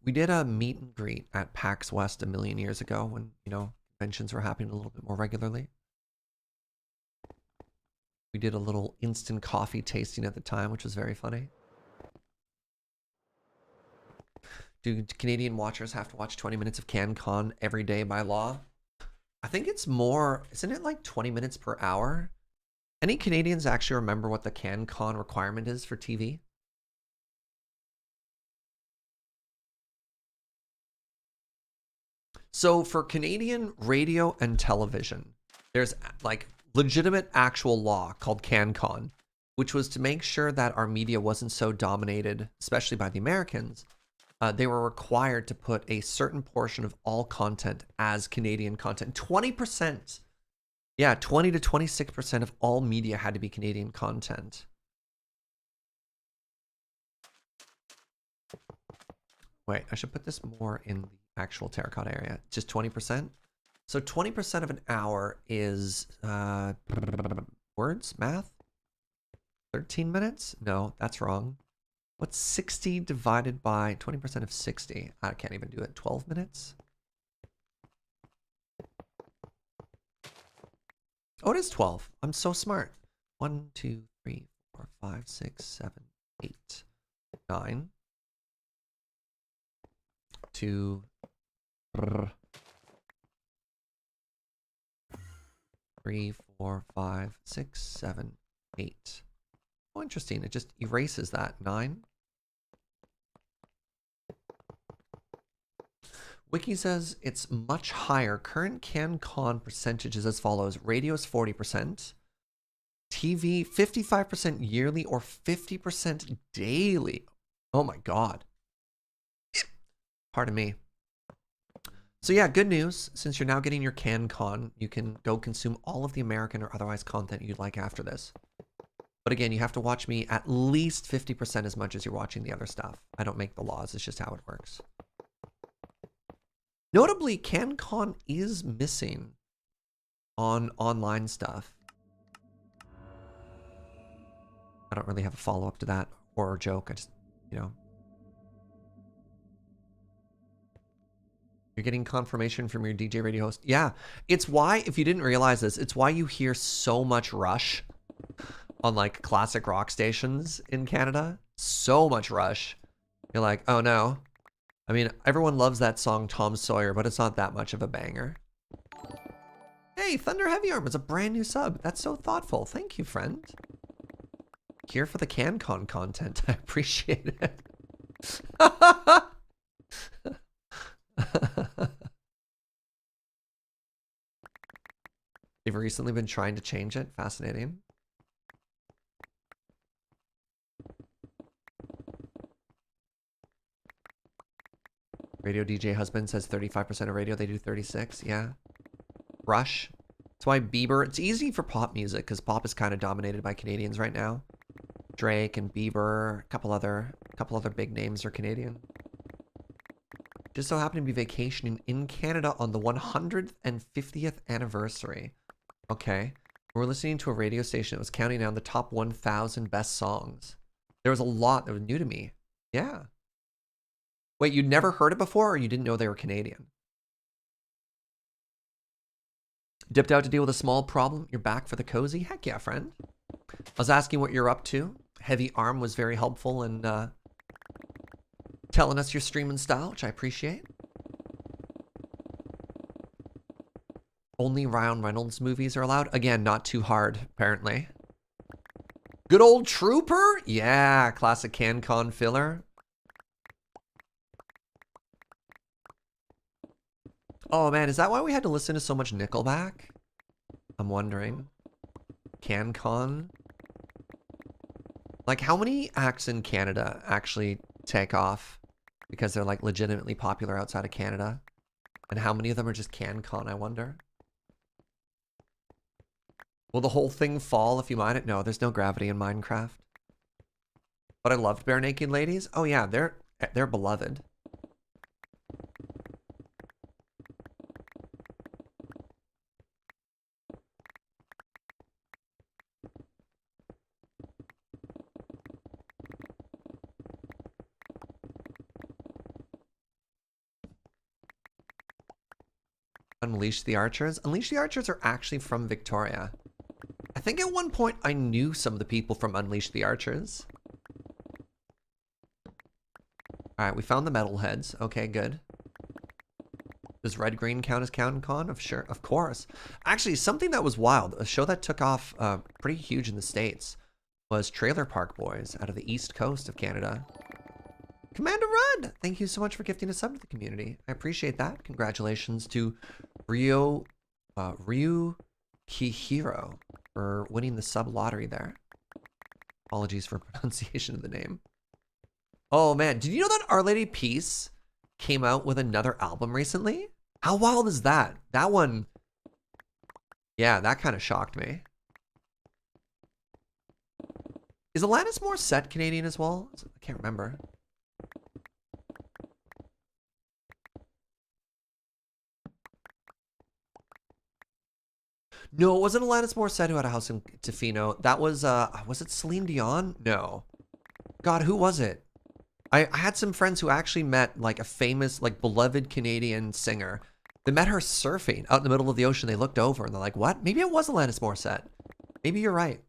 We did a meet and greet at PAX West a million years ago when, you know, conventions were happening a little bit more regularly. We did a little instant coffee tasting at the time, which was very funny. Do Canadian watchers have to watch 20 minutes of CanCon every day by law? I think it's more, isn't it like 20 minutes per hour? Any Canadians actually remember what the CanCon requirement is for TV? So for Canadian radio and television, there's like legitimate actual law called CanCon, which was to make sure that our media wasn't so dominated, especially by the Americans. They were required to put a certain portion of all content as Canadian content. 20%. Yeah, 20 to 26% of all media had to be Canadian content. Wait, I should put this more in the actual terracotta area. Just 20%. So 20% of an hour is words, math? 13 minutes? No, that's wrong. What's 60 divided by 20% of 60? I can't even do it. 12 minutes? Oh, it is 12. I'm so smart. 1, 2, 3, 4, 5, 6, 7, 8, 9. 2, 3, 4, 5, 6, 7, 8. Oh, interesting. It just erases that. 9. Wiki says it's much higher. Current CanCon percentage is as follows. Radio is 40%. TV, 55% yearly or 50% daily. Oh my God. Pardon me. So yeah, good news. Since you're now getting your CanCon, you can go consume all of the American or otherwise content you'd like after this. But again, you have to watch me at least 50% as much as you're watching the other stuff. I don't make the laws. It's just how it works. Notably, CanCon is missing on online stuff. I don't really have a follow-up to that or a joke. I just, you know. You're getting confirmation from your DJ radio host. Yeah, it's why, if you didn't realize this, it's why you hear so much Rush on like classic rock stations in Canada. So much Rush. You're like, oh no. I mean, everyone loves that song Tom Sawyer, but it's not that much of a banger. Hey, Thunder Heavy Arm is a brand new sub. That's so thoughtful. Thank you, friend. Here for the CanCon content. I appreciate it. They've recently been trying to change it. Fascinating. Radio DJ husband says 35% of radio. They do 36. Yeah. Rush. That's why Bieber. It's easy for pop music because pop is kind of dominated by Canadians right now. Drake and Bieber, a couple other big names are Canadian. Just so happened to be vacationing in Canada on the 150th anniversary. Okay. We're listening to a radio station that was counting down the top 1,000 best songs. There was a lot that was new to me. Yeah. Wait, you'd never heard it before or you didn't know they were Canadian? Dipped out to deal with a small problem. You're back for the cozy? Heck yeah, friend. I was asking what you're up to. Heavy Arm was very helpful in telling us your streaming style, which I appreciate. Only Ryan Reynolds movies are allowed. Again, not too hard, apparently. Good old Trooper? Yeah, classic CanCon filler. Oh man, is that why we had to listen to so much Nickelback? I'm wondering. CanCon? Like, how many acts in Canada actually take off because they're like legitimately popular outside of Canada? And how many of them are just CanCon, I wonder? Will the whole thing fall if you mine it? No, there's no gravity in Minecraft. But I loved Bare Naked Ladies. Oh yeah, they're beloved. Unleash the Archers. Unleash the Archers are actually from Victoria. I think at one point I knew some of the people from Unleash the Archers. Alright, we found the metalheads. Okay, good. Does Red Green count as Con? Of course. Actually, something that was wild, a show that took off pretty huge in the States, was Trailer Park Boys out of the East Coast of Canada. Commander Rudd, thank you so much for gifting a sub to the community. I appreciate that. Congratulations to Ryu Kihiro for winning the sub lottery there. Apologies for pronunciation of the name. Oh man, did you know that Our Lady Peace came out with another album recently? How wild is that? That one, yeah, that kind of shocked me. Is Alanis Morissette Canadian as well? I can't remember. No, it wasn't Alanis Morissette who had a house in Tofino. That was it Celine Dion? No. God, who was it? I had some friends who actually met like a famous, like beloved Canadian singer. They met her surfing out in the middle of the ocean. They looked over and they're like, what? Maybe it was Alanis Morissette. Maybe you're right.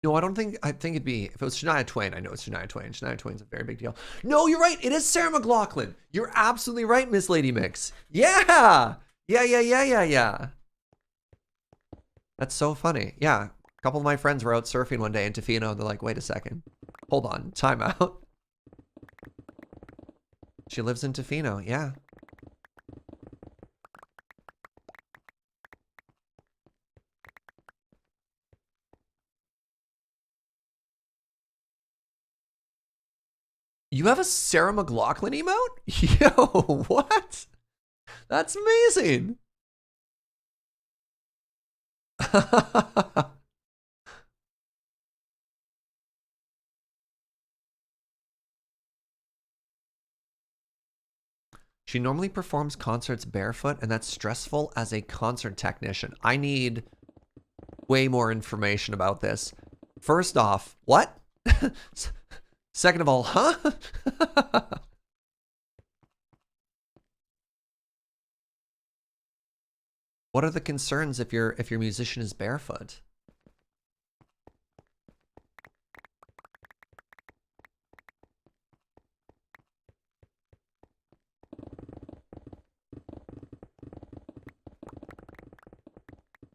No, I think it'd be, if it was Shania Twain, I know it's Shania Twain. Shania Twain's a very big deal. No, you're right. It is Sarah McLachlan. You're absolutely right, Miss Lady Mix. Yeah. Yeah. That's so funny. Yeah. A couple of my friends were out surfing one day in Tofino and they're like, wait a second. Hold on. Time out. She lives in Tofino. Yeah. You have a Sarah McLachlan emote? Yo, what? That's amazing. She normally performs concerts barefoot, and that's stressful as a concert technician. I need way more information about this. First off, what? Second of all, huh? What are the concerns if your musician is barefoot?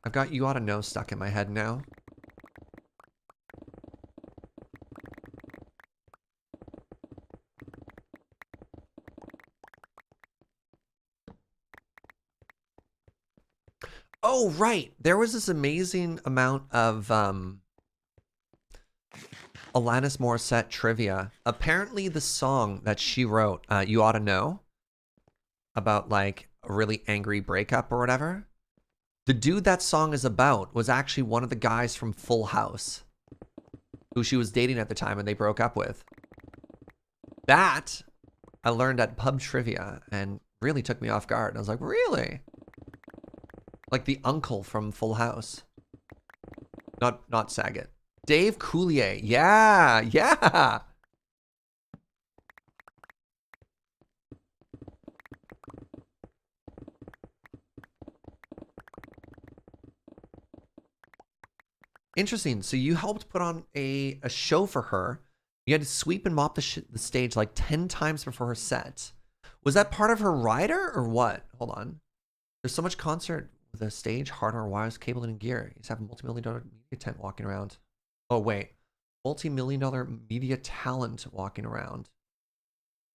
I've got You Oughta Know stuck in my head now. Oh, right. There was this amazing amount of Alanis Morissette trivia. Apparently the song that she wrote, You Oughta Know, about like a really angry breakup or whatever, the dude that song is about was actually one of the guys from Full House who she was dating at the time and they broke up with. That I learned at pub trivia and really took me off guard. And I was like, really? Like the uncle from Full House. Not Saget. Dave Coulier. Yeah. Interesting. So you helped put on a show for her. You had to sweep and mop the stage like 10 times before her set. Was that part of her rider or what? Hold on. There's so much concert with a stage, hardware, wires, cable, and gear. He's having a multi-million-dollar media tent walking around. Oh, wait. Multi-million-dollar media talent walking around.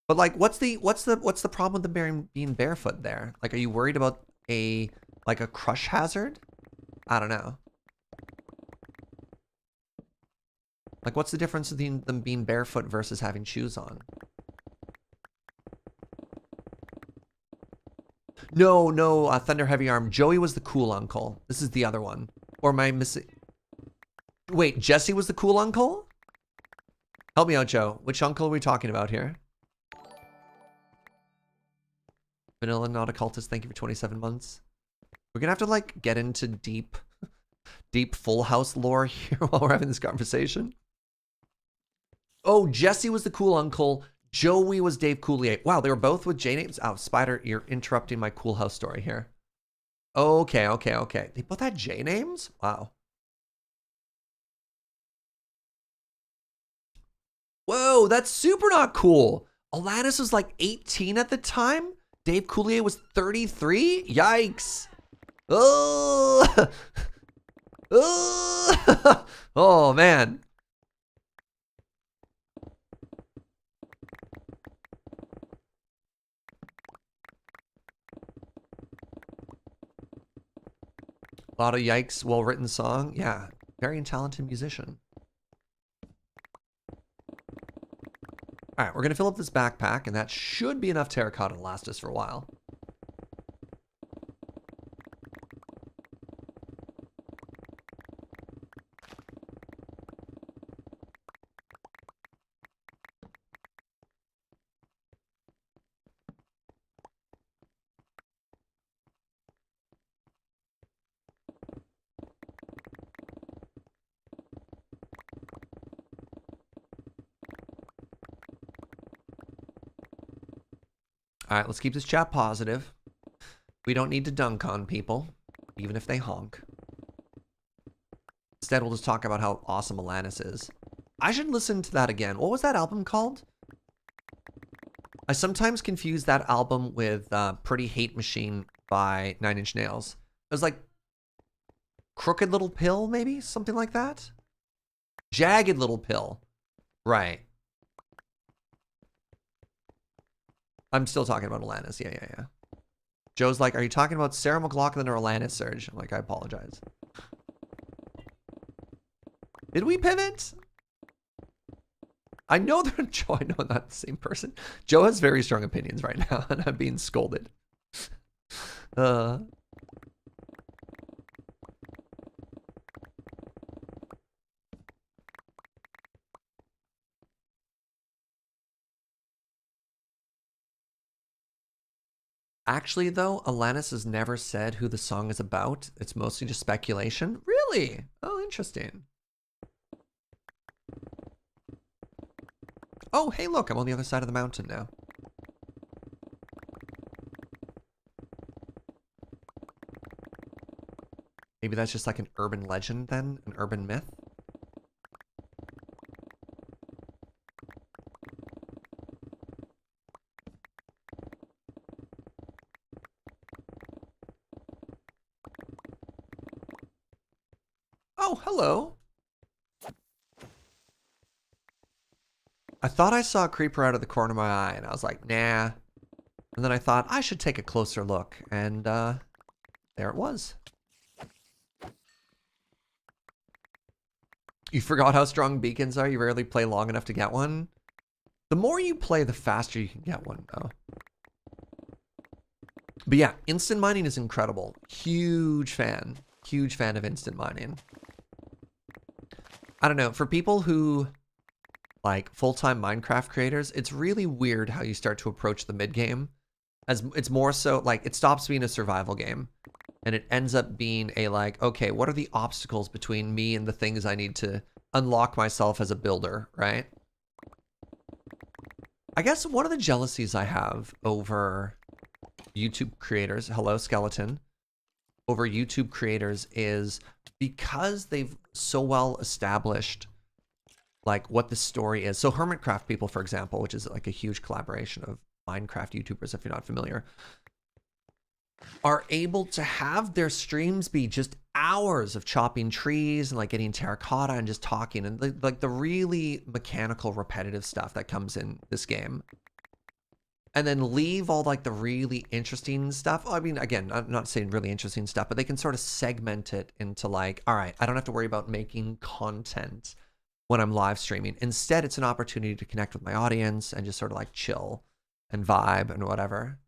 But like, what's the problem with them being barefoot there? Like, are you worried about a crush hazard? I don't know. Like, what's the difference between them being barefoot versus having shoes on? No, no, Thunder Heavy Arm. Joey was the cool uncle. This is the other one. Or am I missing? Wait, Jesse was the cool uncle? Help me out, Joe. Which uncle are we talking about here? Vanilla Not Occultist, thank you for 27 months. We're gonna have to, like, get into deep Full House lore here while we're having this conversation. Oh, Jesse was the cool uncle. Joey was Dave Coulier. Wow, they were both with J names. Oh, Spider, you're interrupting my Cool House story here. Okay, okay, okay. They both had J names? Wow. Whoa, that's super not cool. Alanis was like 18 at the time. Dave Coulier was 33? Yikes. Oh, oh, oh man. A lot of yikes, well-written song. Yeah, very talented musician. All right, we're going to fill up this backpack, and that should be enough terracotta to last us for a while. All right, let's keep this chat positive. We don't need to dunk on people, even if they honk. Instead, we'll just talk about how awesome Alanis is. I should listen to that again. What was that album called? I sometimes confuse that album with Pretty Hate Machine by 9 Inch Nails. It was like Crooked Little Pill, maybe? Something like that? Jagged Little Pill. Right. I'm still talking about Alanis. Yeah, yeah, yeah. Joe's like, are you talking about Sarah McLachlan or Alanis, Serge? I'm like, I apologize. Did we pivot? I know they're Joe. I know not the same person. Joe has very strong opinions right now, and I'm being scolded. Actually, though, Alanis has never said who the song is about. It's mostly just speculation. Really? Oh, interesting. Oh, hey, look, I'm on the other side of the mountain now. Maybe that's just like an urban legend then? An urban myth? Oh, hello. I thought I saw a creeper out of the corner of my eye, and I was like, nah. And then I thought I should take a closer look, and there it was. You forgot how strong beacons are? You rarely play long enough to get one? The more you play, the faster you can get one, though. But yeah, instant mining is incredible. Huge fan. Huge fan of instant mining. I don't know, for people who like full-time Minecraft creators, it's really weird how you start to approach the mid-game. As it's more so like it stops being a survival game and it ends up being a like, okay, what are the obstacles between me and the things I need to unlock myself as a builder, right? I guess one of the jealousies I have over YouTube creators, hello skeleton, over YouTube creators is because they've so well established like what the story is. So Hermitcraft people, for example, which is like a huge collaboration of Minecraft YouTubers, if you're not familiar, are able to have their streams be just hours of chopping trees and like getting terracotta and just talking and like the really mechanical, repetitive stuff that comes in this game. And then leave all like the really interesting stuff. I mean, again, I'm not saying really interesting stuff, but they can sort of segment it into like, all right, I don't have to worry about making content when I'm live streaming. Instead, it's an opportunity to connect with my audience and just sort of like chill and vibe and whatever.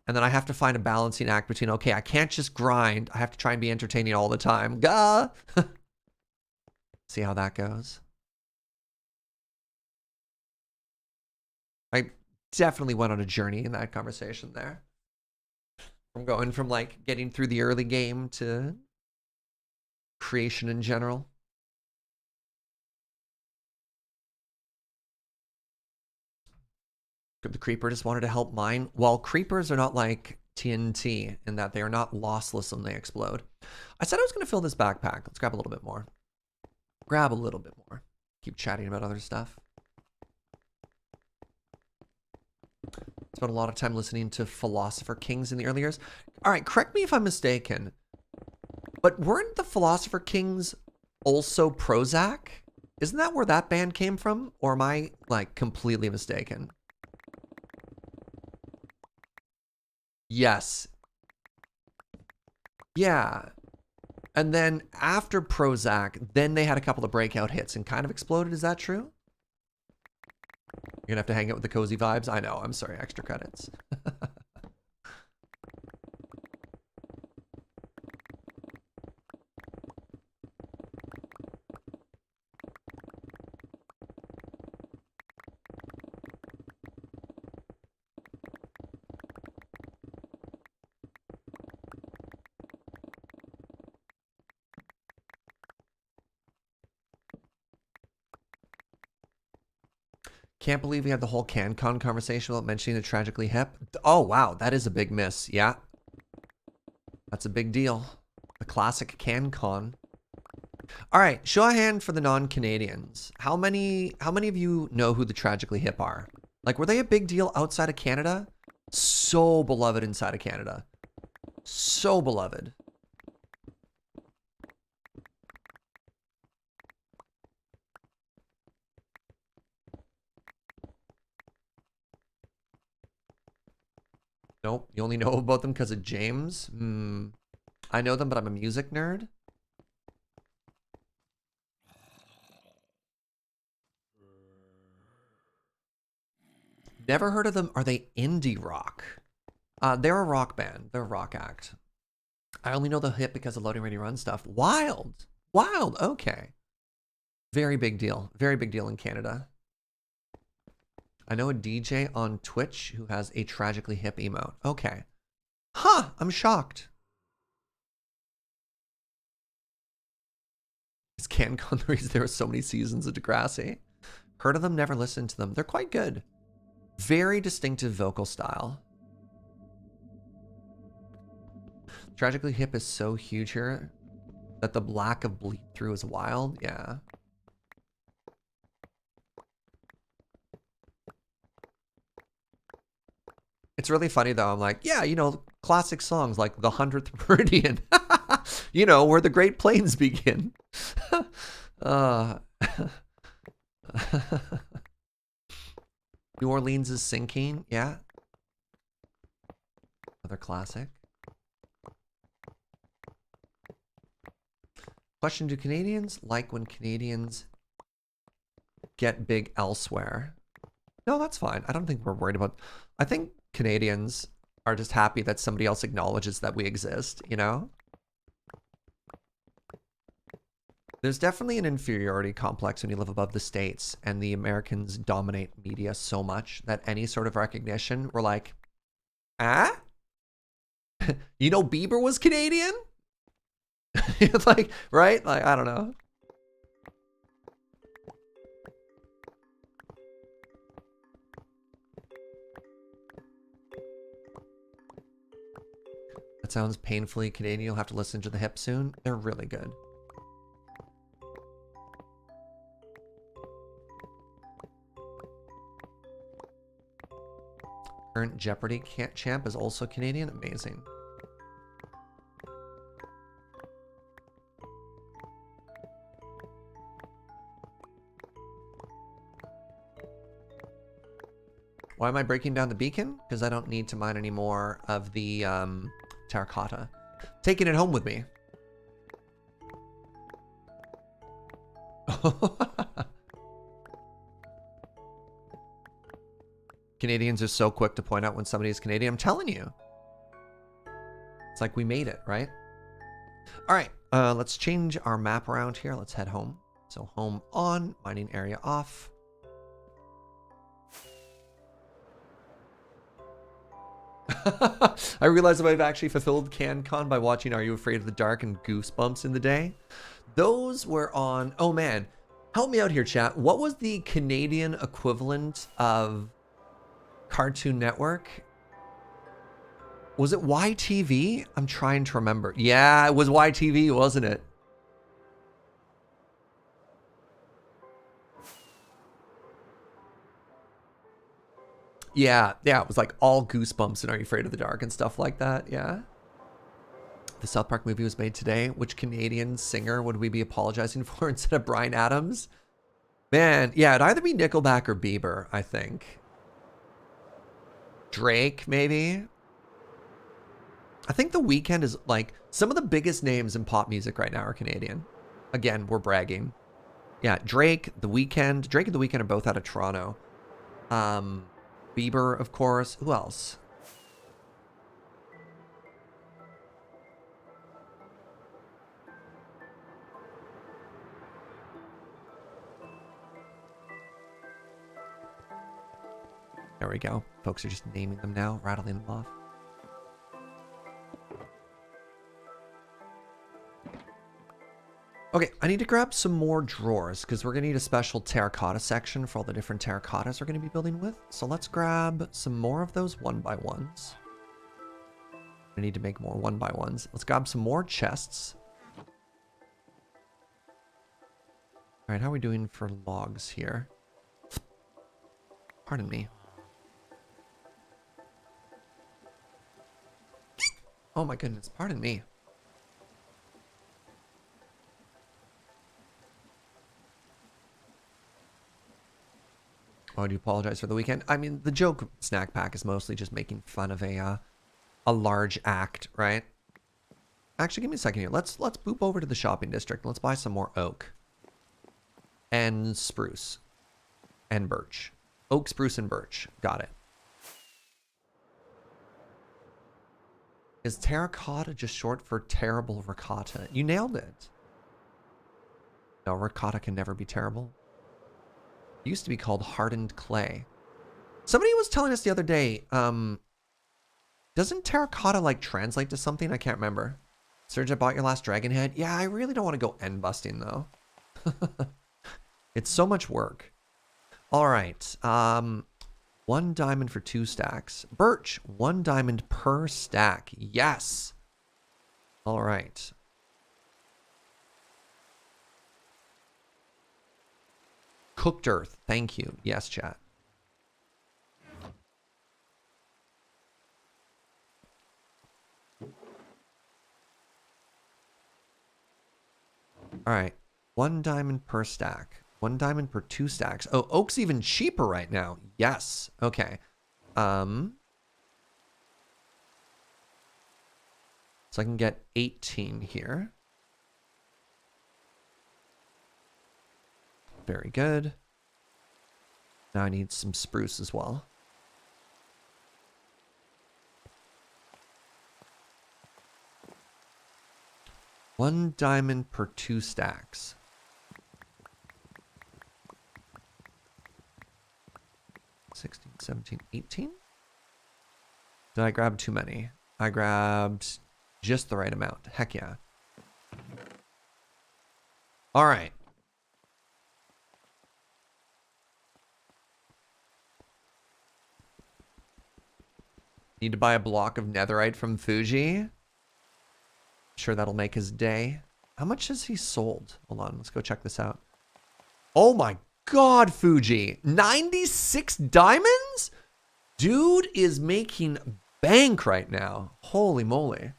And then I have to find a balancing act between, okay, I can't just grind. I have to try and be entertaining all the time. Gah! See how that goes. I definitely went on a journey in that conversation there. From going from like getting through the early game to creation in general. The creeper just wanted to help mine. Well, creepers are not like TNT in that they are not lossless when they explode. I said I was going to fill this backpack. Let's grab a little bit more. Grab a little bit more. Keep chatting about other stuff. Spent a lot of time listening to Philosopher Kings in the early years. All right, correct me if I'm mistaken, but weren't the Philosopher Kings also Prozac? Isn't that where that band came from? Or am I like completely mistaken? Yes. Yeah. And then after Prozac, then they had a couple of breakout hits and kind of exploded. Is that true? You're gonna have to hang out with the cozy vibes. I know. I'm sorry. Extra credits. Can't believe we had the whole CanCon conversation without mentioning the Tragically Hip. Oh, wow. That is a big miss. Yeah. That's a big deal. The classic CanCon. All right. Show of hand for the non-Canadians. How many of you know who the Tragically Hip are? Like, were they a big deal outside of Canada? So beloved inside of Canada. So beloved. Nope. You only know about them because of James? I know them, but I'm a music nerd. Never heard of them. Are they indie rock? They're a rock band. They're a rock act. I only know the hit because of Loading Ready Run stuff. Wild. Wild. Okay. Very big deal. Very big deal in Canada. I know a DJ on Twitch who has a Tragically Hip emote. Okay. Huh. I'm shocked. Is CanCon the reason there were so many seasons of Degrassi? Heard of them, never listened to them. They're quite good. Very distinctive vocal style. Tragically Hip is so huge here that the lack of bleed through is wild. Yeah. It's really funny though. I'm like, yeah, you know, classic songs like The 100th Meridian, you know, where the Great Plains begin. New Orleans is sinking. Yeah. Another classic. Question, do Canadians like when Canadians get big elsewhere? No, that's fine. I don't think we're worried about... I think Canadians are just happy that somebody else acknowledges that we exist, you know? There's definitely an inferiority complex when you live above the States, and the Americans dominate media so much that any sort of recognition, we're like, ah? You know Bieber was Canadian? Like, right? Like, I don't know. That sounds painfully Canadian. You'll have to listen to the Hip soon. They're really good. Current Jeopardy champ is also Canadian. Amazing. Why am I breaking down the beacon? Because I don't need to mine any more of the terracotta. Taking it home with me. Canadians are so quick to point out when somebody is Canadian. I'm telling you. It's like we made it, right? All right, let's change our map around here. Let's head home. So home on, mining area off. I realize that I've actually fulfilled CanCon by watching Are You Afraid of the Dark and Goosebumps in the day. Those were on, oh man, help me out here, chat. What was the Canadian equivalent of Cartoon Network? Was it YTV? I'm trying to remember. Yeah, it was YTV, wasn't it? Yeah, it was like all Goosebumps and Are You Afraid of the Dark and stuff like that, yeah. The South Park movie was made today. Which Canadian singer would we be apologizing for instead of Bryan Adams? Man, yeah, it'd either be Nickelback or Bieber, I think. Drake, maybe? I think The Weeknd is like, some of the biggest names in pop music right now are Canadian. Again, we're bragging. Yeah, Drake, The Weeknd. Drake and The Weeknd are both out of Toronto. Bieber, of course. Who else? There we go. Folks are just naming them now, rattling them off. Okay, I need to grab some more drawers because we're going to need a special terracotta section for all the different terracottas we're going to be building with. So let's grab some more of those 1x1s. I need to make more 1x1s. Let's grab some more chests. All right, how are we doing for logs here? Pardon me. Oh my goodness, pardon me. Oh, I do apologize for the weekend. I mean, the joke snack pack is mostly just making fun of a large act, right? Actually, give me a second here. Let's boop over to the shopping district. Let's buy some more oak and spruce and birch. Oak, spruce, and birch. Got it. Is terracotta just short for terrible ricotta? You nailed it. No, ricotta can never be terrible. It used to be called hardened clay. Somebody was telling us the other day, doesn't terracotta like translate to something? I can't remember. Serge, I bought your last dragon head. Yeah, I really don't want to go end busting though. It's so much work. All right. 1 diamond for 2 stacks. Birch, 1 diamond per stack. Yes. All right. Cooked earth. Thank you. Yes, chat. All right. 1 diamond per stack. 1 diamond per 2 stacks. Oh, oak's even cheaper right now. Yes. Okay. So I can get 18 here. Very good. Now I need some spruce as well. One diamond per 2 stacks. 16, 17, 18. Did I grab too many? I grabbed just the right amount. Heck yeah. All right. Need to buy a block of netherite from Fugi. Sure that'll make his day. How much has he sold? Hold on, let's go check this out. Oh my God, Fugi. 96 diamonds? Dude is making bank right now. Holy moly.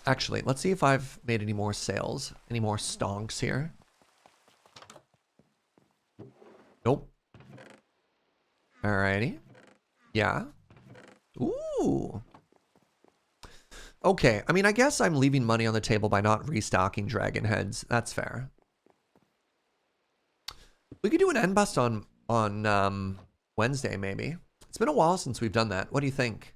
Actually, let's see if I've made any more sales. Any more stonks here. Nope. Alrighty. Yeah. Ooh. Okay, I mean, I guess I'm leaving money on the table by not restocking dragon heads. That's fair. We could do an end bust on Wednesday, maybe. It's been a while since we've done that. What do you think?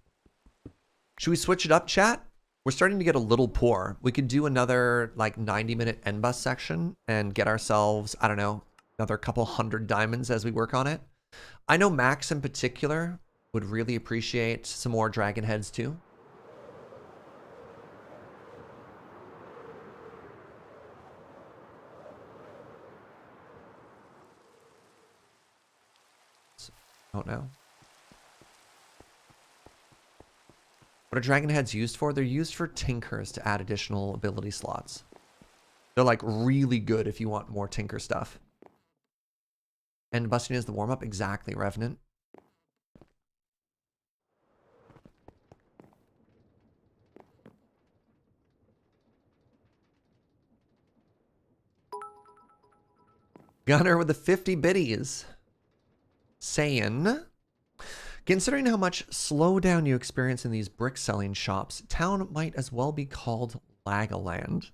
Should we switch it up, chat? We're starting to get a little poor. We could do another like 90-minute end bust section and get ourselves, I don't know, another couple hundred diamonds as we work on it. I know Max in particular would really appreciate some more dragon heads too. Don't know. What are dragon heads used for? They're used for tinkers to add additional ability slots. They're like really good if you want more tinker stuff. And busting is the warm-up. Exactly, Revenant. Gunner with the 50 biddies. Saying, considering how much slowdown you experience in these brick selling shops, town might as well be called Lagaland.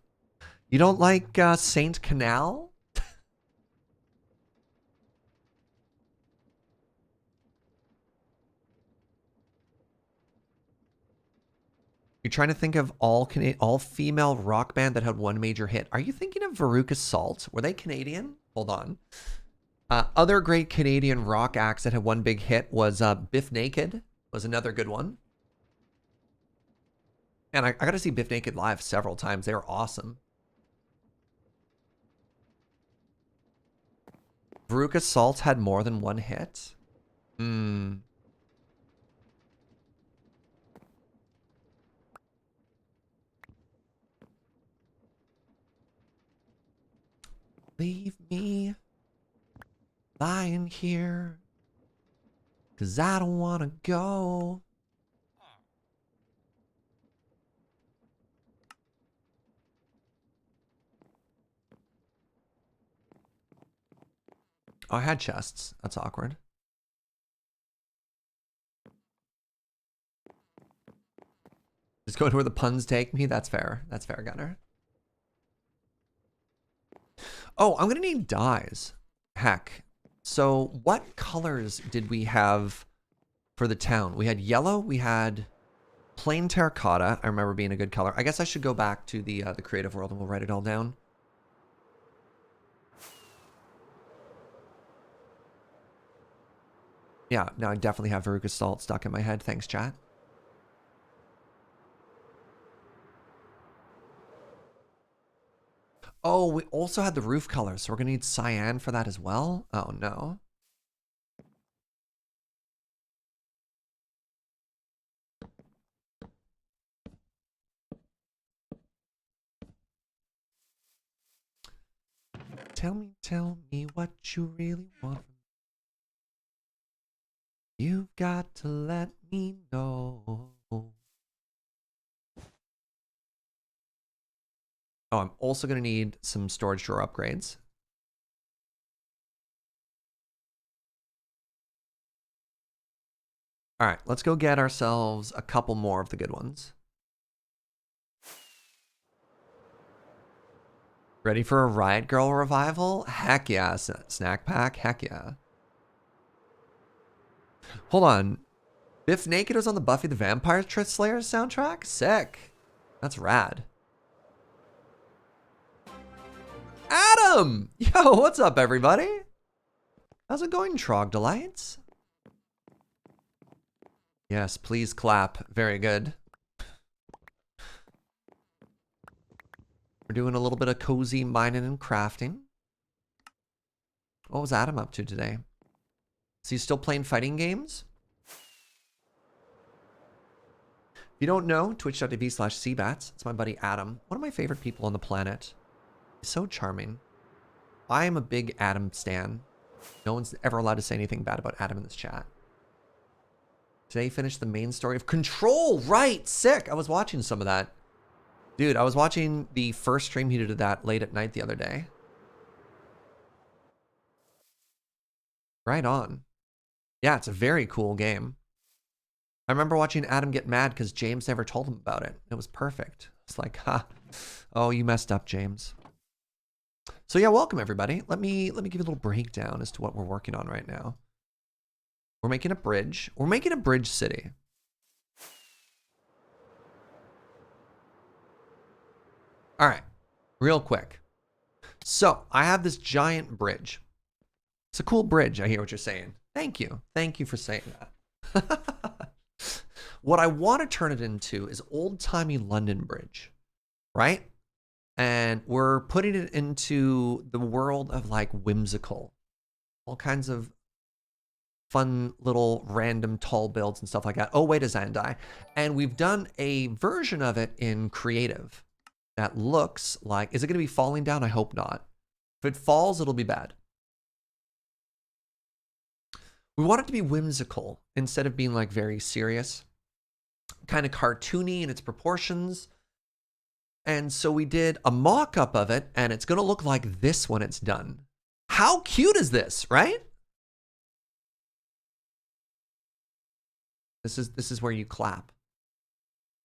You don't like Saint Canal? You're trying to think of all female rock band that had one major hit. Are you thinking of Veruca Salt? Were they Canadian? Hold on. Other great Canadian rock acts that had one big hit was Biff Naked was another good one. And I got to see Biff Naked live several times. They were awesome. Veruca Salt had more than one hit. Leave me lying here, 'cause I don't want to go. Oh, I had chests. That's awkward. Just going to where the puns take me. That's fair. That's fair, Gunner. Oh, I'm going to need dyes. Heck. So what colors did we have for the town? We had yellow. We had plain terracotta. I remember being a good color. I guess I should go back to the creative world and we'll write it all down. Yeah, now I definitely have Veruca Salt stuck in my head. Thanks, chat. Oh, we also had the roof color, so we're going to need cyan for that as well? Oh, no. Tell me what you really want. You've got to let me know. Oh, I'm also going to need some storage drawer upgrades. All right, let's go get ourselves a couple more of the good ones. Ready for a Riot Girl revival? Heck yeah. Snack pack? Heck yeah. Hold on. Biff Naked was on the Buffy the Vampire Slayer soundtrack? Sick. That's rad. Adam! Yo, what's up, everybody? How's it going, Trogdolites? Yes, please clap. Very good. We're doing a little bit of cozy mining and crafting. What was Adam up to today? Is he still playing fighting games? If you don't know, twitch.tv/cbats. It's my buddy Adam. One of my favorite people on the planet. He's so charming. I am a big Adam stan. No one's ever allowed to say anything bad about Adam in this chat. Today finished the main story of Control. Right, sick. I was watching some of that. Dude, I was watching the first stream he did of that late at night the other day. Right on. Yeah, it's a very cool game. I remember watching Adam get mad because James never told him about it. It was perfect. It's like, ha. Oh, you messed up, James. So yeah, welcome everybody. Let me give you a little breakdown as to what we're working on right now. We're making a bridge. We're making a bridge city. All right, real quick. So I have this giant bridge. It's a cool bridge. I hear what you're saying. Thank you. Thank you for saying that. What I want to turn it into is old-timey London Bridge, right? And we're putting it into the world of like whimsical, all kinds of fun little random tall builds and stuff like that. Oh, wait a Zandai. And we've done a version of it in creative that looks like, is it going to be falling down? I hope not. If it falls, it'll be bad. We want it to be whimsical instead of being like very serious, kind of cartoony in its proportions. And so we did a mock-up of it, and it's going to look like this when it's done. How cute is this, right? This is where you clap.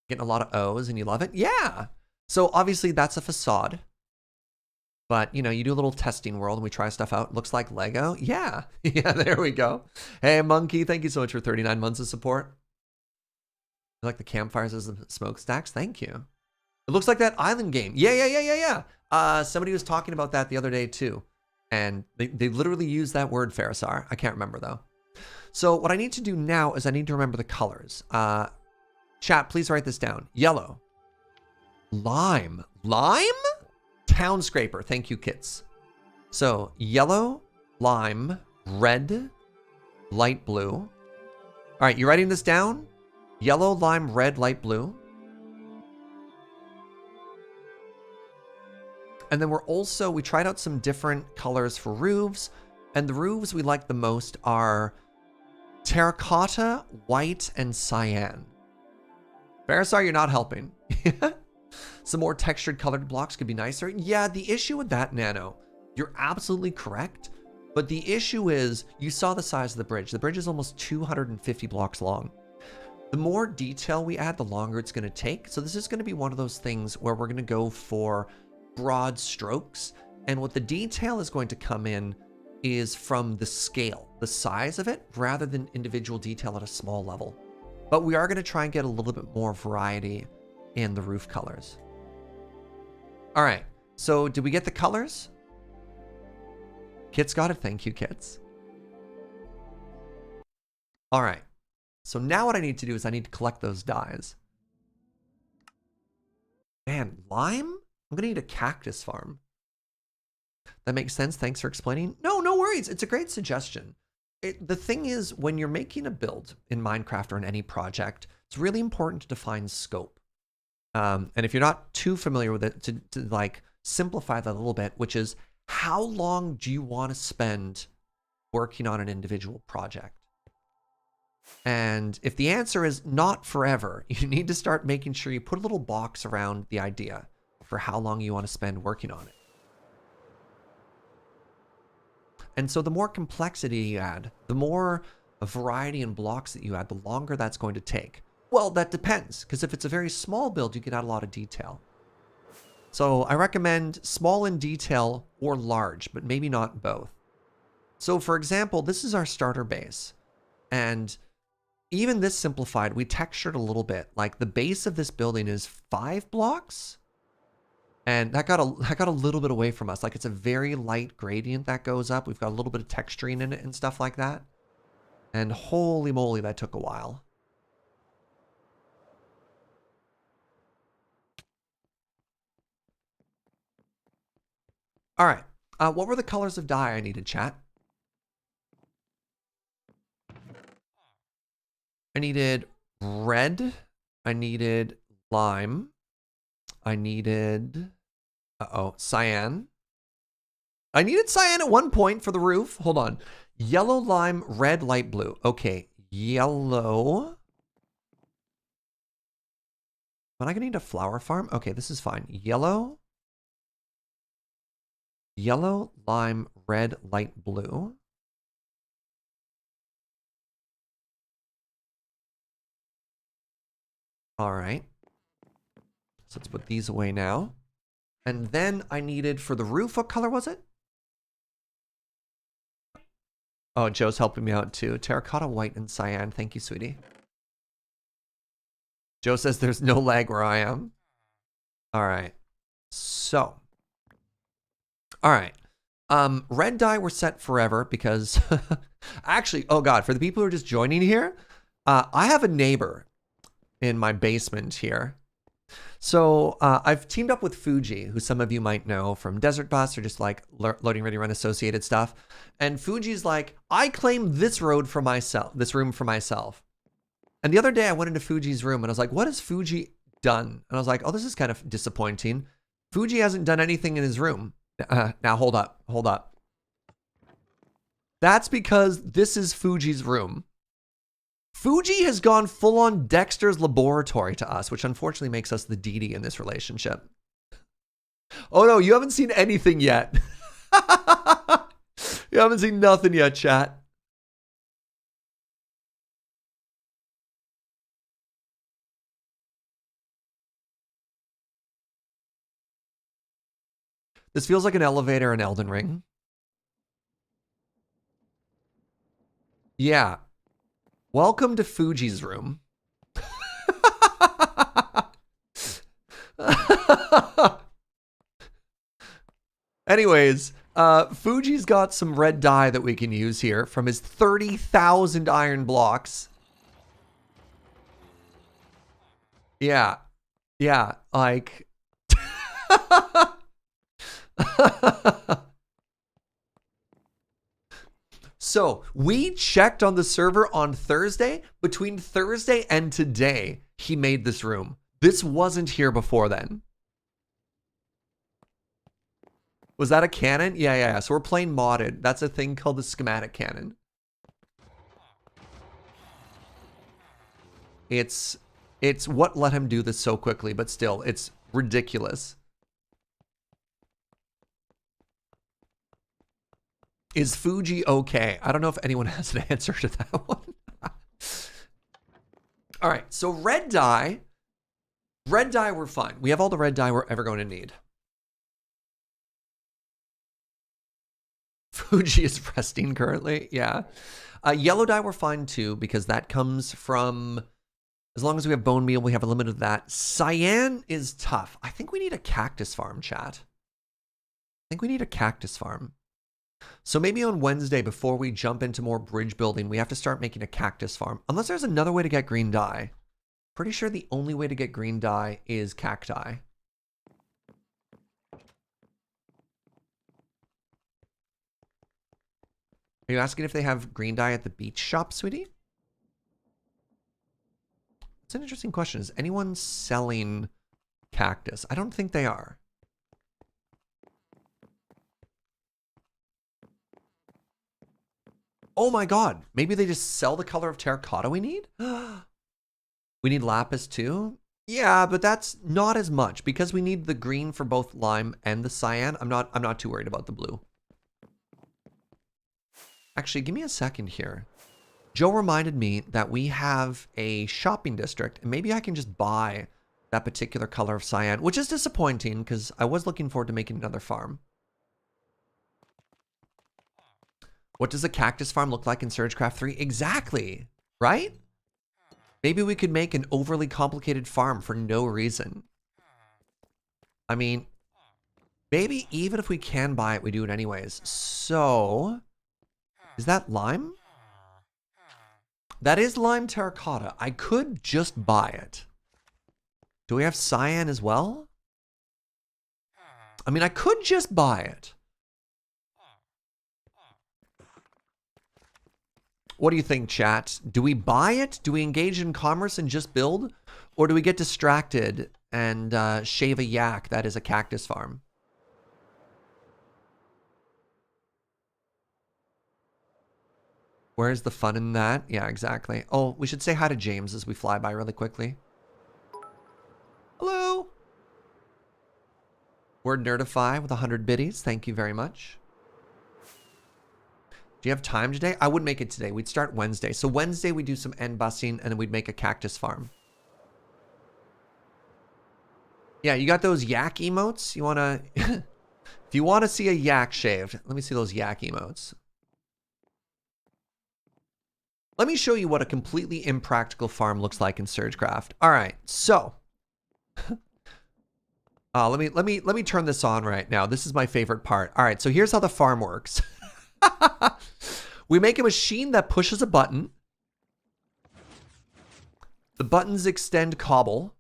Getting a lot of O's and you love it? Yeah. So obviously that's a facade. But, you know, you do a little testing world and we try stuff out. Looks like Lego. Yeah. Yeah, there we go. Hey, Monkey, thank you so much for 39 months of support. You like the campfires as the smokestacks? Thank you. It looks like that island game. Yeah. Somebody was talking about that the other day too. And they literally used that word, Farisar. I can't remember though. So what I need to do now is I need to remember the colors. Chat, please write this down. Yellow. Lime. Lime? Town Scraper. Thank you, kits. So yellow, lime, red, light blue. All right, you writing this down? Yellow, lime, red, light blue. And then we tried out some different colors for roofs. And the roofs we like the most are terracotta, white, and cyan. Farisar, you're not helping. Some more textured colored blocks could be nicer. Yeah, the issue with that, Nano, you're absolutely correct. But the issue is, you saw the size of the bridge. The bridge is almost 250 blocks long. The more detail we add, the longer it's going to take. So this is going to be one of those things where we're going to go for broad strokes. And what the detail is going to come in is from the scale, the size of it, rather than individual detail at a small level. But we are going to try and get a little bit more variety in the roof colors. All right, so did we get the colors? Kits got it. Thank you, Kits. All right, so now what I need to do is I need to collect those dyes. Man, lime? I'm gonna need a cactus farm. That makes sense. Thanks for explaining. No worries. It's a great suggestion. The thing is, when you're making a build in Minecraft or in any project, it's really important to define scope. And if you're not too familiar with it, to like simplify that a little bit, which is how long do you want to spend working on an individual project? And if the answer is not forever, you need to start making sure you put a little box around the idea for how long you want to spend working on it. And so the more complexity you add, the more variety and blocks that you add, the longer that's going to take. Well, that depends, because if it's a very small build, you can add a lot of detail. So I recommend small in detail or large, but maybe not both. So for example, this is our starter base. And even this simplified, we textured a little bit. Like the base of this building is 5 blocks. And that got a little bit away from us. Like it's a very light gradient that goes up. We've got a little bit of texturing in it and stuff like that. And holy moly, that took a while. All right. What were the colors of dye I needed, chat? I needed red. I needed lime. I needed, cyan. I needed cyan at one point for the roof. Hold on. Yellow, lime, red, light blue. Okay, yellow. Am I gonna need a flower farm? Okay, this is fine. Yellow, lime, red, light blue. All right. So let's put these away now. And then I needed for the roof, what color was it? Oh, Joe's helping me out too. Terracotta, white, and cyan. Thank you, sweetie. Joe says there's no lag where I am. All right. So. All right. Red dye we're set forever because actually, oh God, for the people who are just joining here, I have a neighbor in my basement here. So I've teamed up with Fugi, who some of you might know from Desert Bus or just like Loading Ready Run associated stuff. And Fuji's like, I claim this road for myself, this room for myself. And the other day I went into Fuji's room and I was like, what has Fugi done? And I was like, oh, this is kind of disappointing. Fugi hasn't done anything in his room. Now hold up. That's because this is Fuji's room. Fugi has gone full on Dexter's laboratory to us, which unfortunately makes us the DD in this relationship. Oh no, you haven't seen anything yet. You haven't seen nothing yet, chat. This feels like an elevator in Elden Ring. Yeah. Welcome to Fuji's room. Anyways, Fuji's got some red dye that we can use here from his 30,000 iron blocks. Yeah. Yeah, like... So we checked on the server on Thursday. Between Thursday and today, he made this room. This wasn't here before then. Was that a cannon? Yeah. So we're playing modded. That's a thing called the schematic cannon. It's what let him do this so quickly, but still, it's ridiculous. Is Fugi okay? I don't know if anyone has an answer to that one. All right, so red dye. Red dye, we're fine. We have all the red dye we're ever going to need. Fugi is resting currently, yeah. Yellow dye, we're fine too, because that comes from, as long as we have bone meal, we have a limit of that. Cyan is tough. I think we need a cactus farm, chat. I think we need a cactus farm. So maybe on Wednesday, before we jump into more bridge building, we have to start making a cactus farm. Unless there's another way to get green dye. Pretty sure the only way to get green dye is cacti. Are you asking if they have green dye at the beach shop, sweetie? It's an interesting question. Is anyone selling cactus? I don't think they are. Oh my God. Maybe they just sell the color of terracotta we need? We need lapis too? Yeah, but that's not as much because we need the green for both lime and the cyan. I'm not too worried about the blue. Actually, give me a second here. Joe reminded me that we have a shopping district and maybe I can just buy that particular color of cyan, which is disappointing because I was looking forward to making another farm. What does a cactus farm look like in SergeCraft 3? Exactly, right? Maybe we could make an overly complicated farm for no reason. I mean, maybe even if we can buy it, we do it anyways. So, is that lime? That is lime terracotta. I could just buy it. Do we have cyan as well? I mean, I could just buy it. What do you think, chat? Do we buy it? Do we engage in commerce and just build? Or do we get distracted and shave a yak that is a cactus farm? Where's the fun in that? Yeah, exactly. Oh, we should say hi to James as we fly by really quickly. Hello. Word Nerdify with 100 biddies. Thank you very much. Do you have time today? I wouldn't make it today. We'd start Wednesday. So Wednesday we do some end busing and then we'd make a cactus farm. Yeah, you got those yak emotes? You wanna... If you want to see a yak shaved, let me see those yak emotes. Let me show you what a completely impractical farm looks like in SergeCraft. All right, so let me turn this on right now. This is my favorite part. All right, so here's how the farm works. We make a machine that pushes a button. The buttons extend cobble.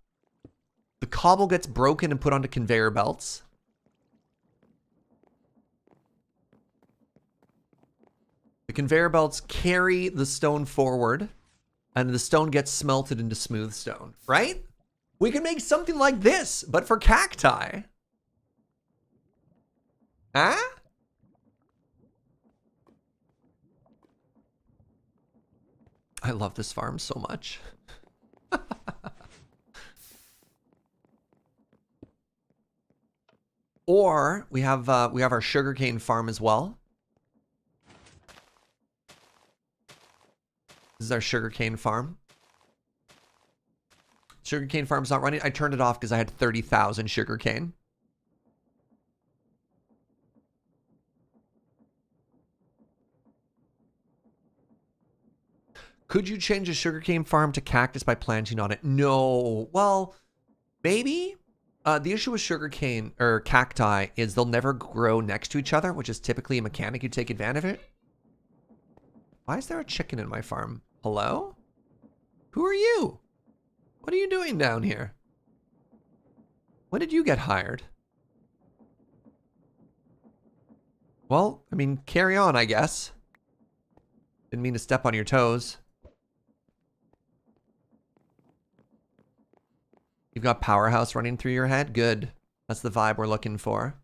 The cobble gets broken and put onto conveyor belts. The conveyor belts carry the stone forward, and the stone gets smelted into smooth stone, right? We can make something like this, but for cacti. Huh? I love this farm so much. Or we have our sugarcane farm as well. This is our sugarcane farm. Sugarcane farm's not running. I turned it off because I had 30,000 sugarcane. Could you change a sugarcane farm to cactus by planting on it? No. Well, maybe. The issue with sugarcane or cacti is they'll never grow next to each other, which is typically a mechanic you take advantage of it. Why is there a chicken in my farm? Hello? Who are you? What are you doing down here? When did you get hired? Well, I mean, carry on, I guess. Didn't mean to step on your toes. You've got Powerhouse running through your head? Good. That's the vibe we're looking for.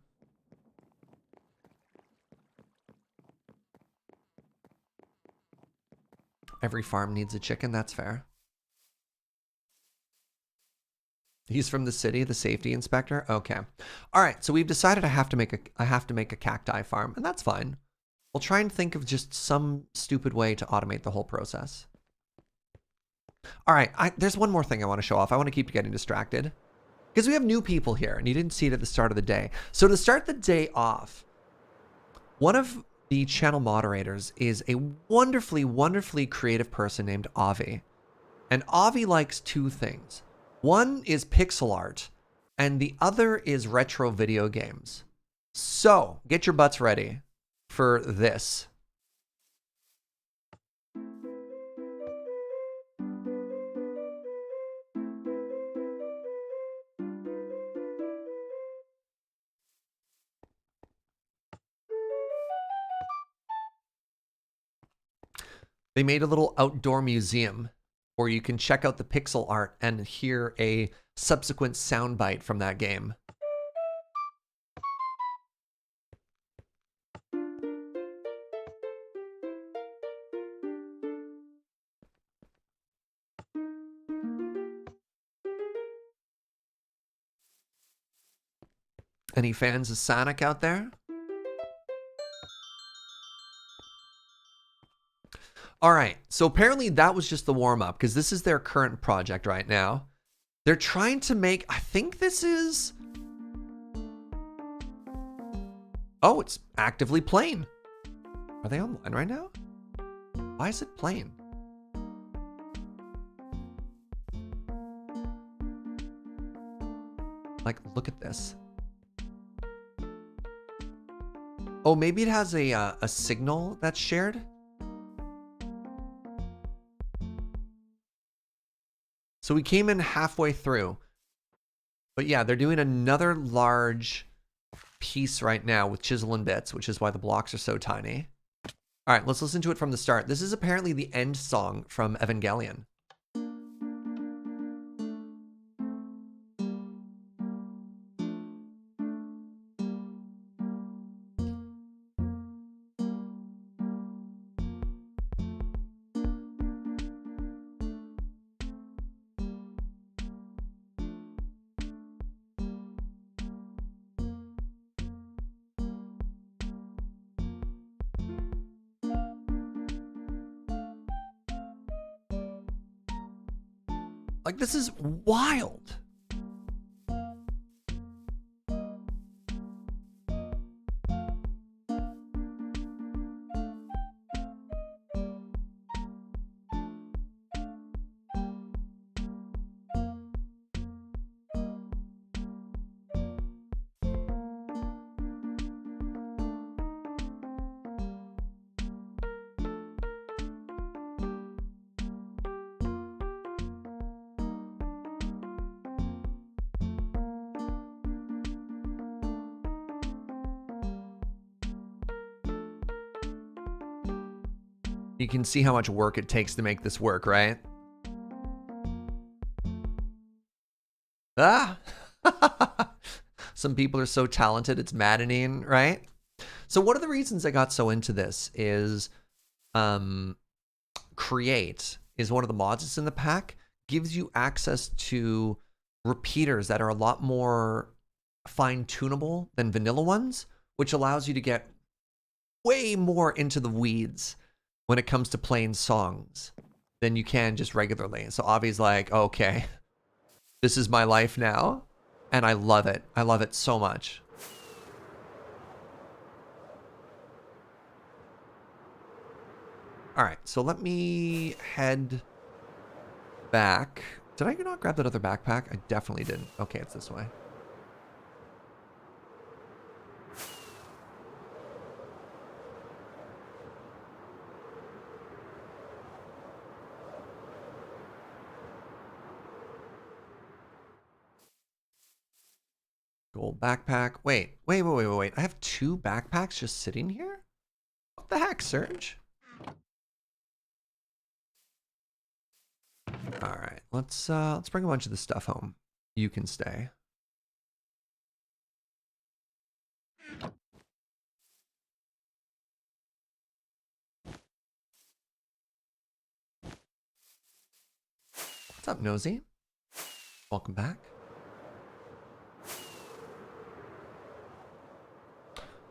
Every farm needs a chicken, that's fair. He's from the city, the safety inspector? Okay. All right, so we've decided I have to make a cacti farm, and that's fine. We'll try and think of just some stupid way to automate the whole process. All right, there's one more thing I want to show off. I want to keep getting distracted. Because we have new people here, and you didn't see it at the start of the day. So to start the day off, one of the channel moderators is a wonderfully, wonderfully creative person named Avi. And Avi likes two things. One is pixel art, and the other is retro video games. So get your butts ready for this. They made a little outdoor museum where you can check out the pixel art and hear a subsequent soundbite from that game. Any fans of Sonic out there? All right, so apparently that was just the warm-up because this is their current project right now. They're trying to make, I think this is... Oh, it's actively playing. Are they online right now? Why is it playing? Like, look at this. Oh, maybe it has a signal that's shared? So we came in halfway through. But yeah, they're doing another large piece right now with chisel and bits, which is why the blocks are so tiny. All right, let's listen to it from the start. This is apparently the end song from Evangelion. Like, this is wild. You can see how much work it takes to make this work, right? Ah! Some people are so talented, it's maddening, right? So one of the reasons I got so into this is Create is one of the mods that's in the pack, gives you access to repeaters that are a lot more fine-tunable than vanilla ones, which allows you to get way more into the weeds when it comes to playing songs than you can just regularly. So Avi's like, okay, this is my life now, and I love it. I love it so much. All right, so let me head back. Did I not grab that other backpack? I definitely didn't. Okay, it's this way. Gold backpack. Wait. I have 2 backpacks just sitting here? What the heck, Serge? All right, let's bring a bunch of this stuff home. You can stay. What's up, Nosy? Welcome back.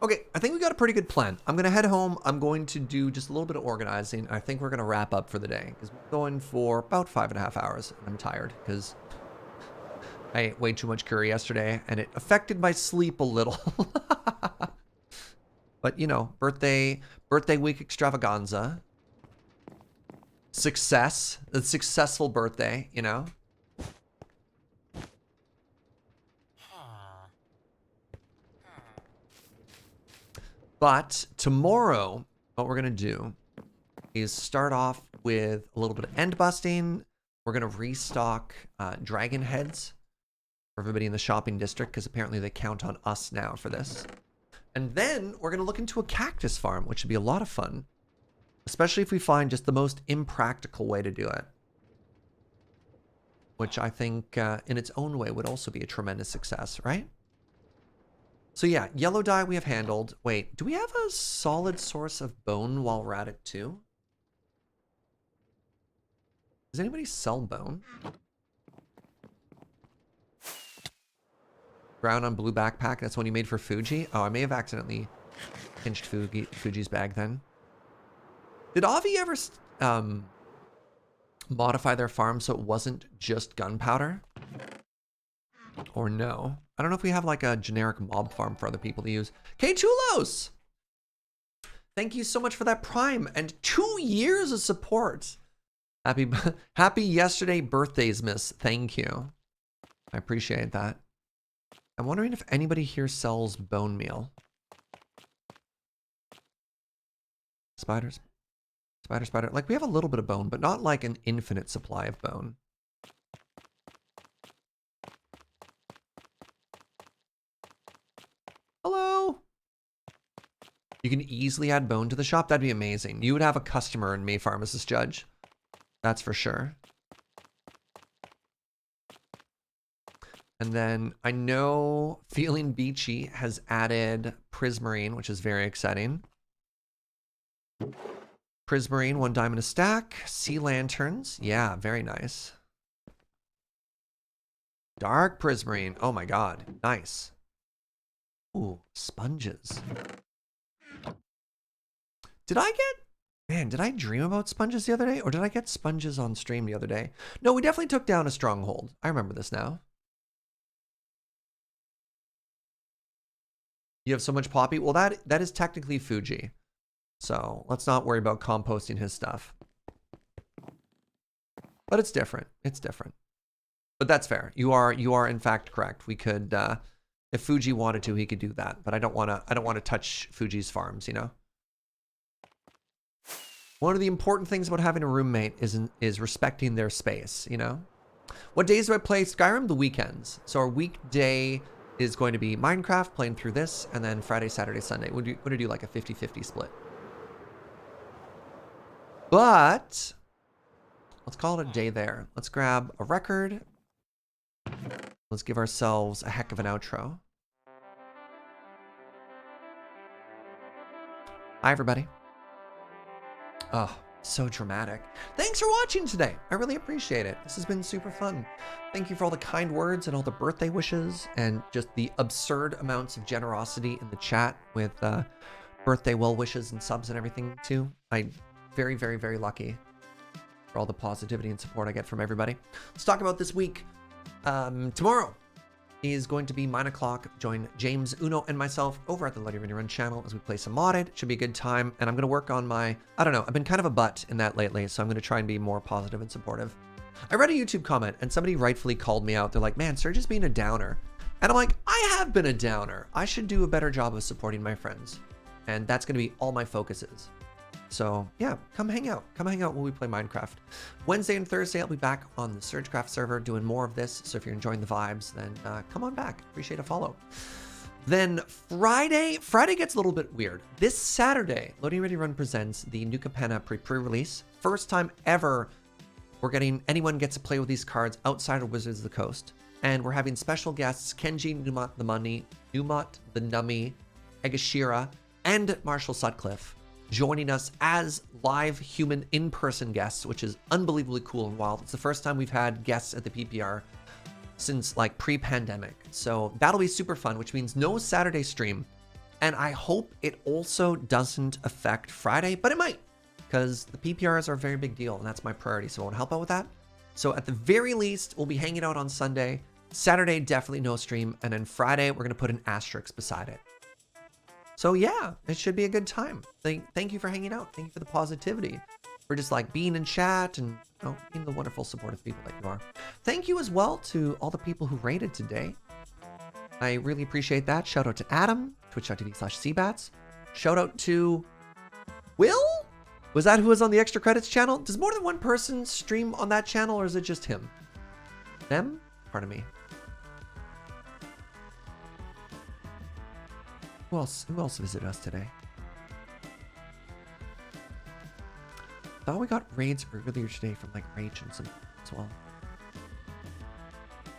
Okay, I think we got a pretty good plan. I'm gonna head home. I'm going to do just a little bit of organizing. I think we're gonna wrap up for the day because we're going for about 5.5 hours. I'm tired because I ate way too much curry yesterday and it affected my sleep a little. But you know, birthday week extravaganza. Success. A successful birthday, you know? But tomorrow, what we're going to do is start off with a little bit of end busting. We're going to restock dragon heads for everybody in the shopping district because apparently they count on us now for this. And then we're going to look into a cactus farm, which would be a lot of fun, especially if we find just the most impractical way to do it, which I think in its own way would also be a tremendous success, right? So yeah, yellow dye we have handled. Wait, do we have a solid source of bone while we're at it too? Does anybody sell bone? Brown on blue backpack, that's one you made for Fugi? Oh, I may have accidentally pinched Fuji's bag then. Did Avi ever modify their farm so it wasn't just gunpowder? Or no? I don't know if we have like a generic mob farm for other people to use. K Chulos! Thank you so much for that Prime and 2 years of support. Happy yesterday birthdays, miss. Thank you. I appreciate that. I'm wondering if anybody here sells bone meal. Spiders. Spider. Like we have a little bit of bone, but not like an infinite supply of bone. Hello. You can easily add bone to the shop. That'd be amazing. You would have a customer in May Pharmacist Judge. That's for sure. And then I know Feeling Beachy has added Prismarine, which is very exciting. Prismarine, 1 diamond a stack. Sea lanterns. Yeah, very nice. Dark Prismarine. Oh my god. Nice. Ooh, sponges. Did I dream about sponges the other day? Or did I get sponges on stream the other day? No, we definitely took down a stronghold. I remember this now. You have so much poppy? Well, that is technically Fugi. So let's not worry about composting his stuff. But it's different. It's different. But that's fair. You are in fact correct. We could, if Fugi wanted to, he could do that. But I don't want to touch Fuji's farms, you know? One of the important things about having a roommate is respecting their space, you know? What days do I play Skyrim? The weekends. So our weekday is going to be Minecraft, playing through this, and then Friday, Saturday, Sunday. We're going to do like a 50-50 split. But let's call it a day there. Let's grab a record. Let's give ourselves a heck of an outro. Hi, everybody. Oh, so dramatic. Thanks for watching today. I really appreciate it. This has been super fun. Thank you for all the kind words and all the birthday wishes and just the absurd amounts of generosity in the chat with birthday well wishes and subs and everything too. I'm very, very, very lucky for all the positivity and support I get from everybody. Let's talk about this week. Tomorrow is going to be 9 o'clock. Join James, Uno, and myself over at the Bloody Ready Run channel as we play some modded. Should be a good time. And I'm going to work on my, I don't know, I've been kind of a butt in that lately, so I'm going to try and be more positive and supportive. I read a YouTube comment and somebody rightfully called me out. They're like, man, Serge is being a downer. And I'm like, I have been a downer. I should do a better job of supporting my friends. And that's going to be all my focus is. So yeah, come hang out. Come hang out when we play Minecraft. Wednesday and Thursday, I'll be back on the SergeCraft server doing more of this. So if you're enjoying the vibes, then come on back. Appreciate a follow. Then Friday gets a little bit weird. This Saturday, Loading Ready Run presents the New Capenna pre-release. First time ever anyone gets to play with these cards outside of Wizards of the Coast. And we're having special guests, Kenji, Numot the Nummy, Egashira, and Marshall Sutcliffe joining us as live human in-person guests, which is unbelievably cool and wild. It's the first time we've had guests at the PPR since like pre-pandemic. So that'll be super fun, which means no Saturday stream. And I hope it also doesn't affect Friday, but it might, because the PPRs are a very big deal and that's my priority. So I want to help out with that. So at the very least, we'll be hanging out on Sunday. Saturday, definitely no stream. And then Friday, we're going to put an asterisk beside it. So yeah, it should be a good time. Thank you for hanging out. Thank you for the positivity. For just like being in chat and being the wonderful supportive people that you are. Thank you as well to all the people who rated today. I really appreciate that. Shout out to Adam, twitch.tv/cbats. Shout out to Will? Was that who was on the Extra Credits channel? Does more than one person stream on that channel or is it just him? Them? Pardon me. Who else visited us today? Thought we got raids earlier today from like Rage and some as well.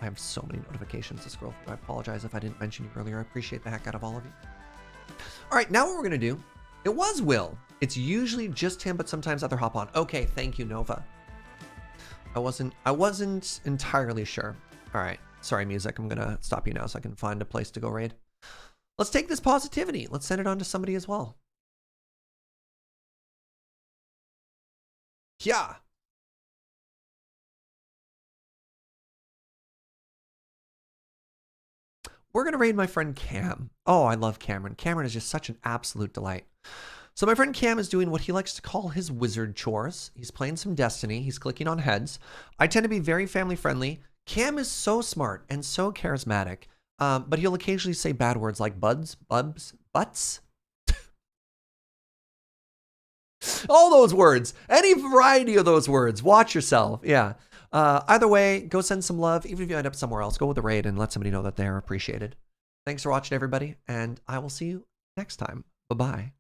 I have so many notifications to scroll through. I apologize if I didn't mention you earlier. I appreciate the heck out of all of you. All right, now what we're gonna do, it was Will. It's usually just him, but sometimes other hop on. Okay, thank you, Nova. I wasn't entirely sure. All right, sorry music, I'm gonna stop you now so I can find a place to go raid. Let's take this positivity. Let's send it on to somebody as well. Yeah. We're going to raid my friend Cam. Oh, I love Cameron. Cameron is just such an absolute delight. So my friend Cam is doing what he likes to call his wizard chores. He's playing some Destiny. He's clicking on heads. I tend to be very family friendly. Cam is so smart and so charismatic. But he'll occasionally say bad words like buds, bubs, butts. All those words. Any variety of those words. Watch yourself. Yeah. Either way, go send some love. Even if you end up somewhere else, go with the raid and let somebody know that they're appreciated. Thanks for watching, everybody. And I will see you next time. Bye-bye.